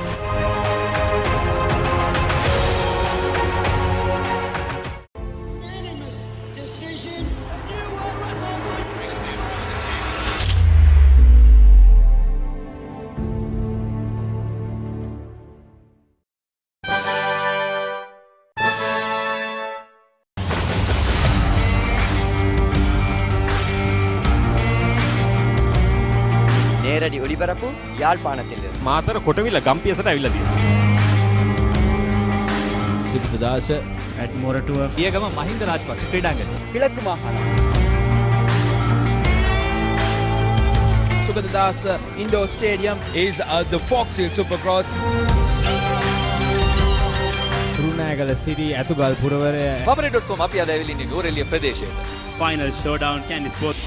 நேரடி ஒளிபரப்பு யாழ்ப்பாணத்தில் මාතර කොටවිල ගම්පියසට ඇවිල්ලා තියෙනවා. සිද්ධාස ඇඩ්මොරටුව පියගම මහින්ද රාජපක්ෂ ක්‍රීඩාංගණය கிழக்கு மாகாணம் Sugathadasa indoor stadium is the Fox Hill Supercross. Kurunegala සිටි Athugal පුරවරය Papare.com අපි අද ඇවිල්ලා ඉන්නේ නෝරෙලිය ප්‍රදේශයට. final showdown can it both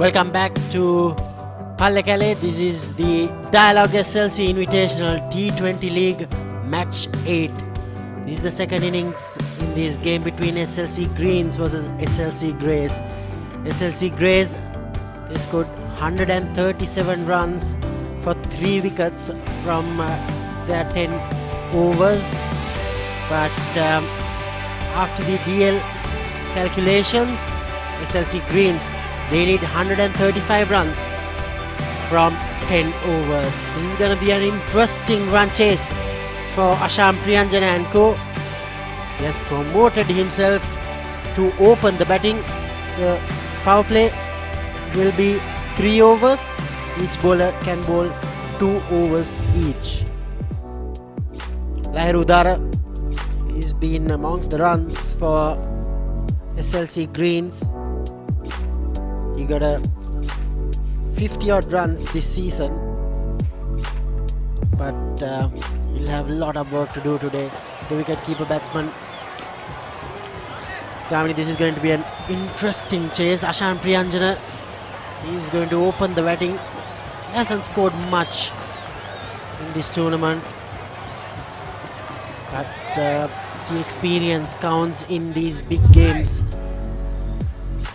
Welcome back to Pallekelle. This is the Dialog-SLC Invitational T20 League Match 8. This is the second innings in this game between SLC Greens versus SLC Greys. SLC Greys scored 137 runs for 3 wickets from their 10 overs. But after the DL calculations, SLC Greens, they need 135 runs from 10 overs. This is going to be an interesting run chase for Asham Priyanjana and co. He has promoted himself to open the batting. The power play will be 3 overs. Each bowler can bowl 2 overs each. Lahiru Udara has been amongst the runs for SLC Greens. He got a 50 odd runs this season, but he'll have a lot of work to do today. The wicket-keeper batsman. Kamini, this is going to be an interesting chase. Ashan Priyanjana is going to open the batting. He hasn't scored much in this tournament, but the experience counts in these big games.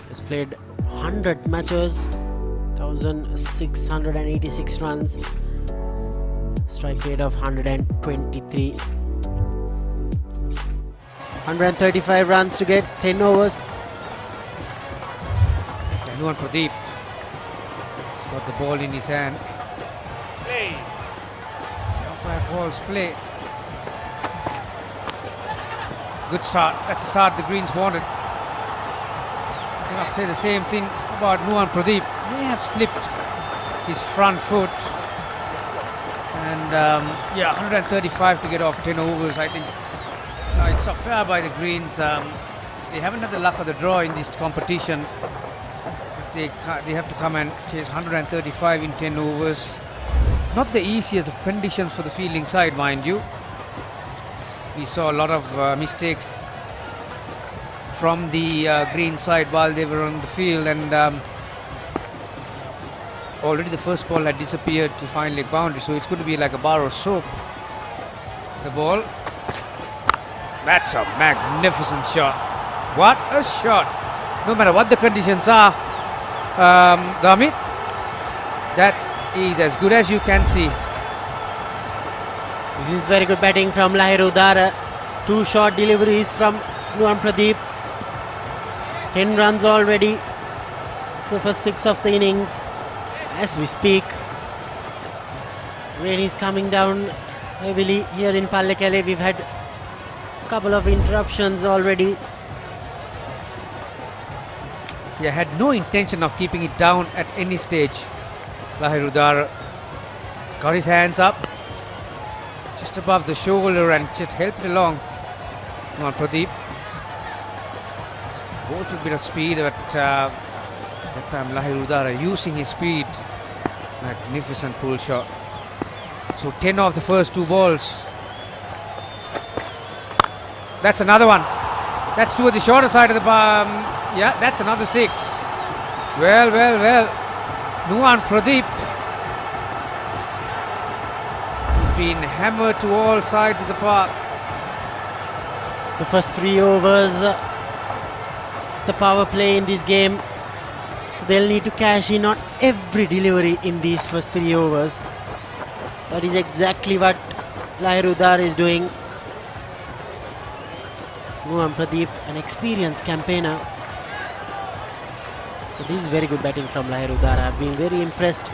He's played 100 matches, 1,686 runs, strike rate of 123. 135 runs to get 10 overs. Dasun Pradeep has got the ball in his hand. Play. Umpire calls play. Good start. That's the start the Greens wanted. Cannot say the same thing about Dasun Pradeep. May have slipped his front foot And 135 to get off 10 overs. I think it's not fair by the Greens. They haven't had the luck of the draw in this competition. They have to come and chase 135 in 10 overs. Not the easiest of conditions for the fielding side, mind you. We saw a lot of mistakes from the green side while they were on the field, and already the first ball had disappeared to find leg boundary, so it's going to be like a bar of soap. The ball. That's a magnificent shot. What a shot. No matter what the conditions are, Damit, that is as good as you can see. This is very good batting from Lahiru Dara. 2 short deliveries from Nuwan Pradeep. 10 runs already. So for 6 of the innings. As we speak, rain is coming down heavily here in Pallekelle. We've had a couple of interruptions already. He had no intention of keeping it down at any stage. Lahiru Dara got his hands up just above the shoulder and just helped it along. Nuwan Pradeep goes with a bit of speed, but that time Lahiru Dara using his speed. Magnificent pull shot. So 10 off the first 2 balls. That's another one. That's toward the shorter side of the yeah, that's another 6. Well. Nuwan Pradeep has been hammered to all sides of the park. The first 3 overs, the power play in this game. So they'll need to cash in on every delivery in these first 3 overs. That is exactly what Lahiru Dara is doing. Nuwan Pradeep, an experienced campaigner. But this is very good batting from Lahiru Dara. I've been very impressed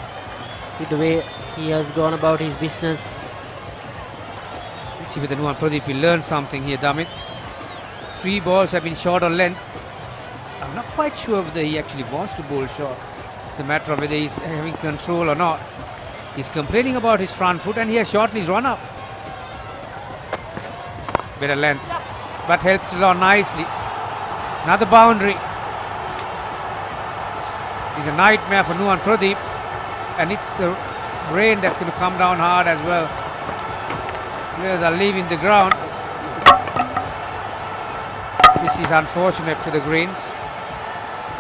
with the way he has gone about his business. Let's see whether Nuwan Pradeep will learn something here, Damit. 3 balls have been short on length. I'm not quite sure whether he actually wants to bowl short. It's a matter of whether he's having control or not. He's complaining about his front foot and he has shortened his run up. Better length, but helped along nicely. Another boundary. It's a nightmare for Nuwan Pradeep, and it's the rain that's going to come down hard as well. Players are leaving the ground. This is unfortunate for the Greens.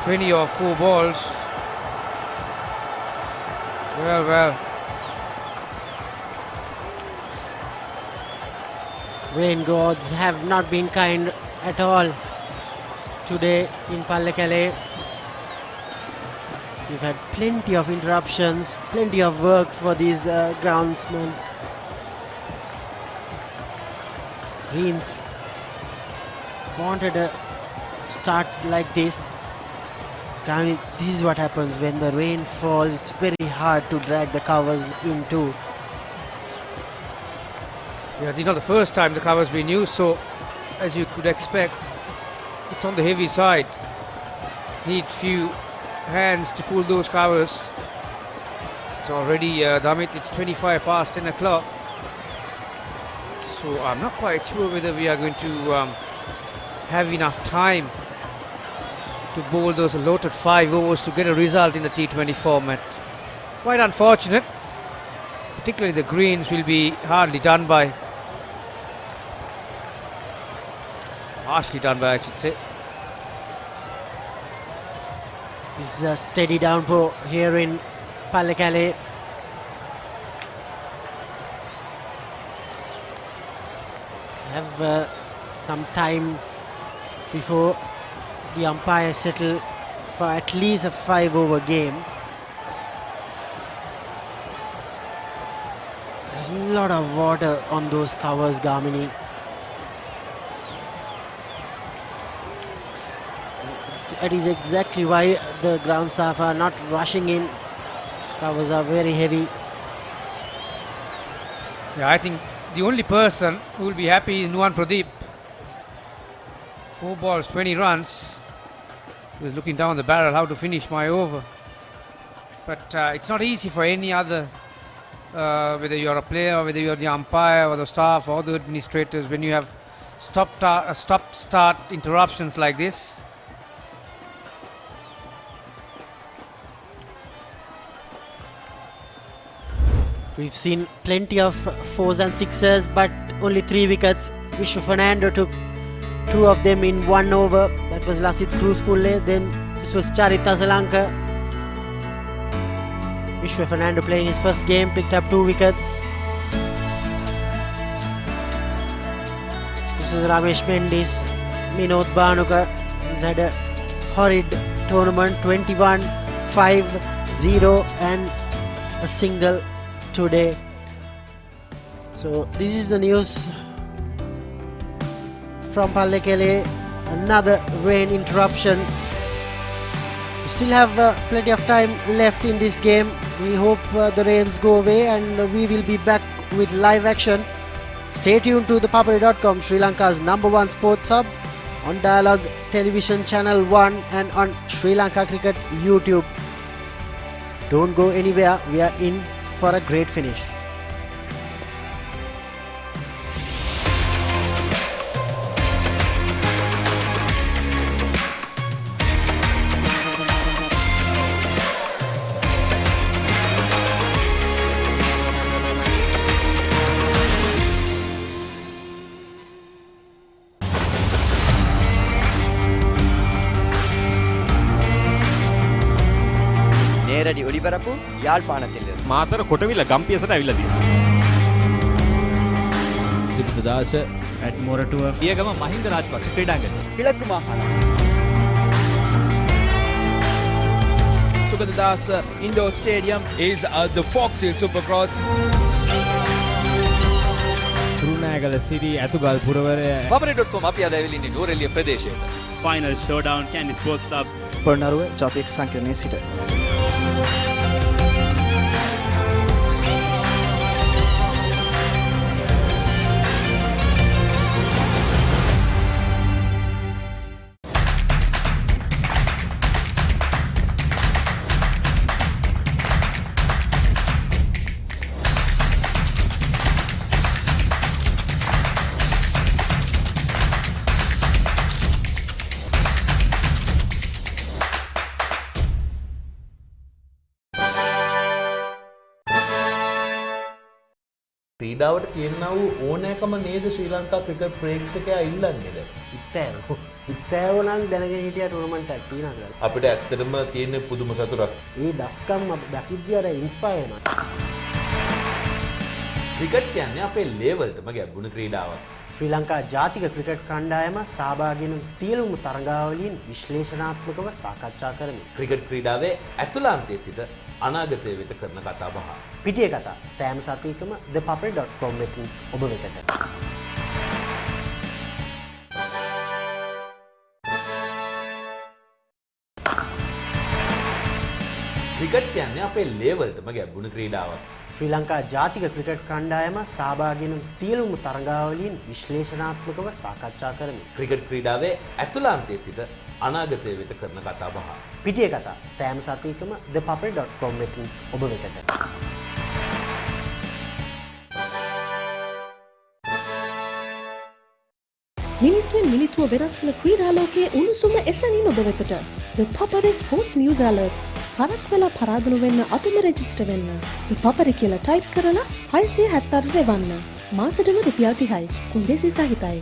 20 or 4 balls. Well. Rain gods have not been kind at all today in Pallekelle. We've had plenty of interruptions, plenty of work for these groundsmen. Greens wanted a start like this. This is what happens when the rain falls. It's very hard to drag the covers into. Yeah, it's not the first time the cover's been used, so as you could expect, it's on the heavy side. Need few hands to pull those covers. It's already, Damit, it's 25 past 10 o'clock. So I'm not quite sure whether we are going to have enough time to bowl those allotted 5 overs to get a result in the T20 format. Quite unfortunate. Particularly the Greens will be hardly done by. Harshly done by, I should say. This is a steady downpour here in Pallekelle. Have some time before the umpires settle for at least a 5-over game. There's a lot of water on those covers, Gamini. That is exactly why the ground staff are not rushing in. Covers are very heavy. Yeah, I think the only person who will be happy is Nuwan Pradeep. 4 balls, 20 runs. He was looking down the barrel how to finish my over. But it's not easy for any other whether you're a player, or whether you're the umpire or the staff or the administrators, when you have stop-start interruptions like this. We've seen plenty of 4s and 6s, but only 3 wickets. Vishwa Fernando took 2 of them in 1 over. That was Lasith Cruzpulle. Then this was Charita Salanka. Vishwa Fernando playing his first game, picked up 2 wickets. This was Ramesh Mendis, Minod Banuka. He's had a horrid tournament, 21, 5, 0 and a single today. So this is the news from Pallekelle. Another rain interruption. We still have plenty of time left in this game. We hope the rains go away and we will be back with live action. Stay tuned to the Papare.com, Sri Lanka's #1 sports hub, on Dialog Television Channel 1 and on Sri Lanka Cricket YouTube. Don't go anywhere. We are in for a great finish. நேரடி ஒளிபரப்பு யாழ்ப்பாணத்திலிருந்து. මාතර කොටවිල ගම්පියසට ඇවිල්ලා තියෙනවා. සිද්ධාස ඇඩ්මොරටුව පියගම මහින්ද රාජපක්ෂ ක්‍රීඩාංගණය. கிழக்கு மாகாணம். Sugadadasa Indoor Stadium is the Fox Hill Supercross. Kurunegala සිටි Athugal පුරවරය Papare.com අපි අද ඇවිල්ලා ඉන්නේ නෝරෙලිය ප්‍රදේශයට. Final showdown Candy Sports Club. Polonnaruwa ජාතික සංකීර්ණයේ සිට. ක්‍රීඩාවට තියෙනා වූ ඕනෑකම නේද ශ්‍රී ලංකා ක්‍රිකට් ප්‍රේක්ෂකයා ඉල්ලන්නේද? ඉත්තෑව නම් දැනගෙන හිටියා ටූර්නමන්ට් එකක් තියෙනවා කියලා. අපිට ඇත්තටම තියෙන පුදුම සතුටක්. ඒ දස්කම් දකිද්දී අර ඉන්ස්පයර් වෙනවා. ක්‍රිකට් කියන්නේ අපේ ලේවල්ටම ගැඹුණු ක්‍රීඩාවක්. ශ්‍රී ලංකා ජාතික ක්‍රිකට් කණ්ඩායම සහභාගී වන සියලුම තරගාවලීන් විශ්ලේෂණාත්මකව සාකච්ඡා කරමි. ක්‍රිකට් ක්‍රීඩාවේ ඇතුළාන්තයේ සිට අනාගතය වෙත කරන කතා බහ. පිටිය කතා සෑම සතියකම thepapare.com වෙතින් ඔබ වෙතට. ක්‍රිකට් කියන්නේ අපේ ලේවල්ටම ගැඹුණු ක්‍රීඩාවක්. ශ්‍රී ලංකා ජාතික ක්‍රිකට් කණ්ඩායම සහභාගී වන සියලුම තරගාවලීන් විශ්ලේෂණාත්මකව සාකච්ඡා කරමි. ක්‍රිකට් ක්‍රීඩාවේ ඇතුළාන්තයේ සිට අනාගතය වෙත කරන කතා බහ. පිටිය කතා සෑම සතියකම thepapare.com වෙතින් ඔබ වෙතට. මිනිත්තුවෙන් මිනිත්තුව වෙනස් වන ක්‍රීඩා ලෝකයේ උණුසුම එසැනින් ඔබ වෙතට. The Papare Sports News Alerts. හරක් වෙලා පරාදුණු වෙන්න අතුම රෙජිස්ටර් වෙන්න. The Papare කියලා ටයිප් කරලා 678 රෙවන්න. මාසෙටම රුපියල් 30යි. කුන්දේසි සහිතයි.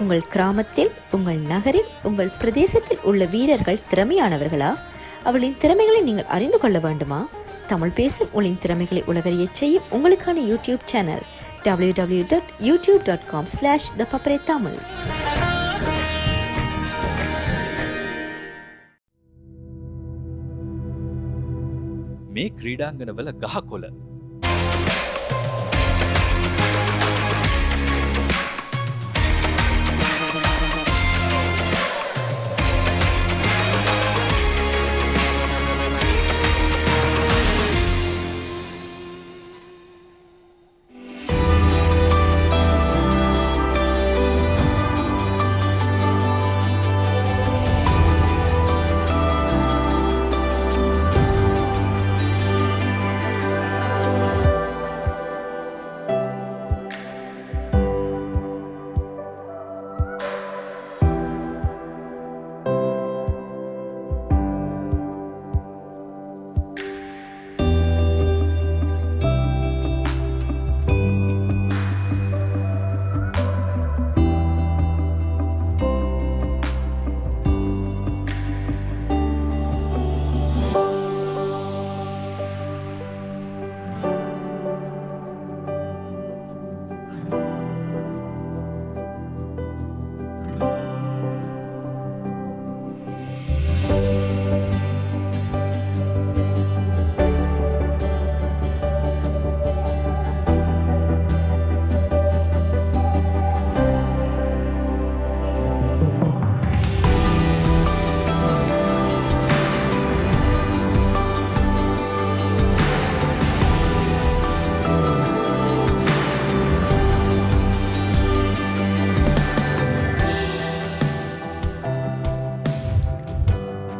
உங்கள் கிராமத்தில், உங்கள் நகரில், உங்கள் பிரதேசத்தில் உள்ள வீரர்கள் திறமையானவர்களா? அவளின் திறமைகளை நீங்கள் அறிந்து கொள்ள வேண்டுமா? தமிழ் பேசும் உங்களின் திறமைகளை உலகறியச் செய்யும் உங்களுக்கான யூடியூப் சேனல் www.youtube.com/thepapare tamil. මේ ක්‍රීඩාංගණවල ගහකොළ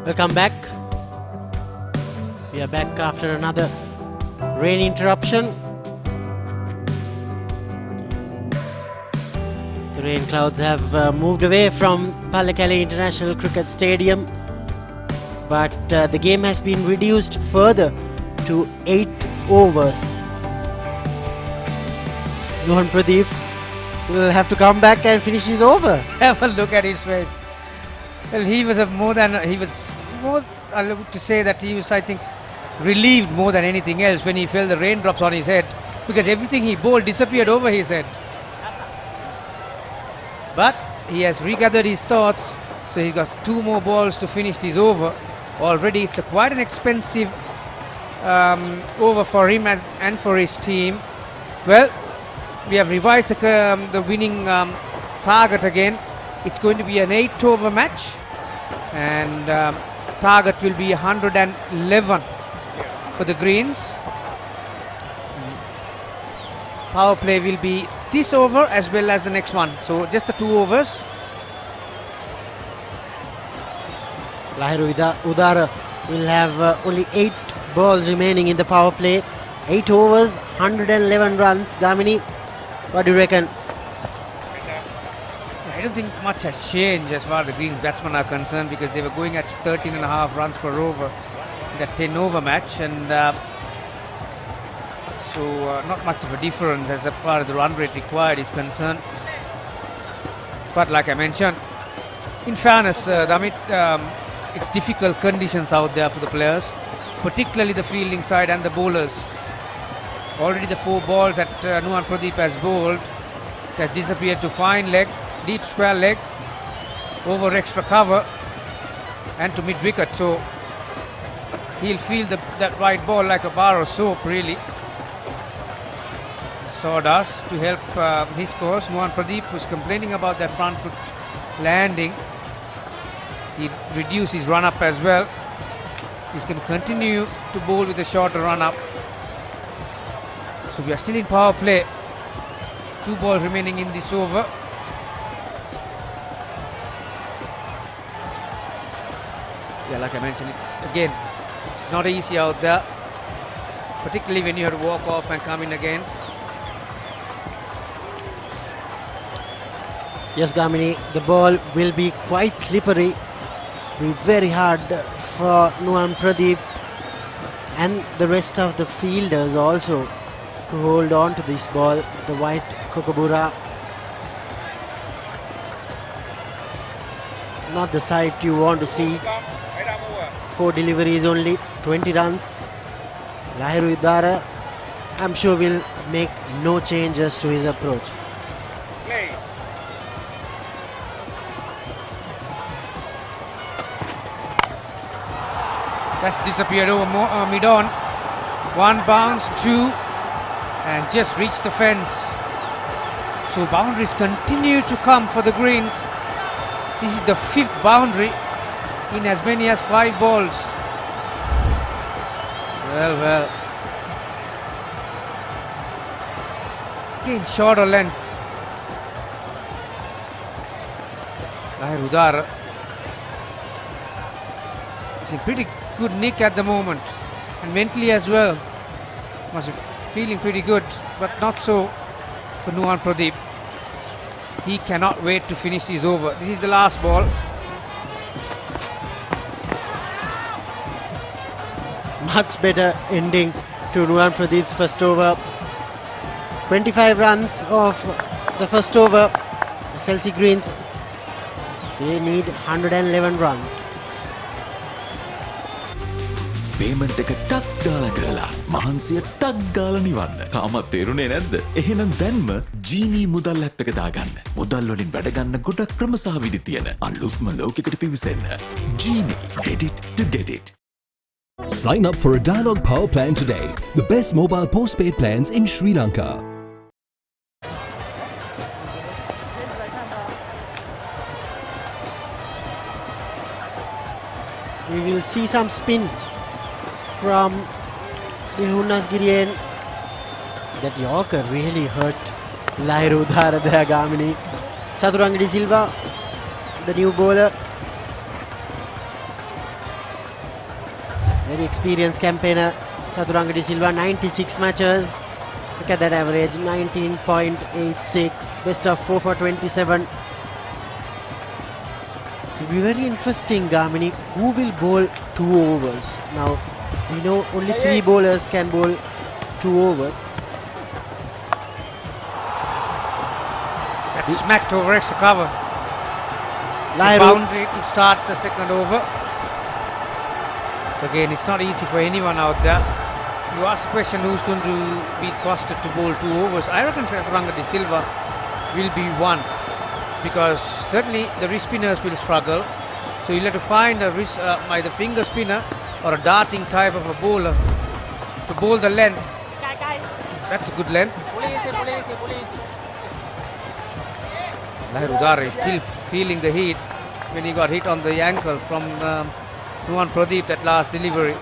Welcome back. We are back after another rain interruption. The rain clouds have moved away from Pallekelle International Cricket Stadium, but the game has been reduced further to 8 overs. Nuhan Pradeep will have to come back and finish his over. Have a look at his face. Well, he was more, I love to say that he was, I think, relieved more than anything else when he felt the raindrops on his head, because everything he bowled disappeared over his head. But he has regathered his thoughts, so he's got 2 more balls to finish this over. Already it's quite an expensive over for him and for his team. Well, we have revised the winning target again. It's going to be an 8-over match, and target will be 111 for the Greens. Power play will be this over as well as the next one, so just the 2 overs. Lahiru Udara will have only 8 balls remaining in the power play. 8 overs, 111 runs. Gamini, what do you reckon? I don't think much has changed as far as the Greens batsmen are concerned, because they were going at 13.5 runs per over in that 10-over match, and so not much of a difference as far as the run rate required is concerned. But like I mentioned, in fairness, Damit, it's difficult conditions out there for the players, particularly the fielding side and the bowlers. Already the 4 balls that Nuhan Pradeep has bowled, it has disappeared to fine leg, deep square leg, over extra cover and to mid wicket, so he'll feel that right ball like a bar of soap really. Sawdust to help his cause. Nuhan Pradeep was complaining about that front foot landing. He reduced his run up as well. He's going to continue to bowl with a shorter run up. So we are still in power play. 2 balls remaining in this over. Yeah, like I mentioned, it's not easy out there, particularly when you have to walk off and come in again. Yes, Gamini, the ball will be quite slippery. Be very hard for Nuhan Pradeep and the rest of the fielders also to hold on to this ball. The white Kookaburra, not the side you want to see. 4 deliveries only, 20 runs. Lahiru Udara, I'm sure will make no changes to his approach. That's disappeared over mid-on. One bounce, two, and just reached the fence. So boundaries continue to come for the Greens. This is the 5th boundary in as many as 5 balls. Well. Again, shorter length. Lahir Udara is in pretty good nick at the moment, and mentally as well. Must be feeling pretty good, but not so for Nuwan Pradeep. He cannot wait to finish this over. This is the last ball. Much better ending to Nuwan Pradeep's first over. 25 runs of the first over. SLC Greens, they need 111 runs. Payment එක ටක් ගාලා කරලා මහන්සිය ටක් ගාලා නිවන්න. තාමත් තේරුනේ නැද්ද? එහෙනම් දැන්ම ජීනී මුදල් ඇප් එක දාගන්න. මුදල් වලින් වැඩ ගන්න ගොඩක් ක්‍රම සහ විදි තියෙන අලුත්ම ලෝකයකට පිවිසෙන්න. ජීනී, get it to get it. Sign up for a Dialog Power Plan today. The best mobile postpaid plans in Sri Lanka. We will see some spin from the Hunasgirian. That Yorker really hurt Lahir Udara there, Gamini. Chaturanga De Silva, the new bowler. Very experienced campaigner, Chaturanga De Silva, 96 matches. Look at that average, 19.86. Best of 4 for 27. It will be very interesting, Gamini, who will bowl 2 overs. Now, we know only 3 bowlers can bowl 2 overs. That smacked over extra cover. Lahir Boundary to start the second over. Again, it's not easy for anyone out there. You ask the question who's going to be trusted to bowl 2 overs. I reckon Chaturanga De Silva will be one, because certainly the wrist spinners will struggle. So you'll have to find a wrist, either finger spinner or a darting type of a bowler to bowl the length. That's a good length. Lahir Udara is still feeling the heat when he got hit on the ankle from Nuwan Pradeep, that last delivery.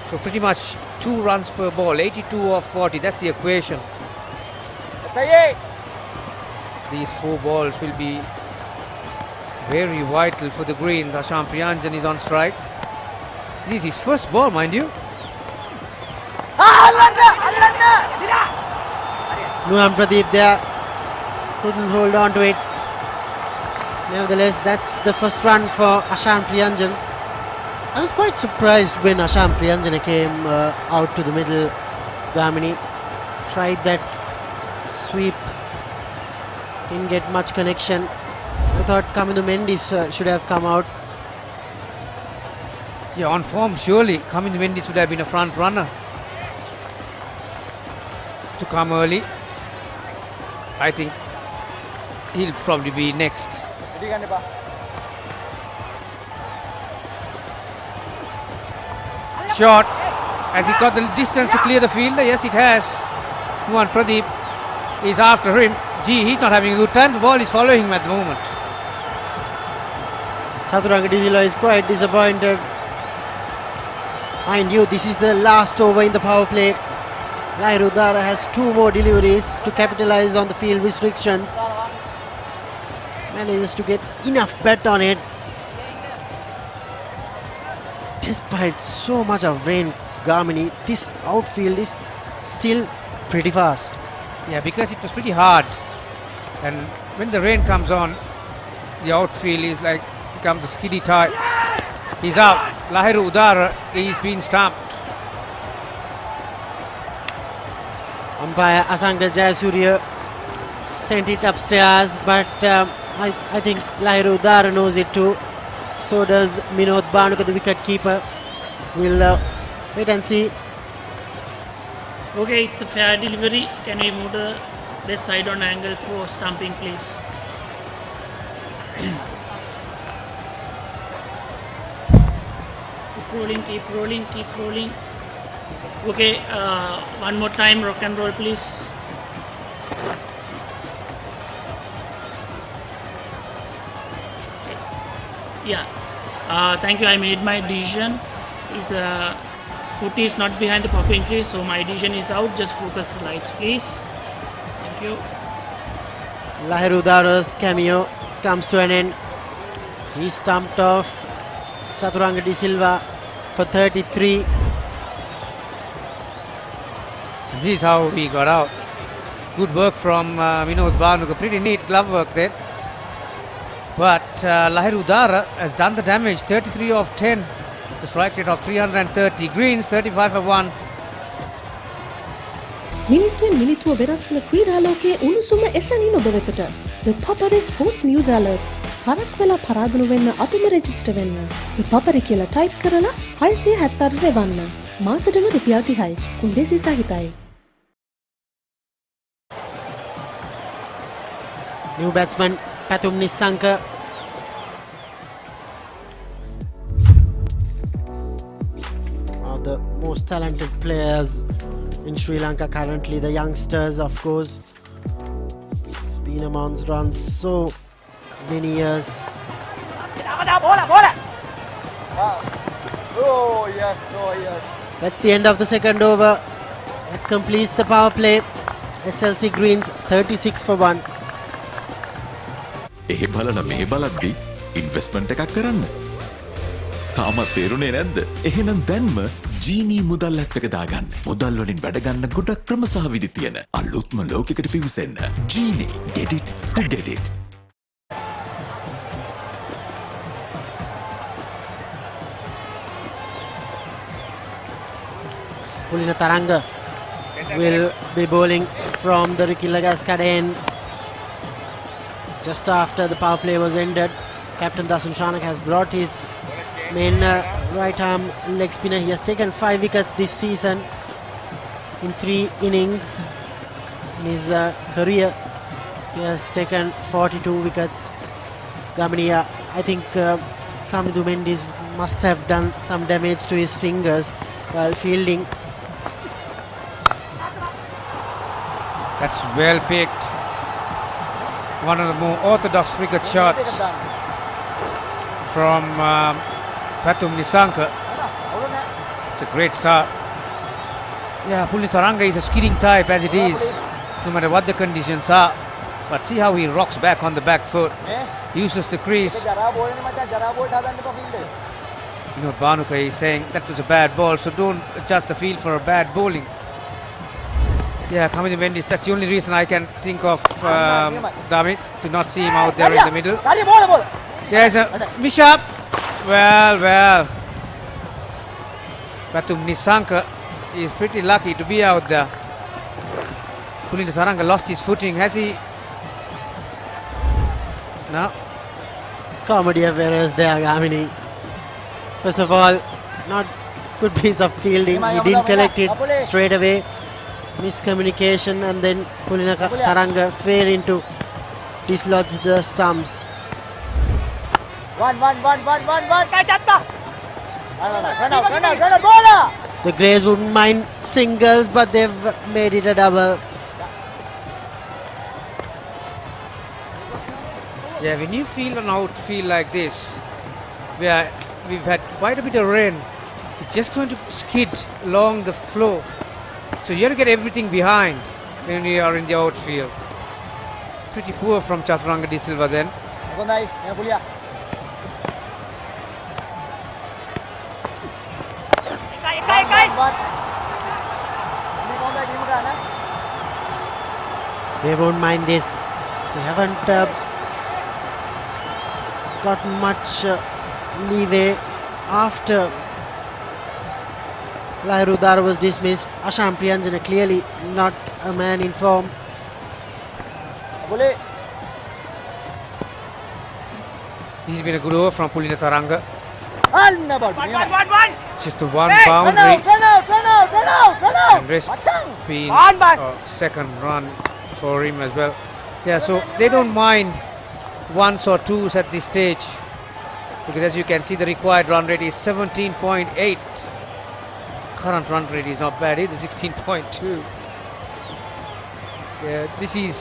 So pretty much 2 runs per ball, 82 or 40, that's the equation. These 4 balls will be very vital for the Greens. Asham Priyanjan is on strike. This is his first ball, mind you. Nuwan Pradeep there couldn't hold on to it. Nevertheless, that's the first run for Asham Priyanjan. I was quite surprised when Asham Priyanjan came out to the middle. Gamini tried that sweep, didn't get much connection. I thought Kamindu Mendis should have come out. Yeah, on form, surely Kamindu Mendis would have been a front runner to come early. I think he'll probably be next. Shot. Has he got the distance to clear the fielder? Yes, it has. Nuwan Pradeep is after him. Gee, he's not having a good time. The ball is following him at the moment. Chaturanga De Silva is quite disappointed. Mind you, this is the last over in the power play. Lahir Udara has 2 more deliveries to capitalize on the field restrictions. Manages to get enough bet on it. Despite so much of rain, Gamini, this outfield is still pretty fast. Yeah, because it was pretty hard. And when the rain comes on, the outfield is like becomes a skiddy type. He's out. Lahir Udara is being stumped. Umpire Asangal Jayasuriya sent it upstairs, but I think Lahir Udara knows it too. So does Minod Banuka, the wicket keeper. We'll wait and see. Okay, it's a fair delivery. Can we move the best side on angle for stumping, please? rolling, keep rolling, keep rolling. Okay, one more time, rock and roll, please. Yeah, thank you. I made my decision. His foot is not behind the popping tree, so my decision is out. Just focus the lights, please. Thank you. Lahiru Dara's cameo comes to an end. He stumped off Chaturanga De Silva for 33. This is how we got out. Good work from Vinod Bhanuka. Pretty neat glove work there. But Lahiru Dara has done the damage. 33 of 10. The strike rate of 330. Greens 35 for 1. මිනිත්තුවෙන් මිනිත්තුව වෙනස් වන ක්‍රීඩාලෝකයේ උණුසුම එසැනින් ඔබ වෙතට. The Papare Sports News Alerts. හරක් වෙලා පරාදුණු වෙන්න අතුම register වෙන්න. The Papare කියලා ටයිප් කරලා 670 රෙවන්න. මාසෙටම රුපියල් 30යි. කුන්දේසි සහිතයි. New batsman Pathum Nissanka. One of the most talented players in Sri Lanka currently, the youngsters of course. He's been amongst runs so many years. Oh yes, oh yes. That's the end of the second over. That completes the power play. SLC Greens 36 for 1. එහෙ බලන මෙහෙ බලද්දි investment එකක් කරන්න. තාමත් තේරුනේ නැද්ද? එහෙනම් දැන්ම ජීනී මුදල් ඇප් එක දාගන්න. මුදල් වලින් වැඩ ගන්න ගොඩක් ක්‍රම සහ විදි තියෙන අලුත්ම ලෝකයකට පිවිසෙන්න. ජීනී, get it to get it. Pulina Taranga will be bowling from the Rikilagascade end. Just after the power play was ended, Captain Dasun Shanaka has brought his main right arm leg spinner. He has taken 5 wickets this season in 3 innings. In his career, he has taken 42 wickets. Gamania, I think Kamidu Mendes must have done some damage to his fingers while fielding. That's well picked. One of the more orthodox cricket shots from Pathum Nissanka. It's a great start. Yeah, Pulina Taranga is a skidding type as it is, no matter what the conditions are. But see how he rocks back on the back foot, uses the crease. Vinod Bhanuka is saying that was a bad ball, so don't adjust the field for a bad bowling. Yeah, Kamidu Mendes, that's the only reason I can think of Damit, to not see him out there in the middle. There's a mishap. Well. Pathum Nissanka is pretty lucky to be out there. Pulina Taranga lost his footing, has he? No. Comedy of errors there, Gamini. First of all, not good piece of fielding. He didn't collect it straight away. Miscommunication, and then Pulina Taranga failed to dislodge the stumps. One. The Greys wouldn't mind singles, but they've made it a double. Yeah, when you feel an outfield like this, where we've had quite a bit of rain, it's just going to skid along the floor. So you have to get everything behind when you are in the outfield. Pretty poor from Chaturanga De Silva then. They won't mind this. They haven't got much leeway after Lahiru Dara was dismissed. Asham Priyanjana clearly not a man in form. This has been a good over from Pulina Taranga. Just a one boundary. And rest being a second run for him as well. Yeah, so they don't mind ones or twos at this stage. because as you can see the required run rate is 17.8. Current run rate is not bad either, 16.2. Yeah, this is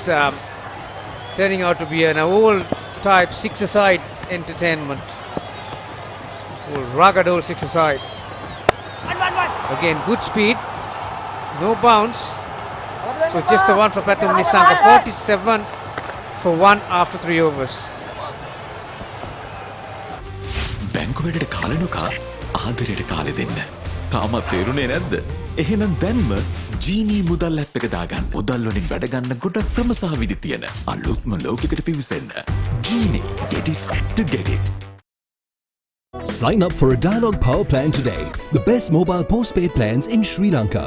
turning out to be an old type six-a-side entertainment. Old rugged old six-a-side. Again, good speed, no bounce. So just the one for Pathum Nissanka, 47 for 1 after 3 overs. බැංකුවලට කාලනුකා ආදරයට කාලෙ දෙන්න. තාමත් තේරුනේ නැද්ද? එහෙනම් දැන්ම ජීනී මුදල් app එක දාගන්න. මුදල් වලින් වැඩ ගන්න ගොඩක් ක්‍රම සහ විදි තියෙන අලුත්ම ලෝකයකට පිවිසෙන්න. ජීනී, get it to get it. Sign up for a Dialog Power Plan today, the best mobile postpaid plans in Sri Lanka.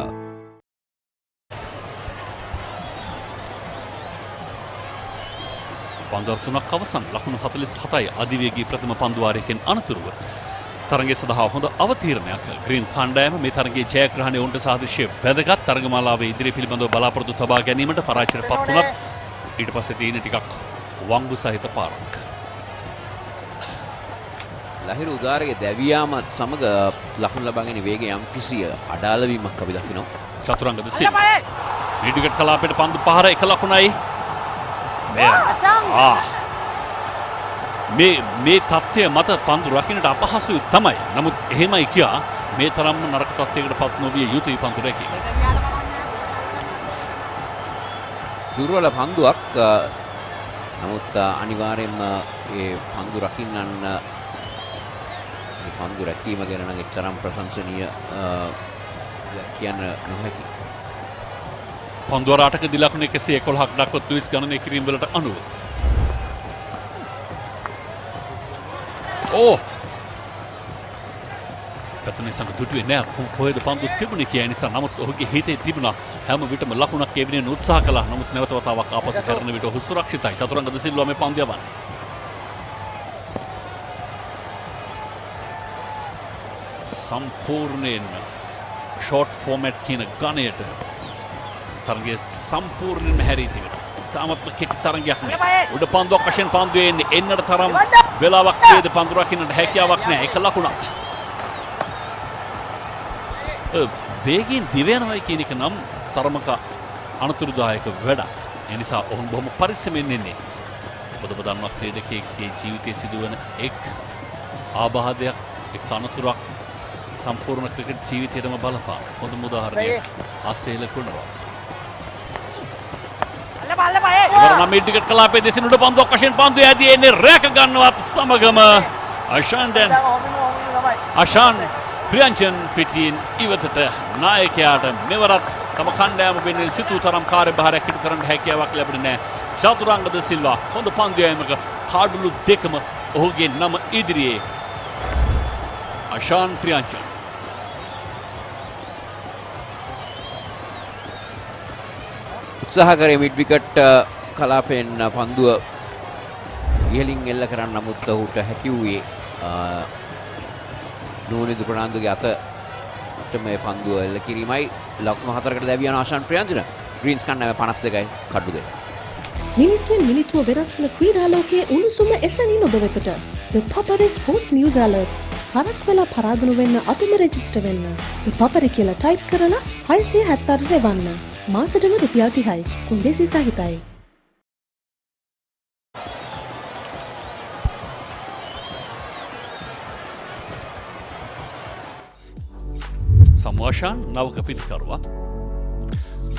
පන්දුවක් තුනක් අවසන් ලකුණු 47යි අධිවේගී ප්‍රථම පන්දුවාරයකින් අනතුරුව තරගයේ සඳහා හොඳ අවතීර්ණයක් ග්‍රීන් කණ්ඩායම මේ තරගයේ ජයග්‍රහණය උන්ට සාදෘශ්‍ය වැදගත් තරගමාලාවේ ඉදිරි පිළිබඳව බලාපොරොත්තු තබා ගැනීමට පරාජයට පත් වුණත් ඊට පස්සේ තියෙන ටිකක් වංගු සහිත පාරක්. ලහිරු උදාරයේ දැවියාමත් සමග ලකුණු ලබා ගැනීම වේගය යම් කිසි අඩාල වීමක් අපි දකිනවා. චතුරංග දසිල් ඊඩිගට් කලාපයට පන්දු පහර එක ලකුණයි. මේ තත්ත්වය මත පන්දු රකින්නට අපහසුයි තමයි. නමුත් එහෙමයි කියා මේ තරම්ම නරක තත්ත්වයකට පත් නොවිය යුතුයි පන්දු රැකීම. දුර්වල පන්දුවක්. නමුත් අනිවාර්යයෙන්ම මේ පන්දු රකින්නන් මේ පන්දු රැකීම ගැන නම් එක්තරම් ප්‍රශංසනීය කියන්න නොහැකි. පන්දුවර 8කදී ලකුණු 111ක් දක්වා ට්විස් ගණනය කිරීම වලට අනුව. පැතුනේ සංග දුටුවේ නෑ කොහෙද පන්දු තිබුණේ කියන නිසා. නමුත් ඔහුගේ හිතේ තිබුණා හැම විටම ලකුණක් එවෙනින් උත්සාහ කළා. නමුත් නැවත වතාවක් ආපසු කරන විට ඔහු සුරක්ෂිතයි. චතුරංග දසිල්වා මේ පන්දු යවන්නේ. සම්පූර්ණයෙන් ෂෝට් ෆෝමැට් කියන ගණයට තරගයේ සම්පූර්ණයෙන්ම හැරී තිබෙනවා. තාමත් කෙටි තරගයක් නෑ. උඩ පන්දුවක් වශයෙන් පන්දුවේ එන්නේ එන්නට තරම් වෙලාවක් වේද පන්දු රකින්නට හැකියාවක් නෑ. එක ලකුණක්. වේගයෙන් දිව යනවායි කියන එක නම් තරමක අනතුරුදායක වැඩක්. ඒ නිසා ඔහු බොහොම පරිස්සමෙන් ඉන්නේ. ඔබ දන්නවා ක්‍රීඩකයෙක්ගේ ජීවිතයේ සිදුවන එක් ආබාධයක් එක් අනතුරක් සම්පූර්ණ ක්‍රිකට් ජීවිතයටම බලපාන හොඳම උදාහරණයක් ආස්ට්‍රේලියාවේ ලකුණුවා. ඉවරනම් මිඩ්විකට් කලාපයේ දෙසින් උඩ පන්දුවක් වශයෙන් පන්දුවේ ඇදී එන්නේ රැක ගන්නවත් සමගම අෂාන් ප්‍රියංජන් පිටින් ඉවතට නායකයාට මෙවරත් තම කණ්ඩායම වෙනුවෙන් සිතූ තරම් කාර්යභාරයක් ඉටු කරන්න හැකියාවක් ලැබුණේ නැහැ. චතුරංග ද සිල්වා හොඳ පන්දුවීමක කාඩුළු දෙකම ඔහුගේ නම ඉදිරියේ. අෂාන් ප්‍රියංජන් උත්සාහ කරේ මිඩ් විකට් කලාපයෙන් පන්දුව ඉහළින් එල්ල කරන්න. නමුත් ඔහුට හැකි වූයේ නෝනිදු ප්‍රනාන්දුගේ අතට මේ පන්දුව එල්ල කිරීමයි. ලකුණු 4කට දැවී යන ආශාන් ප්‍රියංජන ග්‍රීන්ස් කණ්ඩායම 52යි කඩු දෙක. මිනිත්තුවෙන් මිනිත්තුව වෙනස් වන ක්‍රීඩා ලෝකයේ උණුසුම එසැනින් ඔබ වෙතට The Papare Sports News Alerts. හරක් වෙලා පරාදුණු වෙන්න අතුම රෙජිස්ටර් වෙන්න. The Papare කියලා ටයිප් කරලා 676 එවන්න. මාසෙටම රුපියල් 30යි. කුන්දේසි සහිතයි. සමෝෂාන් නවක පිටිකරුවා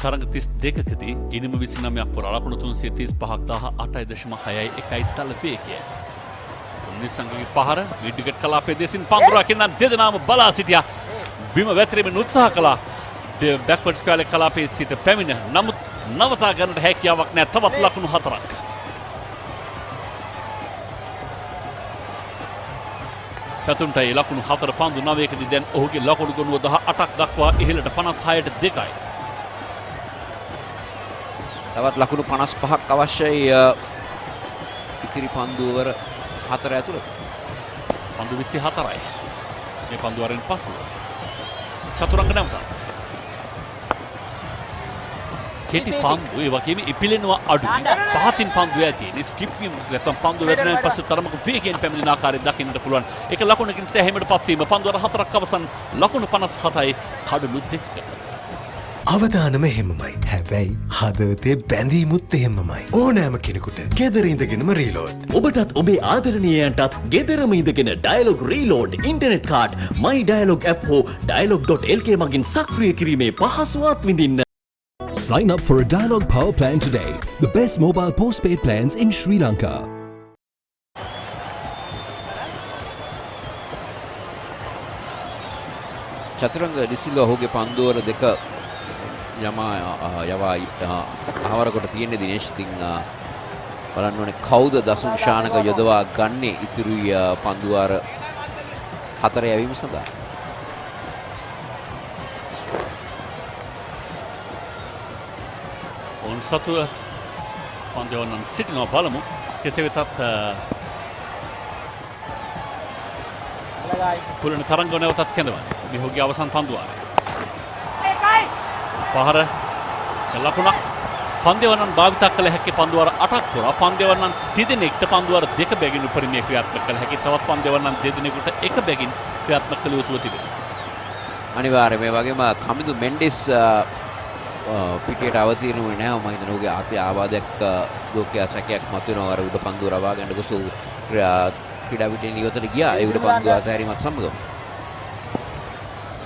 තරඟ 32කදී ඉනිම 29ක් පුරා ලකුණු 335ක් 18.6යි 1යි තල වේගය. නිසංගගේ පහර විඩ්විකට් කලාපයේ දෙසින් පන්දු රකින්න දෙදෙනාම බලා සිටියා. බිම වැතිරීමෙන් උත්සාහ කළා. බැක්වර්ඩ්ස් කලාපයේ සිට පැමිණ නමුත් නවතා ගන්නට හැකියාවක් නැහැ. තවත් ලකුණු 4ක්. පැතුම්ටයි ලකුණු 4 පන්දු 9කදී දැන් ඔහුගේ ලකුණු ගොනුව 18ක් දක්වා ඉහළට 56ට 2යි. තවත් ලකුණු 55ක් අවශ්‍යයි ඉතිරි පන්දු ඕවර 4 ඇතුළත. පන්දු 24යි. මේ පන්දු වරෙන් පසුව චතුරංග නැවත කෙටි පන්දු ඒ වගේම ඉපිලෙනවා අඩුයි. පහතින් පන්දු ඇති. ස්කිප්පින් නැත්නම් පන්දු වැටෙනාන් පස්සේ තරමක වේගයෙන් පැමිණෙන ආකාරය දකින්නට පුළුවන්. ඒක ලකුණකින් සෑහීමටපත් වීම. පන්දු වර 4ක් අවසන් ලකුණු 57යි කඩලු 2. අවදානම එහෙමමයි. හැබැයි හදවතේ බැඳීමුත් එහෙමමයි. ඕනෑම කෙනෙකුට ගෙදර ඉඳගෙනම රීලෝඩ්. ඔබටත් ඔබේ ආදරණීයයන්ටත් ගෙදරම ඉඳගෙන ඩයලොග් රීලෝඩ් ඉන්ටර්නෙට් කාඩ් මයි ඩයලොග් ඇප් හෝ dialog.lk මගින් සක්‍රිය කිරීමේ පහසුවත් විඳින්න. Sign up for a Dialog Power Plan today. The best mobile postpaid plans in Sri Lanka. චතුරංග ඩිසිල්වා ඔහුගේ පන්දුවර දෙක යවා අහවරකොට තියෙන්නේ දිනේෂ්. ඉතින් බලන්න ඕනේ කවුද දසුන් ශානක යොදවා ගන්නේ ඉතුරුයි පන්දුවාර 4 යැවීම සඳහා. ඔවුන් සතුව පන්දුවන්නන් සිටිනවා. බලමු කෙසේ වෙතත් කුලන තරංග නැවතත් කැඳවන්නේ. මේ ඔහුගේ අවසන් පන්දුවාරය. පහර ලකුණක්. පන්දෙවන්නන් භාවිතා කළ හැකි පන්දුවාර 8ක් පුරා පන්දෙවන්නන් දෙදෙනෙක්ට පන්දුවාර 2 බැගින් උපරිමයේ ක්‍රියාත්මක කළ හැකි. තවත් පන්දෙවන්නන් දෙදෙනෙකුට 1 බැගින් ක්‍රියාත්මක කළ යුතුව තිබෙනවා. අනිවාර්යයෙන් මේ වගේම කමිදු මෙන්ඩිස් පිටියට අවතීර්ණ වුණේ නැහැ. මම හිතනවා ඔහුගේ ආත්‍ය ආබාධයක් ලෝකයා සැකයක් මතුවෙනවා. අර උඩ පන්දුව රවා ගන්න ගොස් ක්‍රීඩා පිටින් ඉවතට ගියා. ඒ උඩ පන්දුව අතහැරීමත් සමග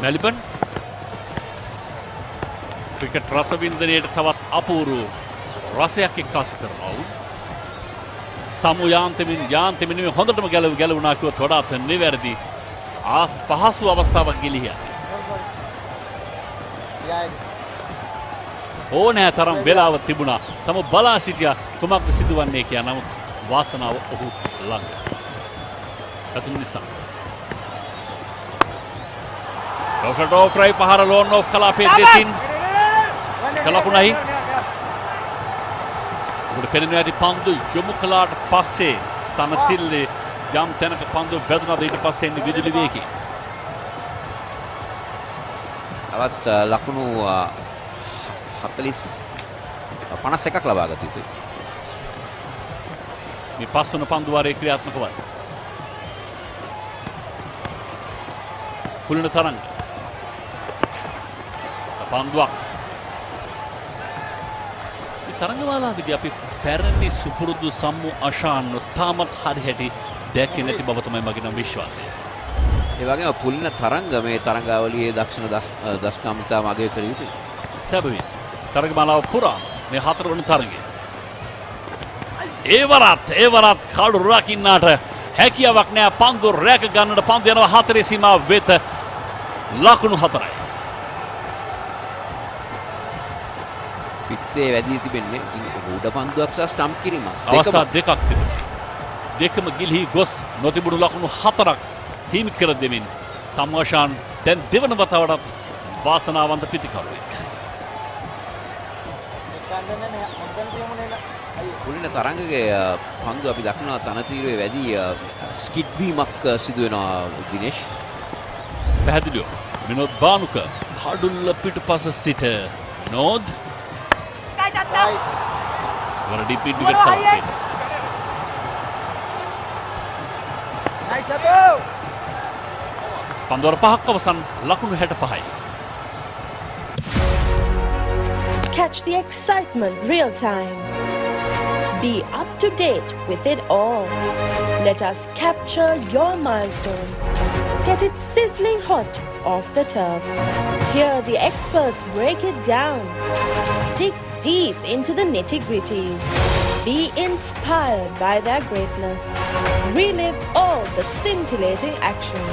මෙල්බන් ක්‍රිකට් රසවින්දනයට තවත් අපූර්ව රසයක් එක්කාසු කරනවා. සමු යාන්තමින් හොඳටම ගැලවුණා කිව්වොත් වඩාත් නිවැරදි පහසු අවස්ථාවක් ගිලිහියා. ඕනෑ තරම් වෙලාව තිබුණා. සමු බලා සිටියා කුමක්ද සිදුවන්නේ කියලා. නමුත් වාසනාව ඔහු ළඟ. අතුන් නිසා රොකට් ඕෆ්රයි පහර ලෝන් ඔෆ් කලාපේ දෙසින් කලකුණයි. උඩ පෙනෙන ඇති පන්දු යොමු කළාට පස්සේ තනතිල්ලේ යම් තැනක පන්දු වැදුනද ඊට පස්සේ එන්නේ විදුලි වේගයෙන්. තවත් ලකුණු 51ක් ලබා ගත යුතුයි. මේ පස්වන පන්දු වාරයේ ක්‍රියාත්මක වයි. කුලන තරංග පන්දුවක්. මේ තරංගමාලාවේදී අපි පැරණි සුපුරුදු සම්මු අශාන් තාමත් හරිහැටි දැක්කේ නැති බව තමයි මගේ නම් විශ්වාසය. ඒ වගේම පුලින තරංග මේ තරංගාවලියේ දක්ෂණ දස්කම් ඉතාම අගය කළ යුතුයි. සැබවින් තරංගමාලාව පුරා මේ 4 වන තරඟය. ඒ වරත් කඩු රකින්නාට හැකියාවක් නෑ. පන්දු රැක ගන්නට පන්දු යනවා 4 සීමාව වෙත. ලකුණු 4යි. පිටේ වැඩි තිබෙන්නේ උඩ පන්දුවක් සහ ස්ටම්ප් කිරීමක්. අවස්ථා දෙකක් තිබුණා. දෙකම ගිලිහි ගොස් නොතිබුණු ලකුණු 4ක් හිමි කර දෙමින් සම්මාෂාන් දැන් දෙවන වතාවටත් වාසනාවන්ත පිටිකරුවෙක්. පුලින තරංගගේ පන්දු අපි දක්නවා තනතිරුවේ වැඩි ස්කිඩ් වීමක් සිදු වෙනවා දිනේෂ්. පැහැදිලිව විනෝද් බානුක කඩුල්ල පිටුපස සිට නෝද් වර ඩීප් විකට් පස්සේ පන්දුවර 5ක් අවසන් ලකුණු 65යි. Catch the excitement real time. Be up to date with it all. Let us capture your milestones. Get it sizzling hot off the turf. Hear the experts break it down. Dig deep into the nitty-gritties. Be inspired by their greatness. Relive all the scintillating action.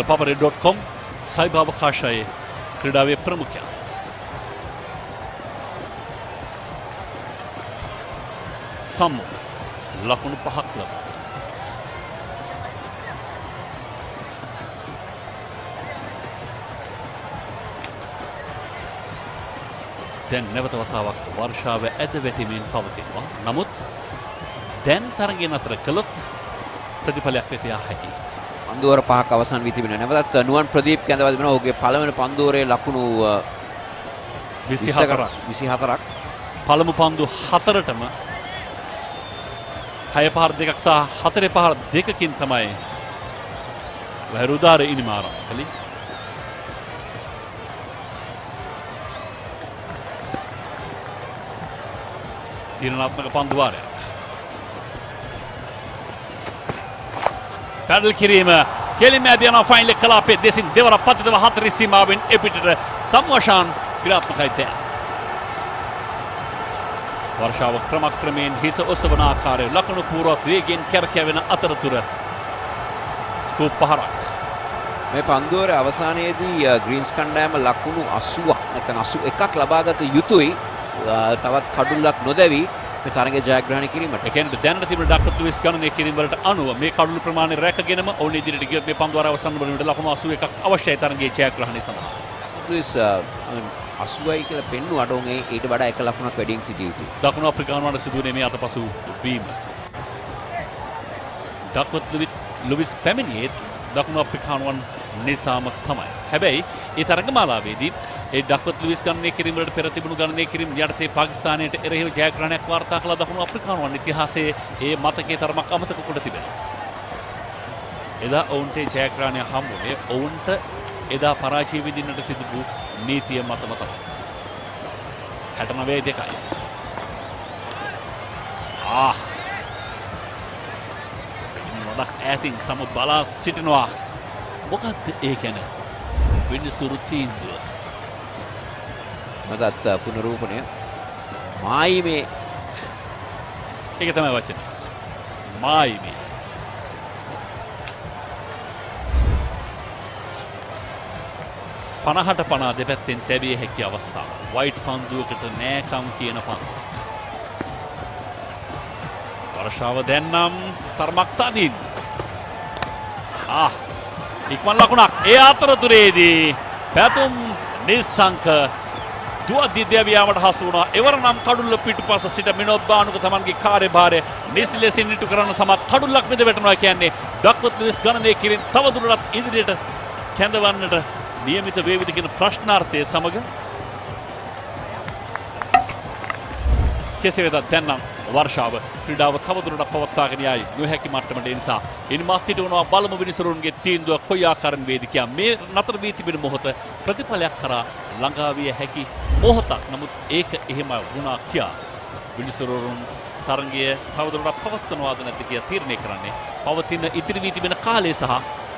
Papare.com සයිබාවකාශයේ ක්‍රීඩාවේ ප්‍රමුඛයා. සම්මු ලකුණු 5ක් ලබා. දැන් නැවත වතාවක් වර්ෂාව ඇද වැටීමෙන් පවතිනවා. නමුත් දැන් තරගය නතර කළොත් ප්‍රතිඵලයක් වෙත යා හැකියි. පන්දුවර 5ක් අවසන් වී තිබෙනවා. නැවතත් නුවන් ප්‍රදීප් කැඳවා තිබෙනවා. ඔහුගේ පළවෙනි පන්දුවරේ ලකුණු 24ක්. පළමු පන්දු 4ටම 6 පහර 2ක් සහ 4 පහර 2කින් තමයි වහරුදාර ඉනිමාරම් කළේ. තීරණාත්මක පන්දු වාරයක්. පැඩල් කිරීම කෙලින්ම යන ෆයිනල් කලාපයේ දෙසින් දෙවර පතිතව 4 සීමාවෙන් එපිටට සම්වශාන් ක්‍රියාත්මකයි දැන්. වර්ෂාව ක්‍රමක්‍රමයෙන් හිස ඔසවන ආකාරය ලකුණු පුරවත් වේගෙන් කැරකෙන අතරතුර ස්කූප් පහරක්. මේ පන්දුවරේ අවසානයේදී ග්‍රීන්ස් කණ්ඩායම ලකුණු 80ක් නැත්නම් 81ක් ලබාගත යුතුයි. තවත් කඩුල්ලක් නොදැවි මේ තරගය ජයග්‍රහණය කිරීමට. ඒ කියන්නේ දැනට තිබෙන ඩක්ටර් ලුයිස් ගණනය කිරීම වලට අනුව මේ කඩුළු ප්‍රමාණය රැකගෙනම ඔවුන් ඉදිරියට ගියොත් මේ පන්දුවර අවසන් වීමට ලකුණු 81ක් අවශ්‍යයි තරගයේ ජයග්‍රහණය සඳහා. ලුයිස් 80යි කියලා පෙන්නුවට උන් ඊට වඩා එක ලකුණක් වැඩියෙන් සිටිය යුතුයි. දකුණු අප්‍රිකානුවන්ට සිදුවුනේ මේ අතපසු වීම. ඩක්ටර් ලුයිස් පැමිණියේ දකුණු අප්‍රිකානුවන් නිසාම තමයි. හැබැයි ඒ තරගමාලාවේදී ඒ ඩක්වර්ත් ලුයිස් ගණනය කිරීම වලට පෙර තිබුණු ගණනය කිරීම යටතේ පාකිස්තානයට එරෙහිව ජයග්‍රහණයක් වාර්තා කළ දකුණු අප්‍රිකානුවන් ඉතිහාසයේ ඒ මතකයේ තරමක් අමතක කොට තිබෙනවා. එදා ඔවුන්ට ජයග්‍රහණය හම්බුනේ ඔවුන්ට එදා පරාජය විඳින්නට සිදු වූ නීතිය මතම තමයි. 69-2. නොදක් ඈතින් සම බලා සිටිනවා. මොකක්ද ඒ කියන්නේ? විනිසුරු තීන්දුව. මදත් පුනරූපණය මායිමේ ඒක තමයි වචනේ. මායිමේ. පනහට පනා දෙපැත්තෙන් තැබිය හැකි අවස්ථාව. වයිට් පන්දුවකට නෑකම් කියන පන්දු. වර්ෂාව දැන්නම් තරමක් තදින්. ඉක්මන් ලකුණක්. ඒ අතරතුරේදී පැතුම් නිස්සංක දුවද්දී දෙවියාමට හසු වුණා. එවරනම් කඩුල්ල පිටුපස සිට මිනෝද් බානුක තමන්ගේ කාර්යභාරය නිසි ලෙසින් ඉටු කරන සමත් කඩුල්ලක් මිද වැටෙනවා කියන්නේ ඩක්වර්ත් ලුයිස් ගණනය කිරීම තවදුරටත් ඉදිරියට කැඳවන්නට නියමිත වේවිද කියන ප්‍රශ්නාර්ථය සමග කෙසේ වෙතත් දැන් නම් වර්ෂාව ක්‍රීඩාව තවදුරටත් පවත්වාගෙන යයි නොහැකි මට්ටමට ඒ නිසා ඉනිමත් හිටවනවා බලමු විනිසුරුන්ගේ තීන්දුව කොයි ආකාරයෙන් වේද කියා. මේ නතර වී තිබෙන මොහොත ප්‍රතිඵලයක් කරා ළඟා විය හැකි මොහොතක්. නමුත් ඒක එහෙම වුණා කියා විනිසුරුන් තරගය තවදුරටත් පවත්වනවාද නැද්ද කියා තීරණය කරන්නේ පවතින ඉතිරි වී තිබෙන කාලය සහ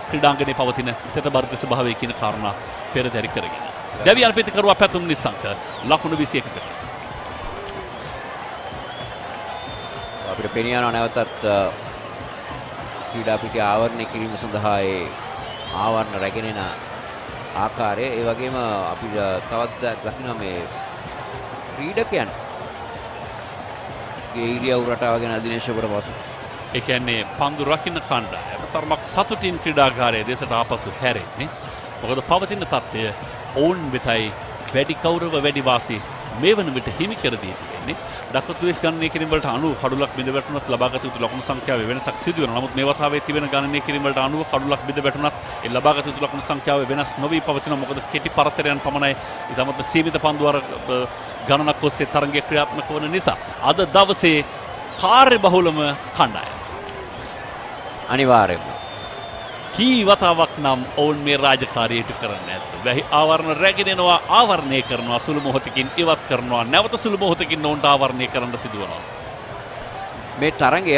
ක්‍රීඩාංගණයේ පවතින තෙතබර්ධ ස්වභාවය කියන කාරණා පෙරදරි කරගෙන. දෙවියන් පිටිකරුවා පැතුම් නිසංක ලකුණු 21කට. අපිට පෙනී යනවා නැවතත් ක්‍රීඩා පිටිය ආවරණය කිරීම සඳහා ඒ ආවරණ රැගෙන එන ආකාරය. ඒ වගේම අපි තවත් දකිනවා මේ ක්‍රීඩකයන් ගේ ඉරියව් රටාව ගැන දිනේශවර පසු. ඒ කියන්නේ පන්දු රකින්න කණ්ඩායම තරමක් සතුටින් ක්‍රීඩාගාරයේ දෙසට ආපසු හැරෙන්නේ. මොකද පවතින තත්ත්වය ඔවුන් වෙතයි වැඩි කෞරව වැඩි වාසි මේ වන විට හිමි කර දී තිබෙන්නේ. ඩක්වර්ත් ලුයිස් ගණනය කිරීම වලට අනුව කඩුලක් බිඳ වැටුණත් ලබාගත යුතු ලකුණු සංඛ්‍යාවේ වෙනසක් සිදු වෙනවා. නමුත් මේ වතාවේ තිබෙන ගණනය කිරීම වලට අනුව කඩුලක් බිඳ වැටුණත් ඒ ලබාගත යුතු ලකුණු සංඛ්‍යාවේ වෙනස් නොවි පවතිනවා. මොකද කෙටි පරතරයන් පමණයි ඉතාමත් සීමිත පන්දුවර ගණනක් ඔස්සේ තරගය ක්‍රියාත්මක වන නිසා අද දවසේ කාර්යබහුලම කණ්ඩායම අනිවාර්යයෙන්ම කී වතාවක් නම් ඔවුන් මේ රාජකාරිය ඉටු කරන්නේ නැද්ද? වැහි ආවරණ රැගෙන එනවා, ආවරණය කරනවා, සුළු මොහොතකින් ඉවත් කරනවා, නැවත සුළු මොහොතකින් ඔවුන්ට ආවරණය කරන්න සිදු වෙනවා. මේ තරගය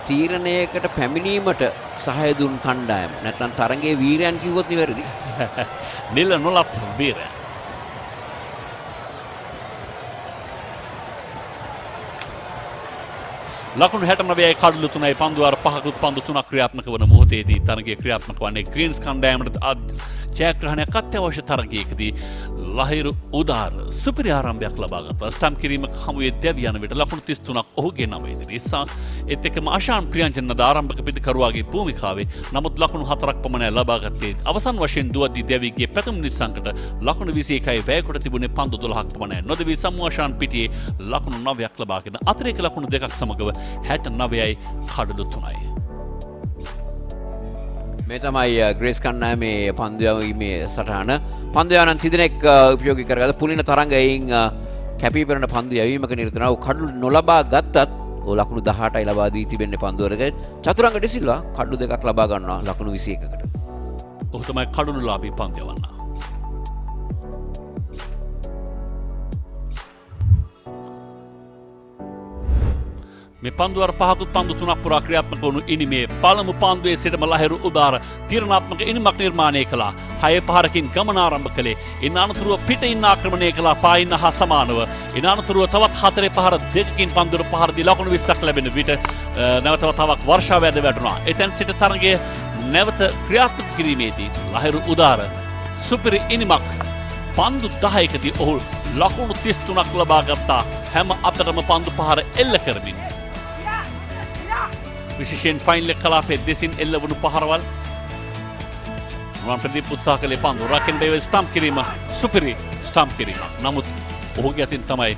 තීරණයකට පැමිණීමට සහාය දුන් කණ්ඩායම නැත්නම් තරගයේ වීරයන් කිව්වොත් නිවැරදි. නිල නොලත් වීරයන්. ලකුණු 69යි කඩලු 3යි පන්දුවාර 5කුත් පන්දු 3ක් ක්‍රියාත්මක වන මොහොතේදී තරගයේ ක්‍රියාත්මක වන්නේ ග්‍රීන්ස් කණ්ඩායමට ජයග්‍රහණයක් අත්‍යවශ්‍ය තරගයකදී ලහිරු උදාර සුපිරි ආරම්භයක් ලබාගත්තා. ස්ටම්ප් කිරීමක හමුවේ දෙවියන් විට ලකුණු 33ක් ඔහුගේ නම ඉදිරියේ ඒත් එක්කම ආශාන් ප්‍රියංජන ආරම්භක පිටිකරුවාගේ භූමිකාවේ නමුත් ලකුණු 4ක් පමණයි ලබාගත්තේ. අවසන් වශයෙන් දුවද්දී දෙවිගේ පැතුම් නිසංකට ලකුණු 21යි වැයකොට තිබුණේ පන්දු 12ක් පමණයි. නොදෙවි සමුආශාන් පිටියේ ලකුණු 9ක් ලබාගෙන අතිරේක ලකුණු 2ක් සමගව 69යි කඩලු 3යි. මේ තමයි ග්‍රේස් කණ්ණායමේ පන්දුයීමේ සටහන. පන්දුයානන් තිදෙනෙක් උපයෝගී කරගත්ත පුලින තරංගයෙන් කැපී පෙනෙන පන්දු යැවීමක නිරත වුණා. කඩු නොලබා ගත්තත් ලකුණු 18යි ලබා දී තිබෙන්නේ පන්දුවරක. චතුරංග ඩිසිල්වා කඩු දෙකක් ලබා ගන්නවා ලකුණු 21කට. ඔහු තමයි කඩුළුලාභී පන්දුයවන්න. මේ පන්දුවර පහකුත් පන්දු තුනක් පුරා ක්‍රියාත්මක වුණු ඉනිමේ පළමු පන්දුවේ සිටම ලහිරු උදාර තීරණාත්මක ඉනිමක් නිර්මාණය කළා. 6 පහරකින් ගමන ආරම්භ කළේ. ඉන් අනතුරුව පිටින් ආක්‍රමණය කළා පායින්න හා සමානව. ඉන් අනතුරුව තවත් 4 පහර දෙකකින් පන්දුර පහර දී ලකුණු 20ක් ලැබෙන විට නැවත වතාවක් වර්ෂාව ඇද වැටුණා. එතෙන් සිට තරගයේ නැවත ක්‍රියාත්මක කිරීමේදී ලහිරු උදාර සුපිරි ඉනිමක් පන්දු 10කදී ඔහු ලකුණු 33ක් ලබා ගත්තා. හැම අතටම පන්දු පහර එල්ල කරමින් විශේෂයෙන් ෆයිනල් කලාපයේ දෙසින් එල්ල වුණු පහරවල් රුවන් ප්‍රදීප් උත්සාහ කළේ පන්දු රකින් බේවල් ස්ටම්ප් කිරීම සුපිරි ස්ටම්ප් කිරීම. නමුත් ඔහුගේ අතින් තමයි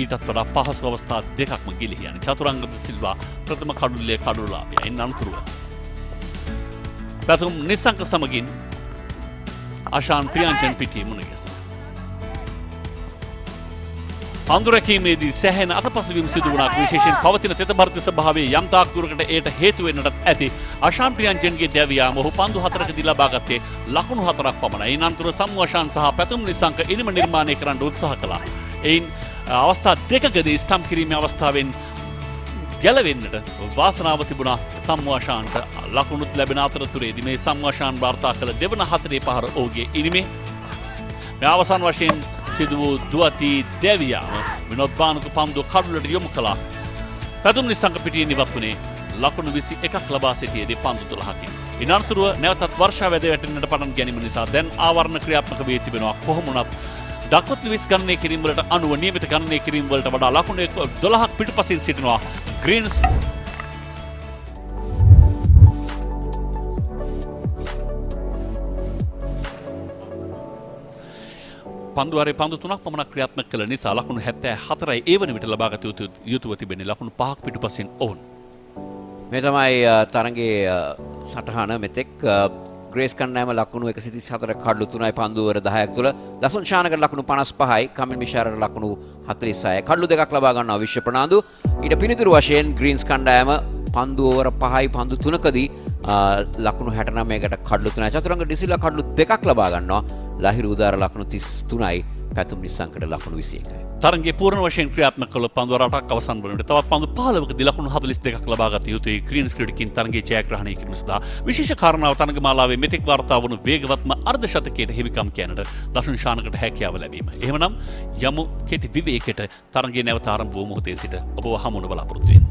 ඊටත් වඩා පහසු අවස්ථා දෙකක්ම ගිලිහි යන්නේ. චතුරංග සිල්වා ප්‍රථම කඩුල්ලේ කඩුලාභය. ඉන් අනතුරුව පැතුම් නිසංක සමගින් අශාන් ප්‍රියංජන් පිටියේ මුණ ගැසුණා. පන්දු රැකීමේදී සැහැණ අතපසුවීම් සිදු වුණා. විශේෂයෙන් පවතින තෙතබරිත ස්වභාවයේ යම් තාක් දුරකට ඒට හේතු වෙන්නටත් ඇති. අශාන් ප්‍රියංජන්ගේ දැවියාම ඔහු පන්දු 4කදී ලබා ගත්තේ ලකුණු 4ක් පමණයි. ඉන් අනතුරුව සම්මු අශාන් සහ පැතුම් නිසංක ඉනිම නිර්මාණය කරන්න උත්සාහ කළා. එයින් අවස්ථා දෙකකදී ස්ටම්ප් කිරීමේ අවස්ථාවෙන් ගැලවෙන්නට වාසනාව තිබුණා සම්මු අශාන්ට. ලකුණුත් ලැබෙන අතරතුරේදී මේ සම්මු අශාන් වාර්තා කළ දෙවන 4 පහර ඔහුගේ ඉනිමේ මේ අවසන් වශයෙන් සිදු වූ දුවති දැවියාම විනෝද් බානුක පන්දුව කඩුලට යොමු කළා. පැතුම් නිසංක පිටියෙන් ඉවත් වුණේ ලකුණු 21ක් ලබා සිටියේදී පන්දු 12කින්. ඉන් අනතුරුව නැවතත් වර්ෂාව වැද වැටෙන්නට පටන් ගැනීම නිසා දැන් ආවරණ ක්‍රියාත්මක වී තිබෙනවා. කොහොම වුණත් දක්වත් ලිවිස් ගණනය කිරීම වලට අනුව නියමිත ගණනය කිරීම වලට වඩා ලකුණු 12ක් පිටුපසින් සිටිනවා ග්‍රීන්ස්. පන්දුවාරේ පන්දු 3ක් පමණක් ක්‍රියාත්මක කළ නිසා ලකුණු 74යි ඒ වන විට ලබාගත යුතුව තිබෙන්නේ ලකුණු 5ක් පිටුපසින් ඔවුන්. මේ තමයි තරගයේ සටහන මෙතෙක් ග්‍රේස් කණ්ණායම ලකුණු 134 කඩලු 3යි පන්දුවර 10ක් තුල දසුන් ශානකට ලකුණු 55යි කමිල් මිෂාරට ලකුණු 46යි කඩලු දෙකක් ලබා ගන්නවා විශ්ව ප්‍රනාන්දු. ඊට පිළිතුරු වශයෙන් ග්‍රීන්ස් කණ්ඩායම පන්දු ඕවර 5යි පන්දු 3කදී ලකුණු 69කට කඩලු 3යි චතුරංග ඩිසිල්ලා කඩලු දෙකක් ලබා ගන්නවා. ලහිරු උදාර ලකුණු 33යි පැතුම් නිසංකට ලකුණු 21යි. තරගයේ පූර්ණ වශයෙන් ක්‍රියාත්මක කළ පන්දු 8ක් අවසන් වන විට තවත් පන්දු 15කදී ලකුණු 42ක් ලබා ගත යුතුයි. ග්‍රීන්ස් ක්‍රීඩකින් තරගයේ ජයග්‍රහණය කිරීම සඳහා විශේෂ කාරණාව තරගමාලාවේ මෙතෙක් වාර්තා වුණු වේගවත්ම අර්ධ ශතකයට හිමිකම් කියනට දසුන් ශානකට හැකියාව ලැබීම. එහෙමනම් යමු කෙටි විවේකයට තරගයේ නැවත ආරම්භ වූ මොහොතේ සිට ඔබව හමු වන බලාපොරොත්තු වෙන්න.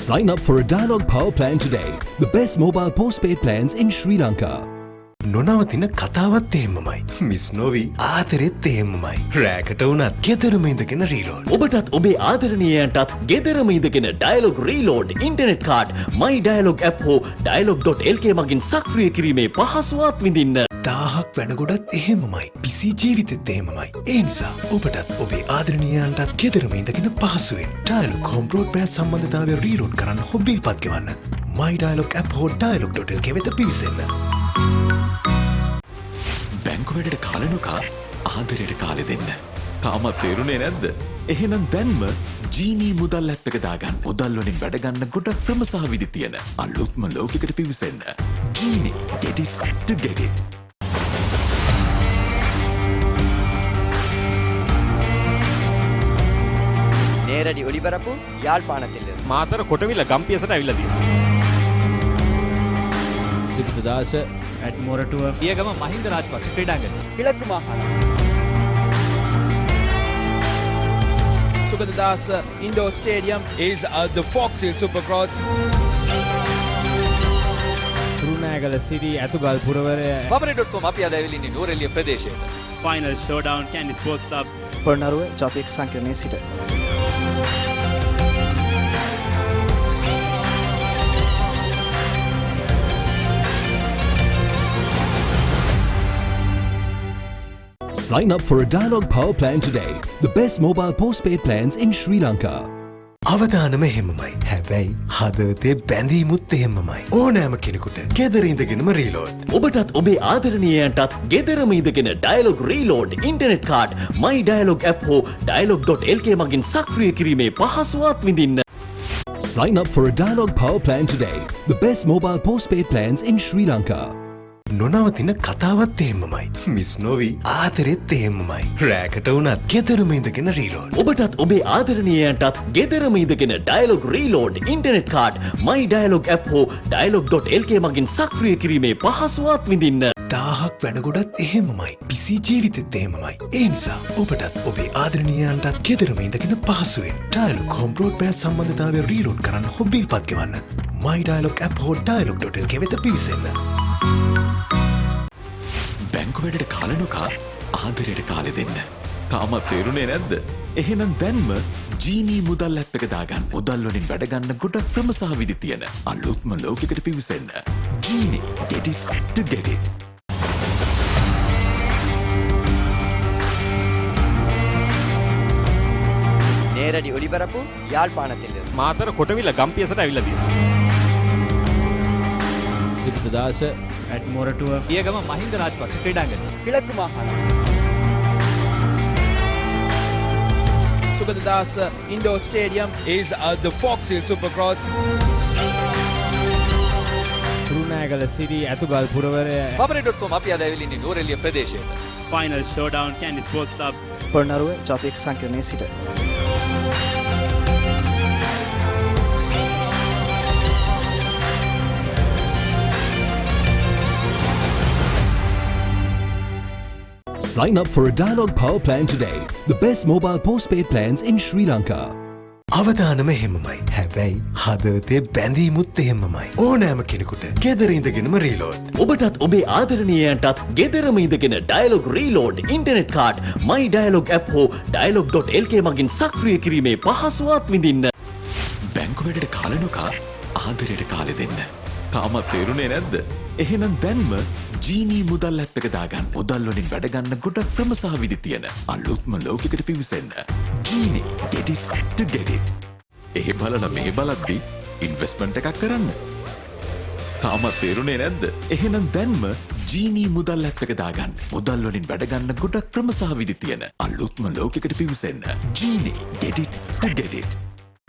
Sign up for a Dialog Power Plan today. The best mobile postpaid plans in Sri Lanka. නොනවතින කතාවත් එහෙමමයි. මිස් නොවී ආදරෙත් එහෙමමයි. රෑකට වුණත් ගෙදරම ඉඳගෙන රීලෝඩ්. ඔබටත් ඔබේ ආදරණීයයන්ටත් ගෙදරම ඉඳගෙන ඩයලොග් රීලෝඩ් ඉන්ටර්නෙට් කාඩ් මයි ඩයලොග් ඇප් හෝ dialog.lk මගින් සක්‍රිය කිරීමේ පහසුවත් විඳින්න. 1000ක් වැඩගොඩත් එහෙමමයි. පිසි ජීවිතෙත් එහෙමමයි. ඒ නිසා ඔබටත් ඔබේ ආදරණීයයන්ටත් ගෙදරම ඉඳගෙන පහසුවෙන් ඩයලොග් හෝම් බ්‍රෝඩ්බෑන්ඩ් සම්බන්ධතාවය රීලෝඩ් කරන්න හොබ් බිල් පත් ගෙවන්න. මයි ඩයලොග් ඇප් හෝ dialog.lk වෙත පිවිසෙන්න. බැංකු වැඩට කාලනුකා ආදරයට කාලෙ දෙන්න. තාමත් තේරුනේ නැද්ද? එහෙනම් දැන්ම ජීනී මුදල් ඇප් එක දාගන්න. මුදල් වලින් වැඩ ගන්න ගොඩක් ක්‍රම සහ විදි තියෙන අලුත්ම ලෝකයකට පිවිසෙන්න. ජීනී get it to get it. நேரடி ஒளிபரப்பு யாழ்ப்பாணத்தில் මාතර කොටවිල ගම්පියසට ඇවිල්ලා තියෙනවා. සිද්ධාස ඇඩ්මෝරටුව පියගම මහින්ද රාජපක්ෂ ක්‍රීඩාංගණය கிழக்கு மாகாணம் Sugadadasa Indoor Stadium is the Fox Hill Supercross. රුණෑගල සිටි ඇතුගල් පුරවරය Papare.com අපි අද ඇවිල්ලා ඉන්නේ නෝරෙලිය ප්‍රදේශයේ. Final showdown Candy Sports Club Polonnaruwa ජාතික සංකීර්ණයේ සිට. Sign up for a Dialog Power Plan today. The best mobile postpaid plans in Sri Lanka. අවදානම එහෙමමයි. හැබැයි හදවතේ බැඳීමුත් එහෙමමයි. ඕනෑම කෙනෙකුට ගෙදර ඉඳගෙනම රීලෝඩ්. ඔබටත් ඔබේ ආදරණීයයන්ටත් ගෙදරම ඉඳගෙන ඩයලොග් රීලෝඩ් ඉන්ටර්නෙට් කාඩ් මයි ඩයලොග් ඇප් හෝ dialog.lk මගින් සක්‍රිය කිරීමේ පහසුවත් විඳින්න. Sign up for a Dialog Power Plan today. The best mobile postpaid plans in Sri Lanka. නොනවතින කතාවත් එහෙමමයි. මිස් නොවී ආදරෙත් එහෙමමයි. රෑකට වුණත් ගෙදරම ඉඳගෙන රීලෝඩ්. ඔබටත් ඔබේ ආදරණීයයන්ටත් ගෙදරම ඉඳගෙන ඩයලොග් රීලෝඩ් ඉන්ටර්නෙට් කාඩ් මයි ඩයලොග් ඇප් හෝ dialog.lk මගින් සක්‍රිය කිරීමේ පහසුවත් විඳින්න. 1000ක් වැඩගොඩත් එහෙමමයි. පිසි ජීවිතෙත් එහෙමමයි. ඒ නිසා ඔබටත් ඔබේ ආදරණීයයන්ටත් ගෙදරම ඉඳගෙන පහසුවෙන් ඩයලොග් හෝම් බ්‍රෝඩ්බෑන්ඩ් සම්බන්ධතාවය රීලෝඩ් කරන්න හොබිල් පත් ගෙවන්න. මයි ඩයලොග් ඇප් හෝ dialog.lk වෙත පිවිසෙන්න. බැංකු වැඩට කාලනුකා ආදරයට කාලෙ දෙන්න. තාමත් තේරුනේ නැද්ද? එහෙනම් දැන්ම ජීනී මුදල් ඇප් එක දාගන්න. මුදල් වලින් වැඩ ගන්න ගොඩක් ක්‍රම සහ විදි තියෙන අලුත්ම ලෝකයකට පිවිසෙන්න. ජීනී get it to get it. நேரடி ஒளிபரப்பு யாழ்ப்பாணத்தில் මාතර කොටවිල ගම්පියසට ඇවිල්ලා තියෙනවා. සිද්ධාස ඇඩ්මෝරටුව පියගම මහින්ද රාජපක්ෂ ක්‍රීඩාංගණය கிழக்கு மாகாணம் Sugadadasa Indoor Stadium is the Fox Hill Supercross. රුණෑගල සිටි ඇතුගල් පුරවරය Papare.com අපි අද ඇවිල්ලා ඉන්නේ නෝරෙලිය ප්‍රදේශයේ. Final showdown Candy Sports Club Polonnaruwa ජාතික සංකීර්ණයේ සිට. Sign up for a Dialog Power Plan today. The best mobile postpaid plans in Sri Lanka. අවදානම එහෙමමයි. හැබැයි හදවතේ බැඳීමුත් එහෙමමයි. ඕනෑම කෙනෙකුට ගෙදර ඉඳගෙනම රීලෝඩ්. ඔබටත් ඔබේ ආදරණීයයන්ටත් ගෙදරම ඉඳගෙන ඩයලොග් රීලෝඩ් ඉන්ටර්නෙට් කාඩ් මයි ඩයලොග් ඇප් හෝ dialog.lk මගින් සක්‍රිය කිරීමේ පහසුවත් විඳින්න. බැංකු වැඩට කාලනුකා ආදරයට කාලෙ දෙන්න. තාමත් තේරුනේ නැද්ද? එහෙනම් දැන්ම ජීනී මුදල් ඇප් එක දාගන්න. මුදල් වලින් වැඩ ගන්න ගොඩක් ක්‍රම සහ විදි තියෙන අලුත්ම ලෝකයකට පිවිසෙන්න. ජීනී get it to get it. ඒ බලන මේ බලද්දි ඉන්වෙස්ට්මන්ට් එකක් කරන්න. තාමත් තේරුනේ නැද්ද? එහෙනම් දැන්ම ජීනී මුදල් ඇප් එක දාගන්න. මුදල් වලින් වැඩ ගන්න ගොඩක් ක්‍රම සහ විදි තියෙන අලුත්ම ලෝකයකට පිවිසෙන්න. ජීනී get it to get it.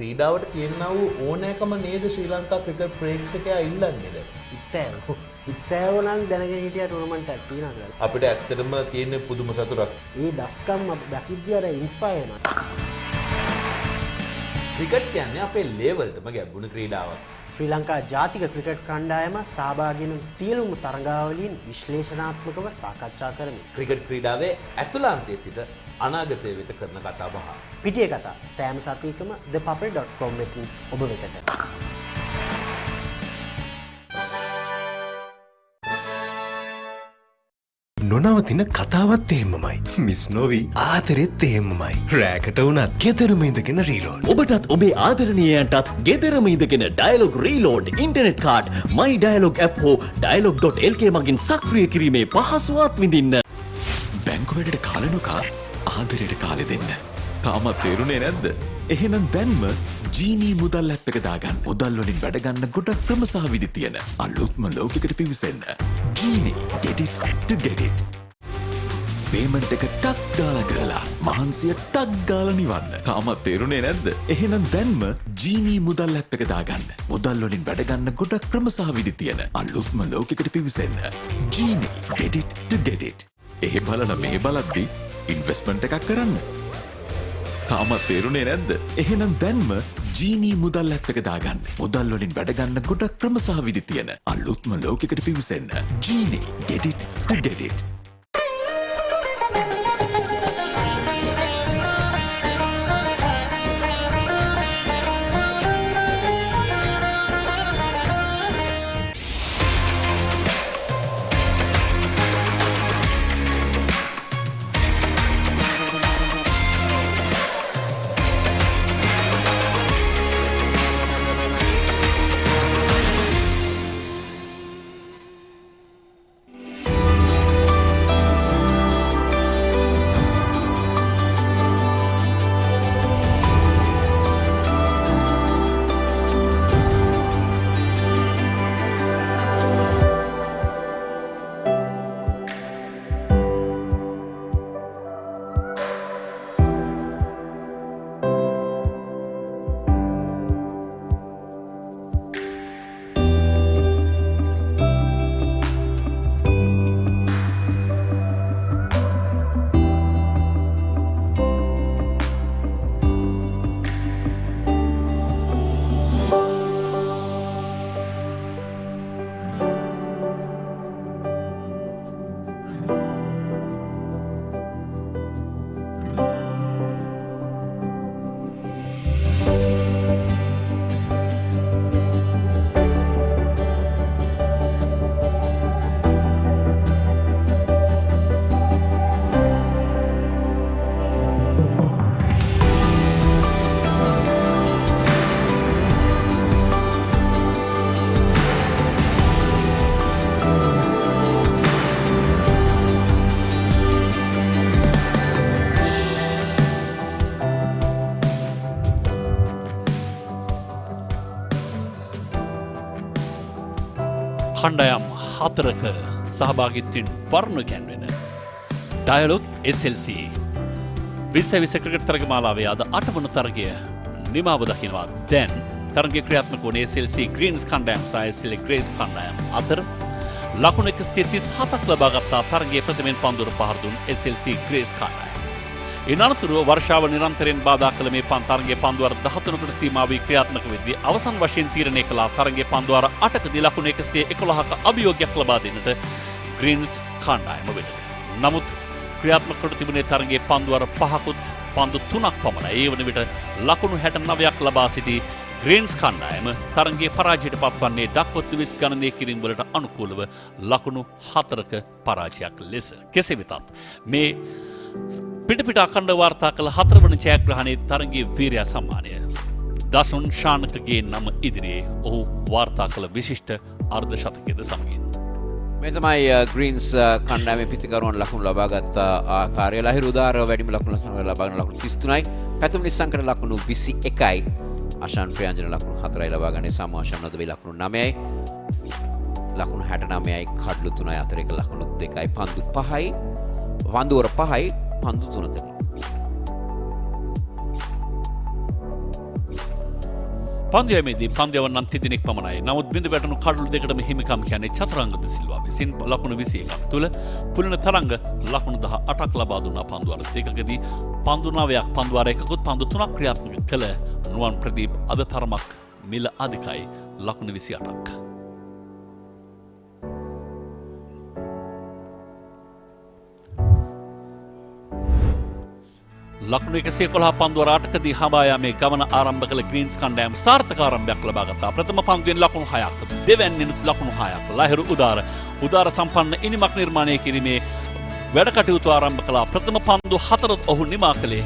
ක්‍රීඩාවට තියෙනා වූ ඕනෑකම නේද ශ්‍රී ලංකා ක්‍රිකට් ප්‍රේක්ෂකයා ඉල්ලන්නේද? ඉත්තෑව නම් දැනගෙන හිටිය ටූර්නමන්ට් එකක් තියෙනවා කියලා. අපිට ඇත්තටම තියෙන පුදුම සතුටක්. ඒ දස්කම් දකිද්දී අර ඉන්ස්පයර් වෙනවා. ක්‍රිකට් කියන්නේ අපේ ලෙවල්ටම ගැඹුණු ක්‍රීඩාවක්. ශ්‍රී ලංකා ජාතික ක්‍රිකට් කණ්ඩායම සහභාගී වන සියලුම තරගාවලින් විශ්ලේෂණාත්මකව සාකච්ඡා කරමි. ක්‍රිකට් ක්‍රීඩාවේ ඇතුළාන්තයේ සිට අනාගතය වෙත කරන කතා බහ. පිටිය කතා සෑම සතියකම thepapare.com වෙතින් ඔබ වෙතට. නොනවතින කතාවත් එහෙමමයි. මිස් නොවී ආදරෙත් එහෙමමයි. රෑකට වුණත් ගෙදරම ඉඳගෙන රීලෝඩ්. ඔබටත් ඔබේ ආදරණීයයන්ටත් ගෙදරම ඉඳගෙන ඩයලොග් රීලෝඩ් ඉන්ටර්නෙට් කාඩ් මයි ඩයලොග් ඇප් හෝ dialog.lk මගින් සක්‍රිය කිරීමේ පහසුවත් විඳින්න. බැංකු වැඩට කාලනුකා ආදරයට කාලෙ දෙන්න. තාමත් තේරුනේ නැද්ද? එහෙනම් දැන්ම ජීනී මුදල් ඇප් එක දාගන්න. මුදල් වලින් වැඩ ගන්න ගොඩක් ක්‍රම සහ විදි තියෙන අලුත්ම ලෝකයකට පිවිසෙන්න. ජීනී get it to get it. Payment එක ටක් ගාලා කරලා මහන්සිය ටක් ගාලා නිවන්න. තාමත් තේරුනේ නැද්ද? එහෙනම් දැන්ම ජීනී මුදල් ඇප් එක දාගන්න. මුදල් වලින් වැඩ ගන්න ගොඩක් ක්‍රම සහ විදි තියෙන අලුත්ම ලෝකෙකට පිවිසෙන්න. ජීනී get it to get it. එහෙ බලලා මේ බලද්දි ඉන්වෙස්ට්මන්ට් එකක් කරන්න. තාමත් තේරුනේ නැද්ද? එහෙනම් දැන්ම ජීනී මුදල් ඇප් එක දාගන්න. මුදල් වලින් වැඩ ගන්න ගොඩක් ක්‍රම සහ විදි තියෙන අලුත්ම ලෝකෙකට පිවිසෙන්න. ජීනී get it to get it. කණ්ඩායම් 4ක සහභාගීත්වයෙන් වර්ණ ගැන්වෙන Dialog-SLC 2020 ක්‍රිකට් තරගමාලාවේ අද 8 වන තරගය නිමාව දකිනවා. දැන් තරගය ක්‍රියාත්මක වන SLC Greens කණ්ඩායම් සහ SLC Greys කණ්ඩායම් අතර ලකුණු 137ක් ලබාගත් තරගයේ ප්‍රථමයෙන් පන්දුර පහර දුන් SLC Greys කණ්ඩායම. ඉනතුරුව වර්ෂාව නිරන්තරයෙන් බාධා කළ මේ තරගයේ පන්දුවර 13කට සීමා වී ක්‍රියාත්මක වෙද්දී අවසන් වශයෙන් තීරණය කළ තරගයේ පන්දුවර 8කදී ලකුණු 111ක අභියෝගයක් ලබා දෙන්නට Greens කණ්ඩායම වෙත. නමුත් ක්‍රියාත්මක කොට තිබුණේ තරගයේ පන්දුවර 5කුත් පන්දු 3ක් පමණයි. ඒ වන විට ලකුණු 69ක් ලබා සිටි Greens කණ්ඩායම තරගයේ පරාජයට පත්වන්නේ ඩක්වොත් 20 ගණනය කිරීම වලට අනුකූලව ලකුණු 4ක පරාජයක් ලෙස. කෙසේ වෙතත් මේ පිටපිට අඛණ්ඩ වාර්තා කළ 4 වන ජයග්‍රහණයේ තරගයේ වීරයා සම්මානය දසුන් ශානකගේ නම ඉදිරියේ ඔහු වාර්තා කළ විශිෂ්ට අර්ධ ශතකයේද සමගින් මේ තමයි ග්‍රීන්ස් කණ්ඩායමේ පිතිකරුවන් ලකුණු ලබාගත් ආකාරය. ලහිරු උදාර වැඩිම ලකුණු ලබාගෙන ලකුණු 33යි. පැතුම් නිස්සංකර ලකුණු 21යි. අශාන් ප්‍රියංජන ලකුණු 4යි ලබාගන්නේ. සමු අශාන් නදබේ ලකුණු 9යි. ලකුණු 69යි කඩලු 3යි අතර එක ලකුණු 2යි පන්දු 5යි. වන්දුවර 5යි පන්දු 3කදී. පන්දියමේදී පන්දියවන්නන් 30 දෙනෙක් පමණයි. නමුත් බිඳ වැටුණු කඩලු දෙකටම හිමිකම් කියන්නේ චතුරංග ද සිල්වා විසින් ලකුණු 21ක් තුල පුලන තරංග ලකුණු 18ක් ලබා දුන්නා පන්දුවර දෙකකදී. පන්දු 9ක් පන්දුවර එකකුත් පන්දු 3ක් ක්‍රියාත්මක කළ නුවන් ප්‍රදීප් අද තරමක් මිල අධිකයි ලකුණු 28ක්. ලකුණු 111 පන්දුවර 8කදී හඹා යාමේ ගමන ආරම්භ කළ ග්‍රීන්ස් කණ්ඩායම සාර්ථක ආරම්භයක් ලබා ගත්තා. ප්‍රථම පන්දුවෙන් ලකුණු 6ක්, දෙවැන්නෙන් ලකුණු 6ක්. ලහිරු උදාර සම්පන්න ඉනිමක් නිර්මාණය කිරීමේ වැඩ කටයුතු ආරම්භ කළා. ප්‍රථම පන්දු 4 ඔහු නිමා කළේ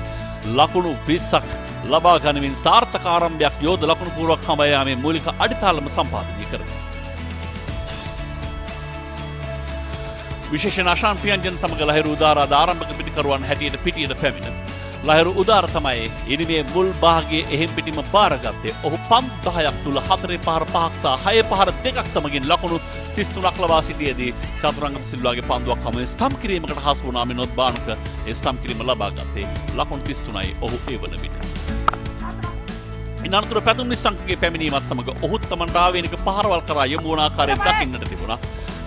ලකුණු 20ක් ලබා ගනිමින් සාර්ථක ආරම්භයක් යෝධ ලකුණු පූර්වක හඹා යාමේ මූලික අඩිතාලම සම්පාදනය කරනවා. විශේෂයෙන් අශාන් ප්‍රියංජන සමග ලහිරු උදාර ආරම්භක පිටිකරුවන් හැටියට පිටියට පැමිණ ලහිරු උදාර තමයි ඉනිමේ මුල් භාගයේ එහෙම් පිටිම බාරගත්තේ. ඔහු පන්දු 10ක් තුල 4 පහර 5ක් සහ 6 පහර 2ක් සමගින් ලකුණු 33ක් ලබා සිටියේදී චතුරංගම සිල්වාගේ පන්දුවක් හමුවේ ස්ටම්ප් කිරීමකට හසු වුණා. මිනෝත් බානුක ඒ ස්ටම්ප් කිරීම ලබා ගත්තේ ලකුණු 33යි ඔහු ඒ වන විට. ඉනතුරු පැතුම් නිසංකගේ පැමිණීමත් සමග ඔහුත් තමන් රාවේනික පහරවල් කරා යොමු වන ආකාරයෙන් දකින්නට තිබුණා.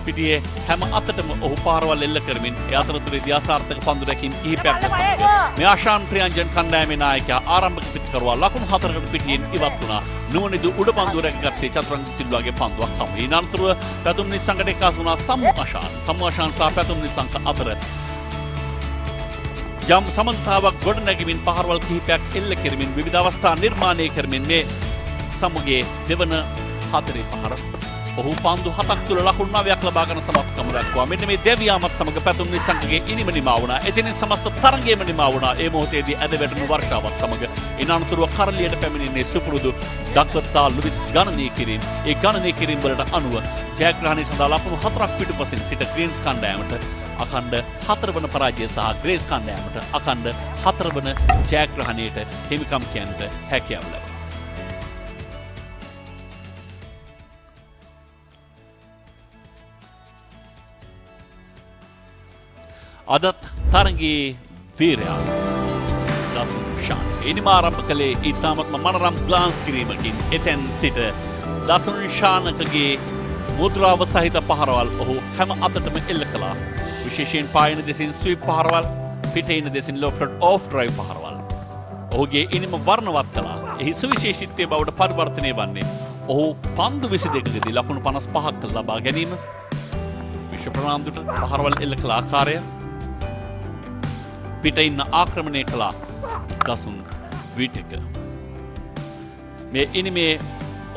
පිටියේ හැම අතටම ඔහු පාරවල් එල්ල කරමින් ඒ අතරතුරේදී ආසාර්ථක පන්දු රැකීම් කිහිපයක් සමග මේ ආශාන් ප්‍රියංජන් කණ්ඩායමේ නායකයා ආරම්භක පිටිකරුවා ලකුණු 4කට පිටියෙන් ඉවත් වුණා. නුවණිදු උඩ පන්දු රැකගත්තේ චතුරංග සිල්වාගේ පන්දුවක් හමු. ඉනතුරුව පැතුම් නිසංකට එක්කාසු වුණා සමු ආශාන් සහ පැතුම් නිසංක අතර යම් සමන්තාවක් ගොඩනැගමින් පහරවල් කිහිපයක් එල්ල කරමින් විවිධ අවස්ථා නිර්මාණය කරමින් මේ සමුගේ දෙවන 4 පහර ඔහු පන්දු 7ක් තුල ලකුණු 9ක් ලබා ගන්න සමත්කම දක්වා මෙන්න මේ දෙවියාමත් සමග පැතුම් නිසංකගේ ඉනිම නිමා වුණා. එතනින් සමස්ත තරගයේම නිමා වුණා. ඒ මොහොතේදී ඇද වැටුණු වර්ෂාවත් සමග ඉනතුරුව කරලියට පැමිණෙන්නේ සුපුරුදු ඩක්ටර් සා ලුවිස් ගණනය කිරීම. ඒ ගණනය කිරීම වලට අනුව ජයග්‍රහණය සඳහා ලකුණු 4ක් පිටුපසින් සිට ග්‍රීන්ස් කණ්ඩායමට අඛණ්ඩ 4 වන පරාජය සහ ග්‍රේස් කණ්ඩායමට අඛණ්ඩ 4 වන ජයග්‍රහණයට හිමිකම් කියන්නට හැකියාව ලැබුණා. අදත් තරගයේ වීරයා දසුන් ෂානක ඉනිම ආරම්භ කළේ ඉතාමත්ම මනරම් ග්ලාන්ස් කිරීමකින්. එතැන් සිට දසුන් ෂානකගේ මුද්‍රාව සහිත පහරවල් ඔහු හැම අතටම එල්ල කළා. විශේෂයෙන් පායන දෙසින් ස්වීප් පහරවල්, පිටේන දෙසින් ලොෆ්ටඩ් ඕෆ් ඩ්‍රයිව් පහරවල් ඔහුගේ ඉනිම වර්ණවත් කළා. එහි සුවිශේෂීත්වය බවට පරිවර්තනය වන්නේ ඔහු පන්දු 22කදී ලකුණු 55ක් ලබා ගැනීම, විශ්ව ප්‍රනාන්දුට පහරවල් එල්ල කළ ආකාරය, පිට ඉන්න ආක්‍රමණය කළා දසුන් විටක. මේ ඉනිමේ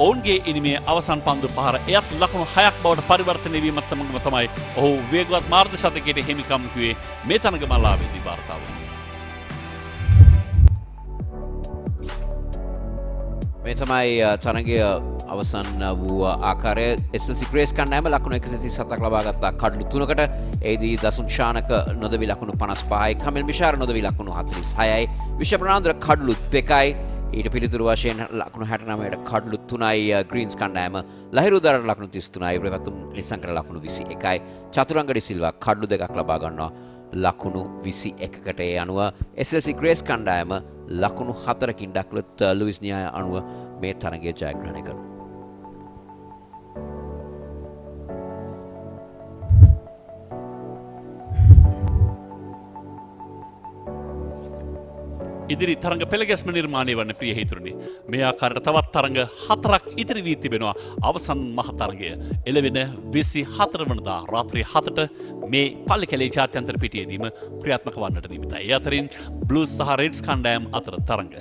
ඔවුන්ගේ ඉනිමේ අවසන් පන්දු පහර එයත් ලකුණු 6ක් බවට පරිවර්තනය වීමත් සමගම තමයි ඔහු වේගවත් මාර්ග ශතකයට හිමිකම් කිව්වේ මේ තරගමාලාවේදී වාර්තා වුණේ. මේ තමයි තරගය අවසන් වූ ආකාරය. SLC ග්‍රේස් කණ්ඩායම ලකුණු 137ක් ලබා ගත්තා කඩලු 3කට. එෙහිදී දසුන් ෂානක නොදවි ලකුණු 55යි, කමිල් මිෂාර නොදවි ලකුණු 46යි, විශ්ව ප්‍රනාන්දර කඩලු 2යි. ඊට පිළිතුරු වශයෙන් ලකුණු 69ට කඩලු 3යි ග්‍රීන්ස් කණ්ඩායම, ලහිරු උදාර ලකුණු 33යි, ප්‍රවතුම් නිසංකර ලකුණු 21යි, චතුරංග ඩිසිල්වා කඩලු 2ක් ලබා ගන්නවා ලකුණු 21කට. ඒ අනුව SLC ග්‍රේස් කණ්ඩායම ලකුණු 4කින් ඩක්ලට් ලුයිස් න්‍යාය අනුව මේ තරගය ජයග්‍රහණය කරනවා. ඉදිරි තරඟ පෙළගැස්ම නිර්මාණය වන ප්‍රිය හිතුරුනි. මේ ආකාරයට තවත් තරඟ 4ක් ඉතිරි වී තිබෙනවා. අවසන් මහ තරඟය එළවෙන 24 වනදා රාත්‍රී 7ට මේ පල්ලිකැලේ ජාත්‍යන්තර පිටියේදීම ක්‍රියාත්මක වන්නට නිමිතයි. ඒ අතරින් බ්ලූස් සහ රෙඩ්ස් කණ්ඩායම් අතර තරඟ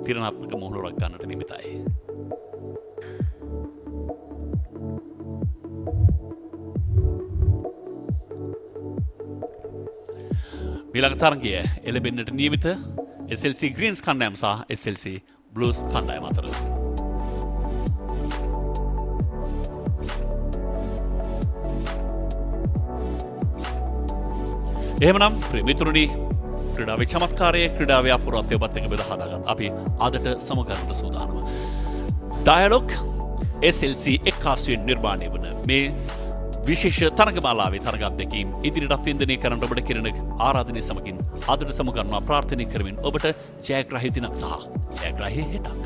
තිරණාත්මක මොහොනක් ගන්නට නිමිතයි. ඊළඟ තරඟය එළඹෙන්නට නියමිත SLC ග්‍රීන්ස් කණ්ඩායම සහ SLC බ්ලූස් කණ්ඩායම අතර. එහෙමනම් ප්‍රමිතුරුනි ක්‍රීඩාවේ චමත්කාරයේ ක්‍රීඩාවේ අපූර්වත්වය ඔබත් එක්ක බෙදා හදාගත් අපි අදට සමගන්නට සූදානම. Dialog-SLC එක්කාසුවෙන් නිර්මාණය වන මේ විශේෂ තරගමාලාවේ තරග අත්දැකීම් ඉදිරියට වින්දනය කරන්න ඔබට කෙරෙන ආරාධනය සමගින් අදට සමුගන්නවා ප්‍රාර්ථනා කරමින් ඔබට ජයග්‍රාහී දිනක් සහ ජයග්‍රාහී හෙටක්.